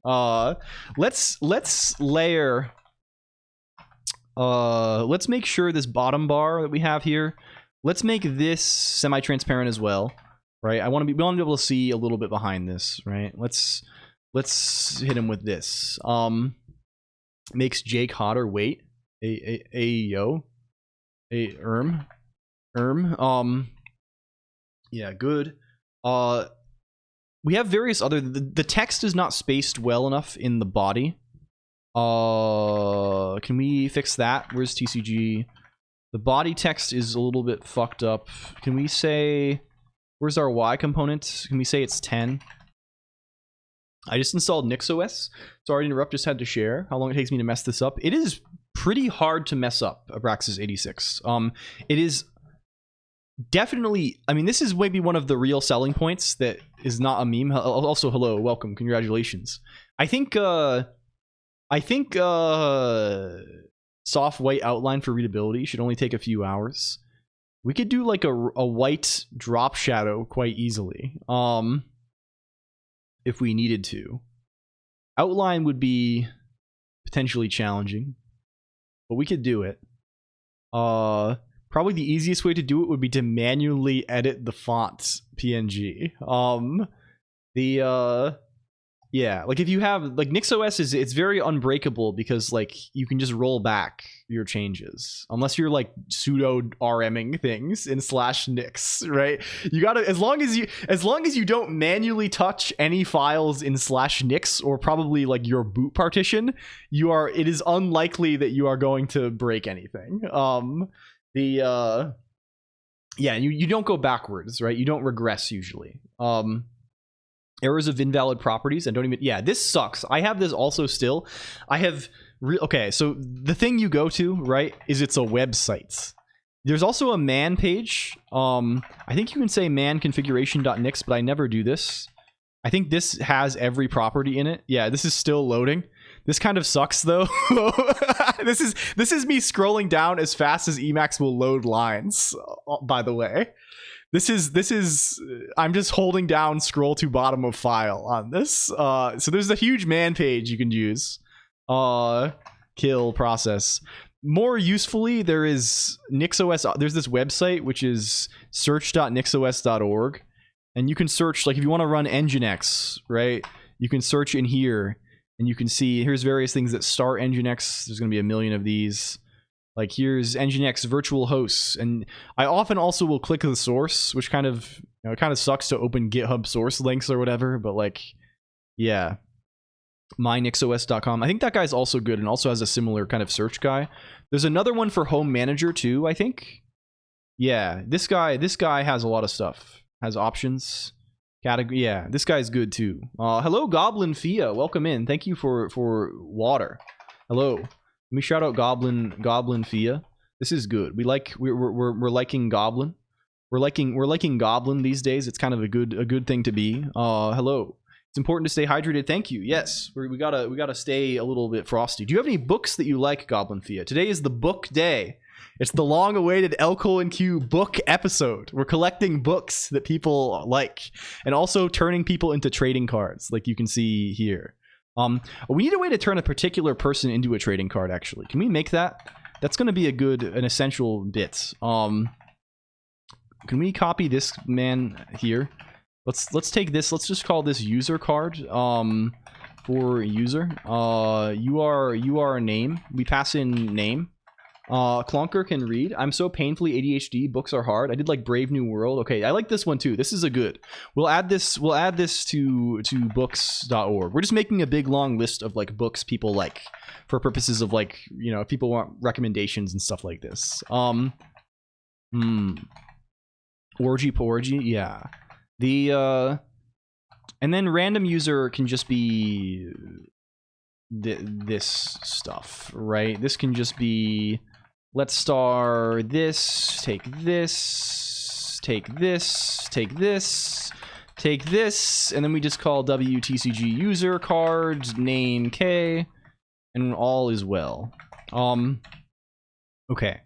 Let's layer. Let's make sure this bottom bar that we have here. Let's make this semi-transparent as well. Right, we want to be able to see a little bit behind this, right? Let's hit him with this. Makes Jake hotter. Wait, yeah, good. We have various other. The text is not spaced well enough in the body. Can we fix that? Where's TCG? The body text is a little bit fucked up. Can we say? Where's our Y component? Can we say it's 10? I just installed NixOS. Sorry to interrupt, just had to share how long it takes me to mess this up. It is pretty hard to mess up, Abraxas86. It is definitely, I mean, this is maybe one of the real selling points that is not a meme. Also, hello, welcome, congratulations. I think soft white outline for readability should only take a few hours. We could do like a white drop shadow quite easily, if we needed to. Outline would be potentially challenging, but we could do it. Probably the easiest way to do it would be to manually edit the font PNG. Yeah, like if you have like NixOS it's very unbreakable because like you can just roll back your changes unless you're like pseudo RMing things in /nix, right? You gotta, as long as you don't manually touch any files in /nix or probably like your boot partition, it is unlikely that you are going to break anything. Yeah, you don't go backwards, right? You don't regress usually. Errors of invalid properties and don't even, yeah, this sucks. I have this also still. I have okay, so the thing you go to, right, is it's a website. There's also a man page. I think you can say man configuration.nix, but I never do this. I think this has every property in it. Yeah, this is still loading. This kind of sucks though. This is me scrolling down as fast as Emacs will load lines, by the way. This is I'm just holding down scroll to bottom of file on this. So there's a huge man page you can use. Kill process. More usefully, there is NixOS. There's this website which is search.nixos.org, and you can search, like if you want to run Nginx, right? You can search in here, and you can see here's various things that start Nginx. There's going to be a million of these. Like here's Nginx virtual hosts, and I often also will click the source, which kind of, it kind of sucks to open GitHub source links or whatever, but like, yeah, mynixos.com. I think that guy's also good and also has a similar kind of search guy. There's another one for Home Manager too, I think. Yeah, this guy has a lot of stuff. Has options, category. Yeah, this guy's good too. Hello, Goblin Fia. Welcome in. Thank you for water. Hello. Let me shout out Goblin Fia. This is good. We're liking Goblin. We're liking Goblin these days. It's kind of a good thing to be. Hello. It's important to stay hydrated. Thank you. Yes, we gotta stay a little bit frosty. Do you have any books that you like, Goblin Fia? Today is the book day. It's the long-awaited LCOLONQ book episode. We're collecting books that people like, and also turning people into trading cards, like you can see here. We need a way to turn a particular person into a trading card, actually. Can we make that? That's going to be an essential bit. Can we copy this man here? Let's take this. Let's just call this user card. For user. You are a name. We pass in name. Colonq can read. I'm so painfully ADHD. Books are hard. I did like Brave New World. Okay, I like this one too. This is a good. We'll add this to books.org. We're just making a big long list of like books people like for purposes of like, you know, if people want recommendations and stuff like this. Orgy porgy, yeah. And then random user can just be this stuff, right? This can just be, let's star this, take this, take this, take this, take this, and then we just call WTCG user card name K, and all is well. Okay.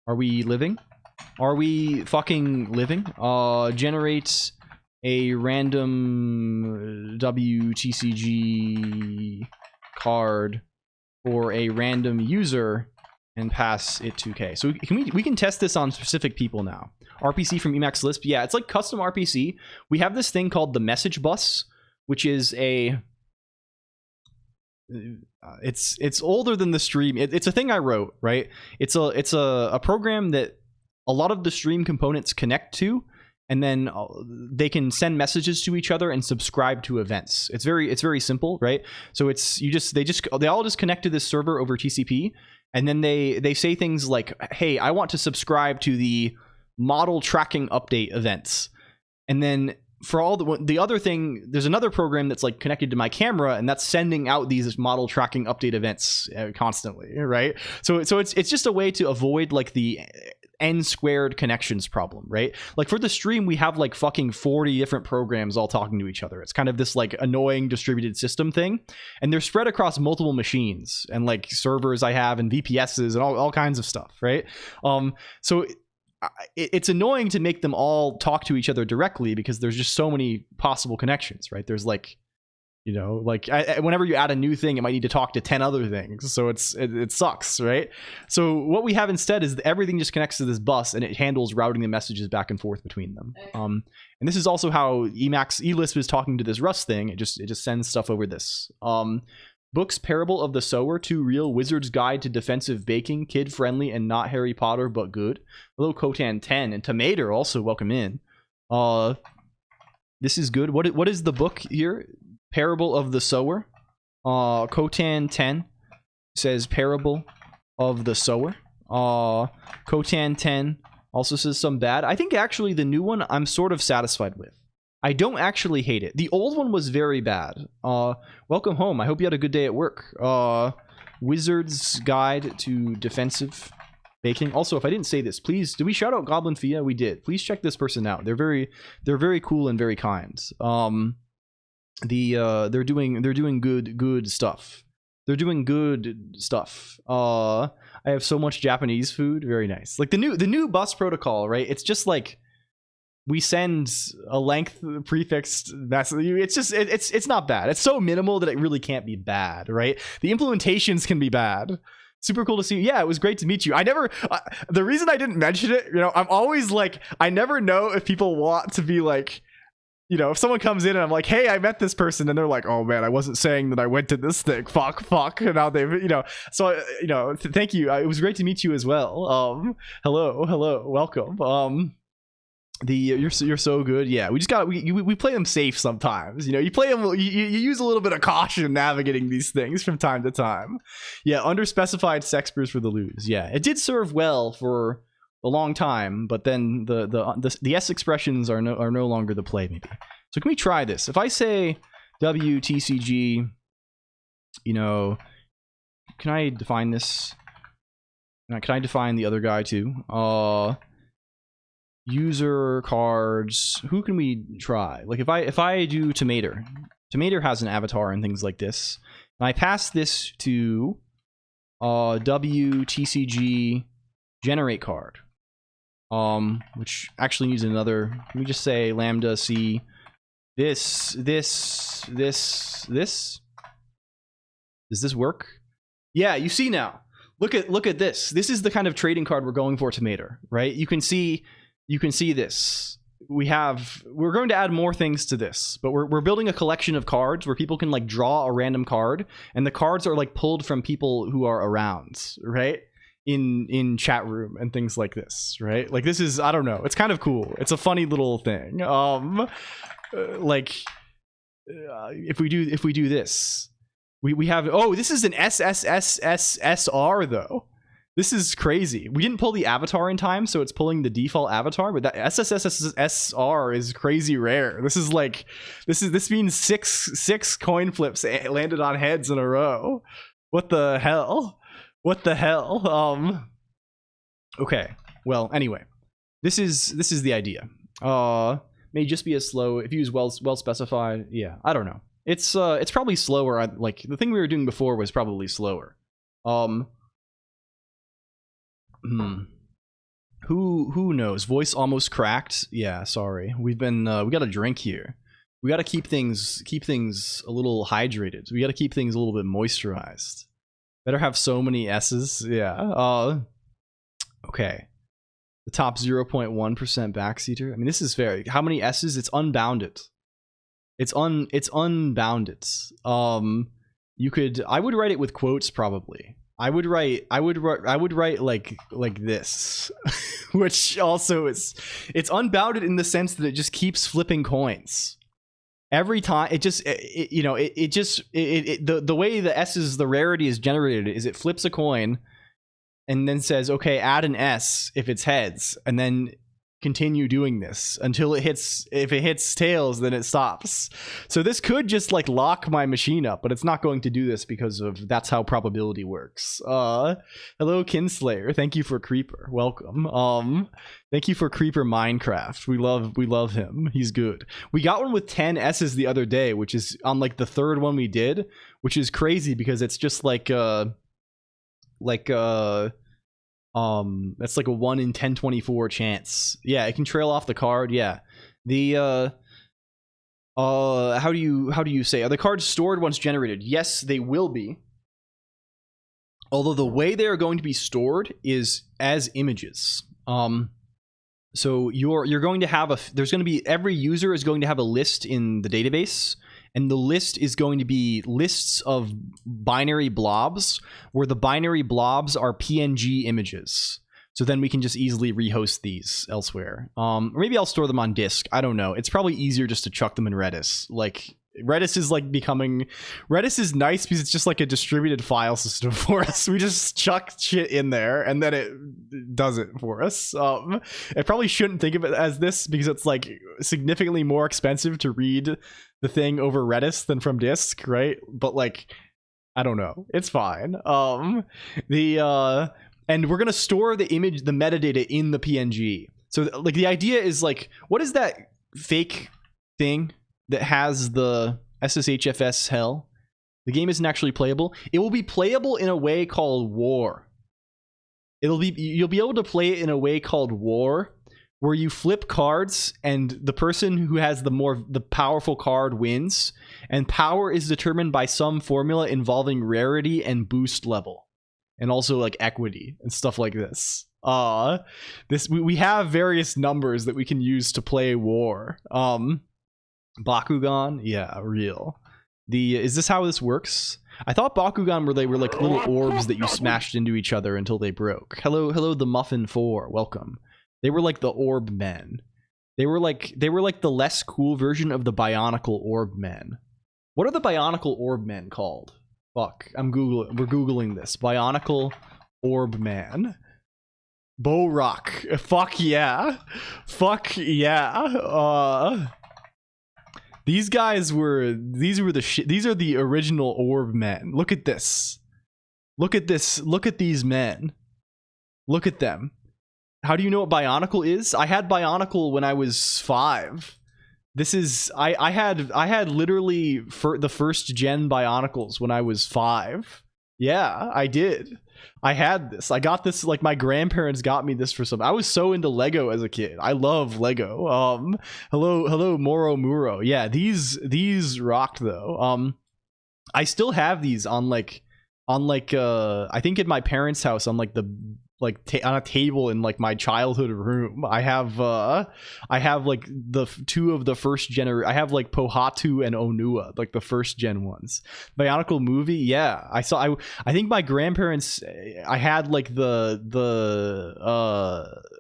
Are we living? Are we fucking living? Generate a random WTCG card for a random user and pass it to K. So we can test this on specific people now. RPC from Emacs Lisp. Yeah, it's like custom RPC. We have this thing called the message bus, which is a it's older than the stream. It's a thing I wrote, right? It's a program that a lot of the stream components connect to, and then they can send messages to each other and subscribe to events. It's very simple, right? So they all just connect to this server over TCP, and then they say things like, hey, I want to subscribe to the model tracking update events. And then for all the other thing, there's another program that's like connected to my camera, and that's sending out these model tracking update events constantly, right? So it's just a way to avoid like the n squared connections problem, right? Like for the stream, we have like fucking 40 different programs all talking to each other. It's kind of this like annoying distributed system thing, and they're spread across multiple machines and like servers I have and VPSs and all kinds of stuff, right? So it's annoying to make them all talk to each other directly because there's just so many possible connections, right? There's like, you know, like whenever you add a new thing, it might need to talk to 10 other things. So it sucks, right? So what we have instead is everything just connects to this bus, and it handles routing the messages back and forth between them. And this is also how Elisp is talking to this Rust thing. It just sends stuff over this. Books, Parable of the Sower, 2 Real, Wizard's Guide to Defensive Baking, Kid Friendly and Not Harry Potter But Good. Hello Cotan 10 and Tomato also welcome in. This is good. What is the book here? Parable of the Sower. Cotan 10 says Parable of the Sower. Cotan 10 also says some bad. I think actually the new one I'm sort of satisfied with. I don't actually hate it. The old one was very bad. Welcome home. I hope you had a good day at work. Wizard's Guide to Defensive Baking. Also, if I didn't say this, please, did we shout out Goblin Fia? We did. Please check this person out. They're very cool and very kind. They're doing good stuff. They're doing good stuff. I have so much Japanese food. Very nice. Like the new bus protocol, right? It's just like we send a length prefixed message. It's not bad. It's so minimal that it really can't be bad, right? The implementations can be bad. Super cool to see you. Yeah, it was great to meet you. The reason I didn't mention it, you know, I'm always like, I never know if people want to be like, you know, if someone comes in and I'm like, hey, I met this person, and they're like, oh man, I wasn't saying that I went to this thing. Fuck. And now they've, you know, so, you know, thank you. It was great to meet you as well. Hello, welcome. You're so good. Yeah, we play them safe sometimes. You know, you play them. You use a little bit of caution navigating these things from time to time. Yeah, underspecified sexpers for the lose. Yeah, it did serve well for a long time, but then the S expressions are no longer the play maybe. So can we try this? If I say WTCG, you know, can I define this? Can I define the other guy too? User cards. Who can we try? Like if I do Tomato has an avatar and things like this, and I pass this to WTCG generate card, which actually needs another. Let me just say lambda c this. Does this work? Yeah, you see now. Look at this. This is the kind of trading card we're going for, Tomato, right? You can see this. We're going to add more things to this, but we're building a collection of cards where people can like draw a random card, and the cards are like pulled from people who are around, right? In chat room and things like this, right? Like this is, I don't know, it's kind of cool. It's a funny little thing. If we do this, we have, oh, this is an SSSSSR though. This is crazy. We didn't pull the avatar in time, so it's pulling the default avatar, but that SSSSR is crazy rare. This means six coin flips landed on heads in a row. What the hell? Okay. Well, anyway. This is the idea. May just be as slow if used well specified. Yeah, I don't know. It's probably slower. Like the thing we were doing before was probably slower. Who knows? Voice almost cracked. Yeah, sorry. We got a drink here. We got to keep things a little hydrated. We got to keep things a little bit moisturized. Better have so many S's. Yeah. Okay. The top 0.1% backseater. I mean, this is fair. How many S's? It's unbounded. It's unbounded. You could. I would write it with quotes probably. I would write like this, which also it's unbounded in the sense that it just keeps flipping coins. Every time the way the S's, the rarity is generated is it flips a coin and then says, okay, add an S if it's heads, and then continue doing this until it hits. If it hits tails, then it stops. So this could just like lock my machine up, but it's not going to do this because of that's how probability works. Hello Kinslayer, thank you for Creeper, welcome. Thank you for Creeper Minecraft. We love him, he's good. We got one with 10 S's the other day, which is on like the third one we did, which is crazy because it's just that's like a 1 in 1024 chance. Yeah, it can trail off the card. Yeah. The how do you say, are the cards stored once generated? Yes, they will be. Although the way they are going to be stored is as images. So you're going to have there's going to be, every user is going to have a list in the database, and the list is going to be lists of binary blobs where the binary blobs are PNG images. So then we can just easily rehost these elsewhere. Or maybe I'll store them on disk. I don't know. It's probably easier just to chuck them in Redis. Like Redis is Redis is nice because it's just like a distributed file system for us. We just chuck shit in there and then it does it for us. I probably shouldn't think of it as this because it's like significantly more expensive to read the thing over Redis than from disk, right? But like, I don't know. It's fine. And we're gonna store the image, the metadata in the PNG. So like the idea is like, what is that fake thing that has the SSHFS hell? The game isn't actually playable. It will be playable in a way called War. You'll be able to play it in a way called War, where you flip cards and the person who has the powerful card wins, and power is determined by some formula involving rarity and boost level, and also like equity and stuff like this. We have various numbers that we can use to play War. Bakugan, yeah, real. Is this how this works? I thought Bakugan they were like little orbs that you smashed into each other until they broke. Hello, the Muffin 4, welcome. They were like the Orb Men. They were like the less cool version of the Bionicle Orb Men. What are the Bionicle Orb Men called? Fuck, we're googling this. Bionicle Orb Man. Bo Rock. Fuck yeah. These are the original Orb Men. Look at this. Look at these men. Look at them. How do you know what Bionicle is? I had Bionicle when I was 5. This is I had literally the first gen Bionicles when I was 5. Yeah, I did. I had this. I got this, like my grandparents got me this for some. I was so into Lego as a kid. I love Lego. Hello Moro Muro. Yeah, these rocked though. I still have these on like on like I think in my parents' house on like the on a table in like my childhood room, I have like the two of the first gen. I have like Pohatu and Onua, like the first gen ones. Bionicle movie, yeah, I saw. I think my grandparents. I had like the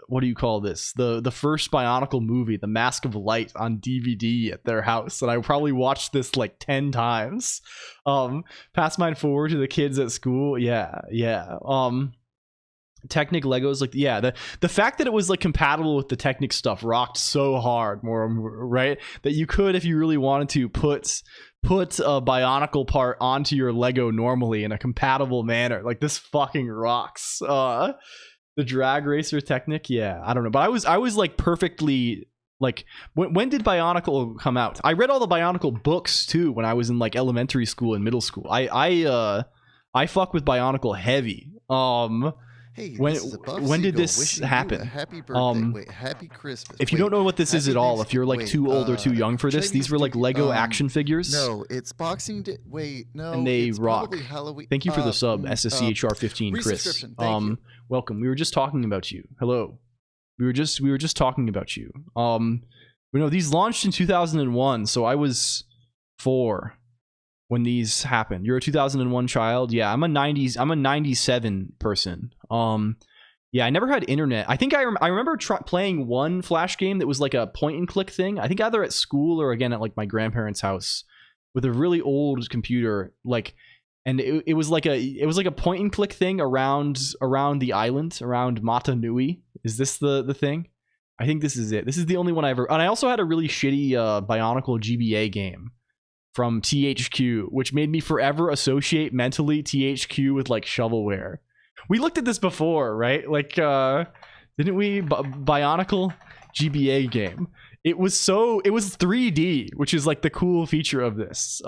what do you call this? The first Bionicle movie, The Mask of Light, on DVD at their house, and I probably watched this like 10 times. Pass mine forward to the kids at school. Yeah. Technic Legos, like, yeah, the fact that it was like compatible with the Technic stuff rocked so hard, more right, that you could, if you really wanted to, put a Bionicle part onto your Lego normally in a compatible manner. Like, this fucking rocks. The Drag Racer Technic, yeah, I don't know, but I was like perfectly like, when did Bionicle come out? I read all the Bionicle books too when I was in like elementary school and middle school. I fuck with Bionicle heavy. Hey, when did this happen? Happy birthday. Wait, happy Christmas. If you don't know what this is at all, if you're like too old or too young for this, these were like Lego action figures. No, it's Boxing Day. Wait, no. And they it's rock. Halloween. Thank you for the sub, SSCHR15 Chris. Welcome. We were just talking about you. Hello. We were just talking about you. These launched in 2001, so I was 4 when these happened. You're a 2001 child. Yeah, I'm a 97 person. Yeah, I never had internet. I think I remember playing one Flash game that was like a point and click thing. I think either at school or again at like my grandparents' house with a really old computer. Like, and it was like a point and click thing around the island, around Mata Nui. Is this the thing? I think this is it. This is the only one I ever. And I also had a really shitty Bionicle GBA game from THQ, which made me forever associate mentally THQ with like shovelware. We looked at this before, right? Like, didn't we? Bionicle GBA game. It was 3D, which is like the cool feature of this.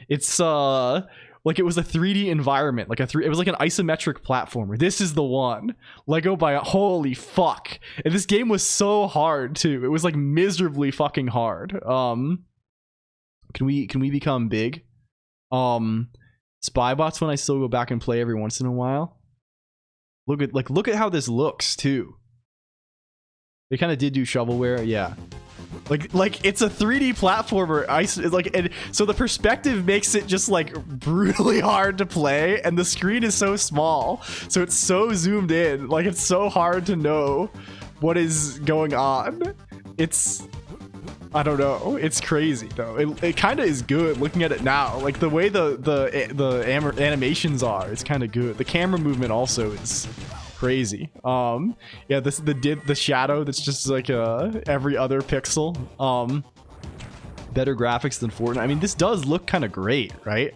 It's like it was a 3D environment, like it was like an isometric platformer. This is the one. Lego holy fuck. And this game was so hard too. It was like miserably fucking hard. Can we become big? Spybots when I still go back and play every once in a while. Look at how this looks too. They kind of did do shovelware, yeah. Like it's a 3D platformer. It's like, and so the perspective makes it just like brutally hard to play, and the screen is so small, so it's so zoomed in. Like, it's so hard to know what is going on. I don't know. It's crazy though. It kind of is good looking at it now. Like the way the animations are, it's kind of good. The camera movement also is crazy. Yeah, the shadow that's just like every other pixel. Better graphics than Fortnite. I mean, this does look kind of great, right?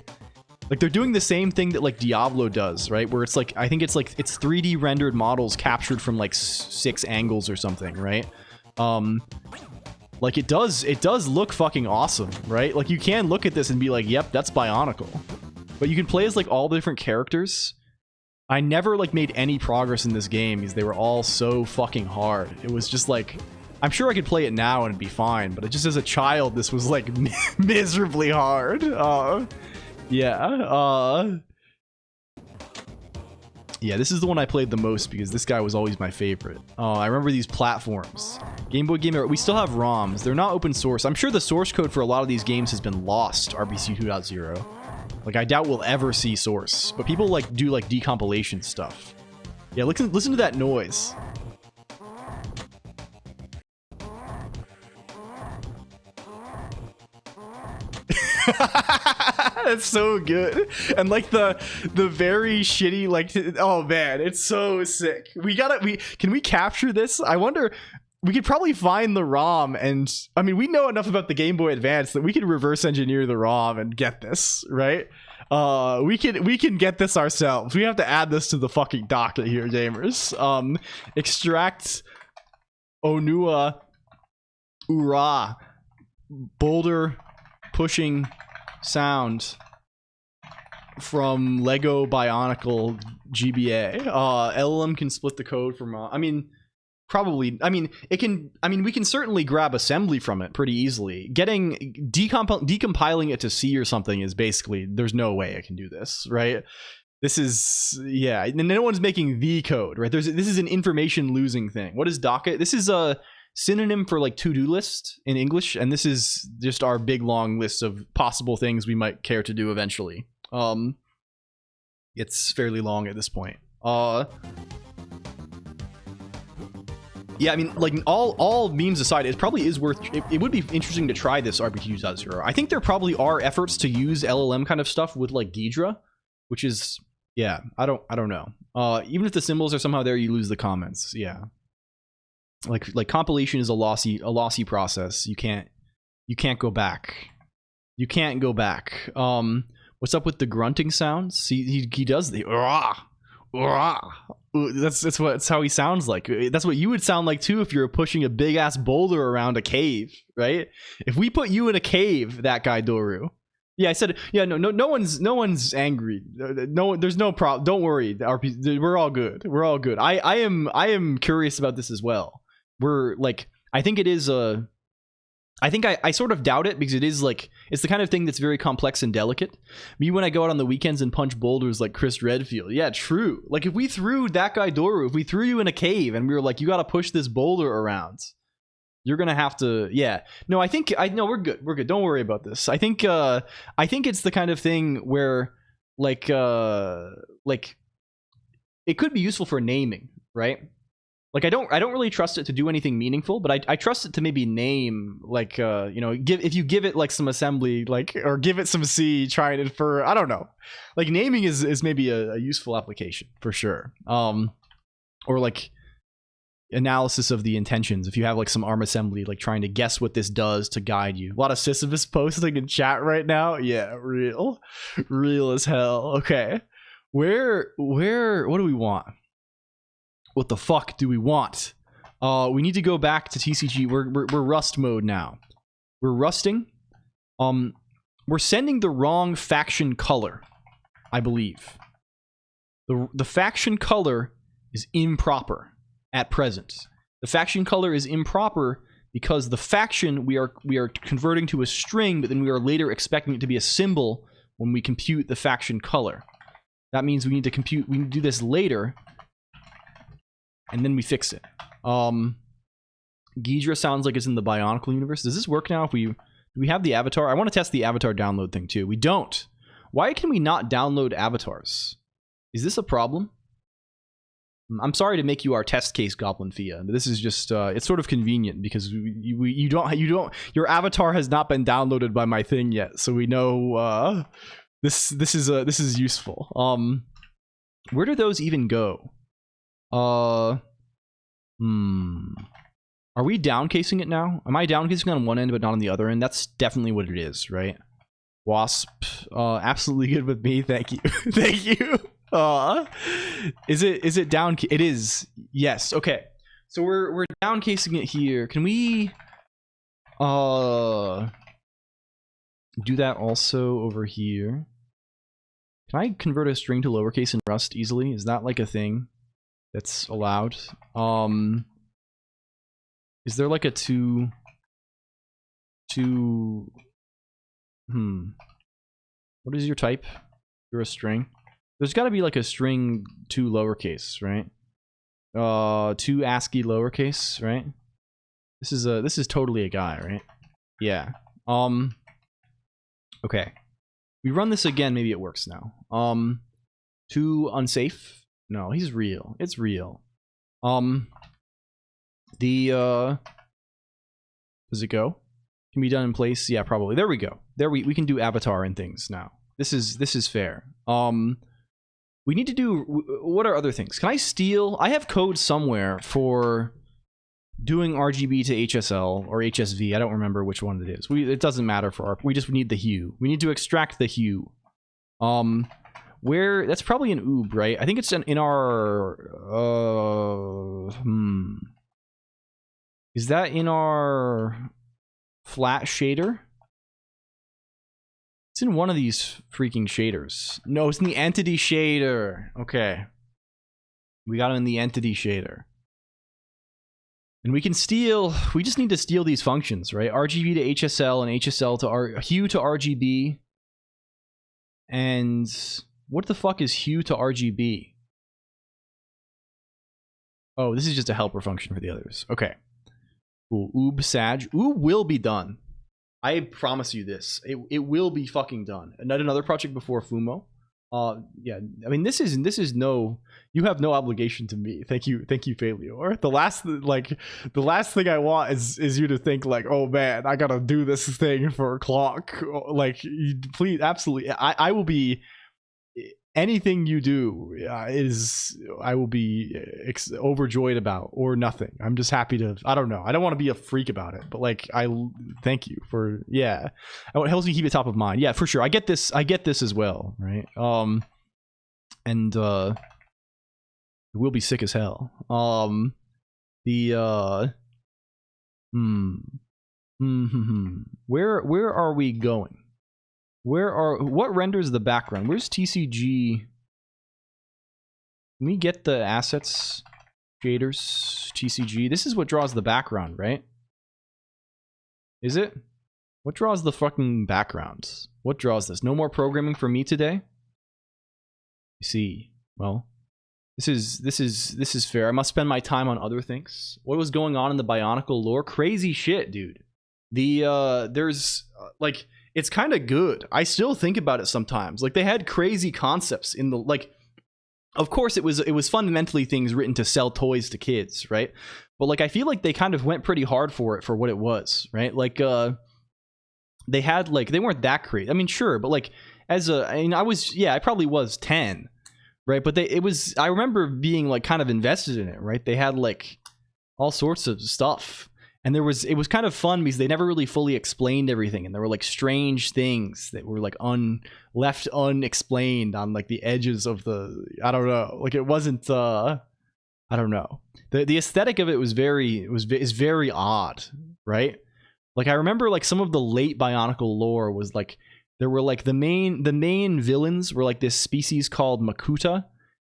Like, they're doing the same thing that like Diablo does, right? Where it's like, I think it's 3D rendered models captured from like 6 angles or something, right? Like, it does look fucking awesome, right? Like, you can look at this and be like, yep, that's Bionicle. But you can play as like all the different characters. I never like made any progress in this game because they were all so fucking hard. It was just like, I'm sure I could play it now and it'd be fine, but it just, as a child, this was like miserably hard. Yeah, this is the one I played the most because this guy was always my favorite. I remember these platforms. Game Boy Game Era. We still have ROMs. They're not open source. I'm sure the source code for a lot of these games has been lost. RBC 2.0. Like, I doubt we'll ever see source. But people like do like decompilation stuff. Yeah, listen to that noise. That's so good. And like the very shitty, like, oh man, it's so sick. Can we capture this? I wonder. We could probably find the ROM, and I mean, we know enough about the Game Boy Advance that we could reverse engineer the ROM and get this, right? We can get this ourselves. We have to add this to the fucking docket here, gamers. Extract Onua Ura boulder pushing sound from Lego Bionicle GBA. LLM can split the code from I mean, probably, I mean, we can certainly grab assembly from it pretty easily. Decompiling it to C or something is basically, there's no way I can do this, right? This is, yeah, and no one's making the code, right? This is an information losing thing. What is docket? This is a synonym for like to-do list in English, and this is just our big long list of possible things we might care to do eventually. It's fairly long at this point. Yeah, I mean, like, all memes aside, it probably is worth... It would be interesting to try this RPT 2.0. I think there probably are efforts to use LLM kind of stuff with, like, Ghidra, which is... Yeah, I don't know. Even if the symbols are somehow there, you lose the comments. Yeah. Like compilation is a lossy process. You can't go back. You can't go back. What's up with the grunting sounds? He does the... That's how he sounds like. That's what you would sound like too if you're pushing a big ass boulder around a cave, right? If we put you in a cave, that guy Doru. Yeah, I said. Yeah, no one's angry. No, there's no problem. Don't worry. We're all good. We're all good. I am curious about this as well. We're like, I think it is a. I think I sort of doubt it because it is like, it's the kind of thing that's very complex and delicate. Me, when I go out on the weekends and punch boulders like Chris Redfield. Yeah, true. Like if we threw that guy Doru, if we threw you in a cave and we were like, you got to push this boulder around, you're going to have to, yeah. No, no, we're good. We're good. Don't worry about this. I think it's the kind of thing where like it could be useful for naming, right? Like I don't really trust it to do anything meaningful, but I trust it to maybe name, like if you give it like some assembly, like, or give it some C, try and infer. I don't know. Like naming is maybe a useful application for sure. Or like analysis of the intentions. If you have like some ARM assembly, like trying to guess what this does to guide you. A lot of Sisyphus posting in chat right now. Yeah, real as hell. Okay, what do we want? What the fuck do we want? We need to go back to TCG. We're rust mode now. We're rusting. We're sending the wrong faction color, I believe. The faction color is improper at present. The faction color is improper because the faction we are converting to a string, but then we are later expecting it to be a symbol when we compute the faction color. That means we need to do this later. And then we fix it. Ghidra sounds like it's in the Bionicle universe. Does this work now? Do we have the avatar? I want to test the avatar download thing too. We don't. Why can we not download avatars? Is this a problem? I'm sorry to make you our test case, Goblin Fia. This is just it's sort of convenient because your avatar has not been downloaded by my thing yet, so we know this is useful. Where do those even go? Are we downcasing it now? Am I downcasing on one end but not on the other end? That's definitely what it is, right? Wasp, absolutely good with me. Thank you. Thank you. Is it down? It is. Yes. Okay. So we're downcasing it here. Can we do that also over here? Can I convert a string to lowercase in Rust easily? Is that like a thing that's allowed? Is there like a two what is your type? You're a string. There's got to be like a string to lowercase, right? To ASCII lowercase, right? This is totally a guy, right? Yeah. Okay. We run this again, maybe it works now. Too unsafe? No, he's real. It's real. Does it go? Can be done in place? Yeah, probably. There we go. There we can do avatar and things now. This is fair. We need to do, what are other things? Can I steal? I have code somewhere for doing RGB to HSL or HSV. I don't remember which one it is. It doesn't matter for we just need the hue. We need to extract the hue. Where, that's probably an oob, right? I think it's in our is that in our flat shader? It's in one of these freaking shaders. No, it's in the entity shader. Okay. We got it in the entity shader. And we just need to steal these functions, right? RGB to HSL and HSL to hue to RGB. And what the fuck is hue to RGB? Oh, this is just a helper function for the others. Okay. Cool. Oob Sag. Oob will be done. I promise you this. It will be fucking done. And not another project before Fumo. Yeah. I mean, this is no. You have no obligation to me. Thank you, Failure. The last thing I want is you to think like, oh man, I gotta do this thing for Colonq. Like, please, absolutely. I will be. Anything you do I will be overjoyed about, or nothing. I'm just happy to. I don't know. I don't want to be a freak about it, but like, I thank you for. Yeah, it helps me keep it top of mind. Yeah, for sure. I get this as well, right? And it will be sick as hell. Where are we going? What renders the background? Where's TCG? Can we get the assets? Shaders, TCG. This is what draws the background, right? Is it? What draws the fucking backgrounds? What draws this? No more programming for me today? You see. Well, this is fair. I must spend my time on other things. What was going on in the Bionicle lore? Crazy shit, dude. There's like, it's kind of good. I still think about it sometimes. Like, they had crazy concepts in the, like, of course it was fundamentally things written to sell toys to kids, right? But like, I feel like they kind of went pretty hard for it for what it was, right? Like, they had, like, they weren't that crazy. I mean, sure, but like, I probably was 10, right? But I remember being like kind of invested in it, right? They had like all sorts of stuff. And it was kind of fun because they never really fully explained everything, and there were like strange things that were like left unexplained on like the edges of the, I don't know, like it wasn't I don't know. The aesthetic of it is very odd, right? Like, I remember like some of the late Bionicle lore was like, there were like the main villains were like this species called Makuta,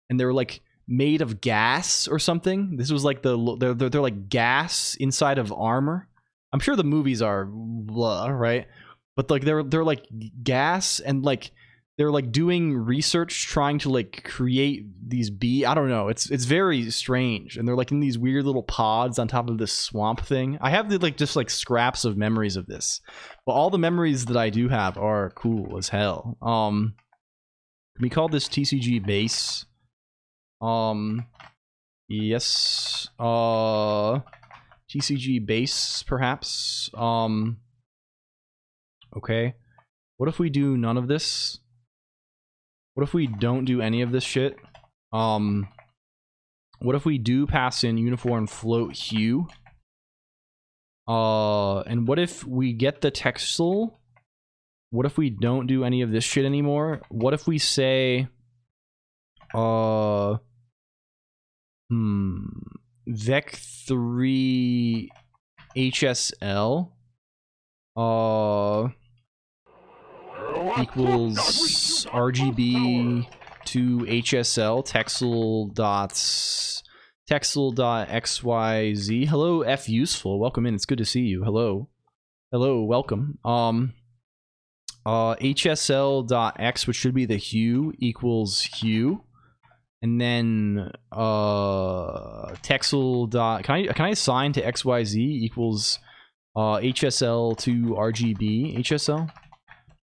and they were like made of gas or something. This was like they're like gas inside of armor. I'm sure the movies are blah, right? But like they're like gas, and like they're like doing research trying to like create these I don't know. It's very strange, and they're like in these weird little pods on top of this swamp thing. I have just like scraps of memories of this, but all the memories that I do have are cool as hell. Can we call this TCG base? Yes. TCG base, perhaps. Okay. What if we do none of this? What if we don't do any of this shit? What if we do pass in uniform float hue? And what if we get the textile? What if we don't do any of this shit anymore? What if we say Vec3 HSL equals RGB to HSL texel.xyz. Hello, F useful. Welcome in. It's good to see you. Hello, welcome. HSL.x, which should be the hue, equals hue. And then texel dot, can I assign to XYZ equals HSL to RGB HSL?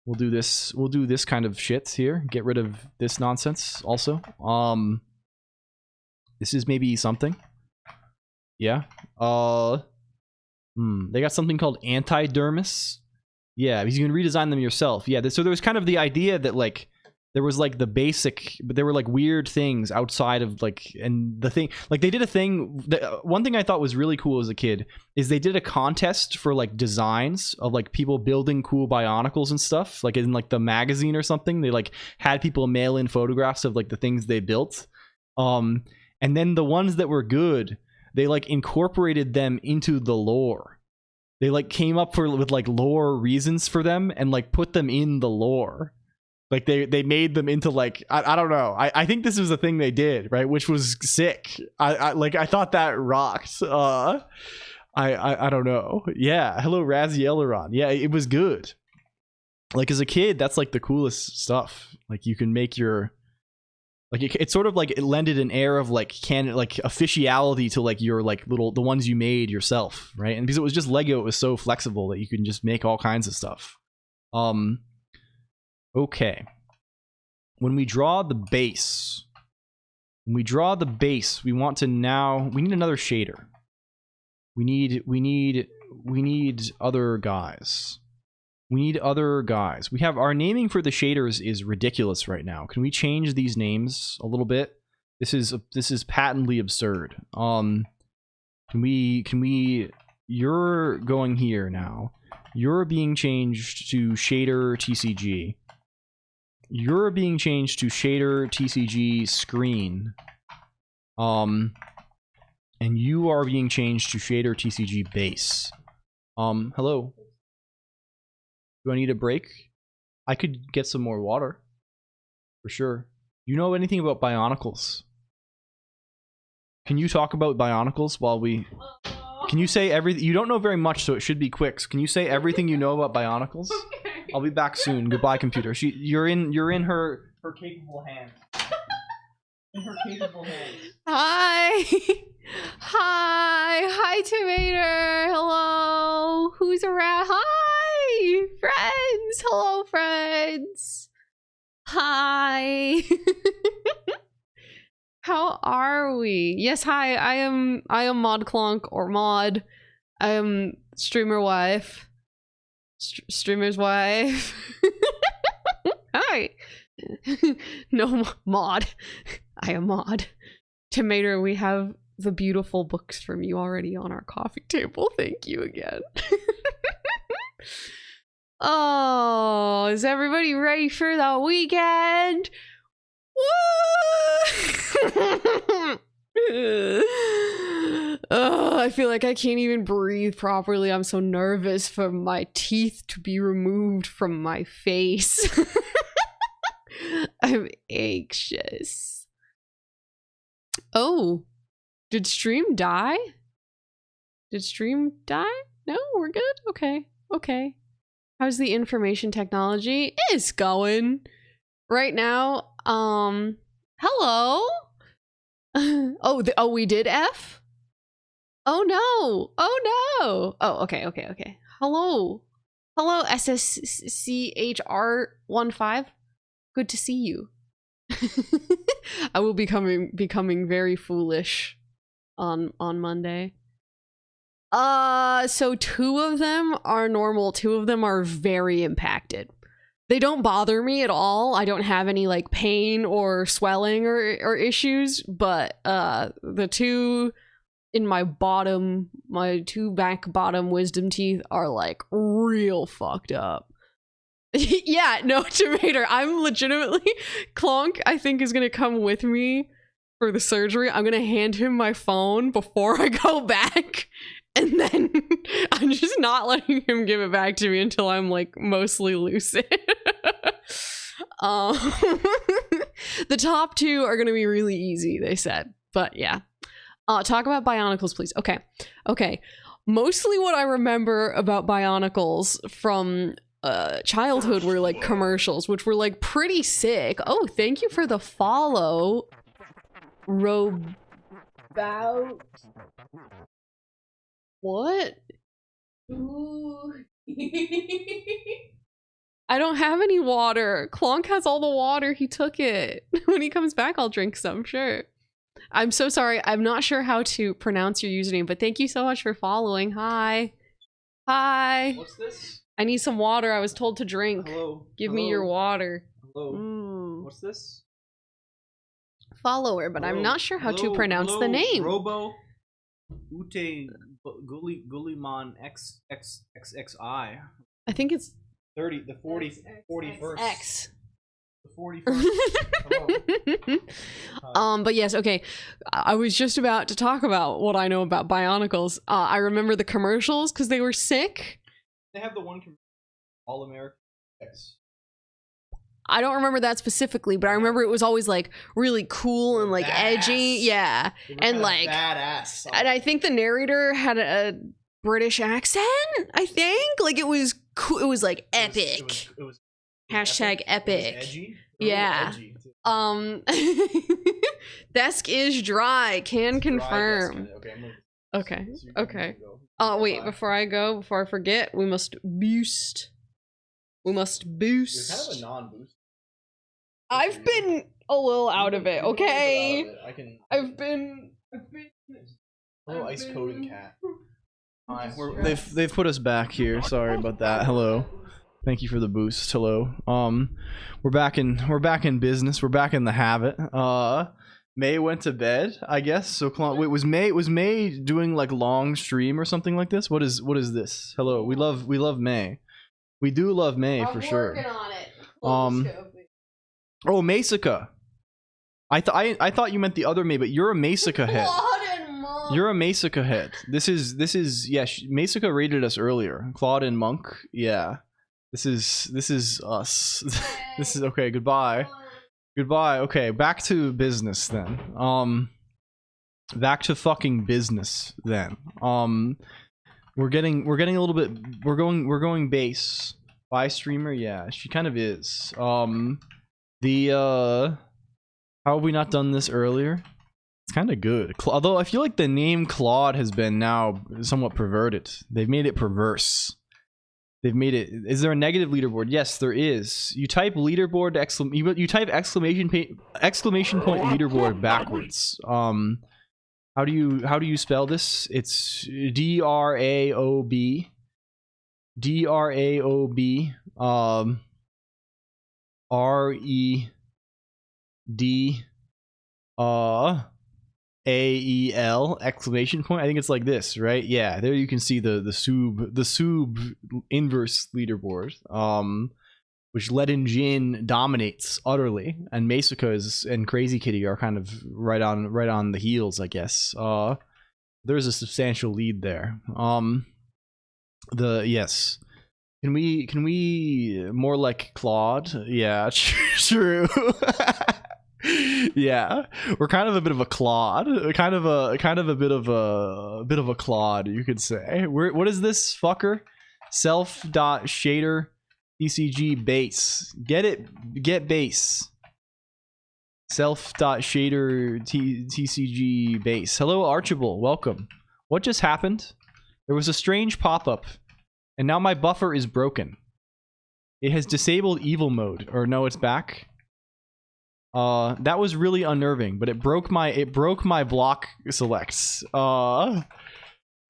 We'll do this kind of shit here. Get rid of this nonsense also. This is maybe something. Yeah. They got something called antidermis. Yeah, because you can redesign them yourself. Yeah, so there was kind of the idea that like there was like the basic, but there were like weird things outside of like, and the thing, like they did a thing, one thing I thought was really cool as a kid is they did a contest for like designs of like people building cool Bionicles and stuff, like in like the magazine or something. They like had people mail in photographs of like the things they built. And then the ones that were good, they like incorporated them into the lore. They like came up with like lore reasons for them and like put them in the lore. Like they made them into like I don't know. I think this was a thing they did, right? Which was sick. I thought that rocked. I don't know. Yeah. Hello, Razzie Elleron. Yeah, it was good. Like as a kid, that's like the coolest stuff. Like you can make your like it's sort of like it lended an air of like officiality to like your like the ones you made yourself, right? And because it was just Lego, it was so flexible that you can just make all kinds of stuff. Okay. When we draw the base, we need another shader. We need other guys. We have our naming for the shaders is ridiculous right now. Can we change these names a little bit? This is patently absurd. Can we you're going here now. You're being changed to shader TCG. You're being changed to shader TCG screen. And you are being changed to shader TCG base. Hello. Do I need a break? I could get some more water. For sure. You know anything about Bionicles? Can you talk about Bionicles while we... Can you say everything? You don't know very much, so it should be quick. So can you say everything you know about Bionicles? Okay. I'll be back soon. Goodbye, computer. You're in her capable hands. In her capable hands. Hi. Hi, Tomater. Hello. Who's around? Hi, friends. Hello, friends. Hi. How are we? Yes, hi. I am Mod Colonq or Mod. I am streamer wife. Streamer's wife. Hi. No, Mod. I am Mod. Tomato, we have the beautiful books from you already on our coffee table. Thank you again. Oh, is everybody ready for the weekend? Woo! Oh, I feel like I can't even breathe properly. I'm so nervous for my teeth to be removed from my face. I'm anxious. Oh, did stream die? Did stream die? No, we're good? Okay. Okay. How's the information technology? It's going. Right now, hello? Oh, we did F? Oh no. Oh no. Oh, okay. Hello. Hello, SSCHR15. Good to see you. I will be becoming very foolish on Monday. So 2 of them are normal, 2 of them are very impacted. They don't bother me at all. I don't have any like pain or swelling or issues, but the 2 in my 2 back bottom wisdom teeth are like real fucked up. Yeah, no, Tomato, I'm legitimately... Colonq, I think, is gonna come with me for the surgery. I'm gonna hand him my phone before I go back, and then I'm just not letting him give it back to me until I'm, like, mostly lucid. The top 2 are gonna be really easy, they said. But, yeah. Talk about Bionicles, please. Okay. Mostly what I remember about Bionicles from... childhood were like commercials, which were like pretty sick. Oh, thank you for the follow. Robout. What? Ooh. I don't have any water. Colonq has all the water. He took it. When he comes back, I'll drink some, sure. I'm so sorry. I'm not sure how to pronounce your username, but thank you so much for following. Hi. Hi. What's this? I need some water. I was told to drink. Hello. Give me your water. Hello. What's this? Follower, but I'm not sure how to pronounce the name. Robo Ute Gulliman XXXXI. I think it's 30, the 41st. X. The 41st. But yes, okay. I was just about to talk about what I know about Bionicles. I remember the commercials because they were sick. They have the one All American X. I don't remember that specifically, but I remember it was always like really cool and like edgy. Yeah. And like badass. And I think the narrator had a British accent, I think. Like it was cool. It was like epic. It was hashtag epic. Edgy? Yeah. Edgy. Desk is dry. Can confirm. Okay. Okay. Oh wait, before I forget, we must boost. We must boost. You're kind of a non-boost. I've been a little out of it, okay? I've been Hello, ice coated cat. Hi. They've put us back here. Sorry about that. Hello. Thank you for the boost. Hello. We're back in business. We're back in the habit. May went to bed, I guess. So wait, was May doing like long stream or something like this? What is this? Hello. We love May. We do love May for sure. I'm working on it. Oh, Masica. I thought you meant the other May, but you're a Masica head. You're a Masica head. This is yeah. Masica rated us earlier. Claude and Monk. Yeah. This is us. This is okay. Goodbye. Goodbye. Okay, back to business then. Back to fucking business then. We're getting a little bit. We're going base. By streamer, yeah, she kind of is. How have we not done this earlier? It's kind of good. Although I feel like the name Claude has been now somewhat perverted. They've made it perverse. They've made it. Is there a negative leaderboard? Yes, there is. You type leaderboard you type exclamation point leaderboard backwards. How do you spell this? It's DRAOB. DRAOB. RED. AEL exclamation point. I think it's like this, right? Yeah, there you can see the sub inverse leaderboard, which Leaden Jin dominates utterly, and Masica and Crazy Kitty are kind of right on the heels, I guess. There's a substantial lead there. Yes. Can we more like Claude? Yeah, true. Yeah, we're kind of a bit of a Claude, kind of a bit of a Claude, you could say. What is this fucker? Self.shader TCG base. Get base. Self.shader TCG base. Hello, Archibald. Welcome. What just happened? There was a strange pop-up, and now my buffer is broken. It has disabled evil mode. Or no, it's back. That was really unnerving, but it broke my block selects. I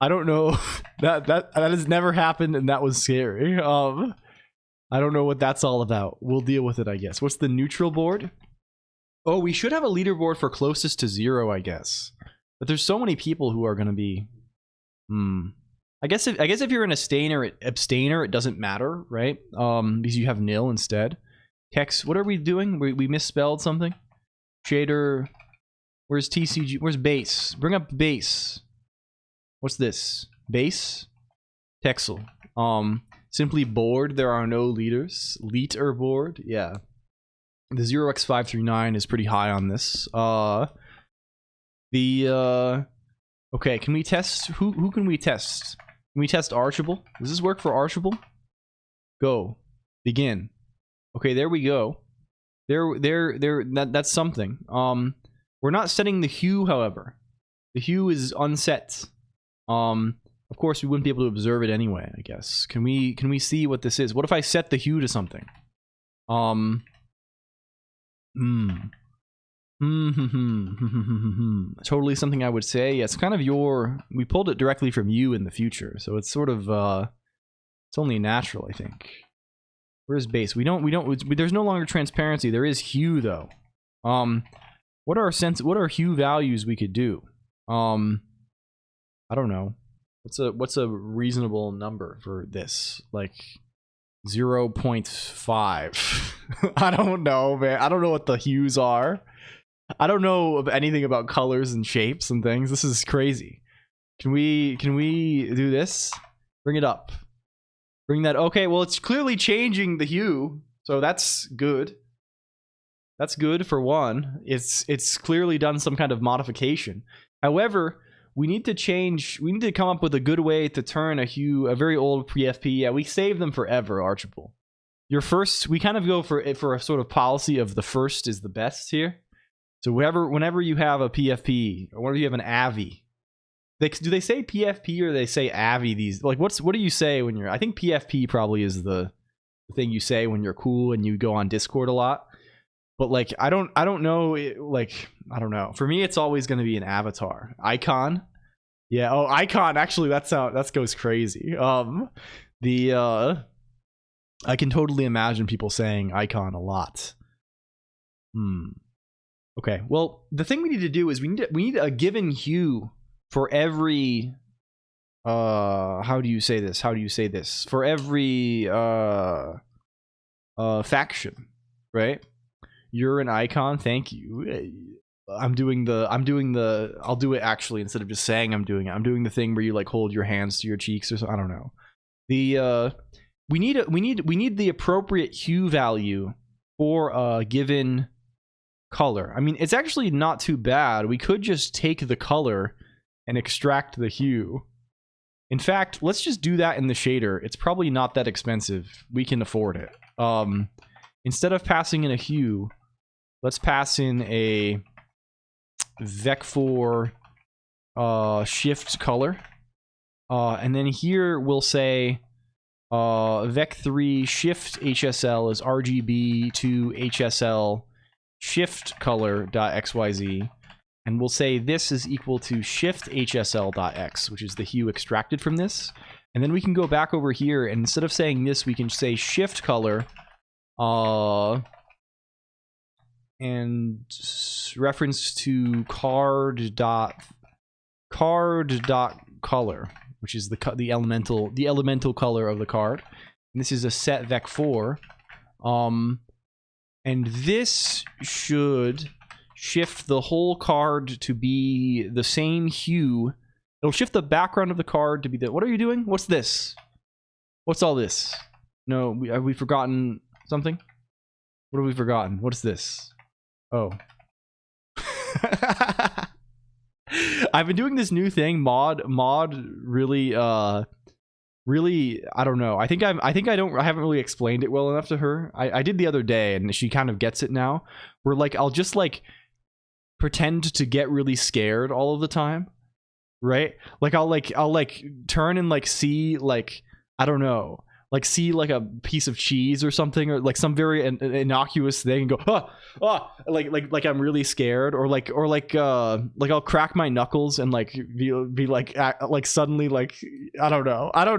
don't know. that has never happened, and that was scary. I don't know what that's all about. We'll deal with it, I guess. What's the neutral board? Oh, we should have a leaderboard for closest to 0, I guess. But there's so many people who are gonna be. I guess if you're an abstainer, it doesn't matter, right? Because you have nil instead. Hex, what are we doing? We misspelled something. Shader. Where's TCG? Where's base? Bring up base. What's this? Base? Texel. Simply board. There are no leaders. Leader board. Yeah. The 0x539 is pretty high on this. Okay, can we test? Who can we test? Can we test Archibald? Does this work for Archibald? Go. Begin. Okay, there we go. That's something. We're not setting the hue, however. The hue is unset. Of course, we wouldn't be able to observe it anyway, I guess. Can we see what this is? What if I set the hue to something? Totally something I would say. Yeah, it's kind of we pulled it directly from you in the future, so it's sort of it's only natural, I think. Where's base? There's no longer transparency. There is hue though. What are hue values we could do? I don't know. What's a reasonable number for this? Like 0.5. I don't know, man. I don't know what the hues are. I don't know of anything about colors and shapes and things. This is crazy. Can we do this? Bring it up. Bring that. Okay, well, it's clearly changing the hue, so that's good. That's good for one. It's clearly done some kind of modification. However, we need to come up with a good way to turn a very old PFP. Yeah, we save them forever, Archibald. Your first, we kind of go for a sort of policy of the first is the best here. So whenever you have a PFP, or whenever you have an AVI, do they say PFP or they say AVI? These like what do you say when you're? I think PFP probably is the thing you say when you're cool and you go on Discord a lot. But like I don't know, I don't know. For me, it's always going to be an avatar icon. Yeah. Oh, icon. Actually, that goes crazy. I can totally imagine people saying icon a lot. Okay. Well, the thing we need to do is we need a given hue for every how do you say this? For every faction, right? You're an icon. Thank you. I'll do it actually instead of just saying I'm doing it. I'm doing the thing where you like hold your hands to your cheeks or something. I don't know. We need the appropriate hue value for a given color. I mean, it's actually not too bad. We could just take the color and extract the hue. In fact, let's just do that in the shader. It's probably not that expensive. We can afford it. Instead of passing in a hue, let's pass in a vec4 shift color. And then here we'll say vec3 shift HSL is RGB to HSL shift color .xyz. And we'll say this is equal to shift HSL.x, which is the hue extracted from this. And then we can go back over here, and instead of saying this, we can say shift color and reference to card.color, which is the elemental color of the card. And this is a set vec4. And this should shift the whole card to be the same hue. It'll shift the background of the card to be the... What are you doing? What's this? What's all this? No, have we forgotten something? What have we forgotten? What's this? Oh. I've been doing this new thing, mod really I don't know. I haven't really explained it well enough to her. I did the other day and she kind of gets it now. Where like I'll just like pretend to get really scared all of the time, right? Like I'll turn and like see like I don't know, like see like a piece of cheese or something, or like some very innocuous thing and go like I'm really scared, or I'll crack my knuckles and like be like suddenly like I don't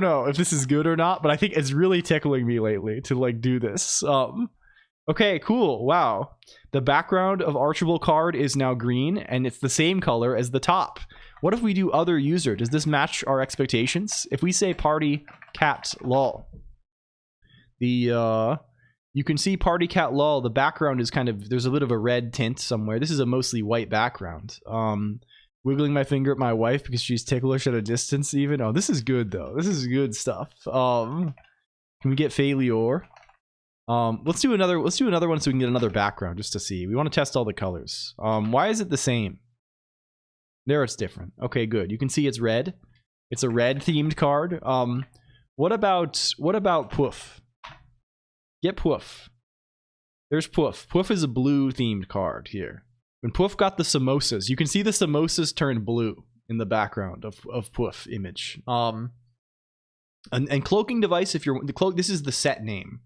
know if this is good or not, but I think it's really tickling me lately to like do this. Okay, cool. Wow. The background of Archibald card is now green, and it's the same color as the top. What if we do other user? Does this match our expectations? If we say party cat lol, you can see party cat lol, the background is kind of, there's a bit of a red tint somewhere. This is a mostly white background. Wiggling my finger at my wife because she's ticklish at a distance even. Oh, this is good though. This is good stuff. Can we get failure? Let's do another one so we can get another background just to see. We want to test all the colors. Why is it the same? There it's different. Okay, good. You can see it's red. It's a red themed card. What about Poof? Get Poof. There's Poof. Poof is a blue themed card here. When Poof got the samosas, you can see the samosas turned blue in the background of Poof image. And cloaking device, if you're this is the set name.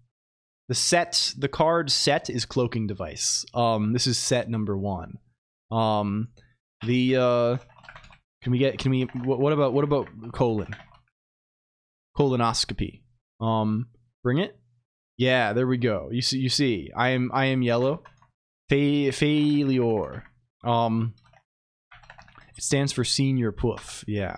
The card set is cloaking device. This is set number 1. What about colonoscopy? Bring it. Yeah, there we go. You see. I am yellow. Failure. It stands for senior Poof. Yeah.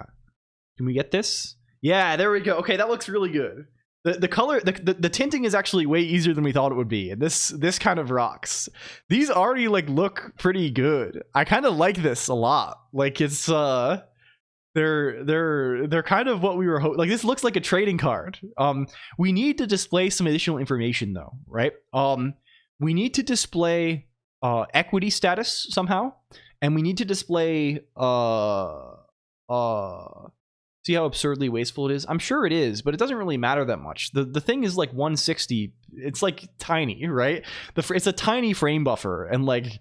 Can we get this? Yeah, there we go. Okay, that looks really good. The color, the tinting is actually way easier than we thought it would be. And this kind of rocks. These already like look pretty good. I kind of like this a lot. Like it's they're kind of what we were like. This looks like a trading card. We need to display some additional information though, right? We need to display equity status somehow, and we need to display see how absurdly wasteful it is? I'm sure it is, but it doesn't really matter that much. The thing is like 160. It's like tiny, right? It's a tiny frame buffer, and like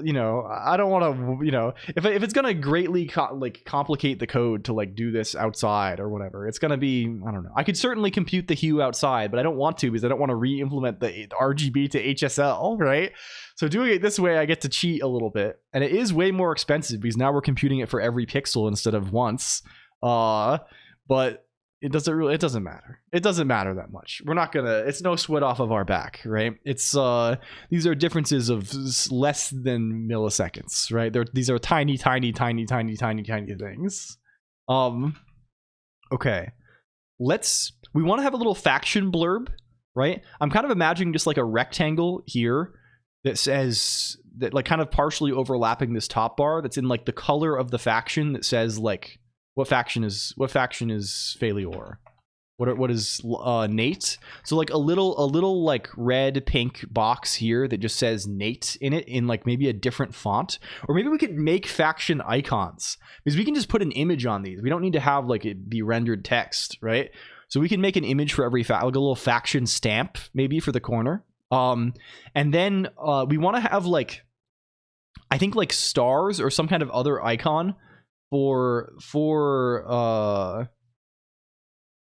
you know, I don't want to, you know, if it's gonna greatly complicate the code to like do this outside or whatever, it's gonna be, I don't know. I could certainly compute the hue outside, but I don't want to because I don't want to re-implement the RGB to HSL, right? So doing it this way, I get to cheat a little bit, and it is way more expensive because now we're computing it for every pixel instead of once. But it doesn't matter. It doesn't matter that much. We're not gonna, it's no sweat off of our back, right? It's these are differences of less than milliseconds, right? These are tiny things. Okay, we want to have a little faction blurb, right? I'm kind of imagining just like a rectangle here that says that, like, kind of partially overlapping this top bar that's in like the color of the faction that says like what faction is Failure? What is Nate? So like a little like red pink box here that just says Nate in it in like maybe a different font, or maybe we could make faction icons because we can just put an image on these. We don't need to have like it be rendered text, right? So we can make an image for every like a little faction stamp maybe for the corner. And then we want to have like, I think like stars or some kind of other icon for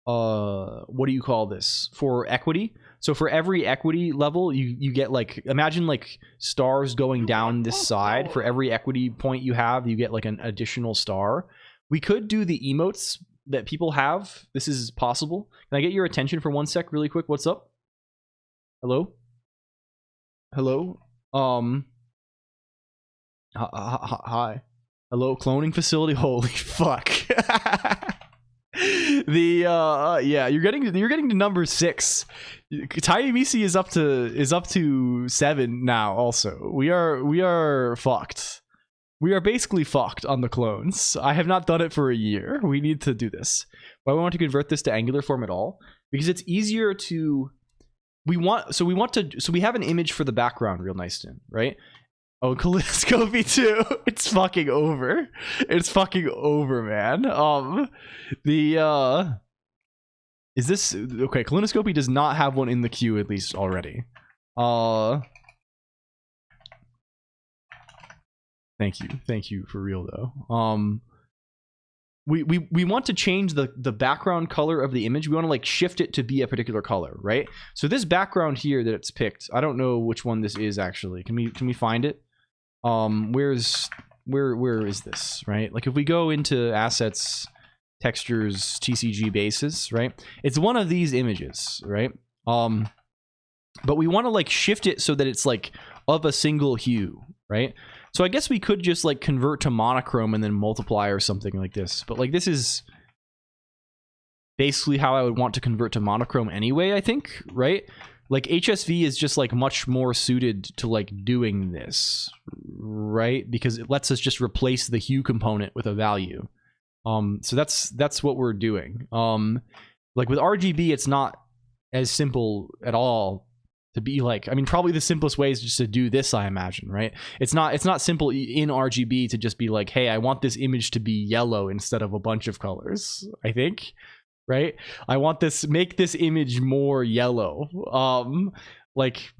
what do you call this, for equity. So for every equity level you get like, imagine like stars going down this side. For every equity point you have, you get like an additional star. We could do the emotes that people have. This is possible. Can I get your attention for 1 sec really quick? What's up? Hi. Hello, cloning facility. Holy fuck. Yeah, you're getting to number 6. Tiny Misi is up to 7 now. Also, we are fucked. We are basically fucked on the clones. I have not done it for a year. We need to do this. Why we want to convert this to Angular form at all? Because it's easier to. We have an image for the background, real nice, right? Oh, Colonq too. It's fucking over. It's fucking over, man. Is this okay? Colonq does not have one in the queue, at least already. Thank you for real though. We want to change the background color of the image. We want to like shift it to be a particular color, right? So this background here that it's picked, I don't know which one this is actually. Can we find it? Where is this, right? Like if we go into assets, textures, TCG bases, right? It's one of these images, right? But we want to like shift it so that it's like of a single hue, right? So I guess we could just like convert to monochrome and then multiply or something like this. But like this is basically how I would want to convert to monochrome anyway, I think, right? Like HSV is just like much more suited to like doing this, right? Because it lets us just replace the hue component with a value. So that's what we're doing. Like with RGB, it's not as simple at all to be like, I mean, probably the simplest way is just to do this, I imagine, right? It's not simple in RGB to just be like, hey, I want this image to be yellow instead of a bunch of colors, I think, right? I want this, make this image more yellow. Like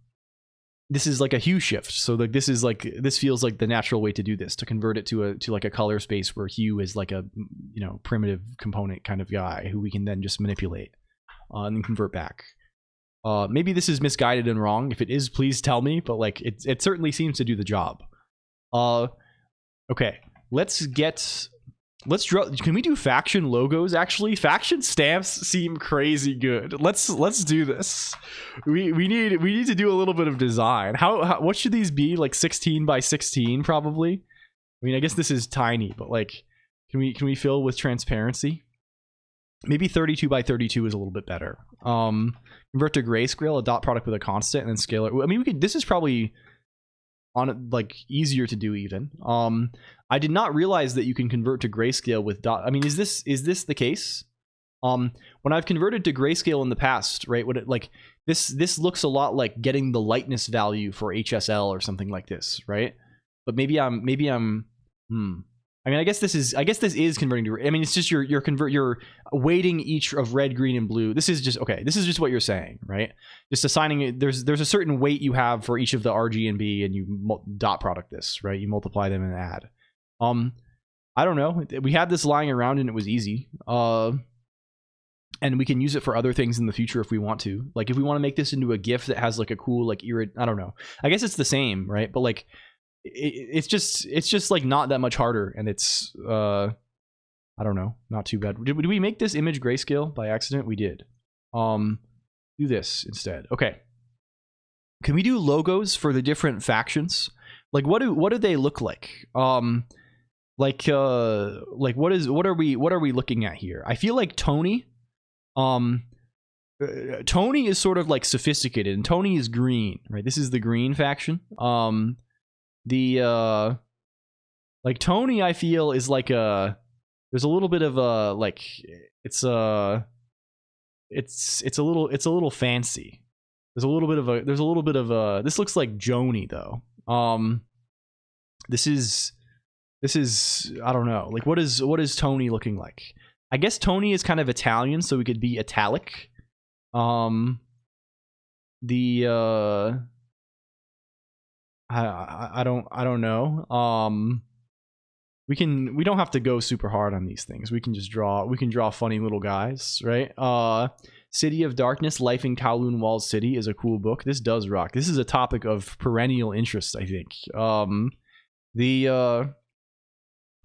this is like a hue shift. So like this feels like the natural way to do this, to convert it to like a color space where hue is like a, you know, primitive component kind of guy who we can then just manipulate and then convert back. Maybe this is misguided and wrong. If it is, please tell me, but like it certainly seems to do the job. Okay, let's draw. Can we do faction logos? Actually, faction stamps seem crazy good. Let's do this. We need to do a little bit of design. How what should these be? Like 16 by 16 probably. I mean, I guess this is tiny, but like can we fill with transparency? Maybe 32 by 32 is a little bit better. Convert to grayscale, a dot product with a constant, and then scale it. I mean, we could. This is probably on like easier to do even. I did not realize that you can convert to grayscale with dot. I mean, is this the case? When I've converted to grayscale in the past, right, what it like this looks a lot like getting the lightness value for HSL or something like this, right? But maybe I'm I mean, I guess this is converting to. I mean, it's just you're weighting each of red, green, and blue. This is just what you're saying, right? Just assigning it. There's a certain weight you have for each of the RG and B, and you dot product this, right? You multiply them and add. I don't know. We had this lying around and it was easy. And we can use it for other things in the future if we want to. Like if we want to make this into a GIF that has like a cool like I don't know. I guess it's the same, right? But like. It's just like not that much harder, and it's I don't know, not too bad. Did we make this image grayscale by accident? We did. Do this instead. Okay. Can we do logos for the different factions? Like what do they look like? Like what are we looking at here? I feel like Tony is sort of like sophisticated, and Tony is green, right? This is the green faction. The like Tony I feel is like there's a little bit of a like it's a little fancy. There's a little bit of a this looks like Joni though. This is I don't know, like what is Tony looking like? I guess Tony is kind of Italian, so we could be italic. I don't know. We don't have to go super hard on these things. We can draw funny little guys, right? City of Darkness, Life in Kowloon Walled City is a cool book. This does rock. This is a topic of perennial interest, I think.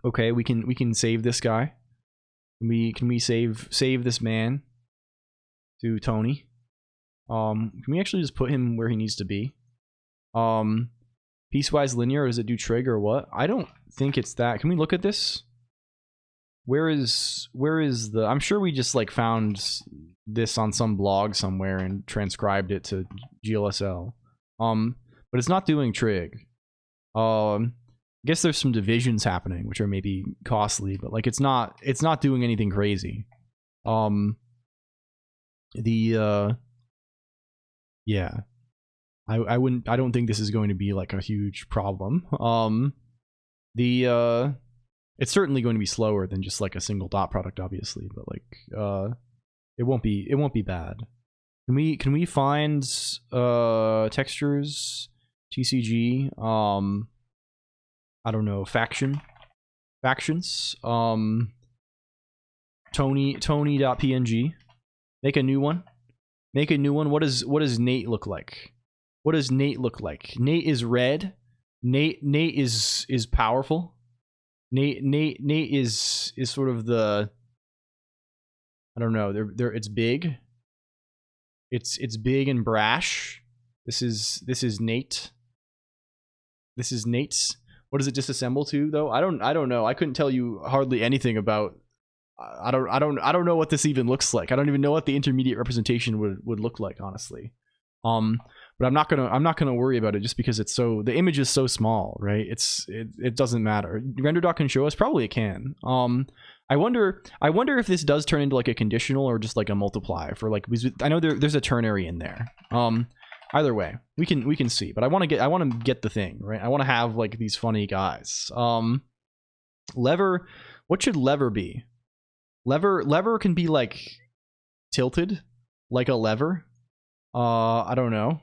Okay, we can save this guy. Can we save this man to Tony? Can we actually just put him where he needs to be? Piecewise linear, or does it do trig or what? I don't think it's that. Can we look at this? Where is the... I'm sure we just like found this on some blog somewhere and transcribed it to GLSL. But it's not doing trig. I guess there's some divisions happening, which are maybe costly, but like it's not doing anything crazy. Yeah. I don't think this is going to be like a huge problem. It's certainly going to be slower than just like a single dot product, obviously, but like it won't be bad. Can we find textures, TCG, I don't know, factions, Tony.png, make a new one. What does Nate look like? What does Nate look like? Nate is red. Nate is powerful. Nate is sort of the, I don't know. It's big. It's big and brash. This is Nate. This is Nate's. What does it disassemble to though? I don't know. I couldn't tell you hardly anything about. I don't know what this even looks like. I don't even know what the intermediate representation would look like, honestly. But I'm not gonna worry about it just because it's so, the image is so small, right? It doesn't matter. RenderDoc can show us, probably it can. I wonder if this does turn into like a conditional or just like a multiply for like, I know there's a ternary in there. Either way, we can see. But I want to get the thing, right? I want to have like these funny guys. Lever, what should lever be? Lever can be like tilted like a lever. I don't know.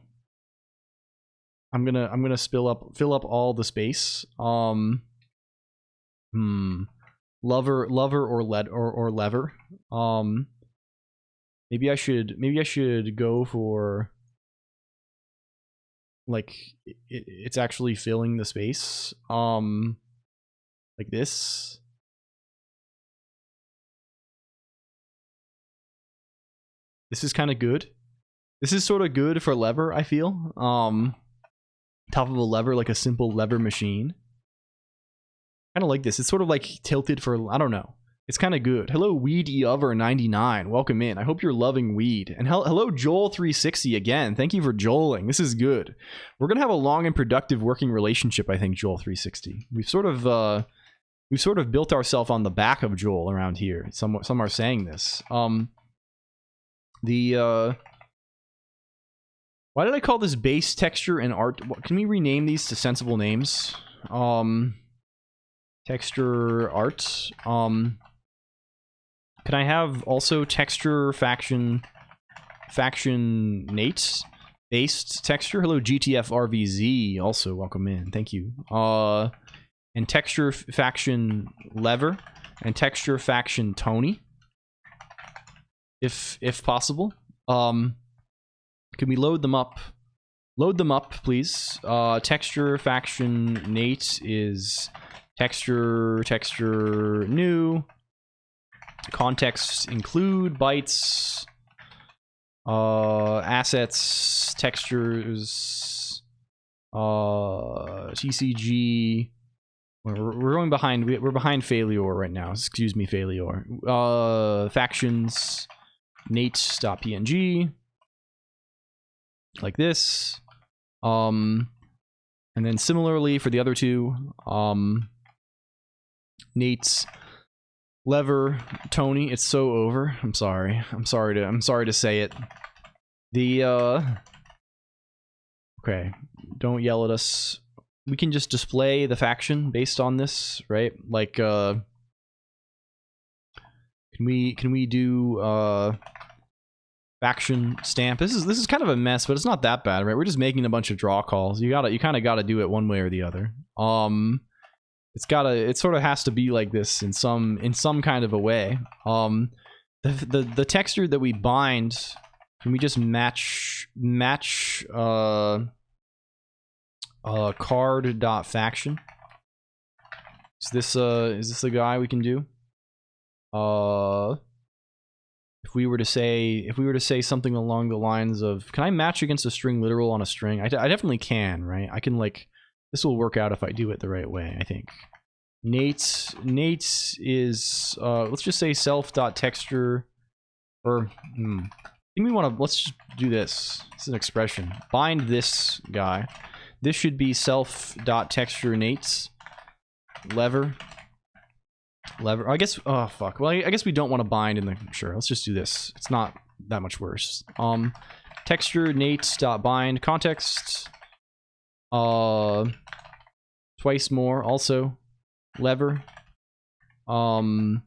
I'm gonna fill up all the space. Lover or lever. Maybe I should go for like it's actually filling the space. Like this. This is kind of good. This is sort of good for lever, I feel. Top of a lever, like a simple lever machine. Kind of like this. It's sort of like tilted for, I don't know. It's kind of good. Hello, Weed Eover 99. Welcome in. I hope you're loving weed. And hello, Joel 360 again. Thank you for joeling. This is good. We're gonna have a long and productive working relationship, I think, Joel 360. We've sort of we've sort of built ourselves on the back of Joel around here. Some are saying this. Why did I call this base texture and art? Can we rename these to sensible names? Texture art. Can I have also texture faction Nate based texture? Hello GTF RVZ, also welcome in. Thank you. And texture faction lever and texture faction Tony, if possible. Can we load them up? Load them up, please. Texture faction Nate is texture new. Context include bytes. Assets, textures, TCG. We're going behind. We're behind Failure right now. Excuse me, Failure. Factions, Nate.png, like this. And then similarly for the other two, Nate's lever Tony. It's so over. I'm sorry to say it. Okay, don't yell at us. We can just display the faction based on this, right? Like can we do faction stamp? This is kind of a mess, but it's not that bad, right? We're just making a bunch of draw calls. You kind of gotta do it one way or the other. It sort of has to be like this in some kind of a way. The texture that we bind, can we just match card.faction? Is this the guy we can do? If we were to say something along the lines of, can I match against a string literal on a string? I definitely can, right? I can, like, this will work out if I do it the right way, I think. Nate is let's just say self.texture, or I think we want to, let's just do this. It's an expression. Bind this guy. This should be self.texture Nate's lever. I guess, oh fuck. Well, I guess we don't want to bind in the, sure, let's just do this. It's not that much worse. Texture Nate's.bind context. Twice more also. Lever. Tony.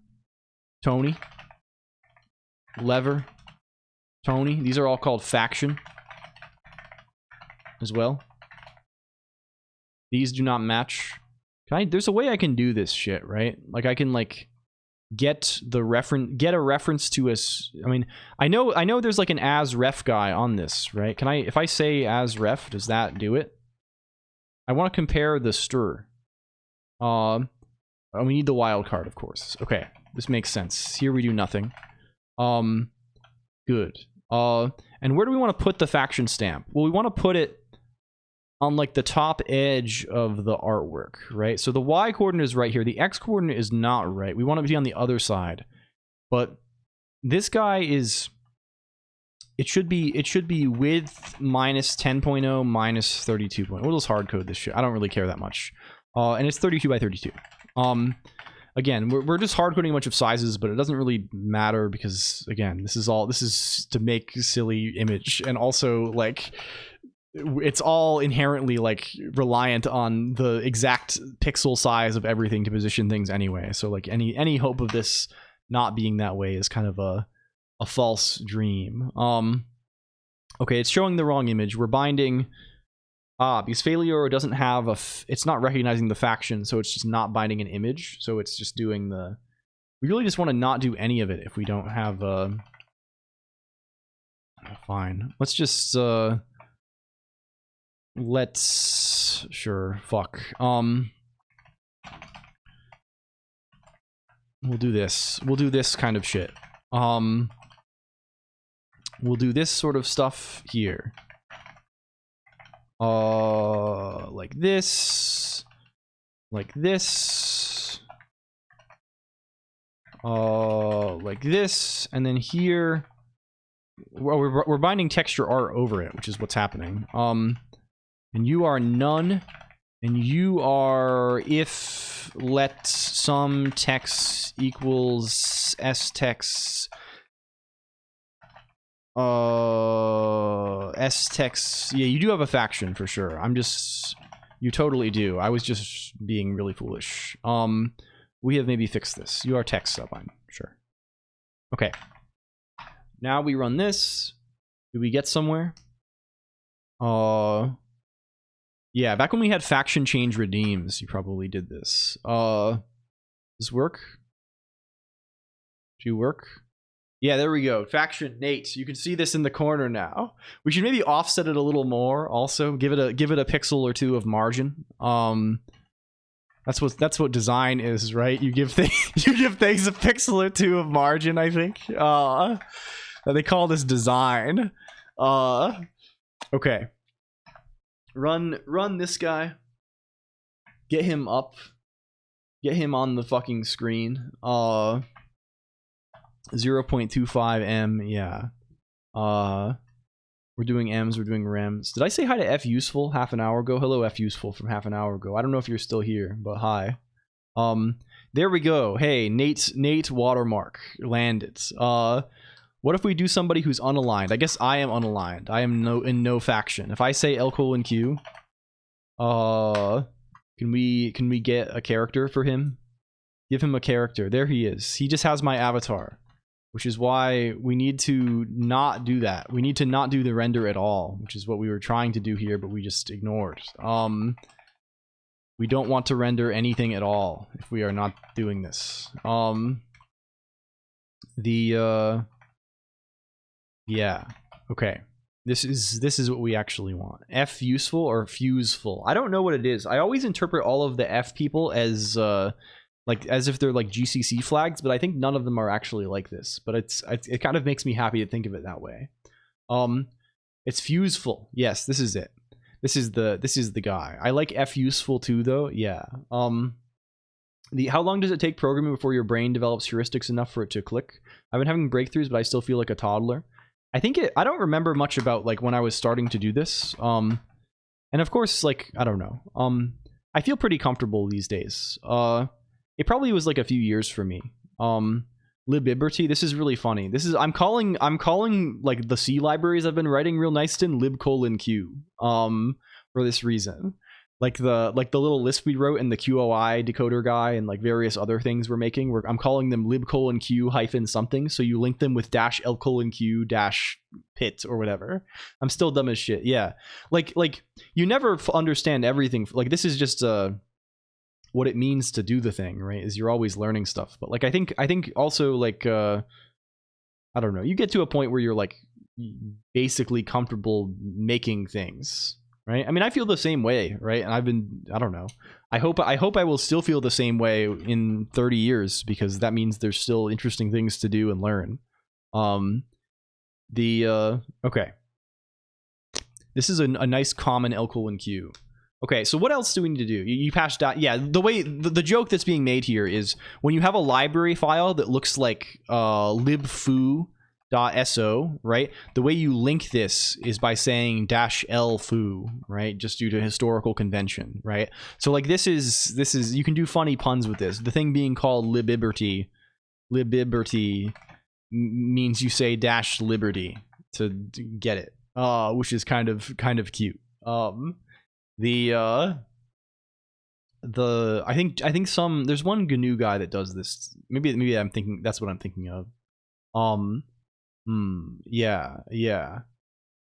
Lever. Tony. These are all called faction as well. These do not match. There's a way I can do this shit, right? Like I can like get a reference to us. I mean, I know there's like an as ref guy on this, right? Can if I say as ref, does that do it? I want to compare the stir. We need the wild card, of course. Okay, this makes sense. Here we do nothing. Good. And where do we want to put the faction stamp? Well, we want to put it on like the top edge of the artwork, right? So the Y coordinate is right here. The X coordinate is not right. We want it to be on the other side. But this guy is, it should be width minus 10.0 minus 32. We'll just hard code this shit. I don't really care that much. And it's 32 by 32. Again, we're just hard coding a bunch of sizes, but it doesn't really matter because, again, this is to make a silly image, and also like it's all inherently like reliant on the exact pixel size of everything to position things anyway. So like any hope of this not being that way is kind of a false dream. Okay, it's showing the wrong image. We're binding. Because Failure doesn't have it's not recognizing the faction, so it's just not binding an image. So it's just doing we really just want to not do any of it if we don't have fine. Let's just sure, fuck. We'll do this. We'll do this kind of shit. We'll do this sort of stuff here. Like this, like this, like this, and then here, well, we're binding texture art over it, which is what's happening. And you are none, and you are if if let some text equals s text s text. Yeah, you do have a faction for sure. You totally do. I was just being really foolish. We have maybe fixed this. You are text sub, I'm sure. Okay. Now we run this. Do we get somewhere? Yeah, back when we had faction change redeems, you probably did this. Does this work? Do you work? Yeah, there we go. Faction Nate. You can see this in the corner now. We should maybe offset it a little more. Also, give it a pixel or two of margin. That's what design is, right? You give things a pixel or two of margin. I think. They call this design. Okay. Run this guy. Get him up. Get him on the fucking screen. 0.25 M, yeah. We're doing M's, we're doing Rems. Did I say hi to F Useful half an hour ago? Hello, F Useful from half an hour ago. I don't know if you're still here, but hi. There we go. Hey, Nate Watermark landed. What if we do somebody who's unaligned? I guess I am unaligned. I am in no faction. If I say LCOLONQ, can we get a character for him? Give him a character. There he is. He just has my avatar, which is why we need to not do that. We need to not do the render at all, which is what we were trying to do here, but we just ignored. We don't want to render anything at all if we are not doing this. Yeah, okay. This is what we actually want. F useful or fuseful? I don't know what it is. I always interpret all of the F people as like as if they're like GCC flags, but I think none of them are actually like this. But it kind of makes me happy to think of it that way. It's fuseful. Yes, this is it. This is the guy. I like F useful too, though. Yeah. How long does it take programming before your brain develops heuristics enough for it to click? I've been having breakthroughs, but I still feel like a toddler. I don't remember much about like when I was starting to do this. And of course, like, I don't know. I feel pretty comfortable these days. It probably was like a few years for me. Libiberty, this is really funny. I'm calling like the C libraries I've been writing real nice in Lib:Q. For this reason. Like the little list we wrote in the QOI decoder guy and like various other things we're making. I'm calling them Lib:Q hyphen something. So you link them with -LCOLONQ -pit or whatever. I'm still dumb as shit. Yeah. Like you never understand everything. Like this is just what it means to do the thing, right? Is you're always learning stuff. But like I think also like I don't know. You get to a point where you're like basically comfortable making things. Right? I mean, I feel the same way, right? And I don't know. I hope I will still feel the same way in 30 years because that means there's still interesting things to do and learn. Okay. This is a nice common LCOLONQ. Okay, so what else do we need to do? You passed out. Yeah, the joke that's being made here is when you have a library file that looks like libfoo.so, right? The way you link this is by saying -lfoo, right? Just due to historical convention, right? So like this is you can do funny puns with this. The thing being called libiberty means you say -liberty to get it, which is kind of cute. I think there's one GNU guy that does this. Maybe I'm thinking that's what I'm thinking of. Yeah.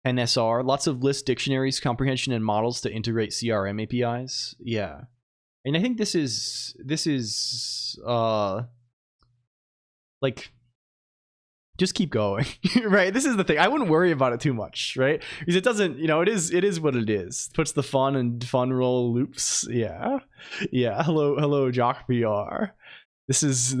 NSR, lots of lists, dictionaries, comprehension, and models to integrate CRM APIs. Yeah. And I think this is like just keep going. Right? This is the thing. I wouldn't worry about it too much, right? Because it doesn't, it is what it is. Puts the fun and fun roll loops. Yeah. Hello Jock BR. This is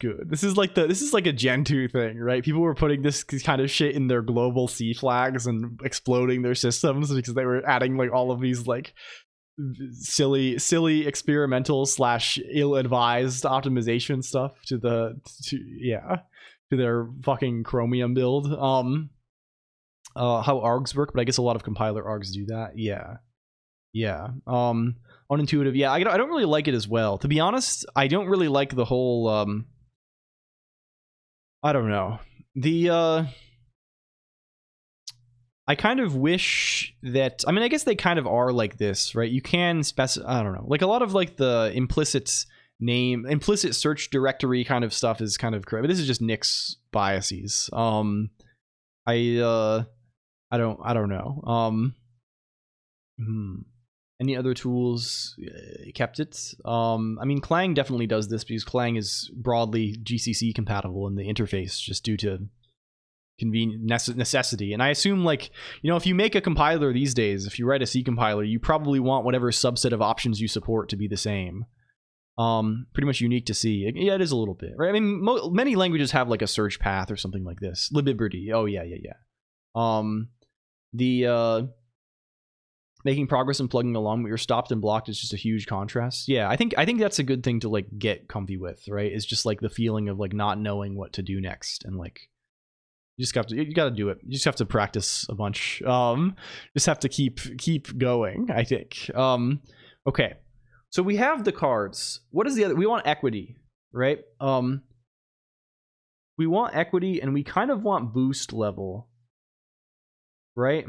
good. This is like a Gentoo thing, right? People were putting this kind of shit in their global C flags and exploding their systems because they were adding like all of these like silly experimental / ill-advised optimization stuff to their fucking Chromium build. How args work, but I guess a lot of compiler args do that. Yeah. Yeah. Unintuitive. Yeah, I don't really like it as well. To be honest, I don't really like the whole I don't know. I kind of wish that, I mean, I guess they kind of are like this, right? You can I don't know. Like a lot of like the implicit search directory kind of stuff is kind of correct. But this is just Nick's biases. I don't know. Any other tools kept it? I mean, Clang definitely does this because Clang is broadly GCC compatible in the interface just due to necessity. And I assume, like, you know, if you make a compiler these days, if you write a C compiler, you probably want whatever subset of options you support to be the same. Pretty much unique to C. Yeah, it is a little bit, right? I mean, many languages have like a search path or something like this. Libbiberty. Oh yeah. Making progress and plugging along, but you're stopped and blocked is just a huge contrast. Yeah, I think that's a good thing to like get comfy with, right? It's just like the feeling of like not knowing what to do next, and like you got to do it. You just have to practice a bunch. Just have to keep going, I think. Okay, so we have the cards. What is the other? We want equity, right? We want equity, and we kind of want boost level, right?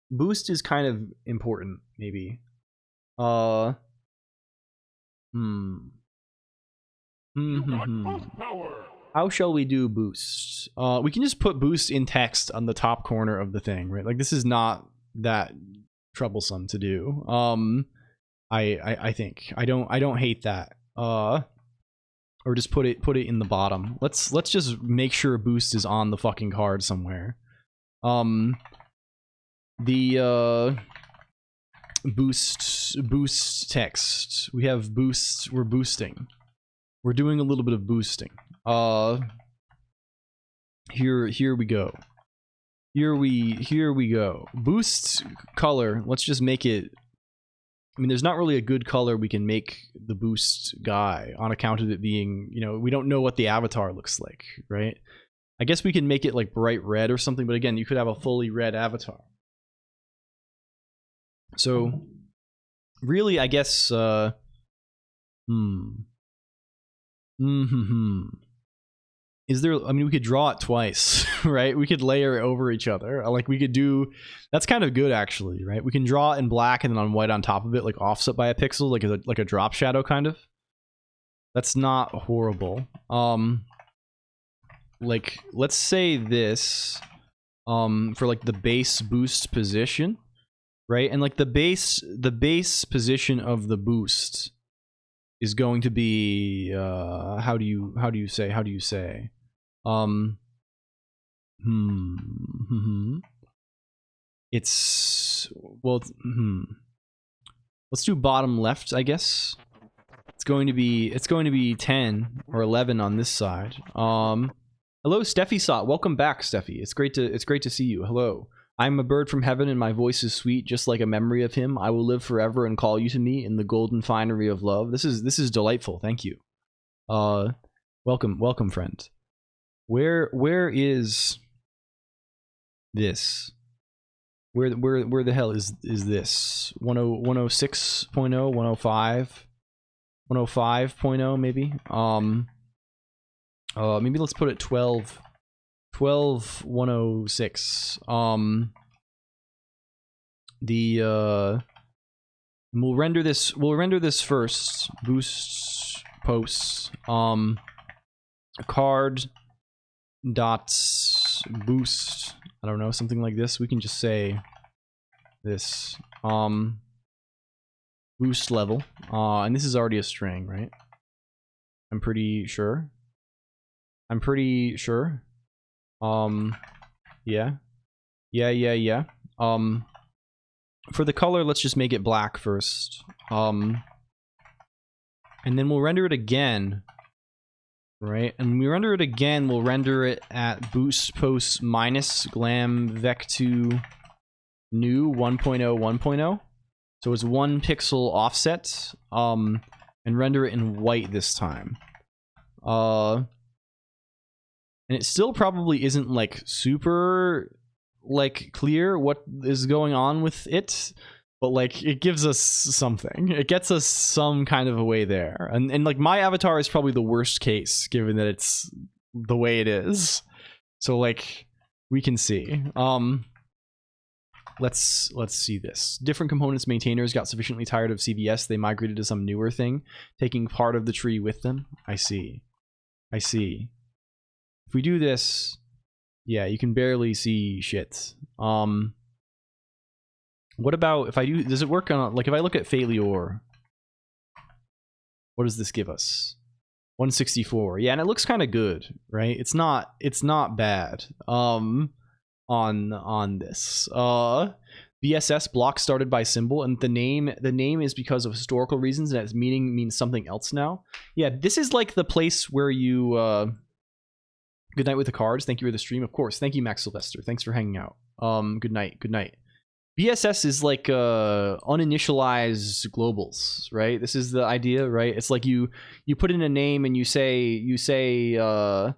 Boost is kind of important, maybe. How shall we do boost? We can just put boost in text on the top corner of the thing, right? Like, this is not that troublesome to do. I think I don't hate that. Or just put it in the bottom. Let's just make sure boost is on the fucking card somewhere. The boost text. We have boost. We're boosting. We're doing a little bit of boosting. Here we go. Here we go. Boost color. Let's just make it. I mean, there's not really a good color we can make the boost guy on account of it being, you know, we don't know what the avatar looks like, right? I guess we can make it like bright red or something, but again, you could have a fully red avatar. So, really, I guess, is there, I mean, we could draw it twice, right? We could layer it over each other. Like, we could do, that's kind of good, actually, right? We can draw it in black and then on white on top of it, like offset by a pixel, like a drop shadow, kind of. That's not horrible. Like, let's say this, for like the base boost position. Right, and like the base position of the boost is going to be how do you say it's well let's do bottom left, I guess. It's going to be 10 or 11 on this side. Hello, Steffi Sot. Welcome back, Steffi. It's great to see you. Hello. I'm a bird from heaven and my voice is sweet, just like a memory of him. I will live forever and call you to me in the golden finery of love. This is delightful. Thank you. Welcome, friend. Where is this? Where the hell is this? 106.0, 105, 105.0 maybe. Maybe let's put it 12106. We'll render this first. Boost posts. Card dot boost. I don't know, something like this. We can just say this. Boost level. And this is already a string, right? I'm pretty sure. Yeah. For the color, let's just make it black first. And then we'll render it again. Right? And when we render it again, we'll render it at boost post minus glam vec2 new 1.0 1.0. So it's 1 pixel offset. And render it in white this time. And it still probably isn't like super like clear what is going on with it. but like it gives us something. It gets us some kind of a way there. And like my avatar is probably the worst case given that it's the way it is. So like we can see. Let's see this. Different components maintainers got sufficiently tired of CVS. They migrated to some newer thing, taking part of the tree with them. I see. If we do this, yeah, you can barely see shit. What about if I do, does it work on, like if I look at failure, what does this give us? 164. Yeah, and it looks kind of good, right? It's not bad. On this. VSS block started by symbol, and the name is because of historical reasons, and its meaning means something else now. Yeah, this is like the place where you good night with the cards. Thank you for the stream. Of course. Thank you, Max Sylvester. Thanks for hanging out. Good night. VSS is like uninitialized globals, right? This is the idea, right? It's like you put in a name and you say a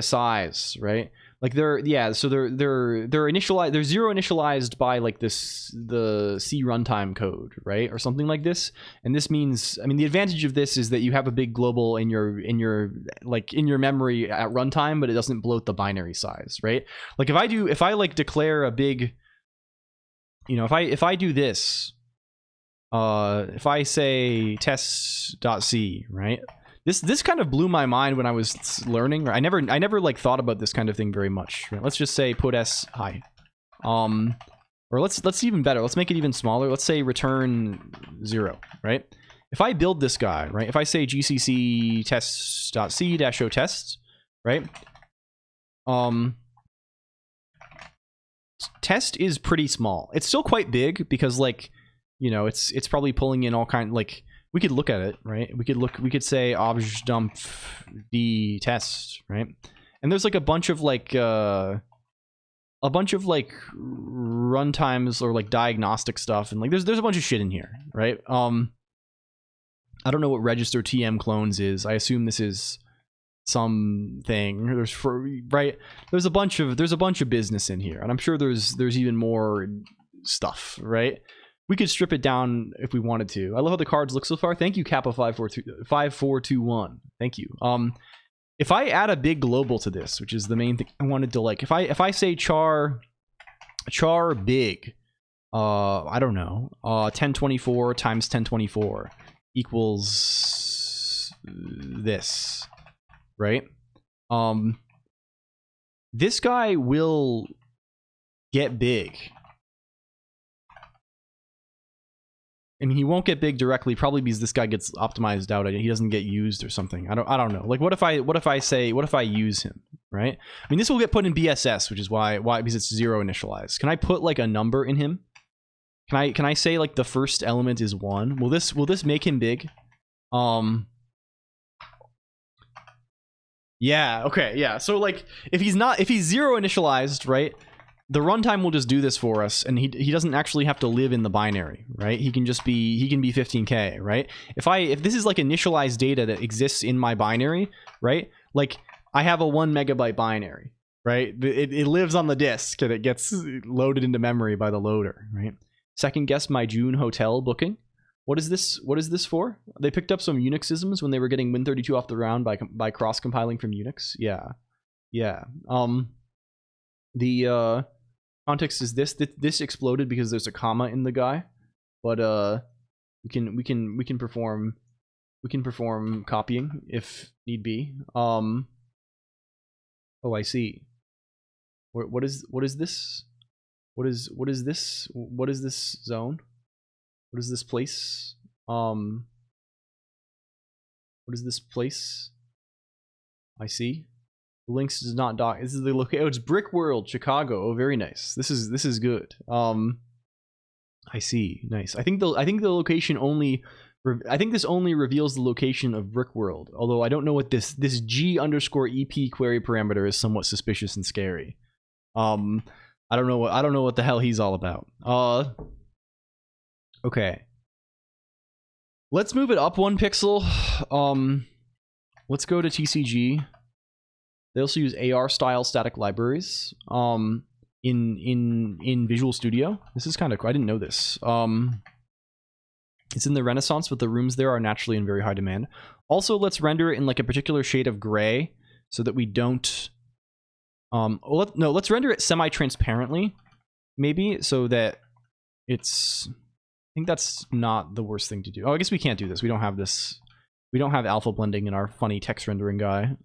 size, right? Like they're initialized, they're zero initialized by like the C runtime code, right? Or something like this. And this means, I mean, the advantage of this is that you have a big global in your memory at runtime, but it doesn't bloat the binary size, right? Like if I like declare a big, you know, if I do this, if I say test.c, right? This kind of blew my mind when I was learning. I never like thought about this kind of thing very much. Right? Let's just say put s hi, or let's even better. Let's make it even smaller. Let's say return 0, right? If I build this guy, right? If I say gcc test.c -o test, right? Test is pretty small. It's still quite big because, like, you know, it's probably pulling in all kind, like, we could look at it, right? We could say obj dump d test, right? And there's like a bunch of like runtimes or like diagnostic stuff, and like there's a bunch of shit in here, right? I don't know what register tm clones is. I assume this is something. There's a bunch of business in here, and I'm sure there's even more stuff, right? We could strip it down if we wanted to. I love how the cards look so far. Thank you, Kappa 5421. Thank you. If I add a big global to this, which is the main thing I wanted to, like, if I say char big, I don't know, 1024 times 1024 equals this, right? This guy will get big. I mean, he won't get big directly, probably because this guy gets optimized out. He doesn't get used or something. I don't know. Like, what if I use him, right? I mean, this will get put in BSS, which is why because it's zero initialized. Can I put like a number in him? Can I say like the first element is 1? Will this make him big? Yeah. Okay. Yeah. So like, if he's zero initialized, right? The runtime will just do this for us, and he doesn't actually have to live in the binary, right? He can be 15K, right? If this is like initialized data that exists in my binary, right? Like I have a 1 megabyte binary, right? It lives on the disk and it gets loaded into memory by the loader, right? Second guess my June hotel booking. What is this for? They picked up some Unixisms when they were getting Win32 off the round by cross compiling from Unix. Yeah. The context is this exploded because there's a comma in the guy, but we can perform copying if need be. Oh, I see. What is this? What is this? What is this zone? What is this place? What is this place? I see. Links does not dock. This is the location. Oh, it's Brick World, Chicago. Oh, very nice. This is good. I see. Nice. I think the location only. I think this only reveals the location of Brick World. Although I don't know what this G_EP query parameter is. Somewhat suspicious and scary. I don't know what the hell he's all about. Okay. Let's move it up 1 pixel. Let's go to TCG. They also use AR style static libraries. in Visual Studio. This is kind of cool. I didn't know this. It's in the Renaissance, but the rooms there are naturally in very high demand. Also, let's render it in like a particular shade of gray so that we don't... let's render it semi-transparently, maybe, so that it's... I think that's not the worst thing to do. Oh, I guess we can't do this. We don't have this. We don't have alpha blending in our funny text rendering guy.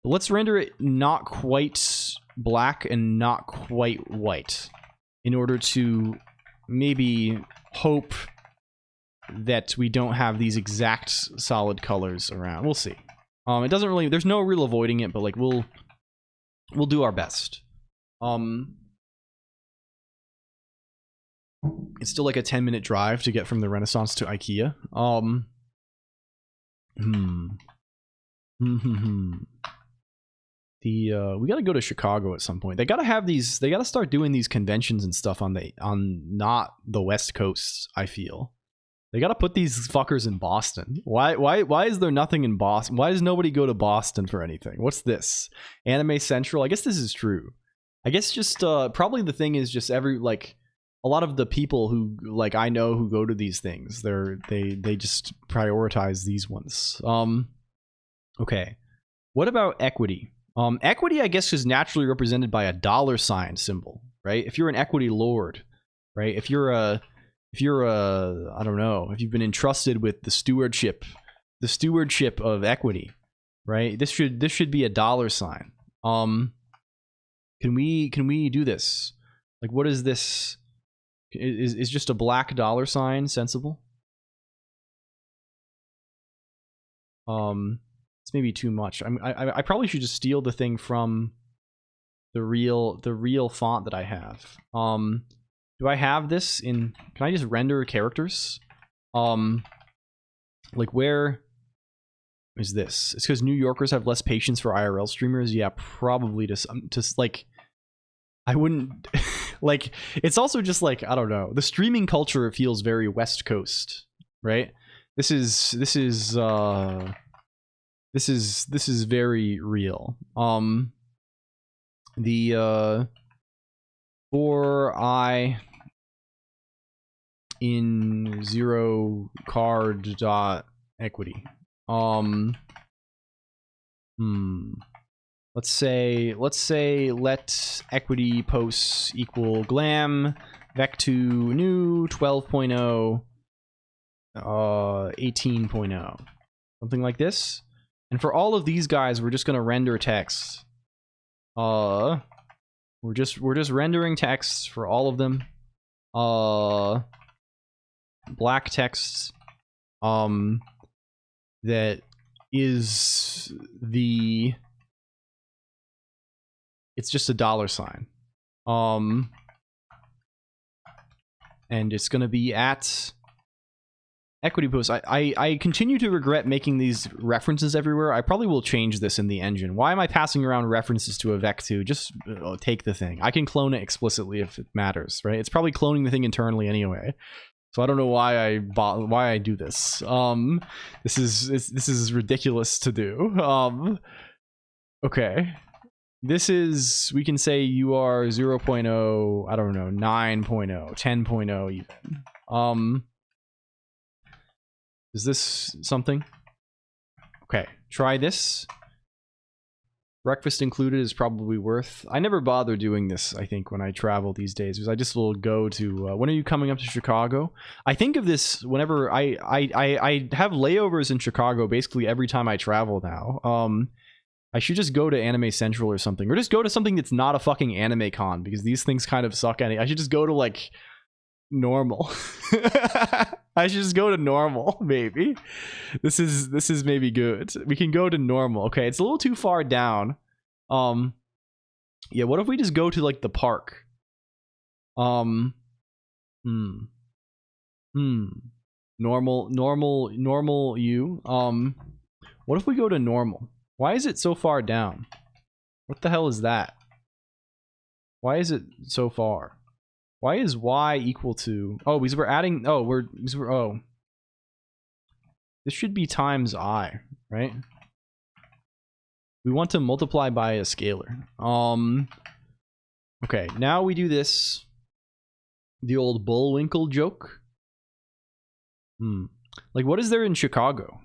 Let's render it not quite black and not quite white in order to maybe hope that we don't have these exact solid colors around. We'll see. It doesn't really, there's no real avoiding it, but like we'll do our best. It's still like a 10-minute drive to get from the Renaissance to IKEA. We gotta go to Chicago at some point. They gotta have these. They gotta start doing these conventions and stuff on not the West Coast. I feel they gotta put these fuckers in Boston. Why is there nothing in Boston? Why does nobody go to Boston for anything? What's this? Anime Central. I guess this is true. I guess just probably the thing is just a lot of the people who like I know who go to these things. They just prioritize these ones. Okay. What about equity? Equity, I guess, is naturally represented by a $sign symbol, right? If you're an equity lord, right? If you're I don't know, if you've been entrusted with the stewardship of equity, right? This should be a $sign. Can we do this? Like, what is this? Is just a black $sign sensible? It's maybe too much. I probably should just steal the thing from the real font that I have. Do I have this in? Can I just render characters? Like where is this? It's because New Yorkers have less patience for IRL streamers. Yeah, probably just like I wouldn't like. It's also just like I don't know. The streaming culture feels very West Coast, right? This is very real. The for I in zero card dot equity. Let's say let equity posts equal glam vec2 new 12.0 18.0 something like this. And for all of these guys, we're just gonna render text. We're just rendering text for all of them. Black text. That is the. It's just a $sign. And it's gonna be at. Equity post. I continue to regret making these references everywhere. I probably will change this in the engine. Why am I passing around references to a vec2? Just take the thing. I can clone it explicitly if it matters, right? It's probably cloning the thing internally anyway. So I don't know why I do this. This is ridiculous to do. Okay. This is, we can say you are 0.0, I don't know, 9.0, 10.0 even. Is this something? Okay, try this. Breakfast included is probably worth. I never bother doing this, I think, when I travel these days, because I just will go to. When are you coming up to Chicago? I think of this whenever I have layovers in Chicago basically every time I travel now. I should just go to Anime Central or something, or just go to something that's not a fucking anime con, because these things kind of suck. I should just go to like normal. I should just go to normal, maybe. This is maybe good. We can go to normal. Okay, it's a little too far down. Yeah, what if we just go to like the park? Normal you. What if we go to normal? Why is it so far down? What the hell is that? Why is it so far? Why is y equal to... Oh, because we're adding... Oh, oh. This should be times I, right? We want to multiply by a scalar. Okay, now we do this. The old Bullwinkle joke. Like, what is there in Chicago?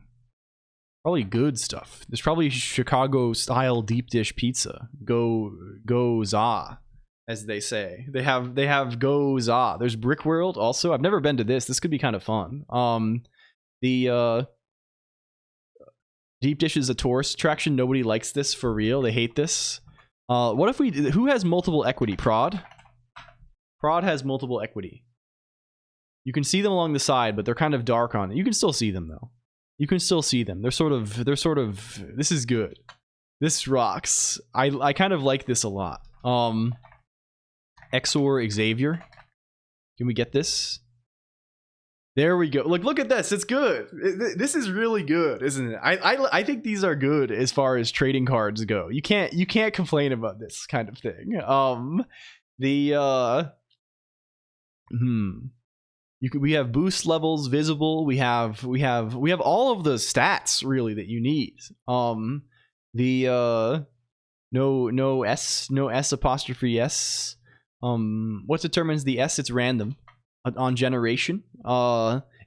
Probably good stuff. There's probably Chicago-style deep dish pizza. Go za, as they say. They have go za. There's Brick World also. I've never been to this. This could be kind of fun. The deep dish is a tourist attraction. Nobody likes this for real. They hate this. What if we? Who has multiple equity? Prod. Prod has multiple equity. You can see them along the side, but they're kind of dark on it. You can still see them though. You can still see them. They're sort of. This is good. This rocks. I kind of like this a lot. Exor Xavier. Can we get this? There we go. Look at this. It's good. This is really good, isn't it? I think these are good as far as trading cards go. You can't complain about this kind of thing. We have boost levels visible. We have all of the stats really that you need. No S apostrophe S. What determines the S? It's random on generation.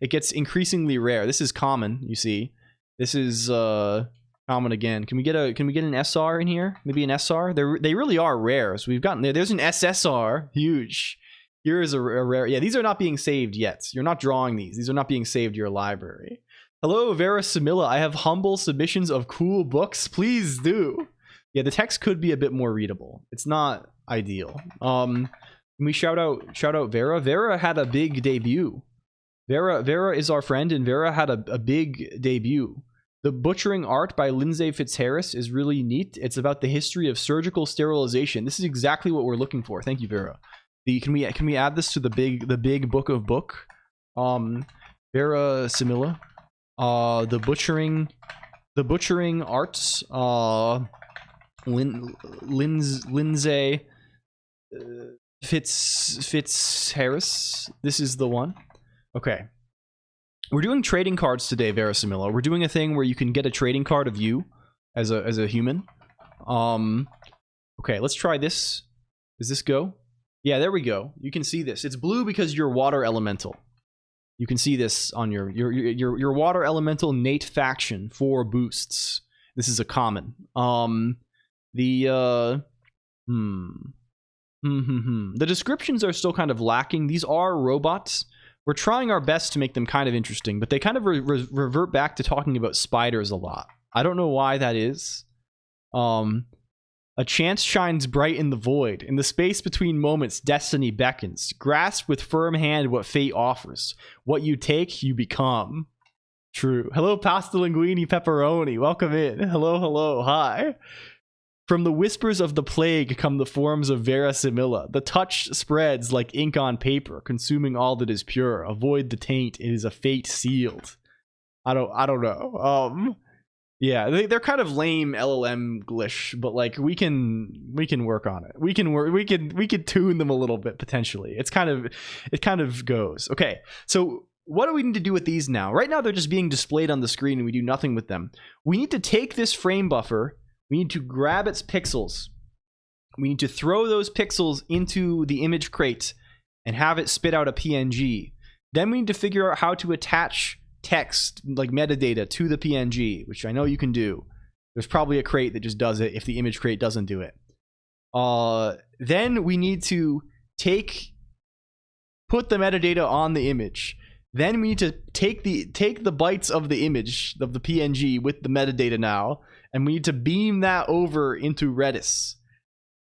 It gets increasingly rare. This is common, you see. This is common again. Can we get an SR in here? Maybe an SR? They really are rare. So we've gotten there's an SSR, huge. Here is a rare. Yeah, these are not being saved yet. You're not drawing these. These are not being saved to your library. Hello, Vera Samilla. I have humble submissions of cool books. Please do. Yeah, the text could be a bit more readable. It's not ideal. Can we shout out Vera? Vera had a big debut. Vera is our friend, and Vera had a big debut. The Butchering Art by Lindsay Fitzharris is really neat. It's about the history of surgical sterilization. This is exactly what we're looking for. Thank you, Vera. Can we add this to the big book of book? Vera Samilla. The Butchering Arts. Lindsay Fitzharris. This is the one. Okay. We're doing trading cards today, Vera Samilla. We're doing a thing where you can get a trading card of you as a human. Okay, let's try this. Does this go? Yeah, there we go. You can see this. It's blue because you're water elemental. You can see this on your water elemental Nate faction 4 boosts. This is a common. The descriptions are still kind of lacking. These are robots. We're trying our best to make them kind of interesting, but they kind of revert back to talking about spiders a lot. I don't know why that is. A chance shines bright in the void. In the space between moments, destiny beckons. Grasp with firm hand what fate offers. What you take, you become. True. Hello, Pasta Linguini Pepperoni. Welcome in. Hello, hi. From the whispers of the plague come the forms of Vera Samilla. The touch spreads like ink on paper, consuming all that is pure. Avoid the taint. It is a fate sealed. I don't know. Yeah, they're kind of lame LLM glish, but like we can work on it. We can tune them a little bit potentially. It kind of goes. Okay, so what do we need to do with these now? Right now they're just being displayed on the screen and we do nothing with them. We need to take this frame buffer. We need to grab its pixels. We need to throw those pixels into the image crate and have it spit out a PNG. Then we need to figure out how to attach text, like metadata, to the PNG, which I know you can do. There's probably a crate that just does it if the image crate doesn't do it. Then we need to put the metadata on the image. Then we need to take the bytes of the image of the PNG with the metadata now, and we need to beam that over into Redis.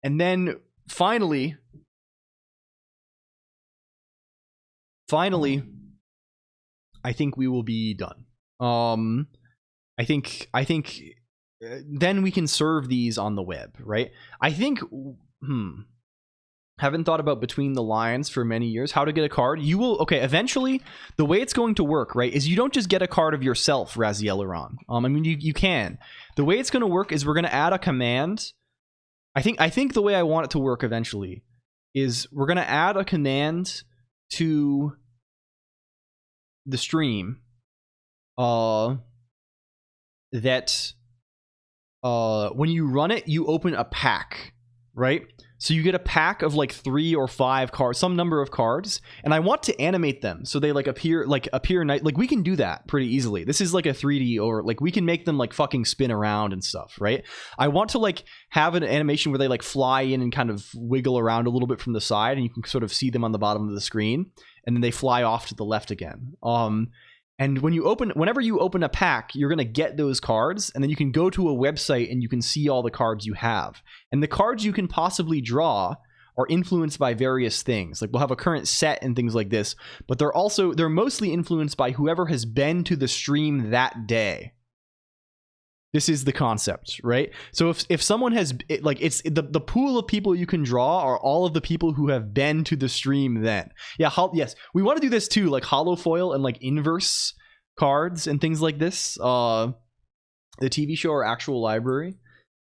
And then finally, I think we will be done. I think then we can serve these on the web, right? I think haven't thought about between the lines for many years how to get a card. You will, okay, eventually the way it's going to work, right, is you don't just get a card of yourself, Razieleron. I mean, you can. The way it's going to work is we're going to add a command. I think the way I want it to work eventually is we're going to add a command to the stream that when you run it, you open a pack, right? So you get a pack of like 3 or 5 cards, some number of cards, and I want to animate them so they like appear night. Like we can do that pretty easily. This is like a 3D, or like we can make them like fucking spin around and stuff, right? I want to like have an animation where they like fly in and kind of wiggle around a little bit from the side, and you can sort of see them on the bottom of the screen, and then they fly off to the left again. And whenever you open a pack, you're going to get those cards, and then you can go to a website and you can see all the cards you have. And the cards you can possibly draw are influenced by various things. Like we'll have a current set and things like this, but they're mostly influenced by whoever has been to the stream that day. This is the concept, right? So if someone has, like, it's the pool of people you can draw are all of the people who have been to the stream then. Yeah, yes, we want to do this too, like holofoil and like inverse cards and things like this. The TV show or actual library.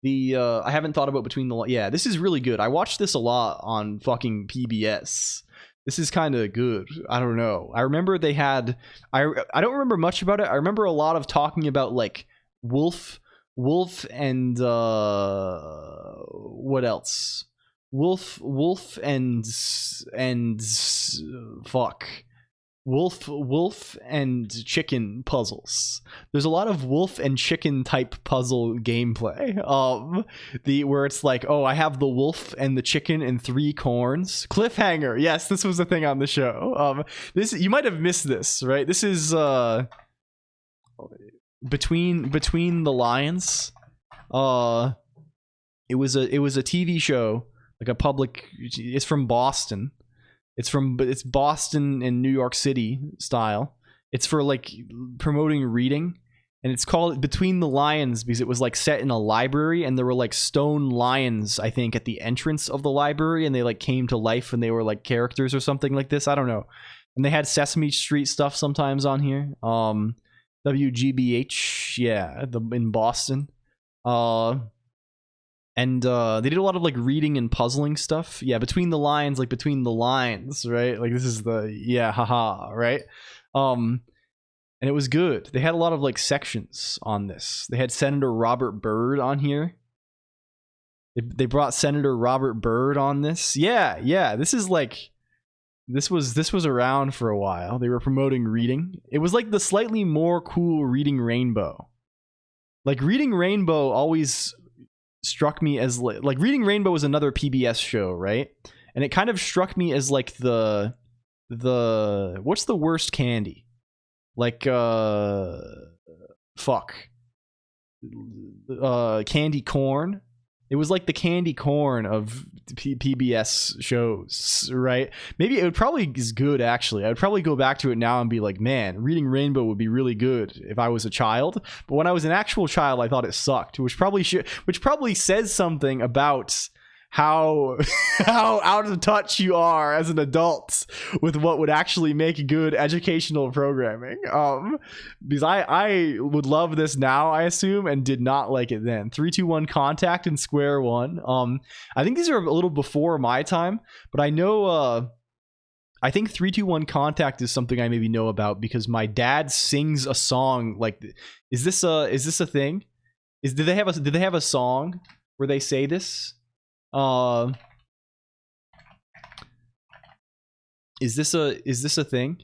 I haven't thought about between the, yeah, this is really good. I watched this a lot on fucking PBS. This is kind of good. I don't know. I remember they had, I don't remember much about it. I remember a lot of talking about like Wolf and what else? Wolf and fuck. Wolf and chicken puzzles. There's a lot of wolf and chicken type puzzle gameplay. Where it's like, oh, I have the wolf and the chicken and 3 corns. Cliffhanger. Yes, this was a thing on the show. This, you might have missed this, right? This is Between the Lions. It was a TV show, like a public, it's from Boston. It's Boston and New York City style. It's for like promoting reading, and it's called Between the Lions because it was like set in a library, and there were like stone lions, I think, at the entrance of the library, and they like came to life and they were like characters or something like this. I don't know. And they had Sesame Street stuff sometimes on here. WGBH, yeah, in Boston. And they did a lot of like reading and puzzling stuff. Yeah, Between the Lines, like between the lines, right? Like this is the, yeah, haha, right? And it was good. They had a lot of like sections on this. They had Senator Robert Byrd on here. They brought Senator Robert Byrd on this. Yeah. This is like, this was around for a while. They were promoting reading. It was like the slightly more cool Reading Rainbow. Like Reading Rainbow always struck me as like Reading Rainbow was another PBS show, right? And it kind of struck me as like the what's the worst candy? Like candy corn. It was like the candy corn of PBS shows, right? Maybe it would probably is good, actually. I would probably go back to it now and be like, man, Reading Rainbow would be really good if I was a child. But when I was an actual child, I thought it sucked, which probably says something about how out of touch you are as an adult with what would actually make good educational programming. Because I would love this now, I assume, and did not like it then. 3-2-1 Contact and Square One. I think these are a little before my time, but I know I think 3-2-1 Contact is something I maybe know about because my dad sings a song like, is this a thing? Did they have a song where they say this? Is this a thing?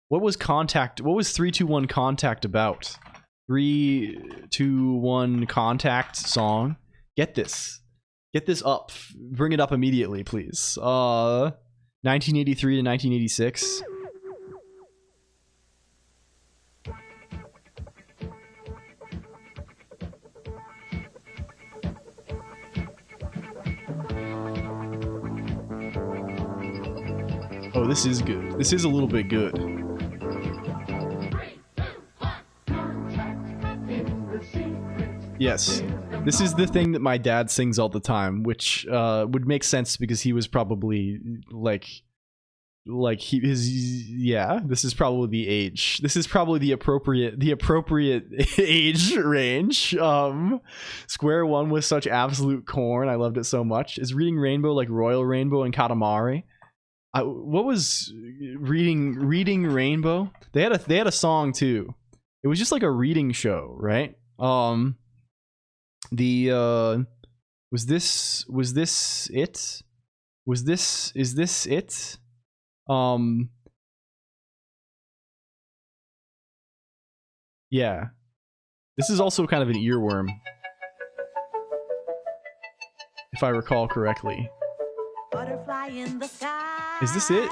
What was 3-2-1 Contact about? 3-2-1 Contact song. Get this up. Bring it up immediately, please. 1983 to 1986. Oh, this is good. This is a little bit good. Yes. This is the thing that my dad sings all the time, which would make sense because he was probably this is probably the age. This is probably the appropriate age range. Square One was such absolute corn. I loved it so much. Is Reading Rainbow like Royal Rainbow and Katamari? What was Reading Rainbow? They had a song too. It was just like a reading show, right? Was this it? Is this it? Yeah. This is also kind of an earworm, if I recall correctly. Butterfly in the sky. Is this it?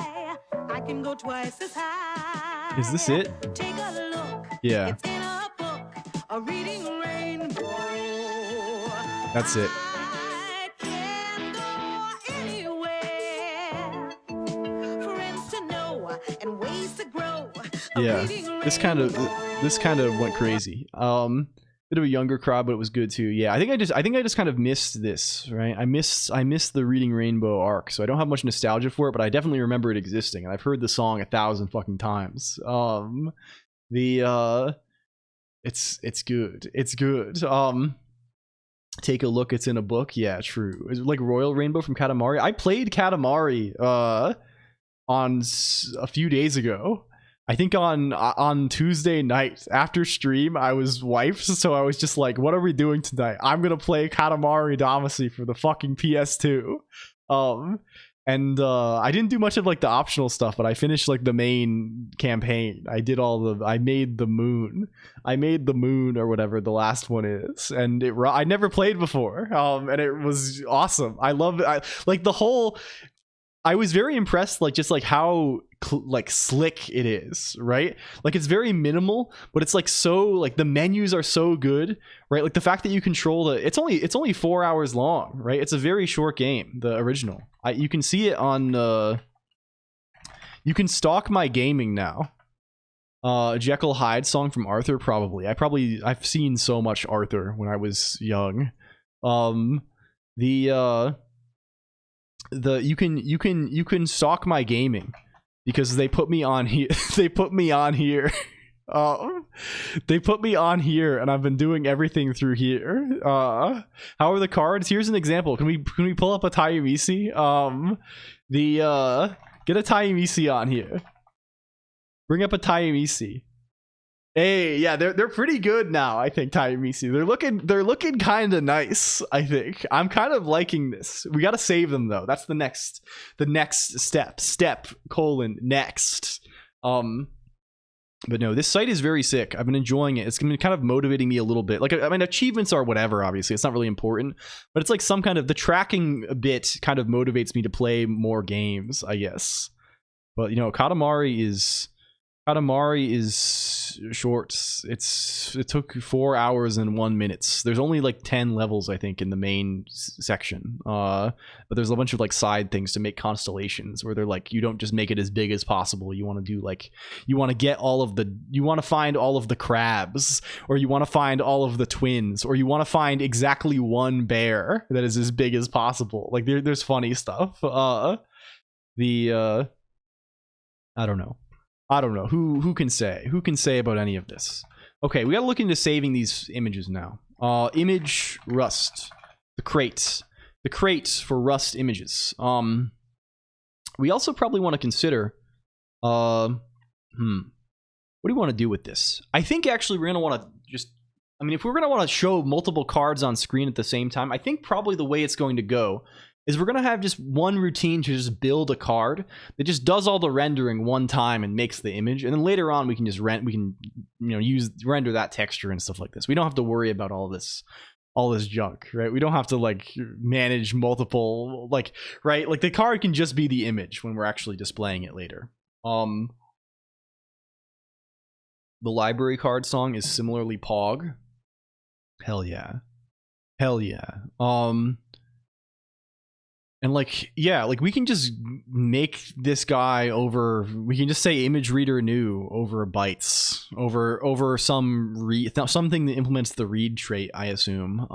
I can go twice as high. Is this it? Take a look. Yeah. It's in a book, a reading rainbow. That's it. I can go anywhere. Friends to know and ways to grow. Yeah. This kind of went crazy. Bit of a younger crowd, but it was good too. Yeah, I think I just kind of missed this, right? I missed the Reading Rainbow arc, so I don't have much nostalgia for it, but I definitely remember it existing, and I've heard the song 1,000 fucking times. It's good. It's good. Take a look. It's in a book. Yeah, true. Is it like Royal Rainbow from Katamari? I played Katamari on a few days ago. I think on Tuesday night after stream, I was wiped, so I was just like, what are we doing tonight? I'm gonna play Katamari Damacy for the fucking PS2. And I didn't do much of like the optional stuff, but I finished like the main campaign. I made the moon or whatever the last one is, and I never played before, and it was awesome. I love it. I was very impressed, like just like how like slick it is, right? Like it's very minimal, but it's like so like the menus are so good, right? Like the fact that you control it's only 4 hours long, right? It's a very short game, the original. You can see it on you can stalk my gaming now. Jekyll Hyde song from Arthur, probably. I've seen so much Arthur when I was young. You can stalk my gaming because they put me on here. They put me on here. They put me on here, and I've been doing everything through here. How are the cards? Here's an example. Can we pull up a Taimisi? Get a Taimisi on here. Bring up a Taimisi. Hey, yeah, they're pretty good now, I think, Taimisi. They're looking kind of nice, I think. I'm kind of liking this. We got to save them though. That's the next step. Next. But no, this site is very sick. I've been enjoying it. It's been kind of motivating me a little bit. Like, I mean, achievements are whatever, obviously. It's not really important. But it's like some kind of... The tracking a bit kind of motivates me to play more games, I guess. But, you know, Katamari is short. It took 4 hours and 1 minute. There's only like 10 levels, I think, in the main section. But there's a bunch of like side things to make constellations where they're like, you don't just make it as big as possible. You want to do like, you want to find all of the crabs, or you want to find all of the twins, or you want to find exactly one bear that is as big as possible. Like there's funny stuff. I don't know. Who can say? Who can say about any of this? Okay, we gotta look into saving these images now. Image Rust. The crate. The crate for Rust images. We also probably want to consider what do we want to do with this? I think actually we're gonna want to just... I mean, if we're gonna want to show multiple cards on screen at the same time, I think probably the way it's going to go is we're going to have just one routine to just build a card that just does all the rendering one time and makes the image. And then later on, we can just render that texture and stuff like this. We don't have to worry about all this junk, right? We don't have to like manage multiple, like, right? Like the card can just be the image when we're actually displaying it later. The library card song is similarly Pog. Hell yeah. Hell yeah. And like, yeah, like we can just make this guy over, we can just say image reader new over bytes, over something that implements the read trait, I assume.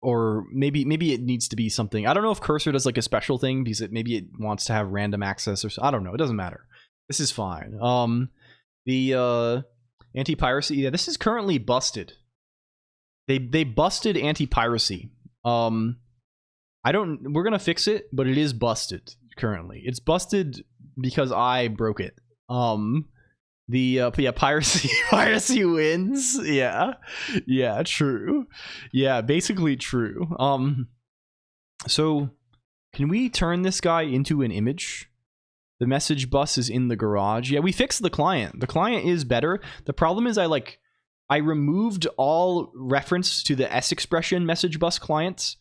Or maybe it needs to be something. I don't know if cursor does like a special thing because maybe it wants to have random access, or I don't know. It doesn't matter. This is fine. The anti-piracy, yeah, this is currently busted. They busted anti-piracy. We're gonna fix it, but it is busted currently. It's busted because I broke it. Yeah, piracy wins. Yeah, true. Yeah, basically true. So can we turn this guy into an image? The message bus is in the garage. Yeah, we fixed the client. The client is better. The problem is I removed all reference to the S expression message bus clients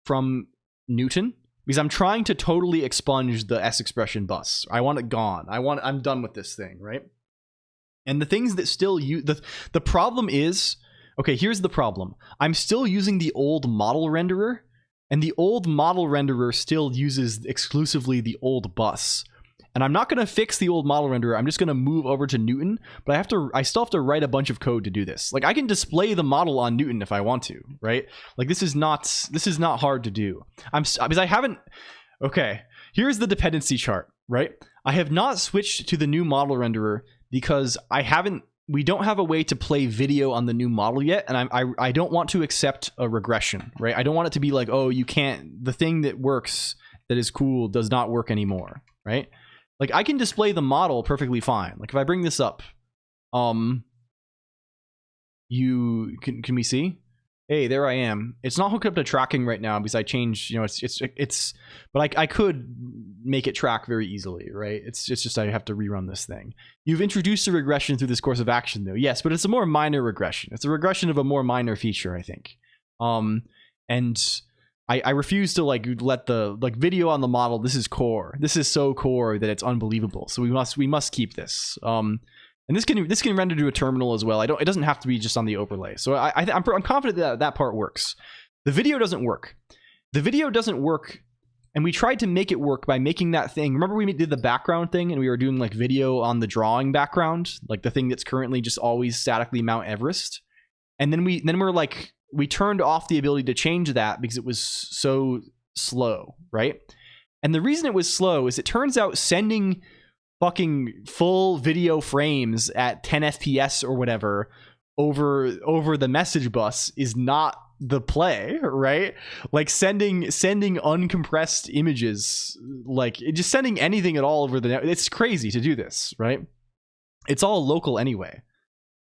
from Newton because I'm trying to totally expunge the S expression bus. I want it gone. I'm done with this thing, right? And the things that still use the problem is, okay, here's the problem. I'm still using the old model renderer, and the old model renderer still uses exclusively the old bus. And I'm not going to fix the old model renderer. I'm just going to move over to Newton, but I still have to write a bunch of code to do this. Like I can display the model on Newton if I want to, right? Like this is not hard to do. Because I haven't. Okay, here's the dependency chart, right? I have not switched to the new model renderer because we don't have a way to play video on the new model yet, and I don't want to accept a regression, right? I don't want it to be like, oh, you can't, the thing that works, that is cool, does not work anymore, right? Like I can display the model perfectly fine. Like if I bring this up, you can we see? Hey, there I am. It's not hooked up to tracking right now because I changed, you know, it's but I could make it track very easily, right? It's just I have to rerun this thing. You've introduced a regression through this course of action though. Yes, but it's a more minor regression. It's a regression of a more minor feature, I think. And I refuse to like let the video on the model. This is core. This is so core that it's unbelievable. So we must keep this. And this can render to a terminal as well. It doesn't have to be just on the overlay. So I'm confident that that part works. The video doesn't work. The video doesn't work, and we tried to make it work by making that thing. Remember we did the background thing, and we were doing like video on the drawing background, like the thing that's currently just always statically Mount Everest. And then we turned off the ability to change that because it was so slow, right? And the reason it was slow is it turns out sending fucking full video frames at 10 FPS or whatever over the message bus is not the play, right? Like sending uncompressed images, like just sending anything at all over the net. It's crazy to do this, right? It's all local anyway.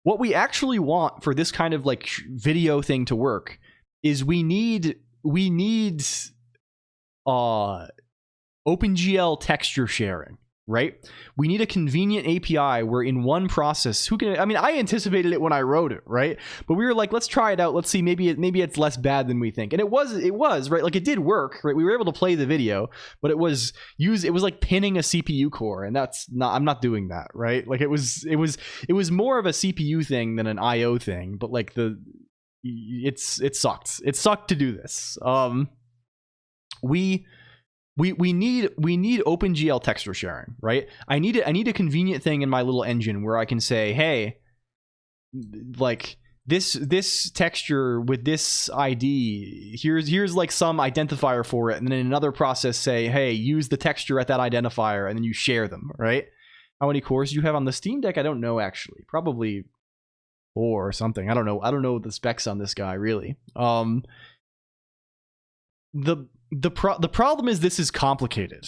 What we actually want for this kind of like video thing to work is we need OpenGL texture sharing, right? We need a convenient API where in one process, I anticipated it when I wrote it, right? But we were like, let's try it out. Let's see, maybe it's less bad than we think. And it was, right? Like it did work, right? We were able to play the video, but it was like pinning a CPU core, and I'm not doing that, right? Like it was more of a CPU thing than an IO thing, but like it sucked. It sucked to do this. We need OpenGL texture sharing, right? I need a convenient thing in my little engine where I can say, hey, like this texture with this ID, here's like some identifier for it, and then in another process say, hey, use the texture at that identifier, and then you share them, right? How many cores do you have on the Steam Deck? I don't know actually. Probably 4 or something. I don't know the specs on this guy really. The problem is this is complicated.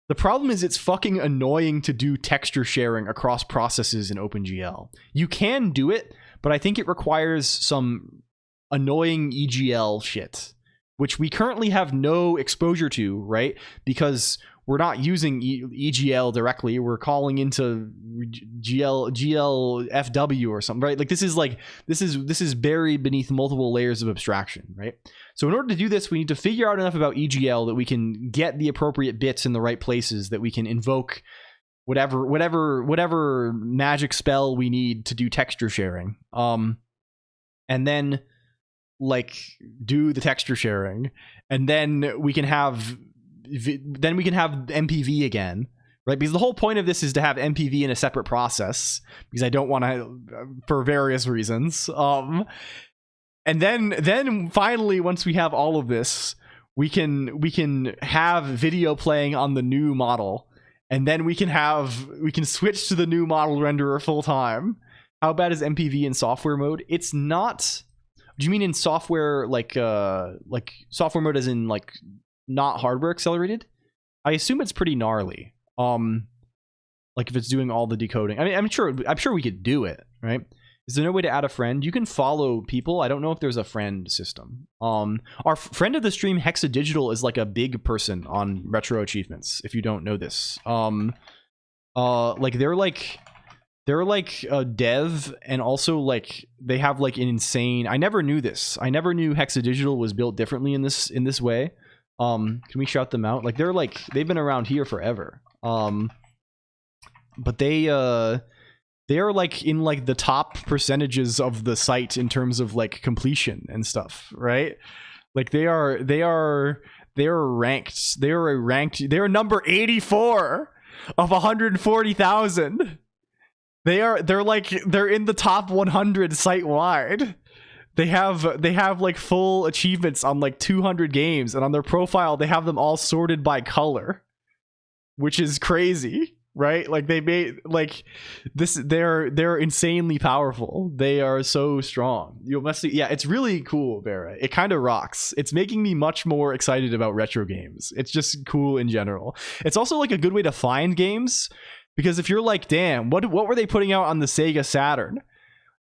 The problem is it's fucking annoying to do texture sharing across processes in OpenGL. You can do it, but I think it requires some annoying EGL shit, which we currently have no exposure to, right? Because we're not using EGL directly. We're calling into GLFW or something, right? Like this is buried beneath multiple layers of abstraction, right? So in order to do this, we need to figure out enough about EGL that we can get the appropriate bits in the right places, that we can invoke whatever magic spell we need to do texture sharing. And then like do the texture sharing, and then we can have MPV again, right? Because the whole point of this is to have MPV in a separate process, because I don't want to, for various reasons. And then finally, once we have all of this, we can have video playing on the new model, and then we can switch to the new model renderer full time. How bad is MPV in software mode? It's not. Do you mean in software like software mode as in like not hardware accelerated? I assume it's pretty gnarly. Like if it's doing all the decoding. I mean, I'm sure we could do it, right? Is there no way to add a friend? You can follow people. I don't know if there's a friend system. Our friend of the stream, Hexadigital, is like a big person on retro achievements. If you don't know this, like they're like a dev, and also like they have like an insane. I never knew this. I never knew Hexadigital was built differently in this way. Can we shout them out? Like they've been around here forever. But they are like in like the top percentages of the site in terms of like completion and stuff, right? Like they are ranked. They are number 84 of 140,000. They're in the top 100 site wide. They have like full achievements on like 200 games, and on their profile they have them all sorted by color, which is crazy. Right, like they made like this. They're insanely powerful. They are so strong. You must see. Yeah, it's really cool, Vera. It kind of rocks. It's making me much more excited about retro games. It's just cool in general. It's also like a good way to find games, because if you're like, damn, what were they putting out on the Sega Saturn?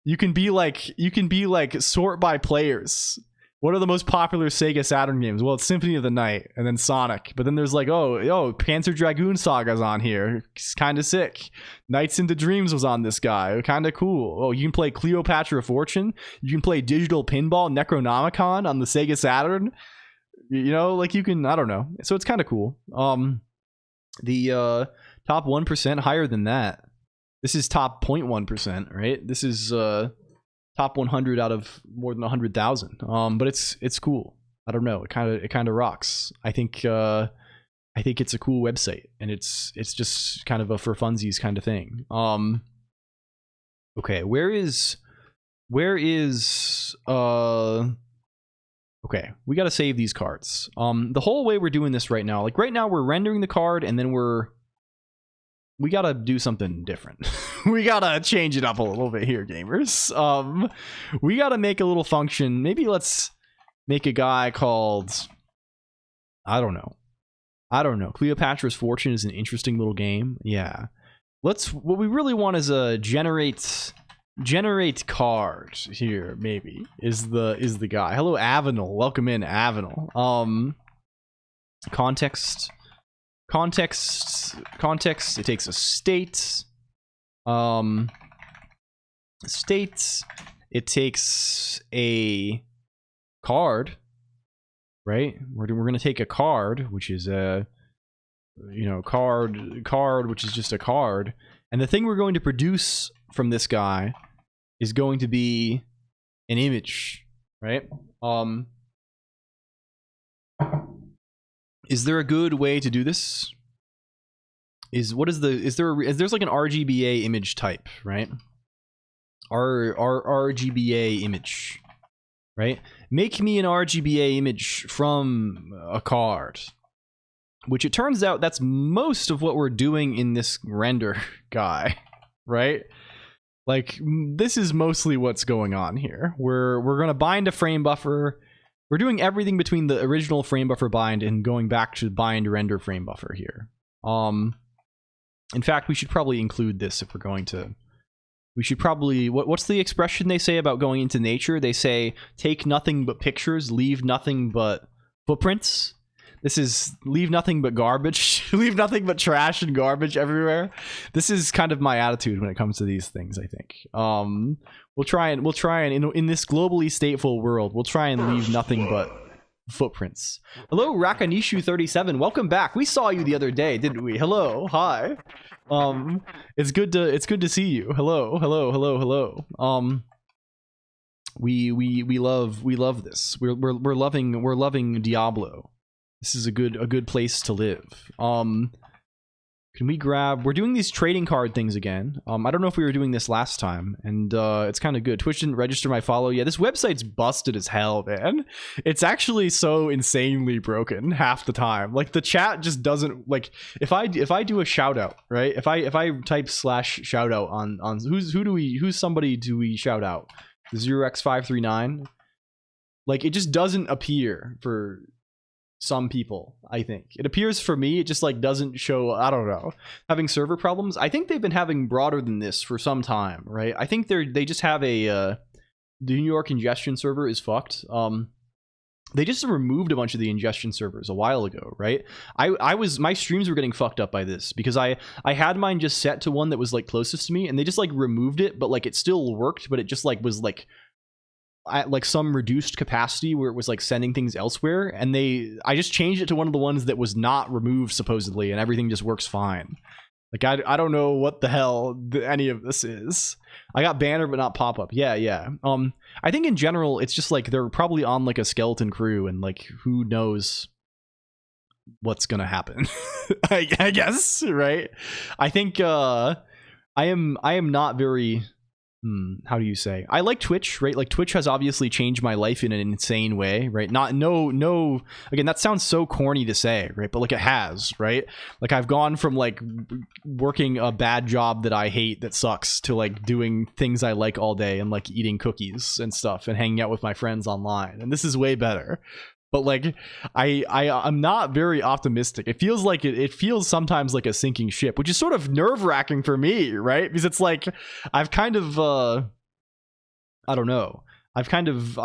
You can be like sort by players. What are the most popular Sega Saturn games? Well, it's Symphony of the Night and then Sonic. But then there's like, oh, Panzer Dragoon Saga's on here. It's kind of sick. Nights into Dreams was on this guy. Kind of cool. Oh, you can play Cleopatra Fortune. You can play Digital Pinball Necronomicon on the Sega Saturn. You know, like you can, I don't know. So it's kind of cool. The top 1% higher than that. This is top 0.1%, right? This is top 100 out of more than 100,000. But it's cool. I don't know. It kind of rocks. I think it's a cool website, and it's just kind of a for funsies kind of thing. Okay, okay, we got to save these cards. The whole way we're doing this right now, like right now we're rendering the card, and then we gotta do something different. We gotta change it up a little bit here, gamers. We gotta make a little function. Maybe let's make a guy called, I don't know. Cleopatra's Fortune is an interesting little game. Yeah. What we really want is a generate card here, maybe, is the guy. Hello, Avenel. Welcome in, Avenel. Context, it takes a state, it takes a card, right? We're gonna take a card, which is a card which is just a card, and the thing we're going to produce from this guy is going to be an image, right? Is there a good way to do this? There's like an RGBA image type, right? RGBA image, right? Make me an RGBA image from a card, which it turns out that's most of what we're doing in this render guy, right? Like this is mostly what's going on here. We're going to bind a frame buffer. We're doing everything between the original frame buffer bind and going back to bind render frame buffer here. In fact, we should probably include this if we're going to. We should probably, what's the expression they say about going into nature? They say, take nothing but pictures, leave nothing but footprints. This is leave nothing but garbage, leave nothing but trash and garbage everywhere. This is kind of my attitude when it comes to these things, I think. We'll try and in this globally stateful world, we'll try and leave nothing but footprints. Hello, Rakanishu37. Welcome back. We saw you the other day, didn't we? Hello, hi. It's good to see you. Hello. We love this. We're loving Diablo. This is a good place to live. Can we grab... We're doing these trading card things again. I don't know if we were doing this last time, and it's kind of good. Twitch didn't register my follow. Yeah, this website's busted as hell, man. It's actually so insanely broken half the time. Like, the chat just doesn't... Like, if I do a shout-out, right? If I type /shoutout on... Who's somebody do we shout out? 0x539? Like, it just doesn't appear for... some people. I think it appears for me, it just like doesn't show. I don't know, having server problems. I think they've been having broader than this for some time, right? I think they just have a the New York ingestion server is fucked. They just removed a bunch of the ingestion servers a while ago, right? My streams were getting fucked up by this because I had mine just set to one that was like closest to me, and they just like removed it, but like it still worked, but it just like was like at like some reduced capacity where it was like sending things elsewhere, and I just changed it to one of the ones that was not removed supposedly, and everything just works fine. Like I don't know what the hell any of this is. I got banner but not pop-up. Yeah. I think in general it's just like they're probably on like a skeleton crew, and like who knows what's gonna happen. I guess, right? I think I am not very how do you say? I like Twitch, right? Like Twitch has obviously changed my life in an insane way, right? No again, that sounds so corny to say, right? But like it has, right? Like I've gone from like working a bad job that I hate that sucks to like doing things I like all day and like eating cookies and stuff and hanging out with my friends online. And this is way better. But like I'm not very optimistic. It feels like it feels sometimes like a sinking ship, which is sort of nerve-wracking for me, right? Because it's like I've kind of I don't know. I kind of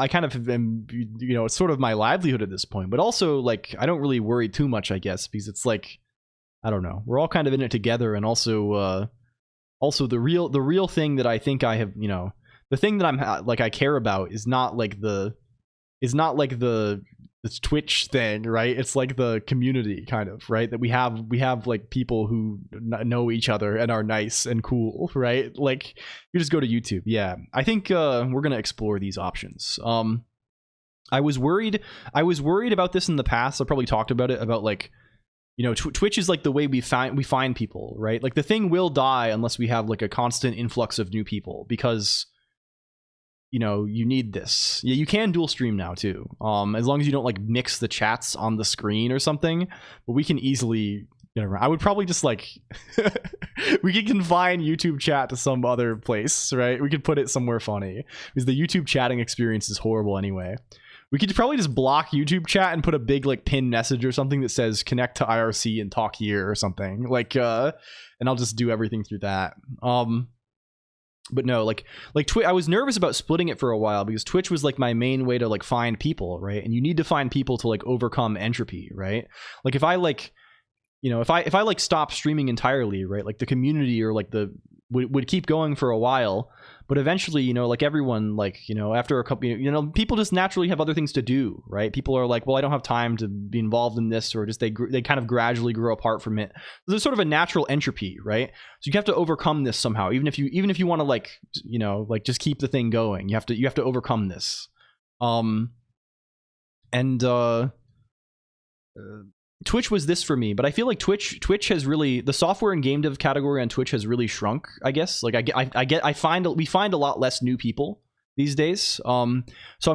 am, you know, it's sort of my livelihood at this point. But also like I don't really worry too much, I guess, because it's like I don't know. We're all kind of in it together, and also the real thing that I think I have, you know, the thing that I'm like I care about is not like the this Twitch thing, right? It's like the community kind of, right? That we have like people who know each other and are nice and cool, right? Like you just go to YouTube. Yeah, I think we're gonna explore these options. I was worried about this in the past. I probably talked about it, about like, you know, Twitch is like the way we find people, right? Like the thing will die unless we have like a constant influx of new people, because you know, you need this. Yeah, you can dual stream now too, as long as you don't like mix the chats on the screen or something. But we can easily get around. I would probably just like we could confine YouTube chat to some other place, right? We could put it somewhere funny, because the YouTube chatting experience is horrible anyway. We could probably just block YouTube chat and put a big like pin message or something that says connect to IRC and talk here or something, like and I'll just do everything through that. But no, like I was nervous about splitting it for a while, because Twitch was like my main way to like find people, right? And you need to find people to like overcome entropy, right? Like if I like, you know, if I like stop streaming entirely, right? Like the community or like would keep going for a while, but eventually, you know, like everyone, like, you know, after a couple, you know, people just naturally have other things to do, right? People are like, well, I don't have time to be involved in this, or just they kind of gradually grow apart from it. There's sort of a natural entropy, right? So you have to overcome this somehow, even if you want to like, you know, like just keep the thing going, you have to overcome this. Twitch was this for me, but I feel like Twitch has really, the software and game dev category on Twitch has really shrunk, I guess. Like we find a lot less new people these days. So I'm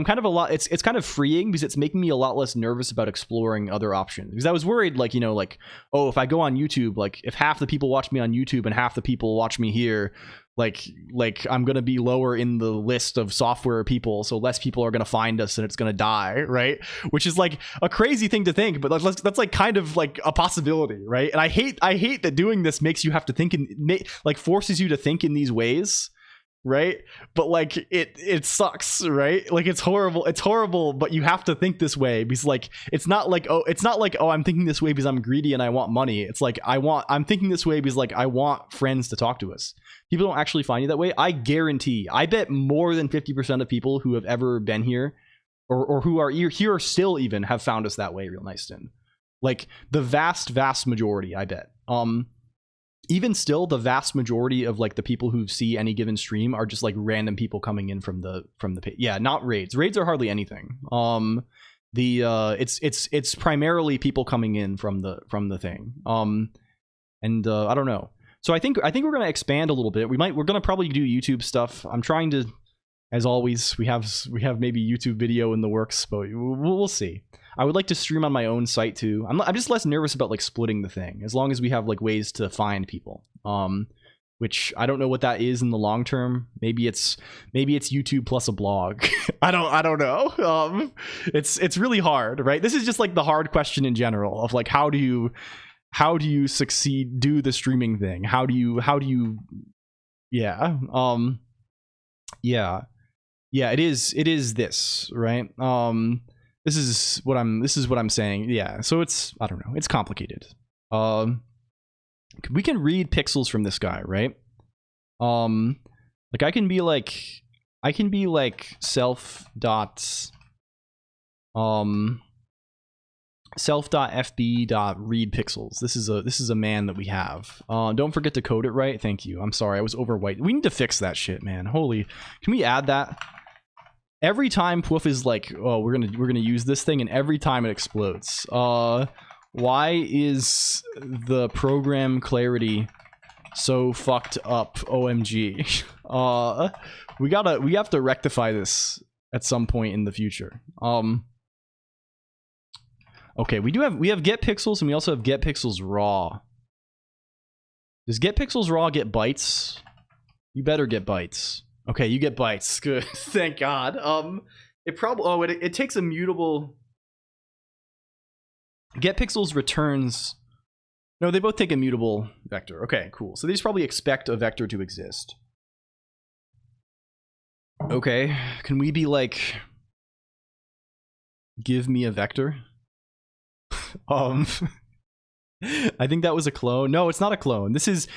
kind of it's kind of freeing, because it's making me a lot less nervous about exploring other options. Because I was worried, like, you know, like, oh, if I go on YouTube, like if half the people watch me on YouTube and half the people watch me here, like I'm gonna be lower in the list of software people, so less people are gonna find us and it's gonna die, right? Which is like a crazy thing to think, but that's like kind of like a possibility, right? And I hate that doing this makes you have to think like forces you to think in these ways, right? But like it sucks, right? Like it's horrible, but you have to think this way, because like it's not like oh I'm thinking this way because I'm greedy and I want money. It's like I'm thinking this way because like I want friends to talk to us. People don't actually find you that way. I bet more than 50% of people who have ever been here or who are here still even have found us that way, Real Niceston. Like the vast majority, I bet. Even still, the vast majority of like the people who see any given stream are just like random people coming in from the page. Yeah, not raids. Raids are hardly anything. It's primarily people coming in from the thing. I don't know. So I think we're gonna expand a little bit. We're gonna probably do YouTube stuff. I'm trying to, as always, we have maybe YouTube video in the works, but we'll see. I would like to stream on my own site too. I'm just less nervous about like splitting the thing, as long as we have like ways to find people. which I don't know what that is in the long term. Maybe it's YouTube plus a blog. I don't know. It's really hard, right? This is just like the hard question in general of like how do you succeed, do the streaming thing? How do you yeah. Yeah, it is this, right? This is what I'm saying. Yeah. So it's, I don't know, it's complicated. We can read pixels from this guy, right? Like I can be like self.fb.read pixels. This is a man that we have. Don't forget to code it right. Thank you. I'm sorry, I was over white. We need to fix that shit, man. Holy, can we add that? Every time Pwoof is like, oh, we're gonna use this thing, and every time it explodes. Why is the program clarity so fucked up? OMG. We have to rectify this at some point in the future. Okay, we have get pixels, and we also have get pixels raw. Does get pixels raw get bytes? You better get bytes. Okay, you get bytes. Good. Thank God. It takes a mutable. Get pixels returns. No, they both take a mutable vector. Okay, cool. So they just probably expect a vector to exist. Okay, can we be like, give me a vector? I think that was a clone. No, it's not a clone. This is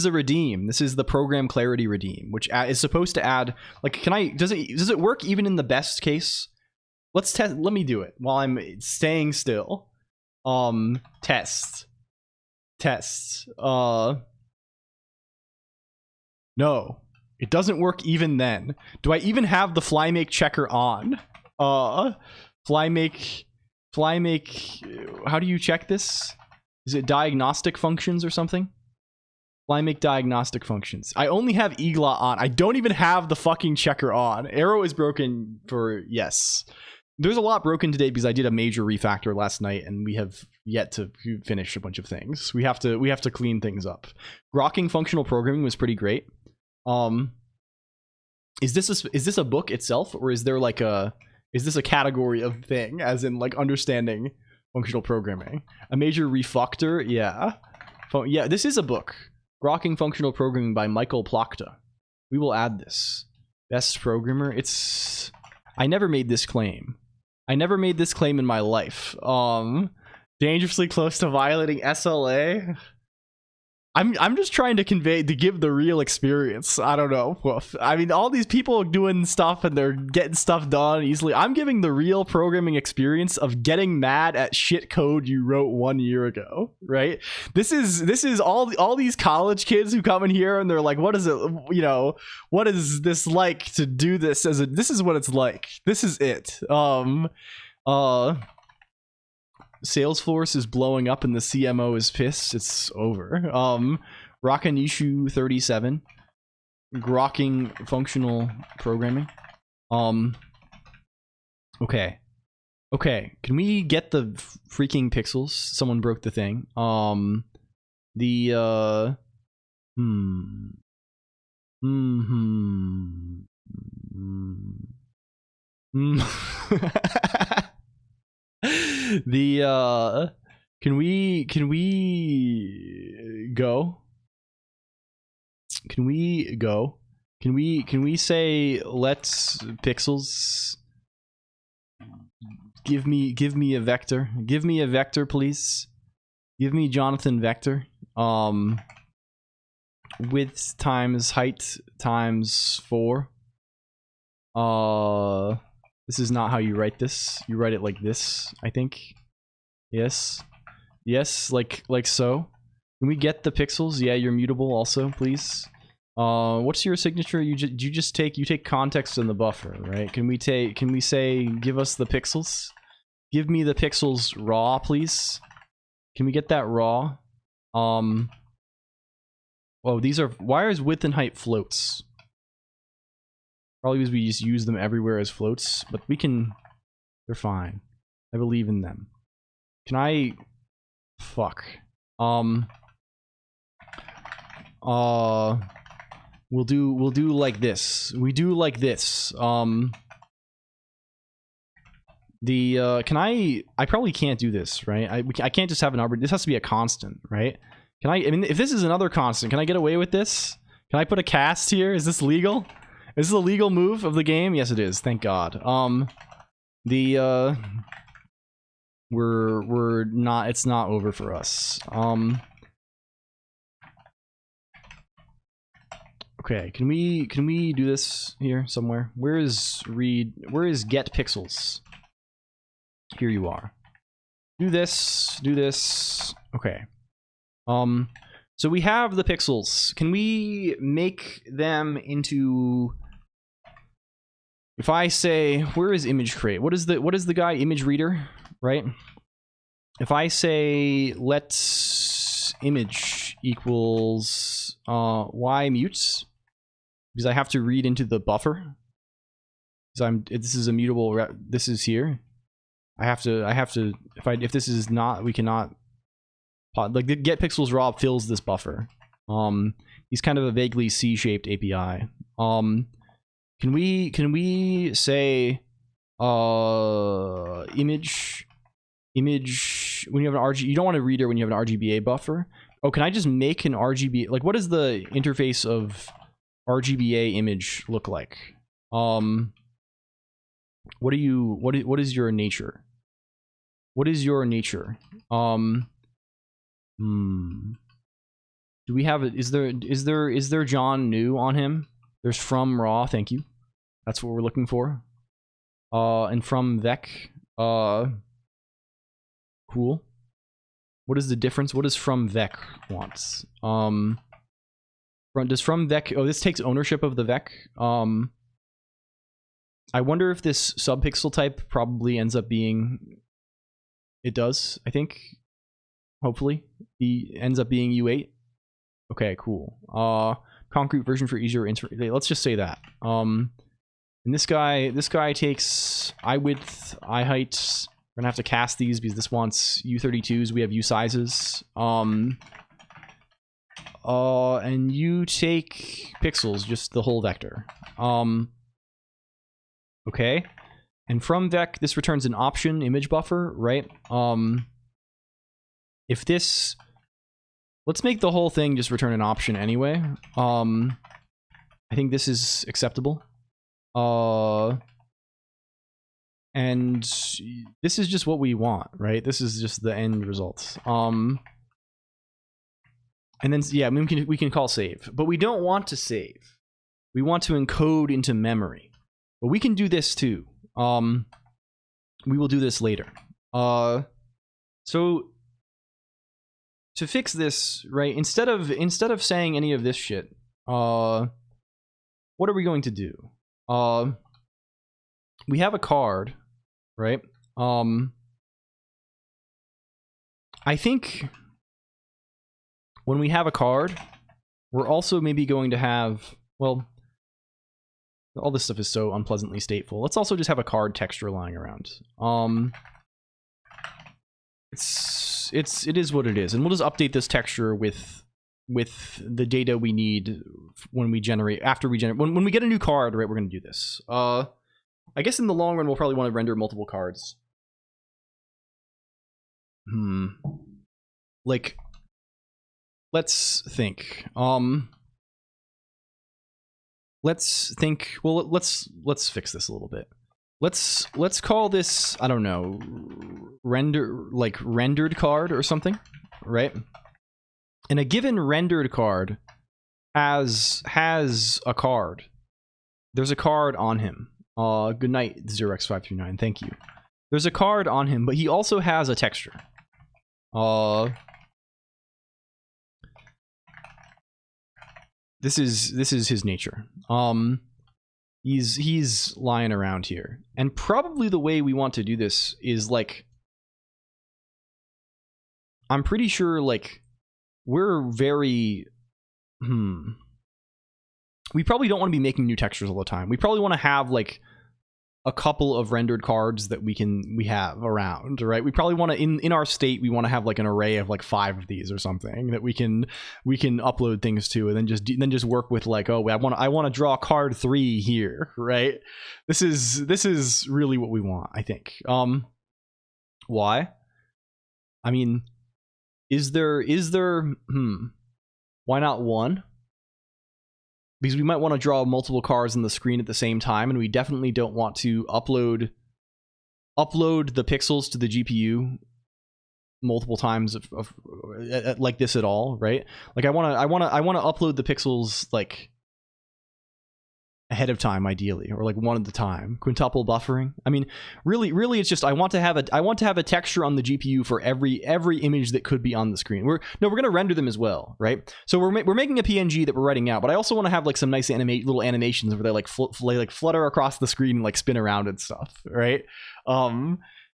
a redeem. This is the program clarity redeem, which is supposed to add, like, does it work even in the best case? Let's test. Let me do it while I'm staying still. Test. No, it doesn't work even then. Do I even have the fly make checker on? Fly make, how do you check this? Is it diagnostic functions or something? Fly make diagnostic functions. I only have EGLA on. I don't even have the fucking checker on. Arrow is broken for, yes. There's a lot broken today because I did a major refactor last night, and we have yet to finish a bunch of things. We have to clean things up. Grokking functional programming was pretty great. Is this a book itself, or is there like is this a category of thing, as in like understanding functional programming? A major refactor, yeah. Yeah, this is a book. Grokking Functional Programming by Michael Plachta. We will add this. Best programmer. I never made this claim. I never made this claim in my life. Dangerously close to violating SLA. I'm just trying to give the real experience. I don't know. I mean, all these people doing stuff and they're getting stuff done easily. I'm giving the real programming experience of getting mad at shit code you wrote 1 year ago, right? This is all these college kids who come in here and they're like, what is it? You know, what is this like to do this this is what it's like. This is it. Salesforce is blowing up and the CMO is pissed. It's over. Rakanishu 37. Grokking functional programming. Okay. Can we get the freaking pixels? Someone broke the thing. Can we go? Can we say let's pixels give me a vector. Give me a vector, please. Give me Jonathan vector. Width times height times 4. This is not how you write this. You write it like this, I think. Yes, like so. Can we get the pixels? Yeah, you're mutable also, please. What's your signature? You just take context in the buffer, right? Can we say give us the pixels? Give me the pixels raw, please. Can we get that raw? Oh, these are, why is width and height floats? Probably because we just use them everywhere as floats, but they're fine. I believe in them. Can I, fuck. we'll do like this. We do like this. Can I probably can't do this, right? I can't just have an arbitrary. This has to be a constant, right? I mean, if this is another constant, can I get away with this? Can I put a cast here? Is this legal? Is this a legal move of the game? Yes, it is. Thank God. We're not. It's not over for us. Okay, can we do this here somewhere? Where is get pixels? Here you are. Do this. Okay. So we have the pixels. Can we make them into, if I say, where is image crate? What is the guy? Image reader, right? If I say let image equals y mutes, because I have to read into the buffer. Because this is a mutable. This is here. I have to. If this is not, we cannot. Like the get pixels raw fills this buffer. He's kind of a vaguely C-shaped API. Can we say image when you have an RG, you don't want a reader when you have an RGBA buffer. Oh, can I just make an RGB, like what does the interface of RGBA image look like? What is your nature? What is your nature? Do we have it? Is there John New on him? There's from raw, thank you. That's what we're looking for. And from vec. Cool. What is the difference? What does from vec wants? Does from vec, oh, this takes ownership of the vec. I wonder if this subpixel type probably ends up being, it does, I think. Hopefully. He ends up being U8. Okay, cool. Concrete version for easier insert. Let's just say that. And this guy takes eye width, eye height. We're gonna have to cast these because this wants U32s. We have U sizes. And you take pixels, just the whole vector. Okay. And from vec, this returns an option image buffer, right? If this, let's make the whole thing just return an option anyway. I think this is acceptable. And this is just what we want, right? This is just the end result. And then, yeah, we can call save. But we don't want to save. We want to encode into memory. But we can do this too. We will do this later. So to fix this, right, instead of saying any of this shit, what are we going to do? We have a card, right? I think when we have a card, we're also maybe going to have, well, all this stuff is so unpleasantly stateful. Let's also just have a card texture lying around. It is what it is, and we'll just update this texture with the data we need when we generate, when we get a new card, right? We're gonna do this. I guess in the long run, we'll probably want to render multiple cards. Like, let's think. Let's think. Well, let's fix this a little bit. Let's call this, I don't know, rendered card or something, right? And a given rendered card has a card. There's a card on him. Good night, 0x539. Thank you. There's a card on him, but he also has a texture. This is his nature. He's lying around here. And probably the way we want to do this is like, I'm pretty sure like we're very we probably don't want to be making new textures all the time. We probably want to have like a couple of rendered cards that we have around, right? We probably want to in our state we want to have like an array of like 5 of these or something that we can upload things to, and then just work with like, oh, I want to draw card 3 here, right? This is really what we want, I think. Why? I mean, is there why not 1? Because we might want to draw multiple cards on the screen at the same time, and we definitely don't want to upload the pixels to the GPU multiple times like this at all, right? Like I want to upload the pixels like ahead of time, ideally, or like one at a time. Quintuple buffering. I mean, really, it's just I want to have a texture on the GPU for every image that could be on the screen. We're gonna render them as well, right? So we're making a PNG that we're writing out, but I also want to have like some nice little animations where they like flutter across the screen and like spin around and stuff, right?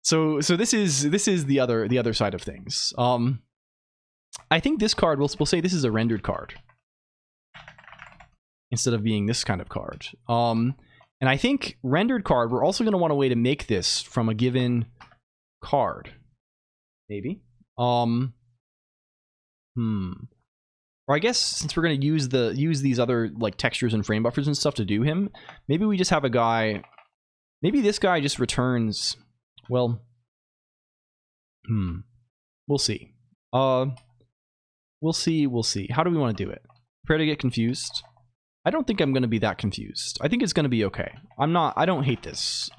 So this is the other side of things. I think this card we'll say this is a rendered card, instead of being this kind of card. And I think rendered card, we're also going to want a way to make this from a given card. Maybe. Or I guess since we're going to use these other like textures and frame buffers and stuff to do him, maybe we just have a guy, maybe this guy just returns, well, we'll see. We'll see. How do we want to do it? Prepare to get confused. I don't think I'm going to be that confused. I think it's going to be okay. I don't hate this.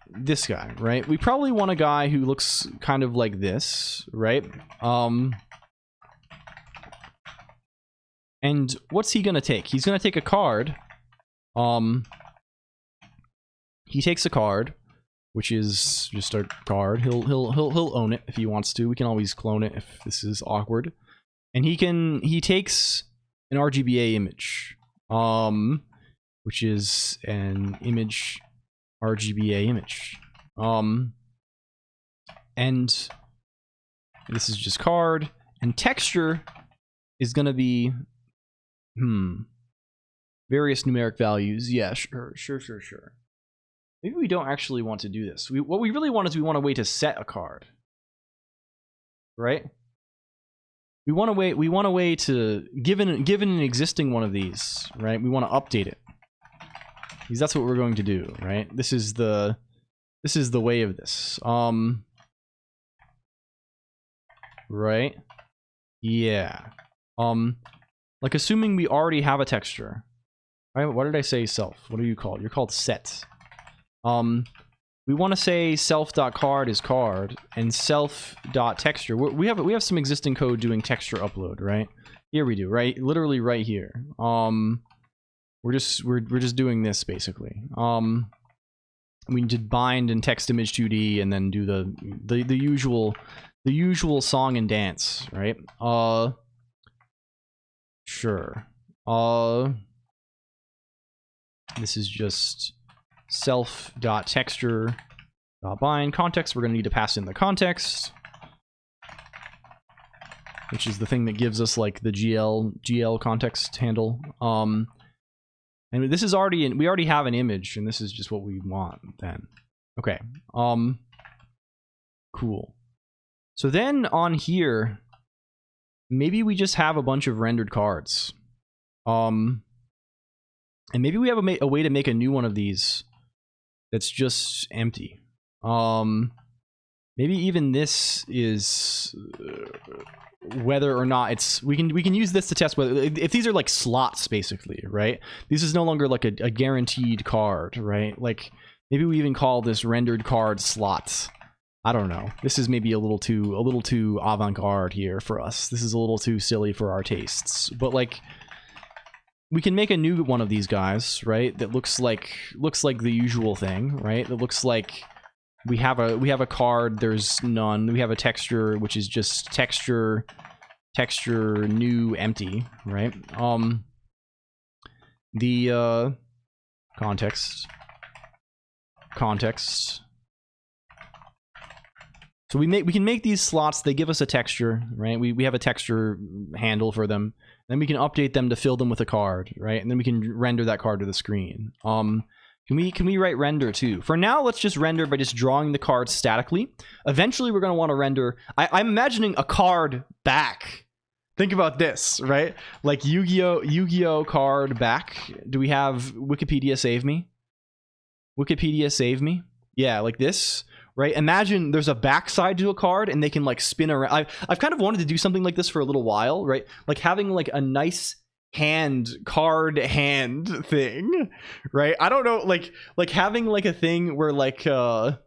This guy, right? We probably want a guy who looks kind of like this, right? And what's he going to take? He's going to take a card. He takes a card, which is just a card. He'll own it if he wants to. We can always clone it if this is awkward. And he takes an RGBA image, which is an image RGBA image, and this is just card, and texture is gonna be various numeric values. Yeah, sure. Maybe we don't actually want to do this. What we really want is we want a way to set a card, right? We want a way to given an existing one of these, right? We want to update it, because that's what we're going to do, right? This is the way of this. Right? Yeah. Like assuming we already have a texture. Right? What did I say? Self. What are you called? You're called set. We want to say self.card is card and self.texture. We have some existing code doing texture upload, right? Here we do, right? Literally right here. We're just doing this basically. We did bind and text image 2D and then do the usual song and dance, right? Sure. This is just self.texture.bind context. We're going to need to pass in the context, which is the thing that gives us like the GL context handle. And this is already we already have an image, and this is just what we want then. Okay. Cool. So then on here, maybe we just have a bunch of rendered cards. And maybe we have a way to make a new one of these that's just empty. Maybe even this is whether or not it's we can use this to test whether if these are like slots basically, right? This is no longer like a guaranteed card, right? Like maybe we even call this rendered card slots. I don't know. This is maybe a little too avant-garde here for us. This is a little too silly for our tastes. But like we can make a new one of these guys, right? That looks like the usual thing, right? That looks like we have a card, there's none. We have a texture, which is just texture new empty, right? The context. So we can make these slots, they give us a texture, right? We have a texture handle for them. Then we can update them to fill them with a card, right? And then we can render that card to the screen. Can we write render too? For now, let's just render by just drawing the cards statically. Eventually, we're going to want to render. I'm imagining a card back. Think about this, right? Like Yu-Gi-Oh card back. Do we have Wikipedia save me? Wikipedia save me? Yeah, like this, right? Imagine there's a backside to a card and they can like spin around. I've kind of wanted to do something like this for a little while, right? Like having like a nice card hand thing, right? I don't know, like having like a thing where like kind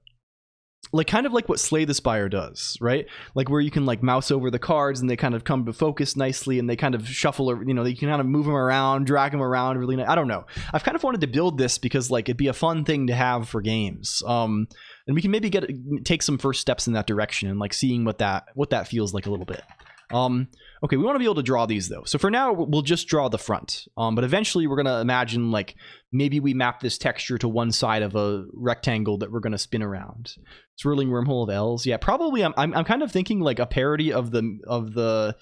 of like what Slay the Spire does, right? Like where you can like mouse over the cards and they kind of come to focus nicely and they kind of shuffle, or you know, you can kind of move them around, drag them around really nice. I don't know. I've kind of wanted to build this because like it'd be a fun thing to have for games. And we can maybe take some first steps in that direction and like seeing what that feels like a little bit. Okay, we want to be able to draw these though. So for now, we'll just draw the front. But eventually we're going to imagine like maybe we map this texture to one side of a rectangle that we're going to spin around. Swirling wormhole of L's. Yeah, probably I'm kind of thinking like a parody of the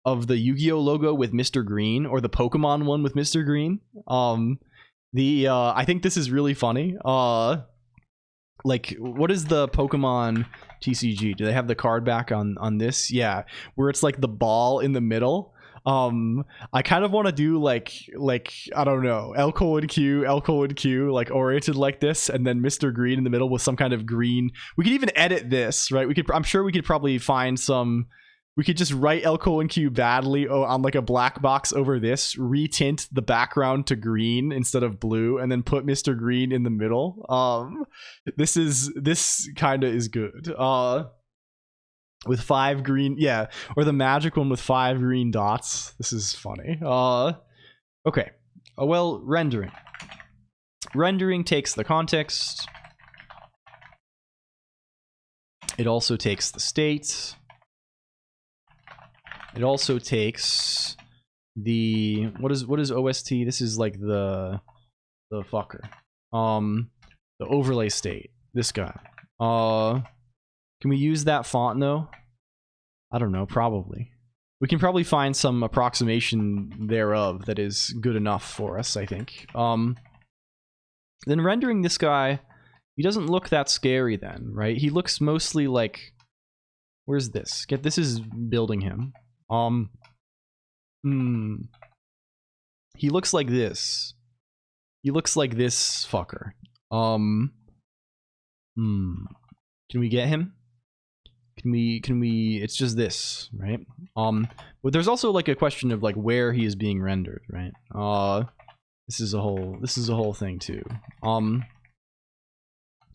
Yu-Gi-Oh logo with Mr. Green, or the Pokemon one with Mr. Green. I think this is really funny. Like, what is the Pokemon TCG? Do they have the card back on this? Yeah, where it's like the ball in the middle. I kind of want to do like I don't know, LCOLONQ, like oriented like this, and then Mr. Green in the middle with some kind of green. We could even edit this, right? I'm sure we could probably find some. We could just write LCOLONQ badly on like a black box over this, retint the background to green instead of blue, and then put Mr. Green in the middle. This kind of is good. With 5 green, yeah, or the magic one with 5 green dots. This is funny. Okay. Well, rendering. Rendering takes the context. It also takes the state. It also takes the what is OST? This is like the fucker. The overlay state. This guy. Can we use that font though? I don't know, probably. We can probably find some approximation thereof that is good enough for us, I think. Then rendering this guy, he doesn't look that scary then, right? He looks mostly like, where's this? This is building him. He looks like this. He looks like this fucker. Can we get him? Can we it's just this, right? But there's also like a question of like where he is being rendered, right? This is a whole thing too.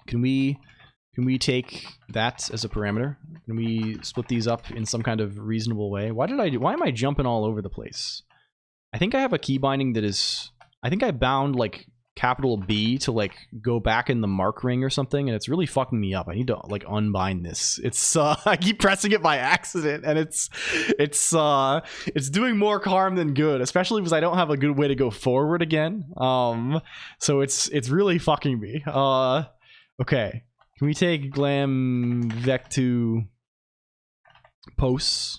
Can we take that as a parameter? Can we split these up in some kind of reasonable way? Why am I jumping all over the place? I think I have a key binding that is, I think I bound like capital B to like go back in the mark ring or something, and it's really fucking me up. I need to like unbind this. It's I keep pressing it by accident, and it's doing more harm than good, especially because I don't have a good way to go forward again. So it's really fucking me. Okay. Can we take glam vec2 posts?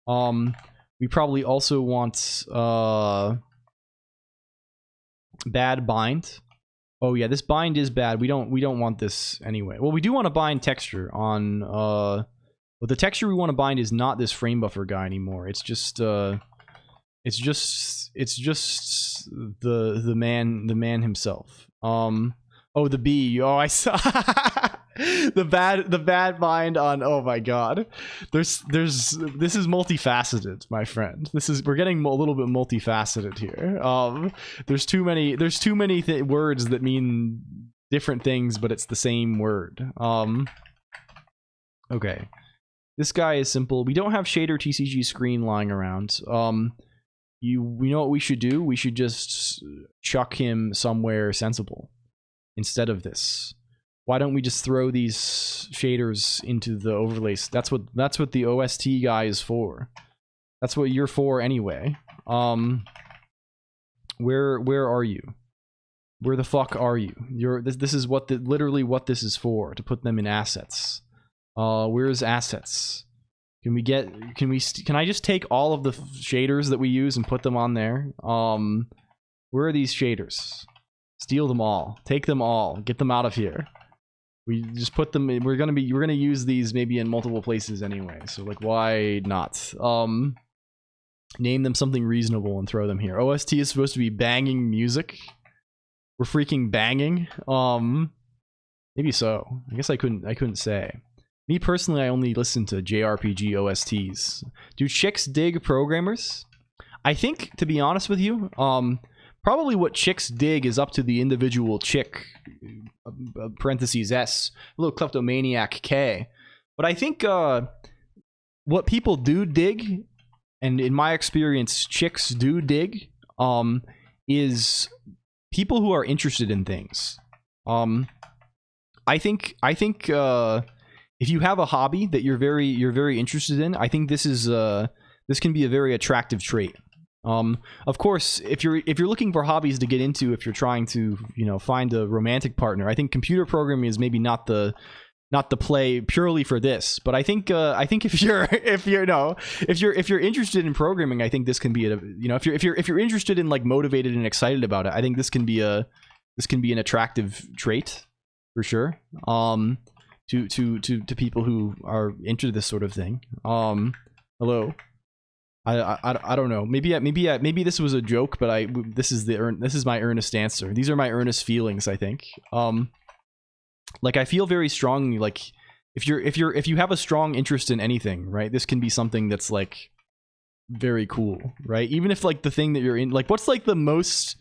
We probably also want bad bind. Oh yeah, this bind is bad. We don't want this anyway. Well, we do want to bind texture on but the texture we want to bind is not this frame buffer guy anymore. It's just the man himself. Oh, the B. Oh, I saw the bad bind on. Oh my god. This is multifaceted, my friend. We're getting a little bit multifaceted here. There's too many words that mean different things, but it's the same word. Okay. This guy is simple. We don't have shader TCG screen lying around. We know what we should do. We should just chuck him somewhere sensible instead of this. Why don't we just throw these shaders into the overlays? That's what the OST guy is for. That's what you're for anyway. Where are you? Where the fuck are you? This is literally what this is for, to put them in assets. Where's assets? Can I just take all of the shaders that we use and put them on there? Where are these shaders? Steal them all. Take them all. Get them out of here. We just put them in, we're gonna use these maybe in multiple places anyway, so like why not? Name them something reasonable and throw them here. OST is supposed to be banging music. We're freaking banging. Maybe so. I guess I couldn't say. Me personally, I only listen to JRPG OSTs. Do chicks dig programmers? I think, to be honest with you, probably what chicks dig is up to the individual chick, parentheses S, little kleptomaniac K. But I think what people do dig, and in my experience, chicks do dig, is people who are interested in things. I think if you have a hobby that you're very interested in, I think this can be a very attractive trait. Of course, if you're looking for hobbies to get into, if you're trying to, find a romantic partner, I think computer programming is maybe not the play purely for this. But I think if you're interested in programming, I think this can be if you're interested in like motivated and excited about it, I think this can be an attractive trait for sure. To people who are into this sort of thing. Hello. I don't know. Maybe this was a joke, but this is my earnest answer. These are my earnest feelings, I think. Like I feel very strongly like if you have a strong interest in anything, right? This can be something that's like very cool, right? Even if like the thing that you're in, like what's like the most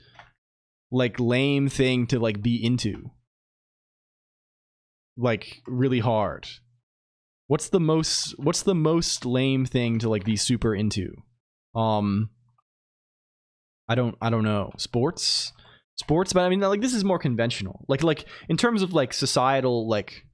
like lame thing to like be into? Like really hard. What's the most lame thing to like be super into? I don't know. Sports, but I mean like this is more conventional. Like in terms of like societal, like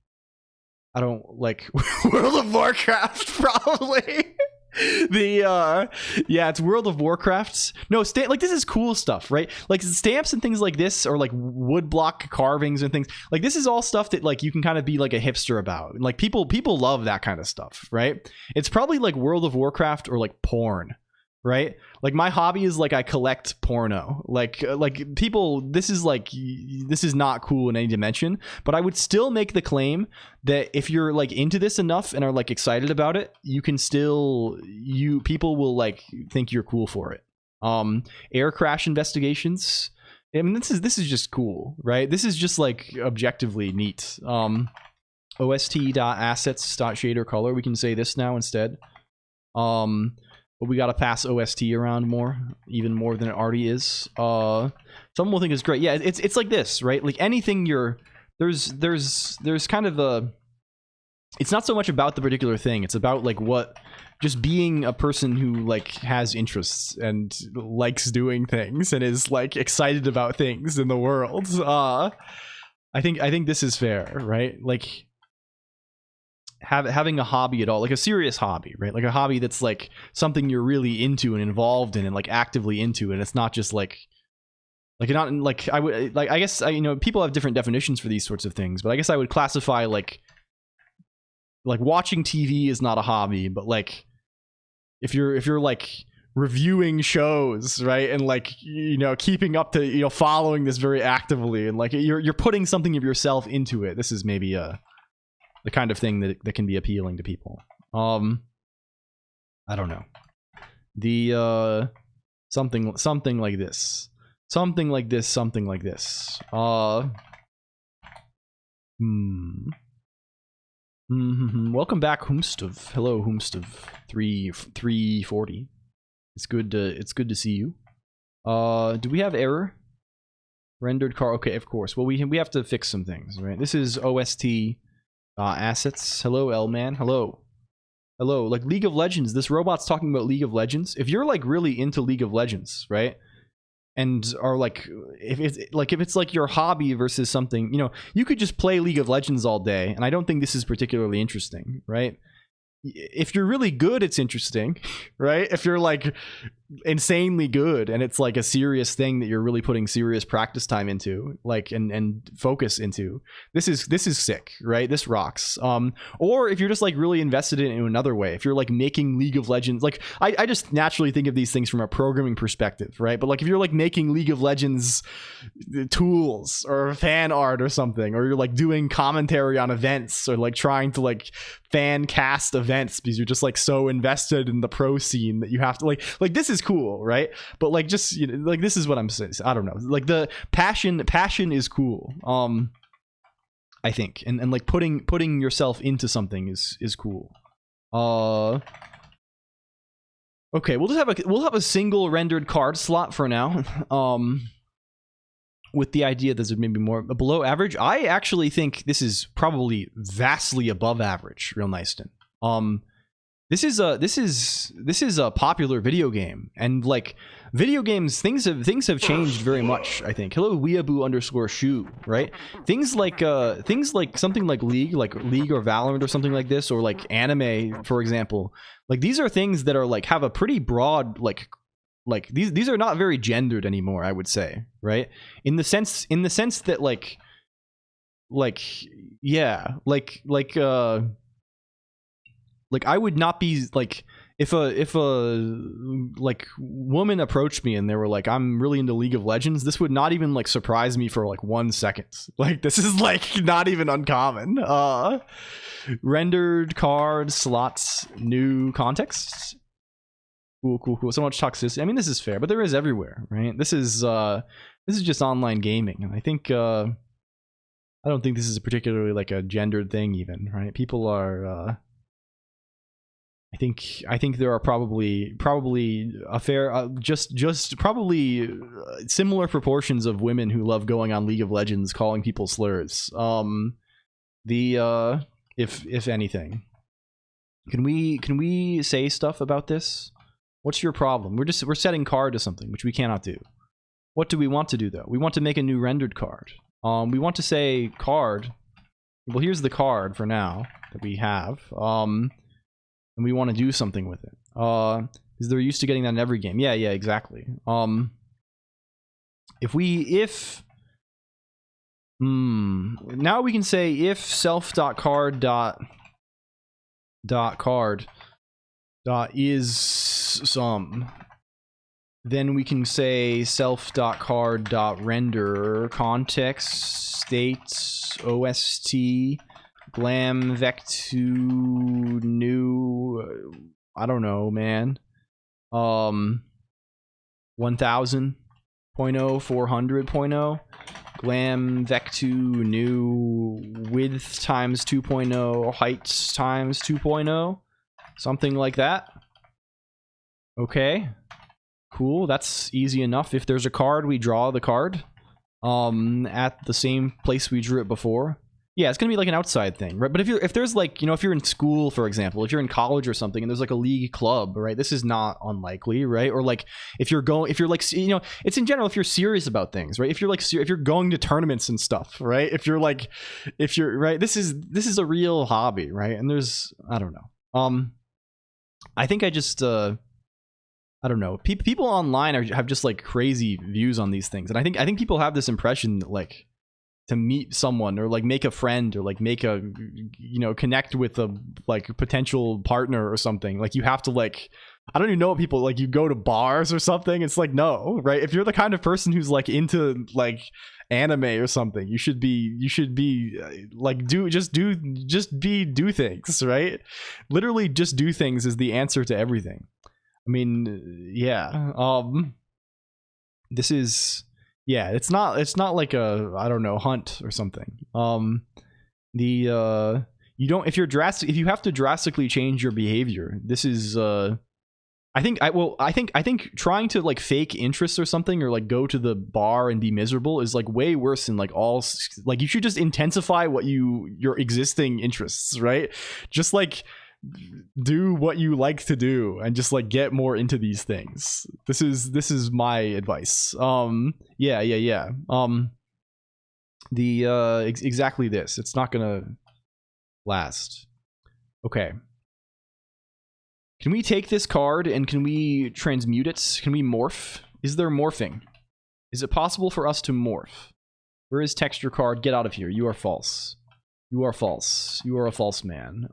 I don't like World of Warcraft probably. It's World of Warcraft. No, like this is cool stuff, right? Like stamps and things like this, or like woodblock carvings and things. Like this is all stuff that like you can kind of be like a hipster about. Like people love that kind of stuff, right? It's probably like World of Warcraft or like porn, right? Like my hobby is like I collect porno. Like people, this is not cool in any dimension, but I would still make the claim that if you're like into this enough and are like excited about it, people will like think you're cool for it. Air crash investigations. I mean, this is just cool, right? This is just like objectively neat. OST.assets.shader_color. We can say this now instead. But we gotta pass OST around more, even more than it already is. Someone will think it's great. Yeah, it's like this, right? Like anything there's kind of a, it's not so much about the particular thing. It's about like just being a person who like has interests and likes doing things and is like excited about things in the world. I think this is fair, right? Like having a hobby at all, like a serious hobby, right? Like a hobby that's like something you're really into and involved in and like actively into, and it's not just like not like I guess people have different definitions for these sorts of things, but I guess I would classify like watching TV is not a hobby, but like if you're like reviewing shows, right, and like keeping up to following this very actively, and like you're putting something of yourself into it, this is maybe the kind of thing that can be appealing to people. I don't know. The something like this. Something like this. Welcome back, Humstov. Hello, Humstov. 340. It's good to see you. Do we have error? Rendered car. Okay, of course. Well, we have to fix some things, right? This is OST assets. Hello, L-Man. Hello. Like League of Legends. This robot's talking about League of Legends. If you're like really into League of Legends, right? And are like, if it's like your hobby versus something, you could just play League of Legends all day, and I don't think this is particularly interesting, right? If you're really good, it's interesting, right? If you're like insanely good, and it's like a serious thing that you're really putting serious practice time into, like, and focus into, this is sick, right? This rocks. Or if you're just like really invested in it in another way, if you're like making League of Legends, like I just naturally think of these things from a programming perspective, right? But like if you're like making League of Legends tools or fan art or something, or you're like doing commentary on events, or like trying to like fan cast events because you're just like so invested in the pro scene that you have to like this is cool, right? But like, just, you know, like, this is what I'm saying, I don't know, like the passion is cool, I think, and like putting yourself into something is cool. Okay, we'll have a single rendered card slot for now, with the idea that there's maybe more below average. I actually think this is probably vastly above average, Real Nyston. This is a popular video game, and like video games, things have changed very much, I think. Hello, weeaboo_shoe, right? Things like something like League or Valorant or something like this, or like anime, for example. Like, these are things that are like have a pretty broad like these are not very gendered anymore, I would say, right? In the sense that like I would not be like, if a like woman approached me and they were like, I'm really into League of Legends, this would not even like surprise me for like 1 second. Like, this is like not even uncommon. Rendered card slots, new context. Cool. So much toxicity. I mean, this is fair, but there is everywhere, right? This is just online gaming, and I think I don't think this is particularly like a gendered thing, even, right? People are. I think there are probably a fair just probably similar proportions of women who love going on League of Legends calling people slurs. If anything, can we say stuff about this? What's your problem? We're setting card to something, which we cannot do. What do we want to do, though? We want to make a new rendered card. We want to say card. Well, here's the card for now that we have. And we want to do something with it. Because they're used to getting that in every game. Yeah, exactly. Now we can say if self.card is some, then we can say self.card.render context state ost glam vec2 new, I don't know, man, 1000.0 400.0 glam vec2 new width times 2.0 height times 2.0, something like that. Okay, cool. That's easy enough. If there's a card, we draw the card at the same place we drew it before. Yeah, it's gonna be like an outside thing, right? But if there's like, you know, if you're in school, for example, if you're in college or something, and there's like a league club, right? This is not unlikely, right? Or like if you're like, you know, it's in general if you're serious about things, right? If you're like if you're going to tournaments and stuff, right? If you're right, this is a real hobby, right? And there's, I don't know. I think I just I don't know. People online have just like crazy views on these things, and I think people have this impression that like to meet someone or like make a friend or like make a, you know, connect with a like potential partner or something, like you have to like, I don't even know what people like, you go to bars or something. It's like, no, right? If you're the kind of person who's like into like anime or something, you should be like do things, right? Literally just do things is the answer to everything. I mean, yeah. This is, yeah, it's not like a, I don't know, hunt or something. You don't, if you have to drastically change your behavior, this is I think trying to like fake interest or something, or like go to the bar and be miserable is like way worse than like all, like you should just intensify your existing interests, right? Just like do what you like to do and just like get more into these things. This is my advice. Exactly this. It's not gonna last. Okay. Can we take this card and can we transmute it? Can we morph? Is there morphing? Is it possible for us to morph? Where is texture card? Get out of here. You are false. You are false. You are a false man.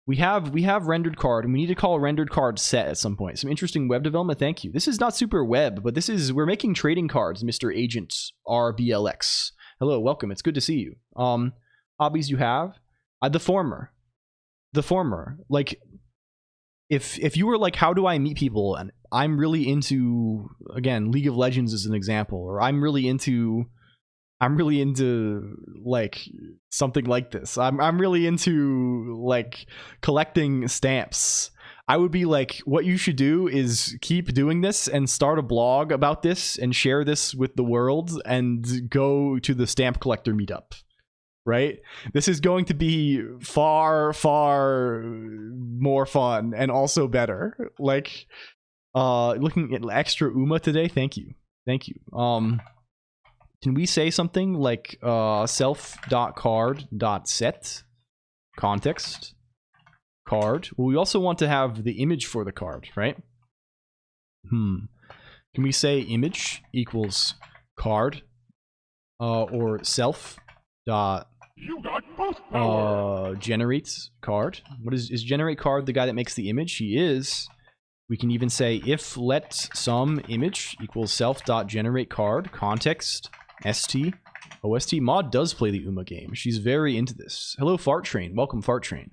We have rendered card, and we need to call rendered card set at some point. Some interesting web development. Thank you. This is not super web, but we're making trading cards, Mr. Agent RBLX. Hello, welcome. It's good to see you. Hobbies you have? The former. Like, if you were like, how do I meet people? And I'm really into, again, League of Legends as an example, or I'm really into like something like this. I'm really into like collecting stamps. I would be like, what you should do is keep doing this and start a blog about this and share this with the world and go to the stamp collector meetup. Right? This is going to be far, far more fun and also better. Like, looking at extra UMA today. Thank you. Can we say something like self.card.set context card? Well, we also want to have the image for the card, right? Can we say image equals card or self dot generates card? What is generate card the guy that makes the image? He is. We can even say if let some image equals self dot generate card context st ost. Mod does play the UMA game. She's very into this. Hello, Fart Train. Welcome, Fart Train.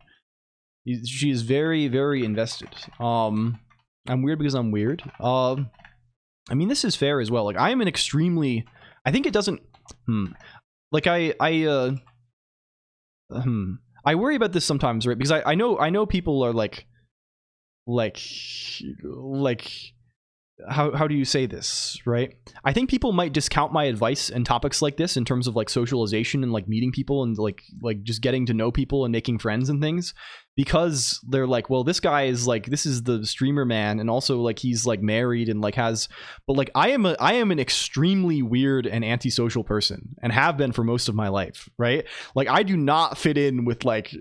She is very, very invested. I'm weird because I'm weird. I mean, this is fair as well. Like, I am an extremely. I think it doesn't. Like I worry about this sometimes, right? Because I know people are like how do you say this, right? I think people might discount my advice and topics like this in terms of like socialization and like meeting people and like just getting to know people and making friends and things, because they're like, well, this guy is like, this is the streamer man, and also like he's like married and like has, but like I am an extremely weird and antisocial person and have been for most of my life, right? Like I do not fit in with like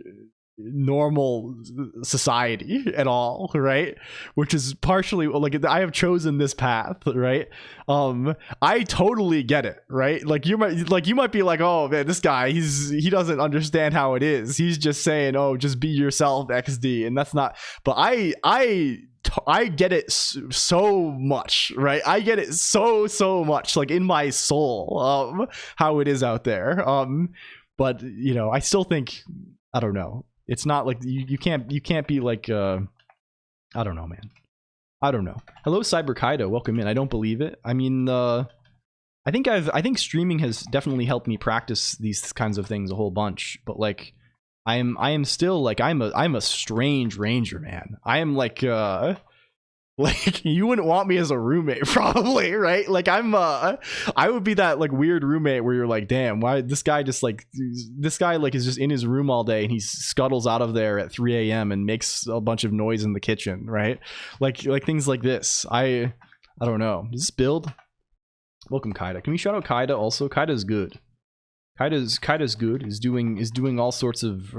normal society at all, right? Which is partially like I have chosen this path, right? I totally get it, right? Like you might be like, oh man, this guy, he doesn't understand how it is. He's just saying, oh, just be yourself, XD, and that's not. But I get it so much, right? I get it so much, like in my soul, how it is out there. But you know, I still think, I don't know. It's not like you can't be like I don't know, man. I don't know. Hello, Cyber Kaido. Welcome in. I don't believe it. I mean, I think streaming has definitely helped me practice these kinds of things a whole bunch. But like, I am still like I'm a strange ranger, man. I am like you wouldn't want me as a roommate, probably, right? Like I would be that like weird roommate where you're like, damn, why this guy is just in his room all day and he scuttles out of there at 3 a.m. and makes a bunch of noise in the kitchen, right? Like things like this. I don't know. Does this build? Welcome, Kaida. Can we shout out Kaida also? Kaida's good. Kaida's good. Is doing all sorts of.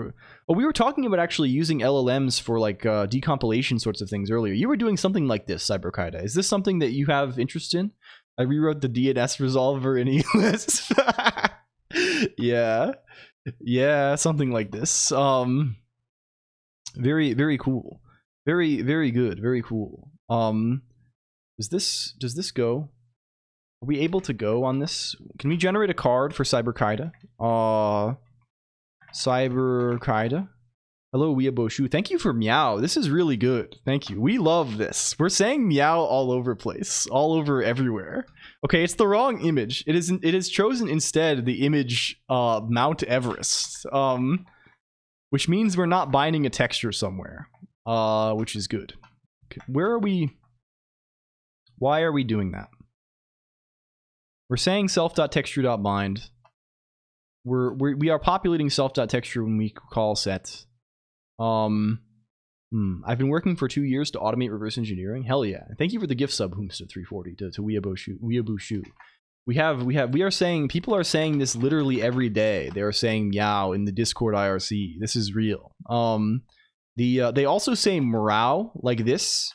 Oh, we were talking about actually using LLMs for like decompilation sorts of things earlier. You were doing something like this, Cyber Kaida. Is this something that you have interest in? I rewrote the DNS resolver in ELIS. yeah, something like this. Very cool. Very good. Very cool. Does this go? Are we able to go on this? Can we generate a card for Cyber Kaida? Cyber Kaida. Hello, Weeaboshu. Thank you for meow. This is really good. Thank you. We love this. We're saying meow all over place, all over everywhere. Okay, it's the wrong image. It is chosen instead the image Mount Everest, which means we're not binding a texture somewhere, which is good. Okay, where are we? Why are we doing that? We're saying self.texture.bind. We are populating self.texture when we call set. I've been working for 2 years to automate reverse engineering. Hell yeah. Thank you for the gift sub, Hoomster340 to Weeaboo. We are saying, people are saying this literally every day. They are saying meow in the Discord IRC. This is real. They also say morale like this.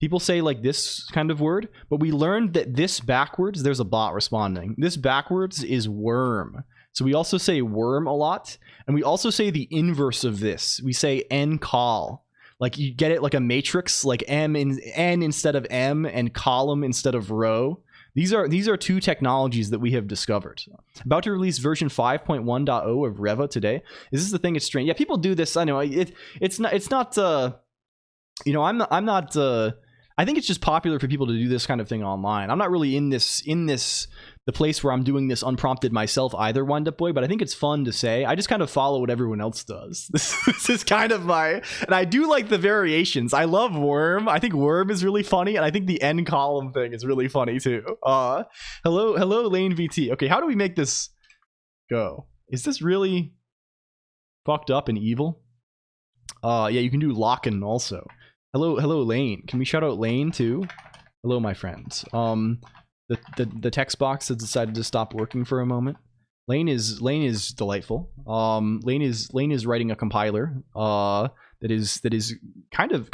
People say like this kind of word, but we learned that this backwards, there's a bot responding. This backwards is worm. So we also say worm a lot. And we also say the inverse of this. We say NCOL. Like you get it like a matrix, like N instead of M and column instead of row. These are two technologies that we have discovered. About to release version 5.1.0 of Reva today. Is this the thing? It's strange. Yeah, people do this. I know it's not you know, I'm not I think it's just popular for people to do this kind of thing online. I'm not really in the place where I'm doing this unprompted myself either, Wind Up Boy, but I think it's fun to say. I just kind of follow what everyone else does. This is kind of my, and I do like the variations. I love worm. I think worm is really funny, and I think the N column thing is really funny too. Hello Lane VT. Okay, how do we make this go? Is this really fucked up and evil? Yeah, you can do lock-in also. Hello Lane. Can we shout out Lane too? Hello my friends. The text box has decided to stop working for a moment. Lane is delightful. Lane is writing a compiler that is kind of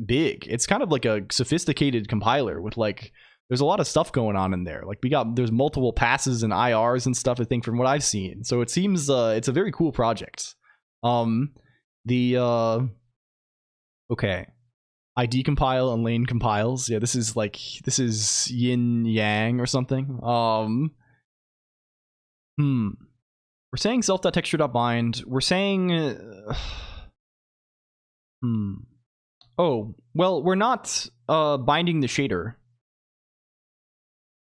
big. It's kind of like a sophisticated compiler with like there's a lot of stuff going on in there. Like there's multiple passes and IRs and stuff, I think, from what I've seen. So it seems it's a very cool project. Okay. I decompile and Lane compiles. Yeah, this is yin yang or something. We're saying self.texture.bind. We're saying oh, well, we're not binding the shader.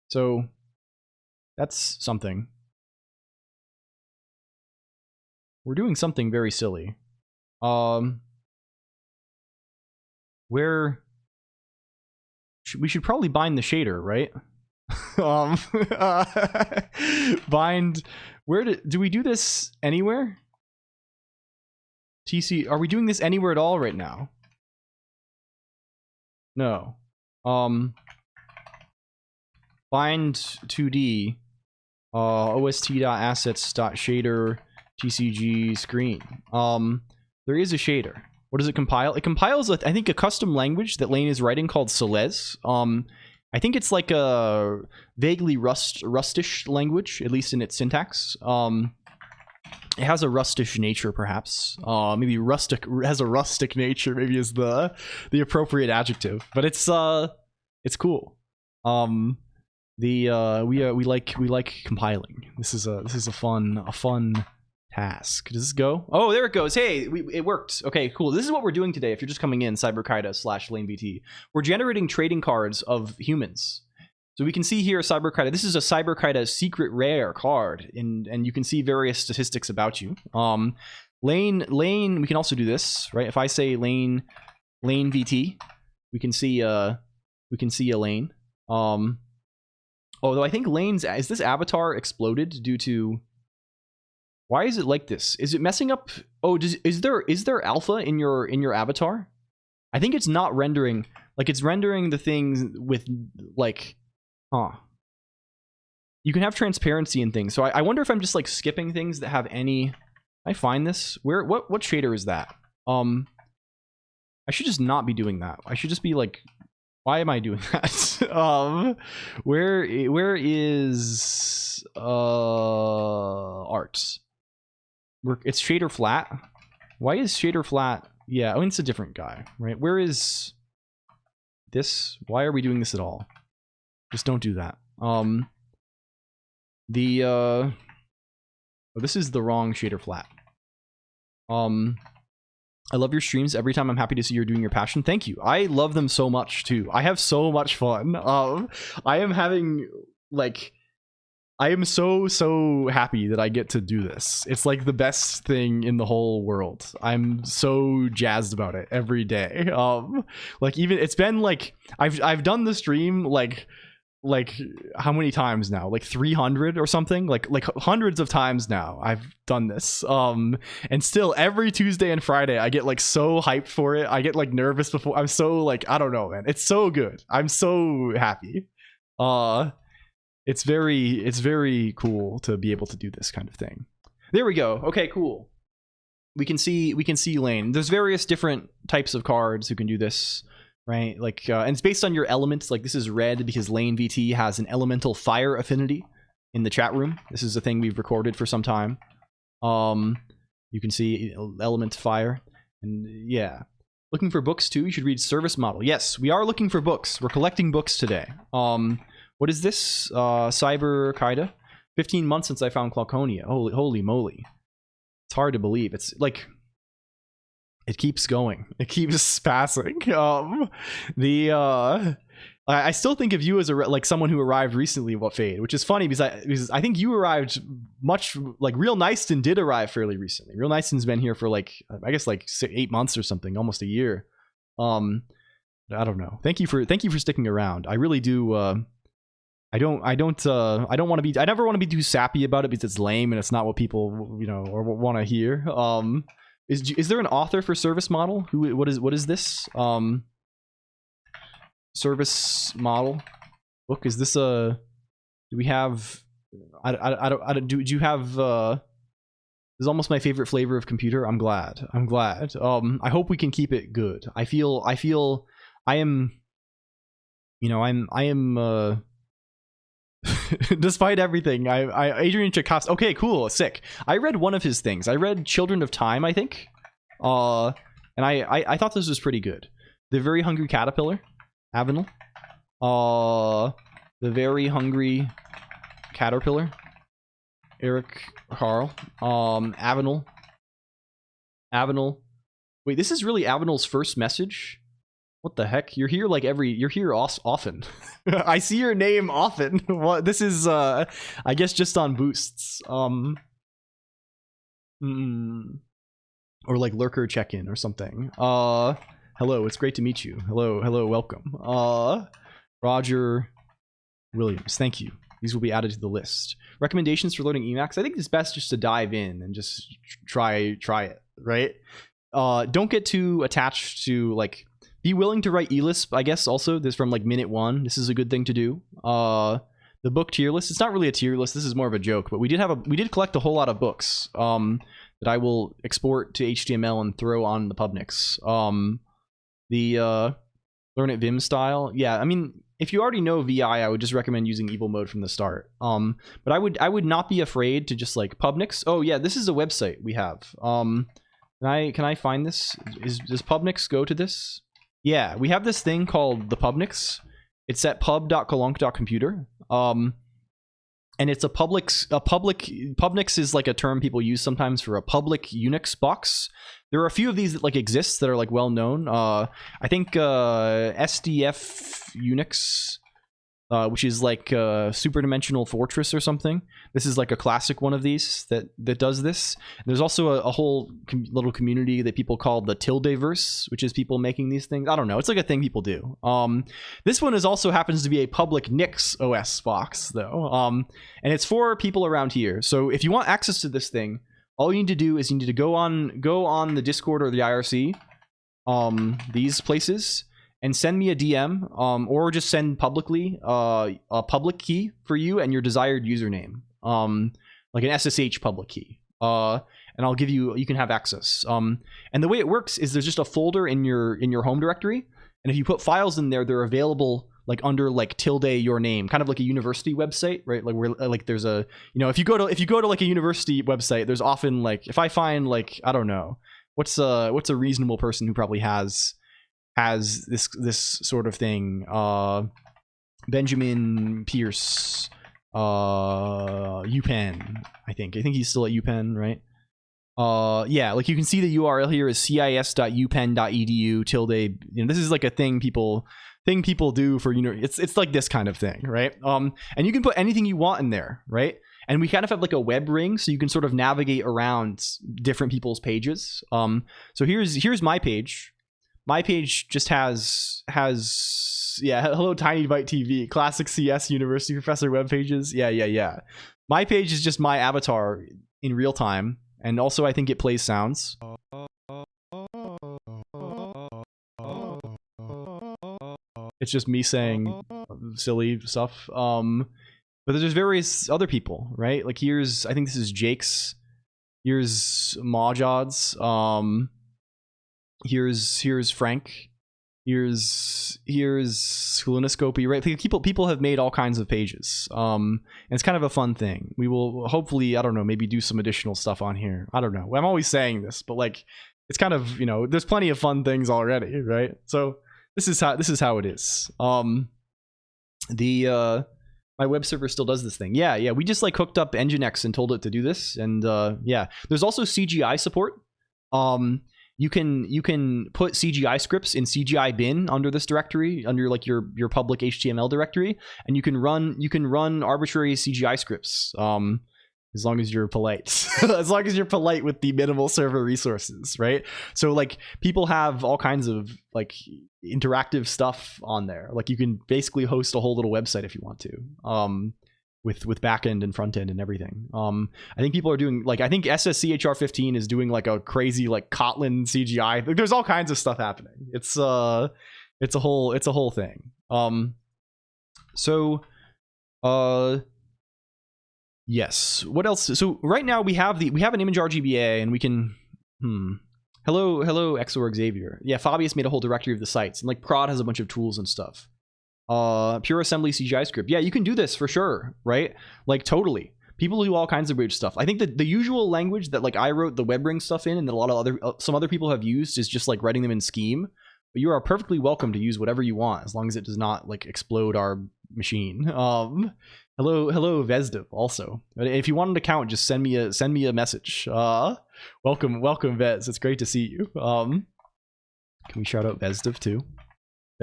So that's something. We're doing something very silly. Where we should probably bind the shader, right? Bind. Where do we do this anywhere? TC, are we doing this anywhere at all right now? No. Bind 2D. ost.assets.shader tcg screen. There is a shader. What does it compile? It compiles, I think, a custom language that Lane is writing called Celez. I think it's like a vaguely rustish language, at least in its syntax. It has a rustish nature, perhaps. Maybe rustic has a rustic nature. Maybe is the appropriate adjective. But it's cool. We like compiling. This is a fun task. Does this go? Oh, there it goes. Hey, it worked. Okay, cool. This is what we're doing today. If you're just coming in, cyberkaida/lanevt. We're generating trading cards of humans. So we can see here cyberkaida. This is a cyberkaida secret rare card, and you can see various statistics about you. Lane. We can also do this, right? If I say lane VT, we can see a lane. Although I think Lane's is this avatar exploded due to. Why is it like this? Is it messing up? Oh, is there alpha in your avatar? I think it's not rendering. Like it's rendering the things with like, You can have transparency in things. So I wonder if I'm just like skipping things that have any. Can I find this? Where? What shader is that? I should just not be doing that. I should just be like. Why am I doing that? Where is art? It's shader flat. Why is shader flat? Yeah, I mean, it's a different guy, right? Where is this? Why are we doing this at all? Just don't do that. This is the wrong shader flat. I love your streams. Every time I'm happy to see you're doing your passion. Thank you. I love them so much too. I have so much fun. I am having like. I am so happy that I get to do this. It's like the best thing in the whole world. I'm so jazzed about it every day. Like even it's been like I've done the stream like how many times now? Like 300 or something? Like hundreds of times now I've done this. And still every Tuesday and Friday I get like so hyped for it. I get like nervous before. I'm so like I don't know, man. It's so good. I'm so happy. It's very cool to be able to do this kind of thing. There we go. Okay, cool. we can see lane. There's various different types of cards who can do this, right? Like, and it's based on your elements. Like this is red because lane VT has an elemental fire affinity in the chat room. This is a thing we've recorded for some time. You can see element fire, and yeah. Looking for books too? You should read Service Model. Yes, we are looking for books. We're collecting books today. What is this? Cyber Kaida? 15 months since I found Clawconia. Holy moly. It's hard to believe. It's like it keeps going. It keeps passing. I still think of you as like someone who arrived recently at Fade, which is funny because I think you arrived much like Real Nyston did arrive fairly recently. Real Nyston's been here for like I guess like 8 months or something, almost a year. I don't know. Thank you for sticking around. I really do. I never want to be too sappy about it because it's lame and it's not what people or want to hear. Is there an author for Service Model? What is this? Service Model book. Is this do we have? Do you have? This is almost my favorite flavor of computer. I'm glad. I hope we can keep it good. I feel I am. I am. Despite everything, Adrian Tchaikovsky. Okay, cool, sick. I read one of his things. I read Children of Time, I think. And I thought this was pretty good. The Very Hungry Caterpillar. Avenel. The Very Hungry Caterpillar. Eric Carl. Avenel. Wait, this is really Avenel's first message? What the heck? You're here like you're here often. I see your name often. What? This is I guess just on boosts. Or like lurker check-in or something. Hello, it's great to meet you. Hello, welcome. Roger Williams, thank you. These will be added to the list. Recommendations for loading Emacs. I think it's best just to dive in and just try it, right? Don't get too attached to like. Be willing to write eLisp, I guess, also. This from like minute 1. This is a good thing to do. The book tier list. It's not really a tier list. This is more of a joke, but we did collect a whole lot of books that I will export to HTML and throw on the Pubnix. The Learn it Vim style. Yeah, I mean, if you already know VI, I would just recommend using Evil Mode from the start. But I would not be afraid to just like Pubnix. Oh yeah, this is a website we have. Can I find this? Does Pubnix go to this? Yeah, we have this thing called the Pubnix. It's at pub.colonq.computer. And it's a Pubnix is like a term people use sometimes for a public Unix box. There are a few of these that like exist that are like well known. I think SDF Unix, which is like Super Dimensional Fortress or something. This is like a classic one of these that does this. There's also a whole little community that people call the Tildeverse, which is people making these things. I don't know. It's like a thing people do. This one also happens to be a public Nix OS box though. And it's for people around here. So if you want access to this thing, all you need to do is you need to go on the Discord or the IRC, these places, and send me a DM, or just send publicly a public key for you and your desired username, like an SSH public key, and I'll give you can have access. And the way it works is there's just a folder in your home directory, and if you put files in there, they're available like under like tilde your name, kind of like a university website, right? Like where like there's a if you go to like a university website, there's often like if I find like I don't know what's a reasonable person who probably has this sort of thing. Benjamin Pierce, UPenn. I think he's still at UPenn, right? Yeah, like you can see the URL here is cis.upenn.edu tilde. This is like a thing people do for it's like this kind of thing, right? And you can put anything you want in there, right? And we kind of have like a web ring, so you can sort of navigate around different people's pages. So here's my page. My page just has hello Tiny Byte TV, classic CS University Professor web pages. Yeah. My page is just my avatar in real time, and also I think it plays sounds. It's just me saying silly stuff. But there's various other people, right? Like I think this is Jake's Here's Majods. Here's Frank. Here's Colonoscopy, right? People have made all kinds of pages. And it's kind of a fun thing. We will hopefully, I don't know, maybe do some additional stuff on here. I don't know. I'm always saying this, but like it's kind of, you know, there's plenty of fun things already, right? So this is how it is. My web server still does this thing. Yeah, we just like hooked up Nginx and told it to do this, and yeah, there's also CGI support. You can put CGI scripts in CGI bin under this directory, under like your public HTML directory, and you can run arbitrary CGI scripts. As long as you're polite. As long as you're polite with the minimal server resources, right? So like people have all kinds of like interactive stuff on there. Like you can basically host a whole little website if you want to. With backend and front end and everything. I think people are doing like, I think SSCHR15 is doing like a crazy like Kotlin CGI. Like, there's all kinds of stuff happening. It's a whole thing. Yes. What else? So right now we have an image RGBA, and we can hello XOR Xavier. Yeah, Fabius made a whole directory of the sites, and like Prod has a bunch of tools and stuff. Pure assembly CGI script. Yeah, you can do this for sure, right? Like totally. People do all kinds of weird stuff. I think that the usual language that like I wrote the WebRing stuff in, and that a lot of some other people have used, is just like writing them in Scheme. But you are perfectly welcome to use whatever you want, as long as it does not like explode our machine. Hello Vesdiv also. If you want an account, just send me a message. Welcome Vez. It's great to see you. Can we shout out Vesdiv too?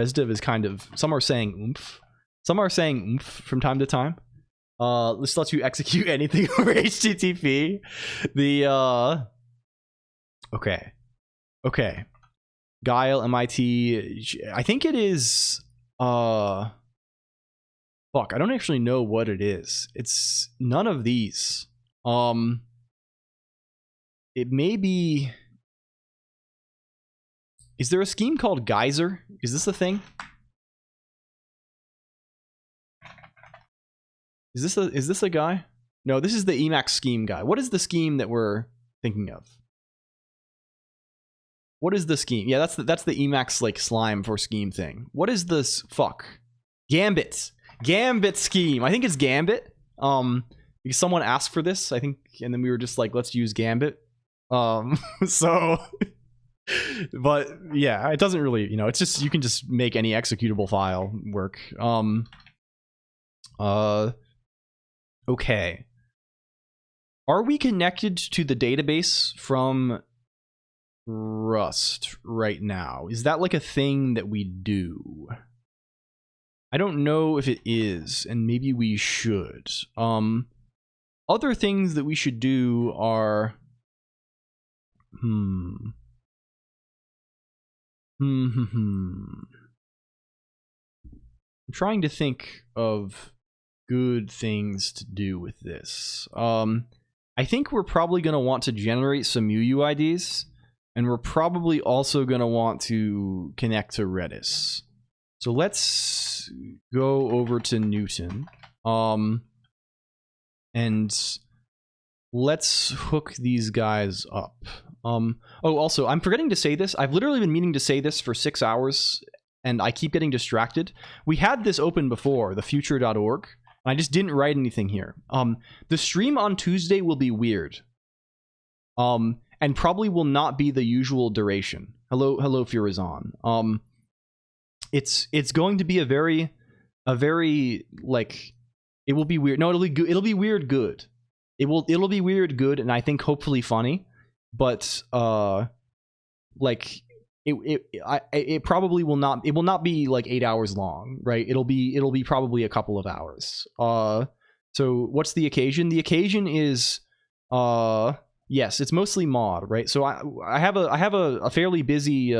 Vesdiv is kind of, some are saying oomph. Some are saying oomph from time to time. This lets you execute anything over HTTP. Okay. Guile, MIT, I think it is, fuck, I don't actually know what it is. It's none of these. It may be, is there a scheme called Geyser? Is this a thing? Is this a guy? No, this is the Emacs scheme guy. What is the scheme that we're thinking of? What is the scheme? Yeah, that's the Emacs like slime for scheme thing. What is this? Fuck. Gambit scheme. I think it's Gambit. Because someone asked for this, I think, and then we were just like, let's use Gambit. So, but yeah, it doesn't really, you know, it's just, you can just make any executable file work. Okay. Are we connected to the database from Rust right now? Is that like a thing that we do? I don't know if it is, and maybe we should. Other things that we should do are I'm trying to think of good things to do with this. I think we're probably going to want to generate some UUIDs, and we're probably also going to want to connect to Redis. So let's go over to Newton, and let's hook these guys up. Oh, also, I'm forgetting to say this. I've literally been meaning to say this for 6 hours, and I keep getting distracted. We had this open before, thefuture.org, and I just didn't write anything here. The stream on Tuesday will be weird, and probably will not be the usual duration. Hello, Furazon. It's going to be a very like, it will be weird. No, it'll be good. It'll be weird good. It'll be weird good, and I think hopefully funny. But like it probably will not. It will not be like 8 hours long, right? It'll be probably a couple of hours. So what's the occasion? The occasion is yes, it's mostly mod, right? So I have a fairly busy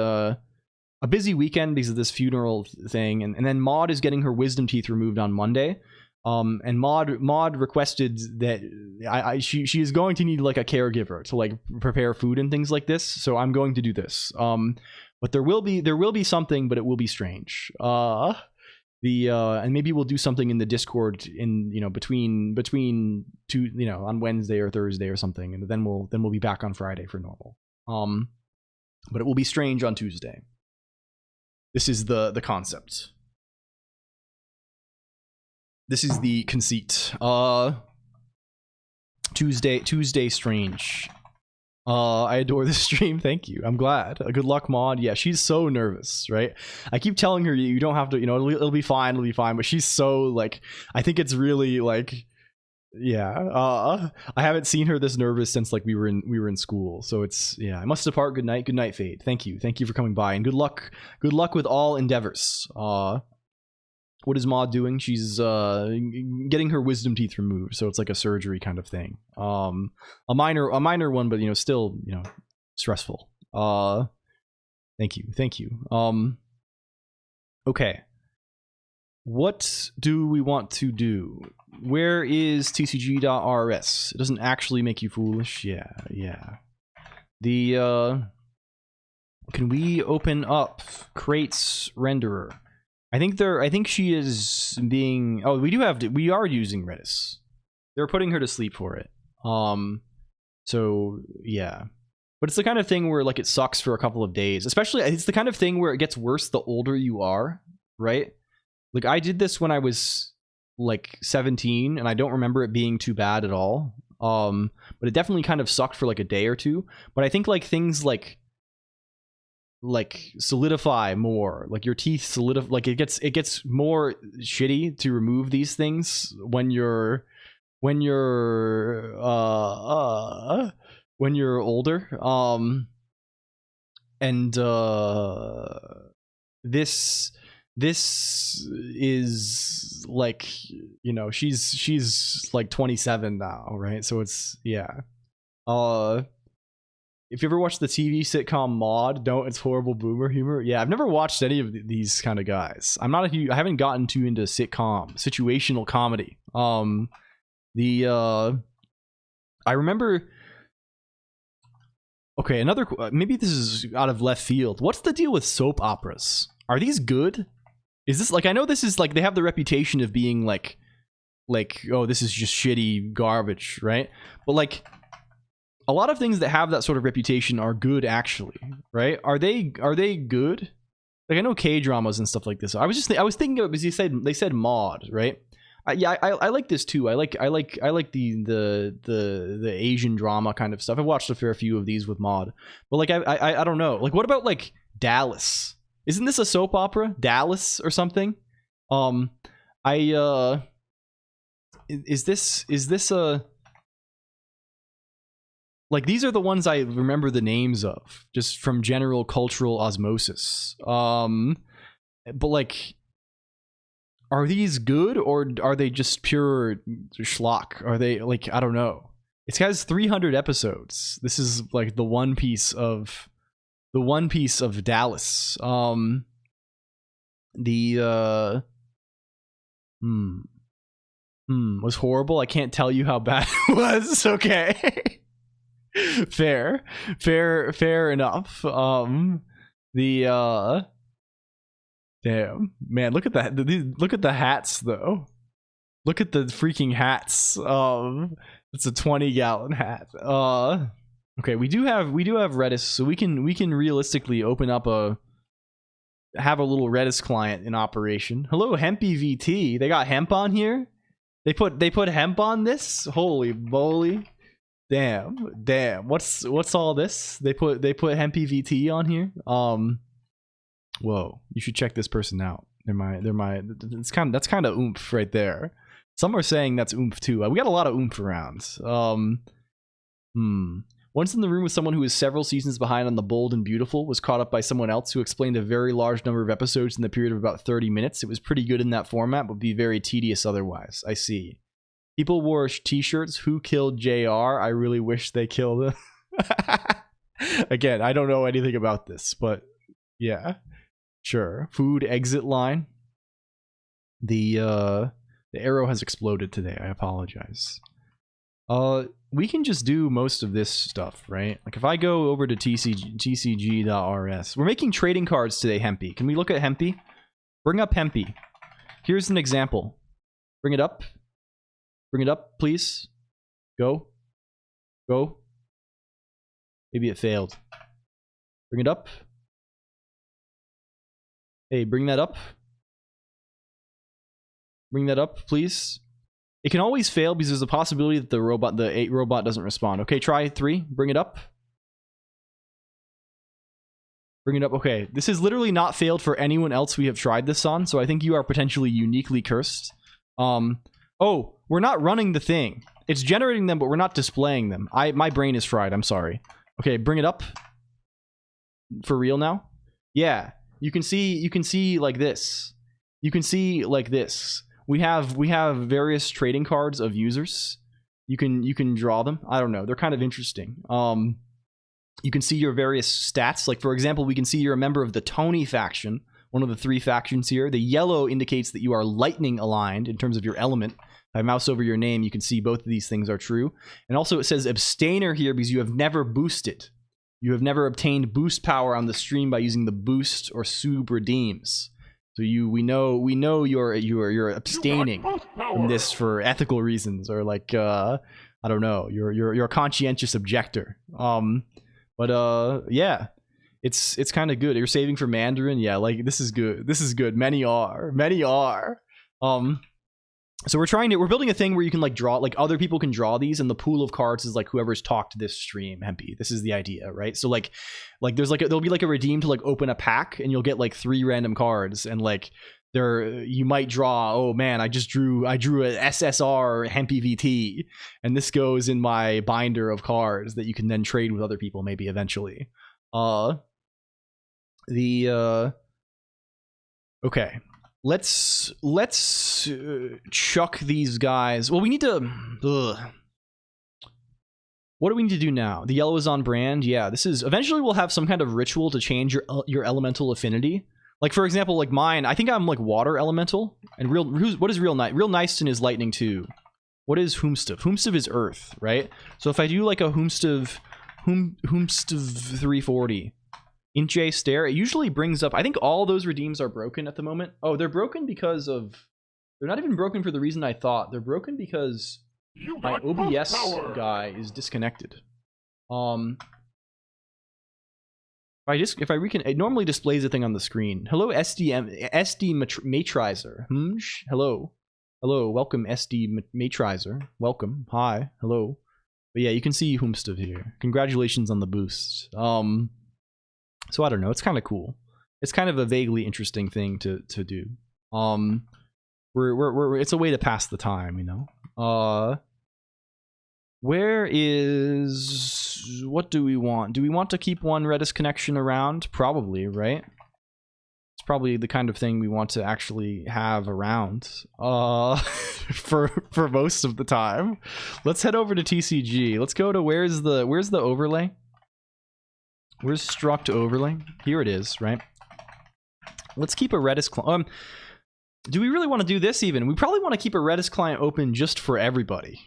busy weekend because of this funeral thing, and then Maud is getting her wisdom teeth removed on Monday. And Maud requested that she is going to need like a caregiver to like prepare food and things like this. So I'm going to do this. But there will be something, but it will be strange. And maybe we'll do something in the Discord in, you know, between two, you know, on Wednesday or Thursday or something, and then we'll be back on Friday for normal. But it will be strange on Tuesday. This is the concept. This is the conceit. Tuesday strange. I adore this stream. Thank you. I'm glad. Good luck, Maud. Yeah, she's so nervous, right? I keep telling her you don't have to, you know, it'll be fine. It'll be fine. But she's so like, I think it's really like, yeah. I haven't seen her this nervous since like we were in school. So it's, yeah. I must depart. Good night. Good night, Fade. Thank you. Thank you for coming by, and good luck. Good luck with all endeavors. What is Maud doing? She's getting her wisdom teeth removed, so it's like a surgery kind of thing. A minor one, but you know, still, you know, stressful. Thank you. Okay. What do we want to do? Where is tcg.rs? It doesn't actually make you foolish. Yeah. The can we open up Crate's renderer? I think she is being, oh, we are using Redis. They're putting her to sleep for it. So yeah. But it's the kind of thing where like it sucks for a couple of days. Especially it's the kind of thing where it gets worse the older you are, right? Like I did this when I was like 17 and I don't remember it being too bad at all. But it definitely kind of sucked for like a day or two. But I think like things like solidify more, like your teeth solidify, like it gets more shitty to remove these things when you're older. And this is like, you know, she's like 27 now, right? So it's, yeah. If you ever watched the TV sitcom Maude, it's horrible boomer humor. Yeah, I've never watched any of these kind of guys. I haven't gotten too into situational comedy. I remember. Okay, maybe this is out of left field. What's the deal with soap operas? Are these good? Is this like, I know this is like, they have the reputation of being like, oh, this is just shitty garbage, right? But like, a lot of things that have that sort of reputation are good, actually, right? Are they good? Like I know K-dramas and stuff like this. I was thinking of it because they said Maud, right? I like this too. I like the Asian drama kind of stuff. I've watched a fair few of these with Maud, but like I don't know. Like what about like Dallas? Isn't this a soap opera? Dallas or something? Is this a, like, these are the ones I remember the names of just from general cultural osmosis. But like, are these good or are they just pure schlock? Are they like, I don't know. It has 300 episodes. This is like the One Piece of Dallas. Was horrible. I can't tell you how bad it was. Okay. fair enough. Damn, man, look at that. Look at the hats though. Look at the freaking hats. It's a 20-gallon hat. Okay, we do have Redis, so we can realistically open up have a little Redis client in operation. Hello, Hempy VT. They got hemp on here. They put hemp on this. Holy moly. Damn. What's all this? They put Hempy VT on here. Whoa, you should check this person out. That's kind of oomph right there. Some are saying that's oomph too. We got a lot of oomph around. Once in the room with someone who is several seasons behind on The Bold and Beautiful, was caught up by someone else who explained a very large number of episodes in the period of about 30 minutes. It was pretty good in that format, but be very tedious otherwise. I see. People wore t-shirts. Who killed JR? I really wish they killed him. Again, I don't know anything about this, but yeah, sure. Food exit line. The arrow has exploded today. I apologize. We can just do most of this stuff, right? Like if I go over to tcg.rs, we're making trading cards today, Hempy. Can we look at Hempy? Bring up Hempy. Here's an example. Bring it up. Bring it up, please. Go. Go. Maybe it failed. Bring it up. Hey, bring that up. Bring that up, please. It can always fail because there's a possibility that the robot doesn't respond. Okay, try 3. Bring it up. Bring it up. Okay, this has literally not failed for anyone else we have tried this on, so I think you are potentially uniquely cursed. Oh, we're not running the thing. It's generating them, but we're not displaying them. My brain is fried. I'm sorry. Okay, bring it up. For real now? Yeah, you can see like this. You can see like this. We have various trading cards of users. You can draw them. I don't know. They're kind of interesting. You can see your various stats. Like, for example, we can see you're a member of the Tony faction, one of the 3 factions here. The yellow indicates that you are lightning aligned in terms of your element. If I mouse over your name, you can see both of these things are true. And also it says abstainer here because you have never boosted. You have never obtained boost power on the stream by using the boost or sub redeems. So we know you're abstaining from this for ethical reasons, or like I don't know, you're a conscientious objector. Yeah, it's kind of good. You're saving for Mandarin. Yeah, like this is good. This is good. Many are. So we're building a thing where you can like draw, like other people can draw these, and the pool of cards is like whoever's talked this stream. Hempy, this is the idea, right? So like there's like there'll be like a redeem to like open a pack, and you'll get like 3 random cards, and like you might draw, oh man, I drew a SSR Hempy VT, and this goes in my binder of cards that you can then trade with other people maybe eventually. Okay. Let's chuck these guys. Well, we need to. What do we need to do now? The yellow is on brand. Yeah, this is. Eventually, we'll have some kind of ritual to change your elemental affinity. Like for example, like mine. I think I'm like water elemental. And what is real nice? Real Nyston is lightning too. What is Whomstuff? Whomstuff is earth, right? So if I do like a Whomstuff 340. Int J stare, it usually brings up, I think all those redeems are broken at the moment. Oh, they're broken because of, they're not even broken for the reason I thought. They're broken because my OBS guy is disconnected. If I it normally displays a thing on the screen. Hello, SD Matrizer. Hello, welcome SD Matrizer. Welcome, hi, hello. But yeah, you can see Whomstuff here. Congratulations on the boost. So I don't know, it's kind of cool. It's kind of a vaguely interesting thing to do. It's a way to pass the time, you know. Where is, what do we want? Do we want to keep one Redis connection around? Probably, right? It's probably the kind of thing we want to actually have around for most of the time. Let's head over to TCG. Let's go to where's the overlay? Where's struct overlay? Here it is, right? Let's keep a Redis client. Do we really want to do this even? We probably want to keep a Redis client open just for everybody,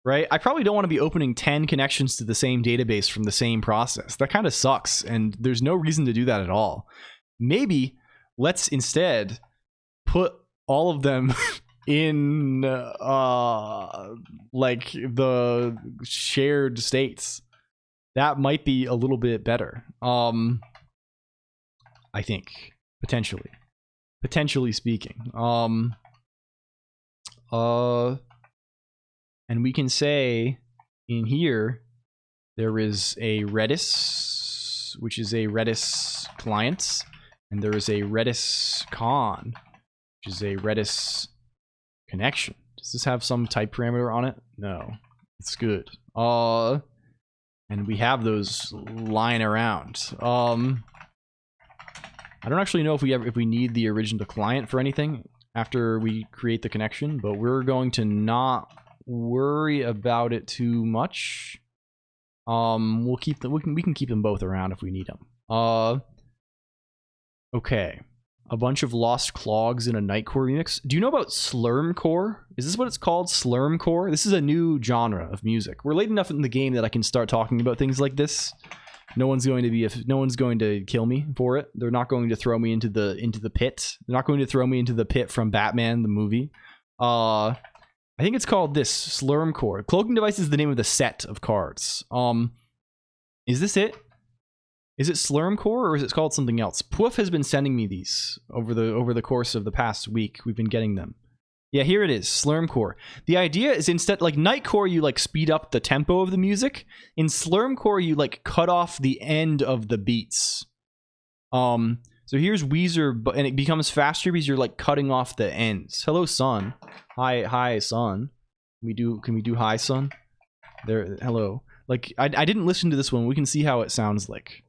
right? I probably don't want to be opening 10 connections to the same database from the same process. That kind of sucks, and there's no reason to do that at all. Maybe let's instead put all of them in like the shared states. That might be a little bit better. I think potentially speaking. And we can say in here there is a Redis, which is a Redis client, and there is a Redis con, which is a Redis connection. Does this have some type parameter on it? No, it's good. And we have those lying around. I don't actually know if we need the original client for anything after we create the connection, but we're going to not worry about it too much. We'll keep them. We can keep them both around if we need them. Okay. A bunch of lost clogs in a Nightcore remix. Do you know about Slurmcore? Is this what it's called? Slurmcore? This is a new genre of music. We're late enough in the game that I can start talking about things like this. No one's going to kill me for it. They're not going to throw me into the pit. They're not going to throw me into the pit from Batman the movie. I think it's called this LCOLONQ. Cloaking Device is the name of the set of cards. Is this it? Is it LCOLONQ or is it called something else? Poof has been sending me these over the course of the past week. We've been getting them. Yeah, here it is, LCOLONQ. The idea is instead, like Nightcore, you like speed up the tempo of the music. In LCOLONQ, you like cut off the end of the beats. So here's Weezer, and it becomes faster because you're like cutting off the ends. Hello, Sun. Hi, Sun. Can we do hi, Sun? There, hello. Like I didn't listen to this one. We can see how it sounds like.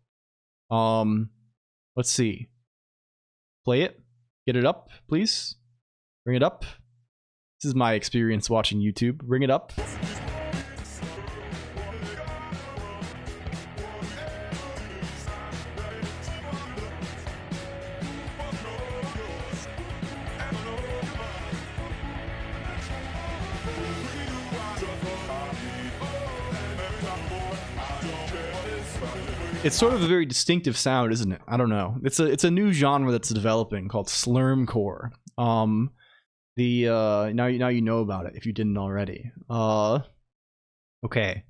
Let's see. Play it. Get it up, please. Bring it up. This is my experience watching YouTube. Bring it up. It's sort of a very distinctive sound, isn't it? I don't know. It's a new genre that's developing called slurmcore. Now you know about it if you didn't already. Okay.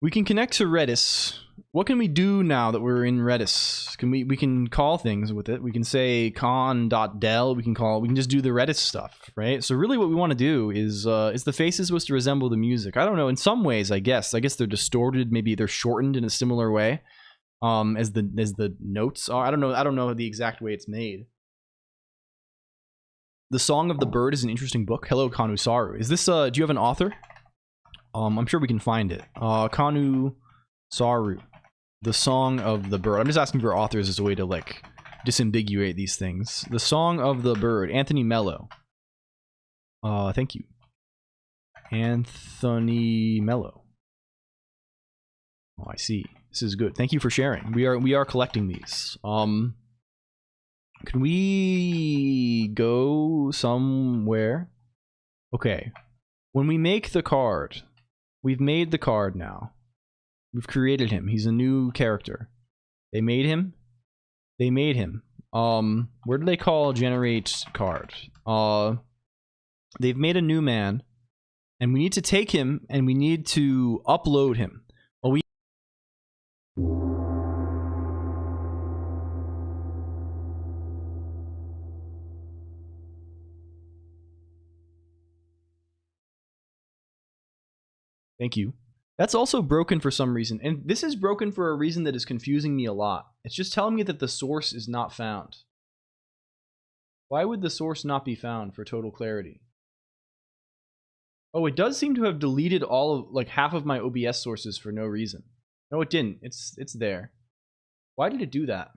We can connect to Redis. What can we do now that we're in Redis? We can call things with it. We can say con.del. We can just do the Redis stuff, right? So really what we want to do is the faces supposed to resemble the music? I don't know. In some ways, I guess they're distorted. Maybe they're shortened in a similar way as the notes are. I don't know the exact way it's made. The Song of the Bird is an interesting book. Hello, Kanusaru. Is this, do you have an author? I'm sure we can find it. Kanusaru. The Song of the Bird. I'm just asking for authors as a way to, like, disambiguate these things. The Song of the Bird. Anthony Mello. Thank you. Anthony Mello. Oh, I see. This is good. Thank you for sharing. We are collecting these. Can we go somewhere? Okay. When we make the card, we've made the card now. We've created him. He's a new character. They made him. They made him. Where do they call generate card? They've made a new man, and we need to take him and we need to upload him. Thank you. That's also broken for some reason. And this is broken for a reason that is confusing me a lot. It's just telling me that the source is not found. Why would the source not be found for total clarity? Oh, it does seem to have deleted all of, like, half of my OBS sources for no reason. No, it didn't. It's there. Why did it do that?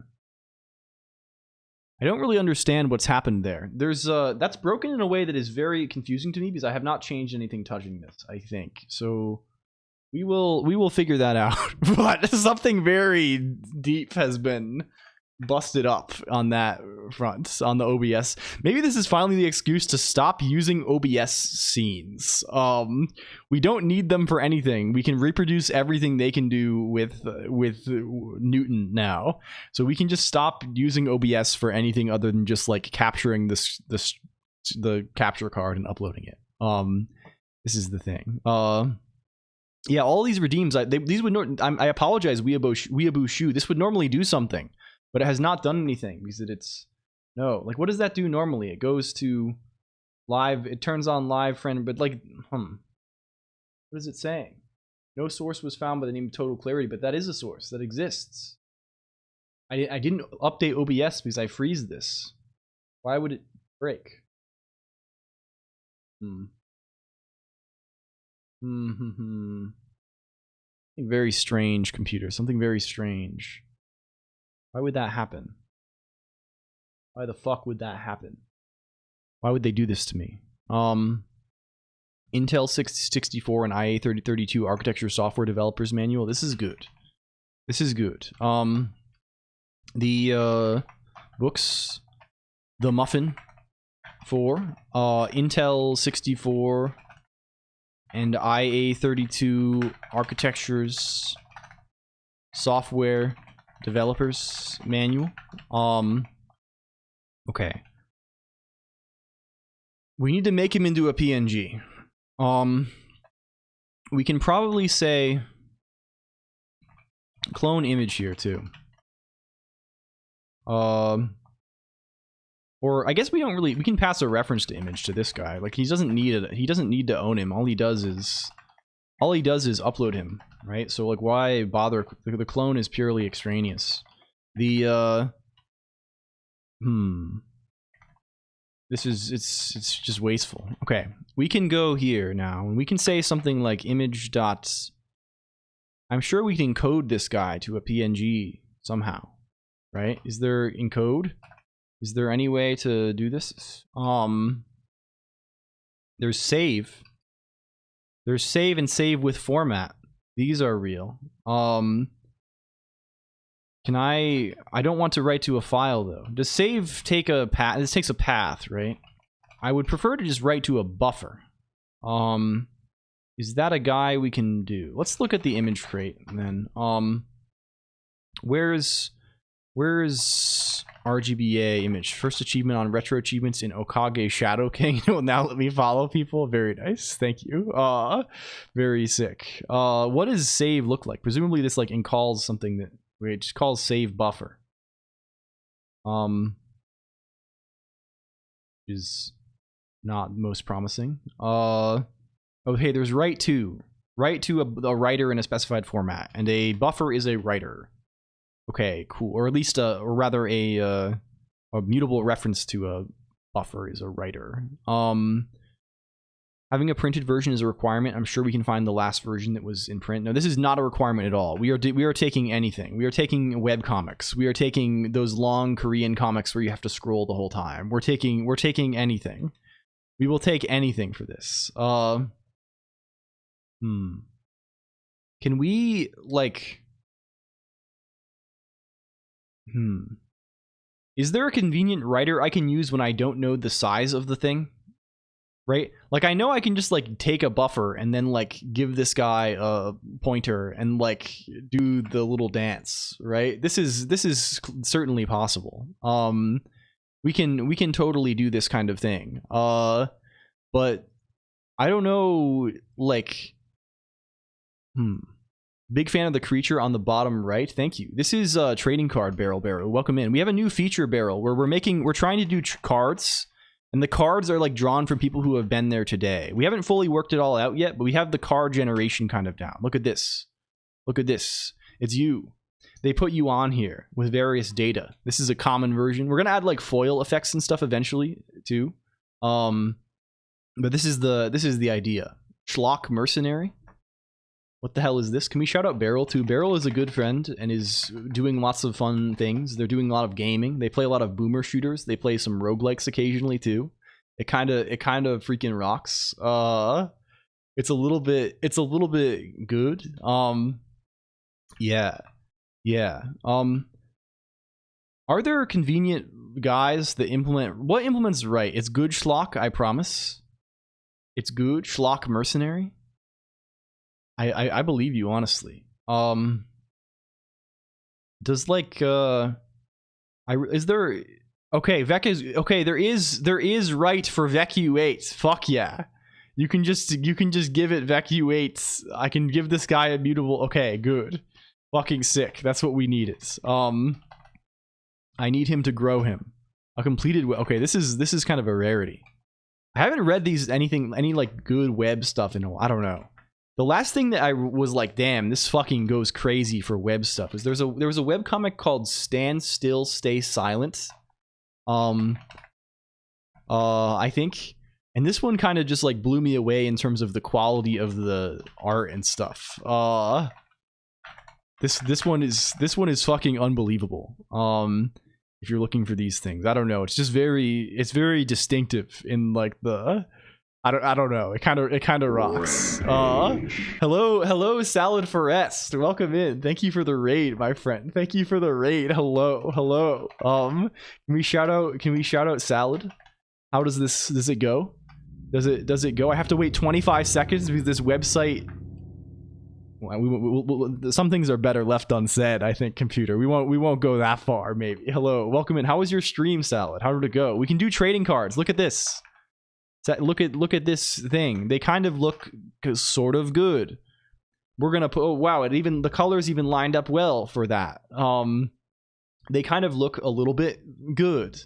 I don't really understand what's happened there. There's that's broken in a way that is very confusing to me because I have not changed anything touching this, I think. So we will figure that out. But something very deep has been busted up on that front, on the OBS. Maybe this is finally the excuse to stop using OBS scenes. We don't need them for anything. We can reproduce everything they can do with Newton now. So we can just stop using OBS for anything other than just like capturing the capture card and uploading it. This is the thing. Yeah, all these redeems, these would I apologize, Weeaboo Shu. This would normally do something. But it has not done anything because it's no. Like, what does that do normally? It goes to live. It turns on live friend. But like, what is it saying? No source was found by the name of Total Clarity. But that is a source that exists. I didn't update OBS because I freeze this. Why would it break? Very strange, computer. Something very strange. Why would that happen? Why the fuck would that happen? Why would they do this to me? Intel 664 and IA 3032 Architecture Software Developers Manual. This is good. This is good. The books, The Muffin for Intel 64 and IA 32 Architectures software developers manual. Okay. We need to make him into a PNG. We can probably say clone image here too. Or I guess we don't really, we can pass a reference to image to this guy. Like he doesn't need it. He doesn't need to own him. All he does is upload him, right? So like why bother? The clone is purely extraneous. This is, it's just wasteful. Okay, we can go here now and we can say something like image dot. I'm sure we can encode this guy to a PNG somehow, right? Is there encode? Is there any way to do this? There's save. There's save and save with format. These are real. Can I don't want to write to a file though. Does save take a path? This takes a path, right? I would prefer to just write to a buffer. Is that a guy we can do? Let's look at the image crate then. Where's RGBA image? First achievement on retro achievements in Okage Shadow King. It will now let me follow people. Very nice. Thank you. Very sick. What does save look like? Presumably this like calls something that we just calls save buffer. Is not most promising. Okay, there's write to a writer in a specified format, and a buffer is a writer. Okay, cool. Or at least a mutable reference to a buffer is a writer. Having a printed version is a requirement. I'm sure we can find the last version that was in print. No, this is not a requirement at all. We are taking anything. We are taking web comics. We are taking those long Korean comics where you have to scroll the whole time. We're taking anything. We will take anything for this. Can we like? Is there a convenient writer I can use when I don't know the size of the thing? Right? Like I know I can just like take a buffer and then like give this guy a pointer and like do the little dance, right? This is certainly possible. We can totally do this kind of thing. But I don't know, like big fan of the creature on the bottom right. Thank you. This is trading card barrel. Welcome in. We have a new feature barrel where we're trying to do cards, and the cards are like drawn from people who have been there today. We haven't fully worked it all out yet, but we have the card generation kind of down. Look at this. Look at this. It's you. They put you on here with various data. This is a common version. We're gonna add like foil effects and stuff eventually too. But this is the idea. Schlock Mercenary. What the hell is this? Can we shout out Beryl too? Beryl is a good friend and is doing lots of fun things. They're doing a lot of gaming. They play a lot of boomer shooters. They play some roguelikes occasionally too. It kind of freaking rocks. It's a little bit good. Yeah. Are there convenient guys that implement what implements right? It's good Schlock, I promise. It's good Schlock Mercenary. I believe you, honestly. Does like is there okay, Vec is okay, there is right for VECU8. Fuck yeah. You can just give it VECU8. I can give this guy a mutable. Okay, good. Fucking sick. That's what we needed. I need him to grow him. A completed okay, this is kind of a rarity. I haven't read any like good web stuff in a while. I don't know. The last thing that I was like, damn, this fucking goes crazy for web stuff is there was a web comic called Stand Still, Stay Silent. I think, and this one kind of just like blew me away in terms of the quality of the art and stuff. This one is fucking unbelievable. If you're looking for these things, I don't know. It's just it's very distinctive in like the. I don't know. It kind of rocks. Hello, Salad Forest. Welcome in. Thank you for the raid, my friend. Thank you for the raid. Hello. Can we shout out Salad? How does it go? Does it go? I have to wait 25 seconds because this website some things are better left unsaid, I think, computer. We won't go that far, maybe. Hello, welcome in. How was your stream, Salad? How did it go? We can do trading cards. Look at this. Look at this thing. They kind of look sort of good. We're gonna put, oh wow, the colors even lined up well for that. They kind of look a little bit good.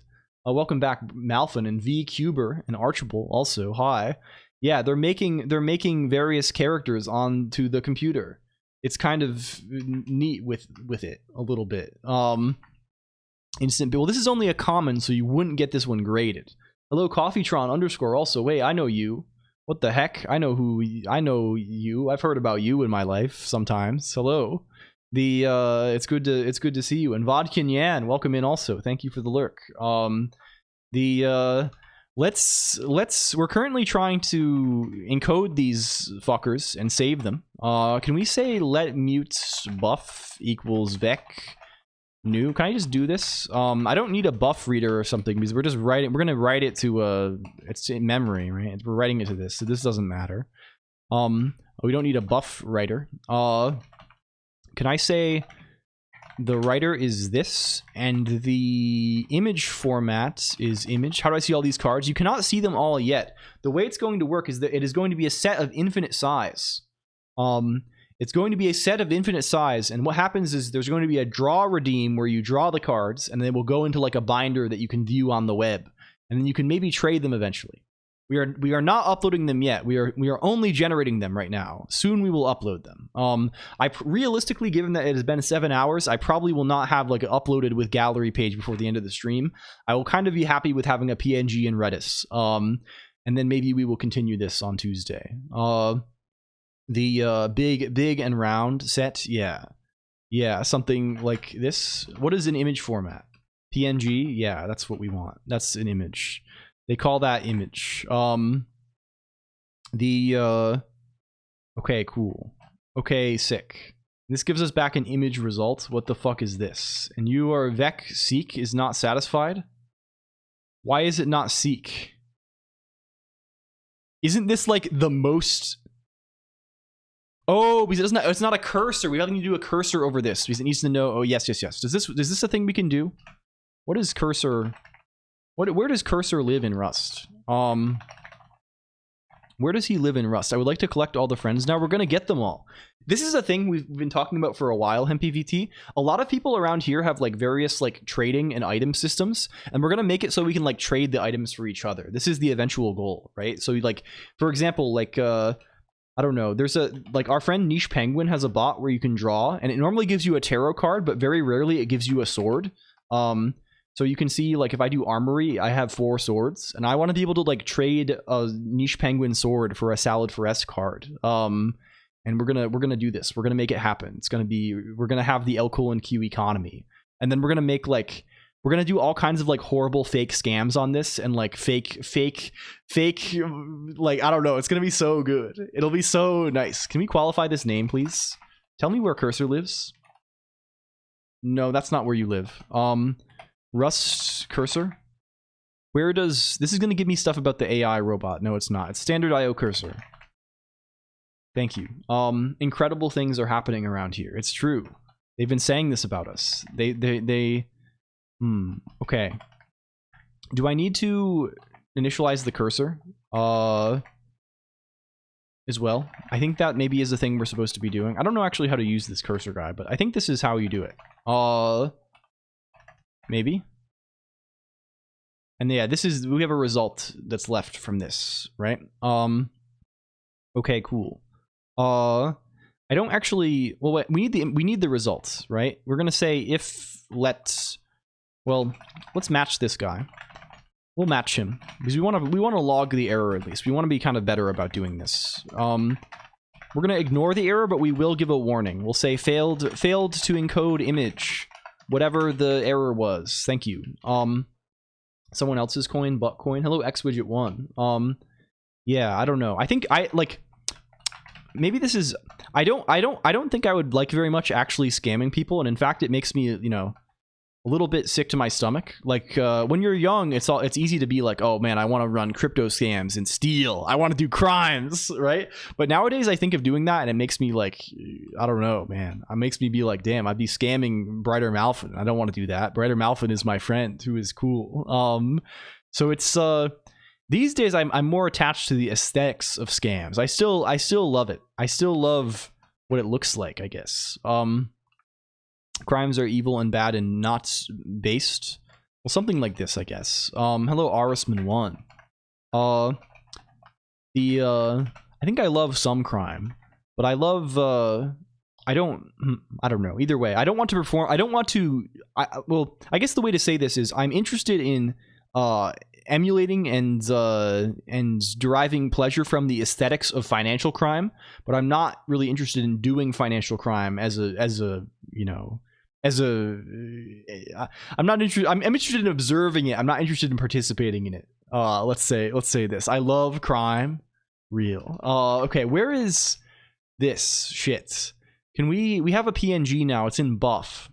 Welcome back, Malfin and V Cuber and Archibald also. Hi. Yeah, they're making various characters onto the computer. It's kind of neat with it a little bit. Instant. Well, this is only a common, so you wouldn't get this one graded. Hello, Coffeetron _ also. Wait, I know you. What the heck? I know you. I've heard about you in my life sometimes. Hello. It's good to see you. And Vodkin Yan, welcome in also. Thank you for the lurk. We're currently trying to encode these fuckers and save them. Can we say let mute buff equals vec new? Can I just do this? I don't need a buff reader or something because we're gonna write it to it's in memory, right? We're writing it to this, so this doesn't matter. We don't need a buff writer. Can I say the writer is this and the image format is image? How do I see all these cards? You cannot see them all yet. The way it's going to work is that it is going to be a set of infinite size. It's going to be a set of infinite size, and what happens is there's going to be a draw redeem where you draw the cards and they will go into like a binder that you can view on the web, and then you can maybe trade them eventually. We are not uploading them yet. We are only generating them right now. Soon we will upload them. Realistically, given that it has been 7 hours, I probably will not have like an uploaded with gallery page before the end of the stream. I will kind of be happy with having a PNG and Redis. And then maybe we will continue this on Tuesday. The big and round set, yeah, something like this. What is an image format? PNG, yeah, that's what we want. That's an image. They call that image. Okay, cool. Okay, sick. This gives us back an image result. What the fuck is this? And you are vec seek is not satisfied? Why is it not seek? Isn't this like the most... Oh, because it's not a cursor. We don't need to do a cursor over this because it needs to know. Oh, yes. Is this a thing we can do? What is cursor? Where does cursor live in Rust? Where does he live in Rust? I would like to collect all the friends. Now we're gonna get them all. This is a thing we've been talking about for a while, HempPVT. A lot of people around here have like various like trading and item systems, and we're gonna make it so we can like trade the items for each other. This is the eventual goal, right? So like, for example, like I don't know, there's a like our friend Niche Penguin has a bot where you can draw, and it normally gives you a tarot card, but very rarely it gives you a sword. So you can see, like, if I do armory, I have 4 swords, and I want to be able to like trade a Niche Penguin sword for a Salad for S card. And we're gonna do this. We're gonna make it happen. We're gonna have the LCOLONQ economy, and then we're gonna make like we're gonna do all kinds of like horrible fake scams on this, and like fake like I don't know. It's gonna be so good. It'll be so nice. Can we qualify this name, please? Tell me where Cursor lives. No, that's not where you live. Rust Cursor? Where does... This is going to give me stuff about the AI robot. No, it's not. It's standard IO Cursor. Thank you. Incredible things are happening around here. It's true. They've been saying this about us. Okay. Do I need to initialize the cursor? As well? I think that maybe is a thing we're supposed to be doing. I don't know actually how to use this cursor guy, but I think this is how you do it. Maybe. And yeah, we have a result that's left from this, right? Okay, cool. I don't actually, well, wait, we need the results, right? We're gonna say if let's match this guy. We'll match him because we want to log the error at least. We want to be kind of better about doing this. We're gonna ignore the error, but we will give a warning. We'll say failed to encode image. Whatever the error was. Thank you. Someone else's coin, butt coin. Hello, XWidget1. Yeah, I don't know. I think maybe this is... I don't think I would like very much actually scamming people, and in fact, it makes me, you know... a little bit sick to my stomach. Like when you're young, it's easy to be like, oh man, I want to run crypto scams and steal. I want to do crimes, right? But nowadays I think of doing that and it makes me like, I don't know, man. It makes me be like, damn, I'd be scamming Brighter Malfin. I don't want to do that. Brighter Malfin is my friend who is cool. So it's these days I'm more attached to the aesthetics of scams. I still love it. I still love what it looks like, I guess. Crimes are evil and bad and not based. Well, something like this, I guess. Hello, Arisman1. I think I love some crime, but I love, I don't know. Either way, I don't want to perform, well, I guess the way to say this is I'm interested in, emulating and deriving pleasure from the aesthetics of financial crime, but I'm not really interested in doing financial crime I'm not interested. I'm interested in observing it. I'm not interested in participating in it. Let's say this. I love crime. Real. Okay, where is this shit? Can we have a PNG now? It's in buff.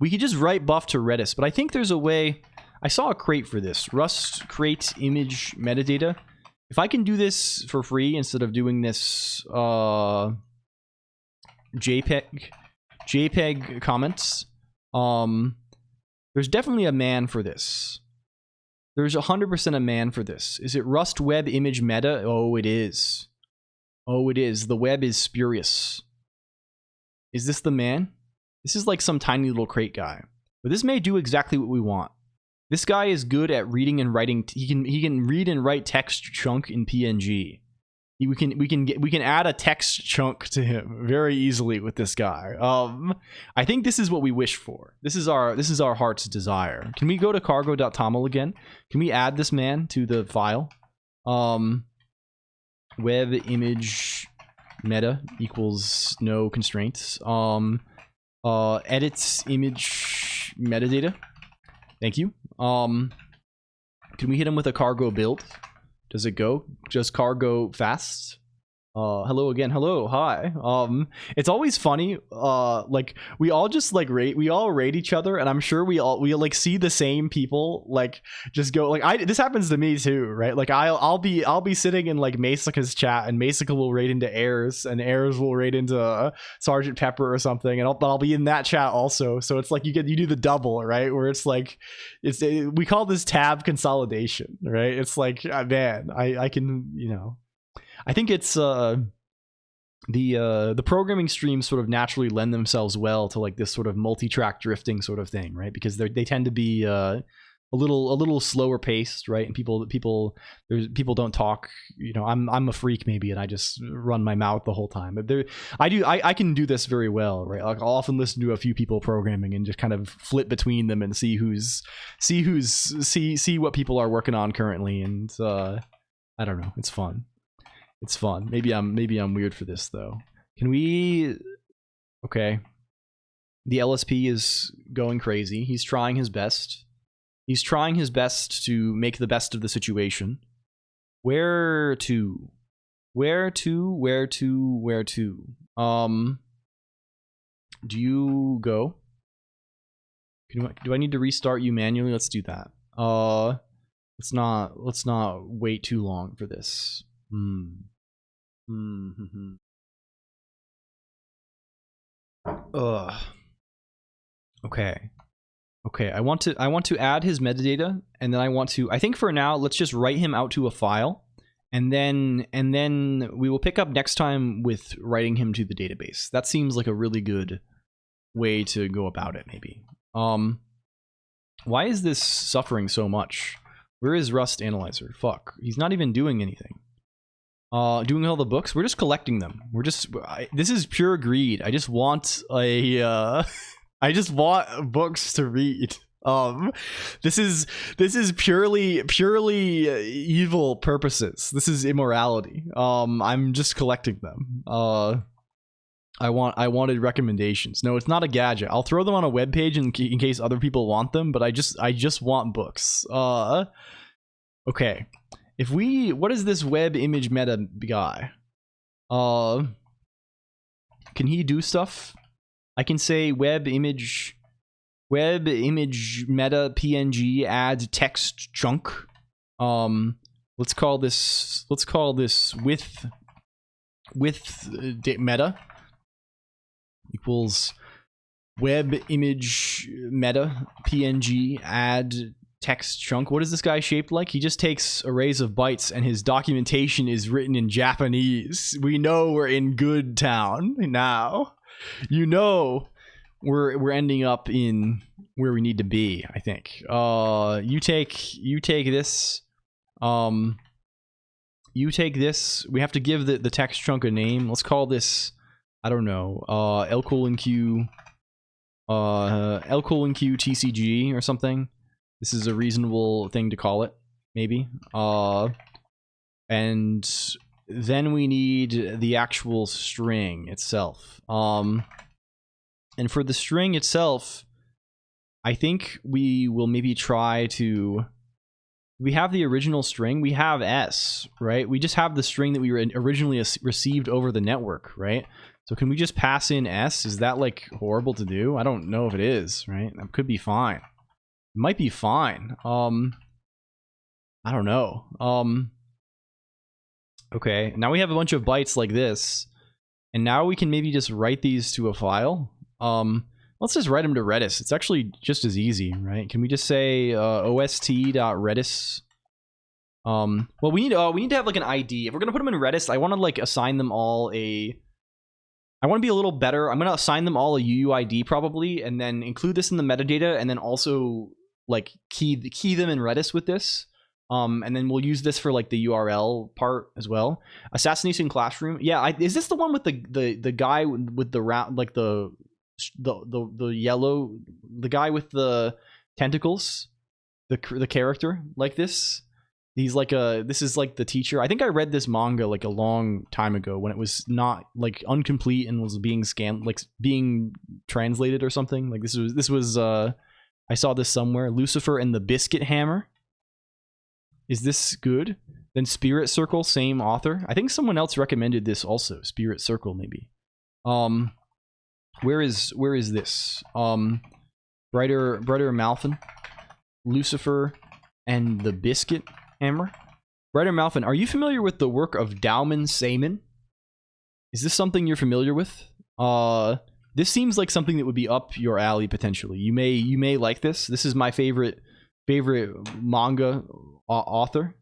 We could just write buff to Redis, but I think there's a way. I saw a crate for this. Rust crate image metadata. If I can do this for free instead of doing this JPEG comments, there's definitely a man for this. There's 100% a man for this. Is it Rust web image meta? Oh, it is. Oh, it is. The web is spurious. Is this the man? This is like some tiny little crate guy. But this may do exactly what we want. This guy is good at reading and writing. He can read and write text chunk in PNG. We can add a text chunk to him very easily with this guy. I think this is what we wish for. This is our heart's desire. Can we go to cargo.toml again? Can we add this man to the file? Web image meta equals no constraints. Edits image metadata. Thank you. Can we hit him with a cargo build? Does it go? Just cargo fast? Hello again. Hello. Hi. It's always funny. Like we all just like rate each other, and I'm sure we like see the same people like just go like this happens to me too, right? Like I'll be sitting in like Masika's chat, and Masika will raid into Airs, and Airs will raid into Sergeant Pepper or something, and I'll be in that chat also. So it's like you do the double, right? Where it's like we call this tab consolidation, right? It's like man, I can I think it's the programming streams sort of naturally lend themselves well to like this sort of multi-track drifting sort of thing, right? Because they tend to be a little slower paced, right? And people don't talk. I'm a freak maybe, and I just run my mouth the whole time. But I can do this very well, right? Like I'll often listen to a few people programming and just kind of flip between them and see what people are working on currently, and I don't know. It's fun. It's fun. Maybe I'm weird for this though. Can we? Okay. The LSP is going crazy. He's trying his best. He's trying his best to make the best of the situation. Where to? Do you go? Do I need to restart you manually? Let's do that. Let's not wait too long for this. Okay, I want to add his metadata, and then I think for now let's just write him out to a file, and then we will pick up next time with writing him to the database. That seems like a really good way to go about it, maybe. Why is this suffering so much? Where is Rust Analyzer? Fuck, he's not even doing anything. Doing all the books? We're just collecting them. This is pure greed. I just want I just want books to read. This is purely evil purposes. This is immorality. I'm just collecting them. I wanted recommendations. No, it's not a gadget. I'll throw them on a web page in case other people want them, but I just want books. Okay. What is this web image meta guy? Can he do stuff? I can say web image web image meta PNG add text chunk. Let's call this with meta equals web image meta PNG add text chunk. What is this guy shaped like? He just takes arrays of bytes and his documentation is written in Japanese. We know we're in good town now. You know we're ending up in where we need to be, I think. You take this. You take this. We have to give the text chunk a name. Let's call this, I don't know, LCOLONQ TCG or something. This is a reasonable thing to call it, maybe. And then we need the actual string itself. And for the string itself, I think we will maybe try to... We have the original string. We have S, right? We just have the string that we originally received over the network, right? So can we just pass in S? Is that, like, horrible to do? I don't know if it is, right? That could be fine. It might be fine. I don't know. Okay, now we have a bunch of bytes like this. And now we can maybe just write these to a file. Let's just write them to Redis. It's actually just as easy, right? Can we just say ost.redis? Well, we need to have like an ID. If we're gonna put them in Redis, I want to like assign them all a... I want to be a little better. I'm gonna assign them all a UUID probably, and then include this in the metadata, and then also like key them in Redis with this. And then we'll use this for like the URL part as well. Assassination Classroom. Yeah, is this the one with the guy with the round, like the yellow, the guy with the tentacles, the character like this? He's like this is like the teacher. I think I read this manga like a long time ago when it was not like incomplete and was being scanned, like being translated or something. Like this was I saw this somewhere. Lucifer and the Biscuit Hammer. Is this good? Then Spirit Circle, same author. I think someone else recommended this also. Spirit Circle, maybe. Where is this? Brighter Malfin, Lucifer, and the Biscuit Hammer. Brighter Malfin, are you familiar with the work of Dauman Seiman? Is this something you're familiar with? This seems like something that would be up your alley potentially. You may like this. This is my favorite manga author.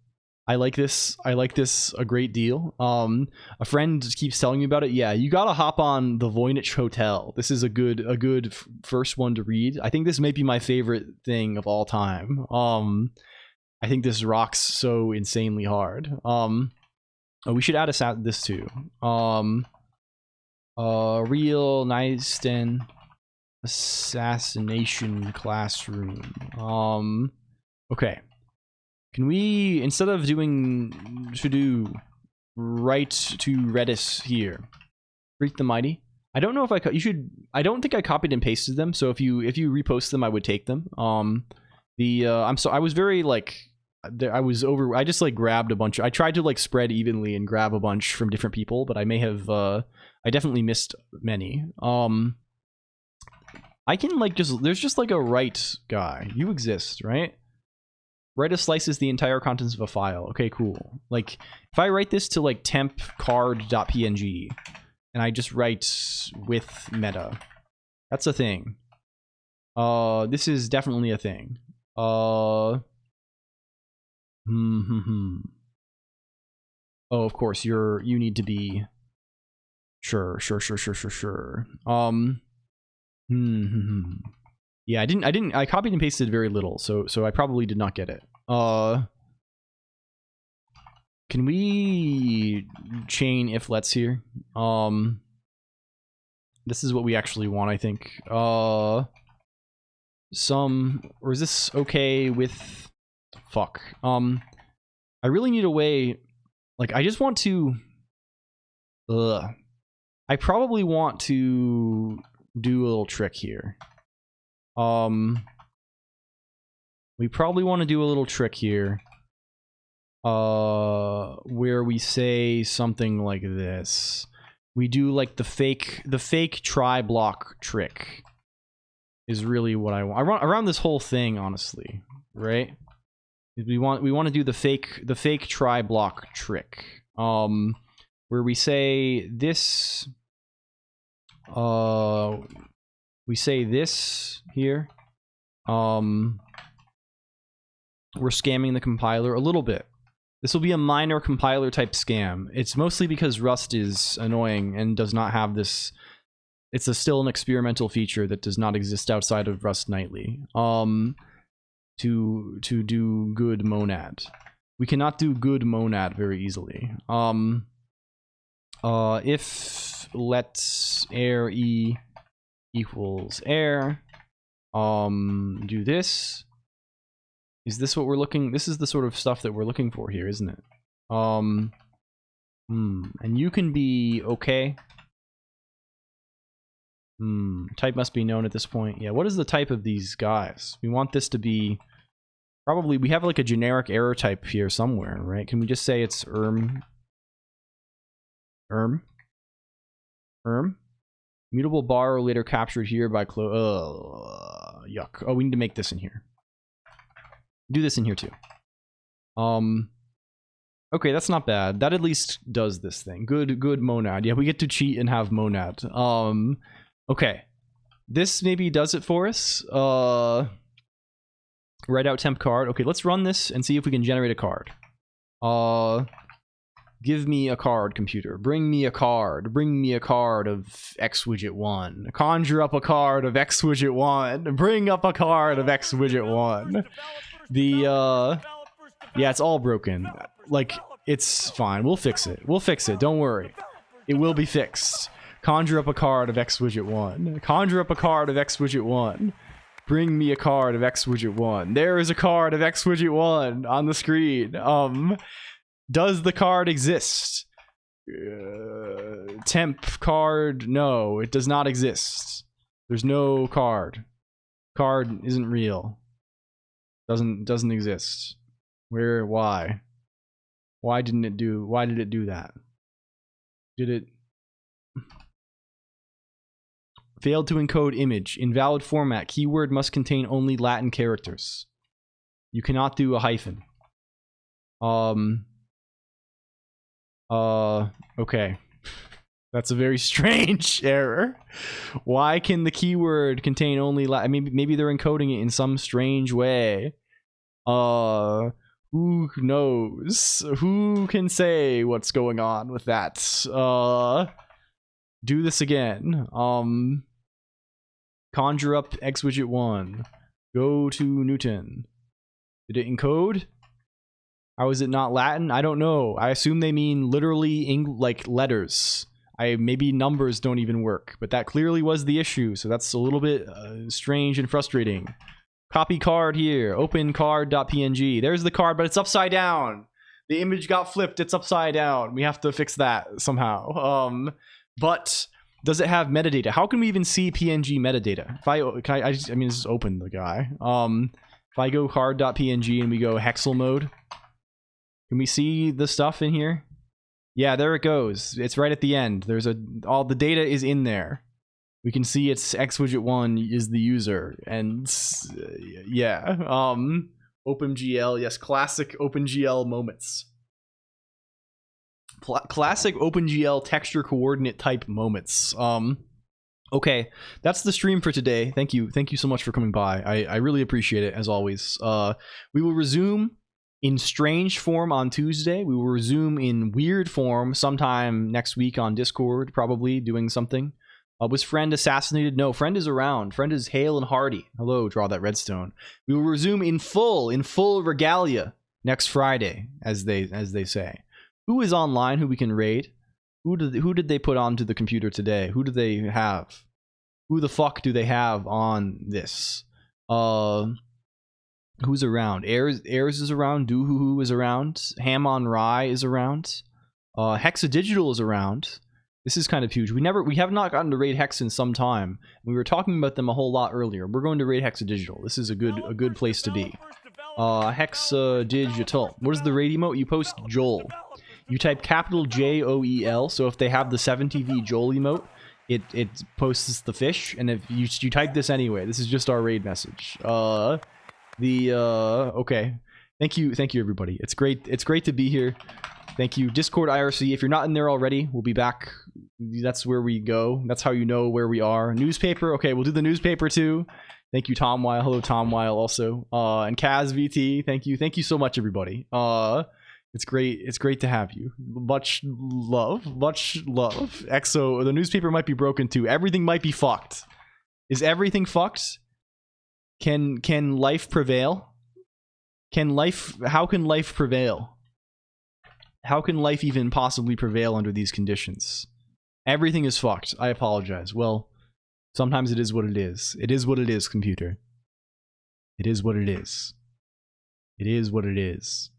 I like this a great deal. A friend keeps telling me about it. Yeah, you gotta hop on the Voynich Hotel. This is a good first one to read. I think this may be my favorite thing of all time. I think this rocks so insanely hard. Oh, we should add this too. Real nice and assassination classroom. Okay. Can we, instead of doing to-do, write to Redis here? Freak the Mighty. I don't know if I don't think I copied and pasted them, so if you repost them, I would take them. I was very like, I just like grabbed a bunch. I tried to like spread evenly and grab a bunch from different people, but I may have, I definitely missed many. I can like there's just like a write guy. You exist, right? Redis slices the entire contents of a file. Okay, cool. Like, if I write this to, like, temp card.png, and I just write with meta, that's a thing. This is definitely a thing. Oh, of course, you need to be... Sure. Yeah, I copied and pasted very little, so I probably did not get it. Can we chain if lets here? This is what we actually want, I think. Or is this okay with... Fuck. I really need a way... Like, I just want to... I probably want to do a little trick here. We probably want to do a little trick here. Where we say something like this. We do like the fake try block trick. is really what I want. Around this whole thing, honestly, right? We want to do the fake try block trick, where we say this, we say this here, we're scamming the compiler a little bit. This will be a minor compiler type scam. It's mostly because Rust is annoying and does not have this. It's still an experimental feature that does not exist outside of Rust Nightly. To do good monad. We cannot do good monad very easily. If let air e equals air, do this. Is this what we're looking? This is the sort of stuff that we're looking for here, isn't it? And you can be okay. Type must be known at this point. Yeah, what is the type of these guys? We want this to be probably, we have like a generic error type here somewhere, right? Can we just say it's mutable bar later captured here by yuck. Oh, we need to make this in here. Do this in here too. Okay, that's not bad. That at least does this thing. Good monad. Yeah, we get to cheat and have monad. Okay. This maybe does it for us. Write out temp card. Okay, let's run this and see if we can generate a card. Give me a card, computer. Bring me a card. Bring me a card of X widget 1. Conjure up a card of X widget 1. Bring up a card of X widget 1. Yeah, it's all broken. Like, it's fine. We'll fix it. We'll fix it. Don't worry. It will be fixed. Conjure up a card of X widget 1. Conjure up a card of X widget 1. Bring me a card of X widget 1. There is a card of X widget 1 on the screen. Does the card exist? Temp card? No, it does not exist. There's no card. Card isn't real. Doesn't exist. Where? Why? Why did it do that? Did it failed to encode image? Invalid format. Keyword must contain only Latin characters. You cannot do a hyphen. Okay. That's a very strange error. Why can the keyword contain only Latin? Maybe they're encoding it in some strange way. Who knows? Who can say what's going on with that? Do this again. Conjure up X widget 1. Go to Newton. Did it encode? How is it not Latin? I don't know. I assume they mean literally like letters. Maybe numbers don't even work, but that clearly was the issue, so that's a little bit strange and frustrating. Copy card here. Open card.png. There's the card, but it's upside down. The image got flipped. It's upside down. We have to fix that somehow. But does it have metadata? How can we even see PNG metadata? If I just open the guy. If I go card.png and we go hexel mode, can we see the stuff in here? Yeah, there it goes. It's right at the end. There's all the data is in there. We can see it's X widget 1 is the user, and yeah, OpenGL, yes, classic OpenGL moments. Classic OpenGL texture coordinate type moments. Okay, that's the stream for today. Thank you so much for coming by. I really appreciate it, as always. We will resume in strange form on Tuesday. We will resume in weird form sometime next week on Discord, probably doing something. Was Friend assassinated? No, Friend is around. Friend is hale and hearty. Hello, draw that redstone. We will resume in full regalia next Friday, as they say. Who is online who we can raid? Who did they put onto the computer today? Who do they have? Who the fuck do they have on this? Who's around? Airs is around. Doohoo is around. Ham on Rye is around. Hexadigital is around. This is kind of huge. We have not gotten to raid Hex in some time. We were talking about them a whole lot earlier. We're going to raid Hexadigital. This is a good place to be. Hexadigital. What is the raid emote? You post Joel. You type capital JOEL. So if they have the 70V Joel emote, it posts the fish, and if you type this anyway, this is just our raid message. Okay. Thank you everybody. It's great to be here. Thank you, Discord IRC. If you're not in there already, we'll be back. That's where we go. That's how you know where we are. Newspaper. Okay, we'll do the newspaper too. Thank you, Tom Weil. Hello, Tom Weil also. And Kaz VT. Thank you. Thank you so much, everybody. It's great to have you. Much love. EXO. The newspaper might be broken too. Everything might be fucked. Is everything fucked? Can life prevail? How can life prevail? How can life even possibly prevail under these conditions? Everything is fucked. I apologize. Well, sometimes it is what it is. It is what it is, computer. It is what it is. It is what it is.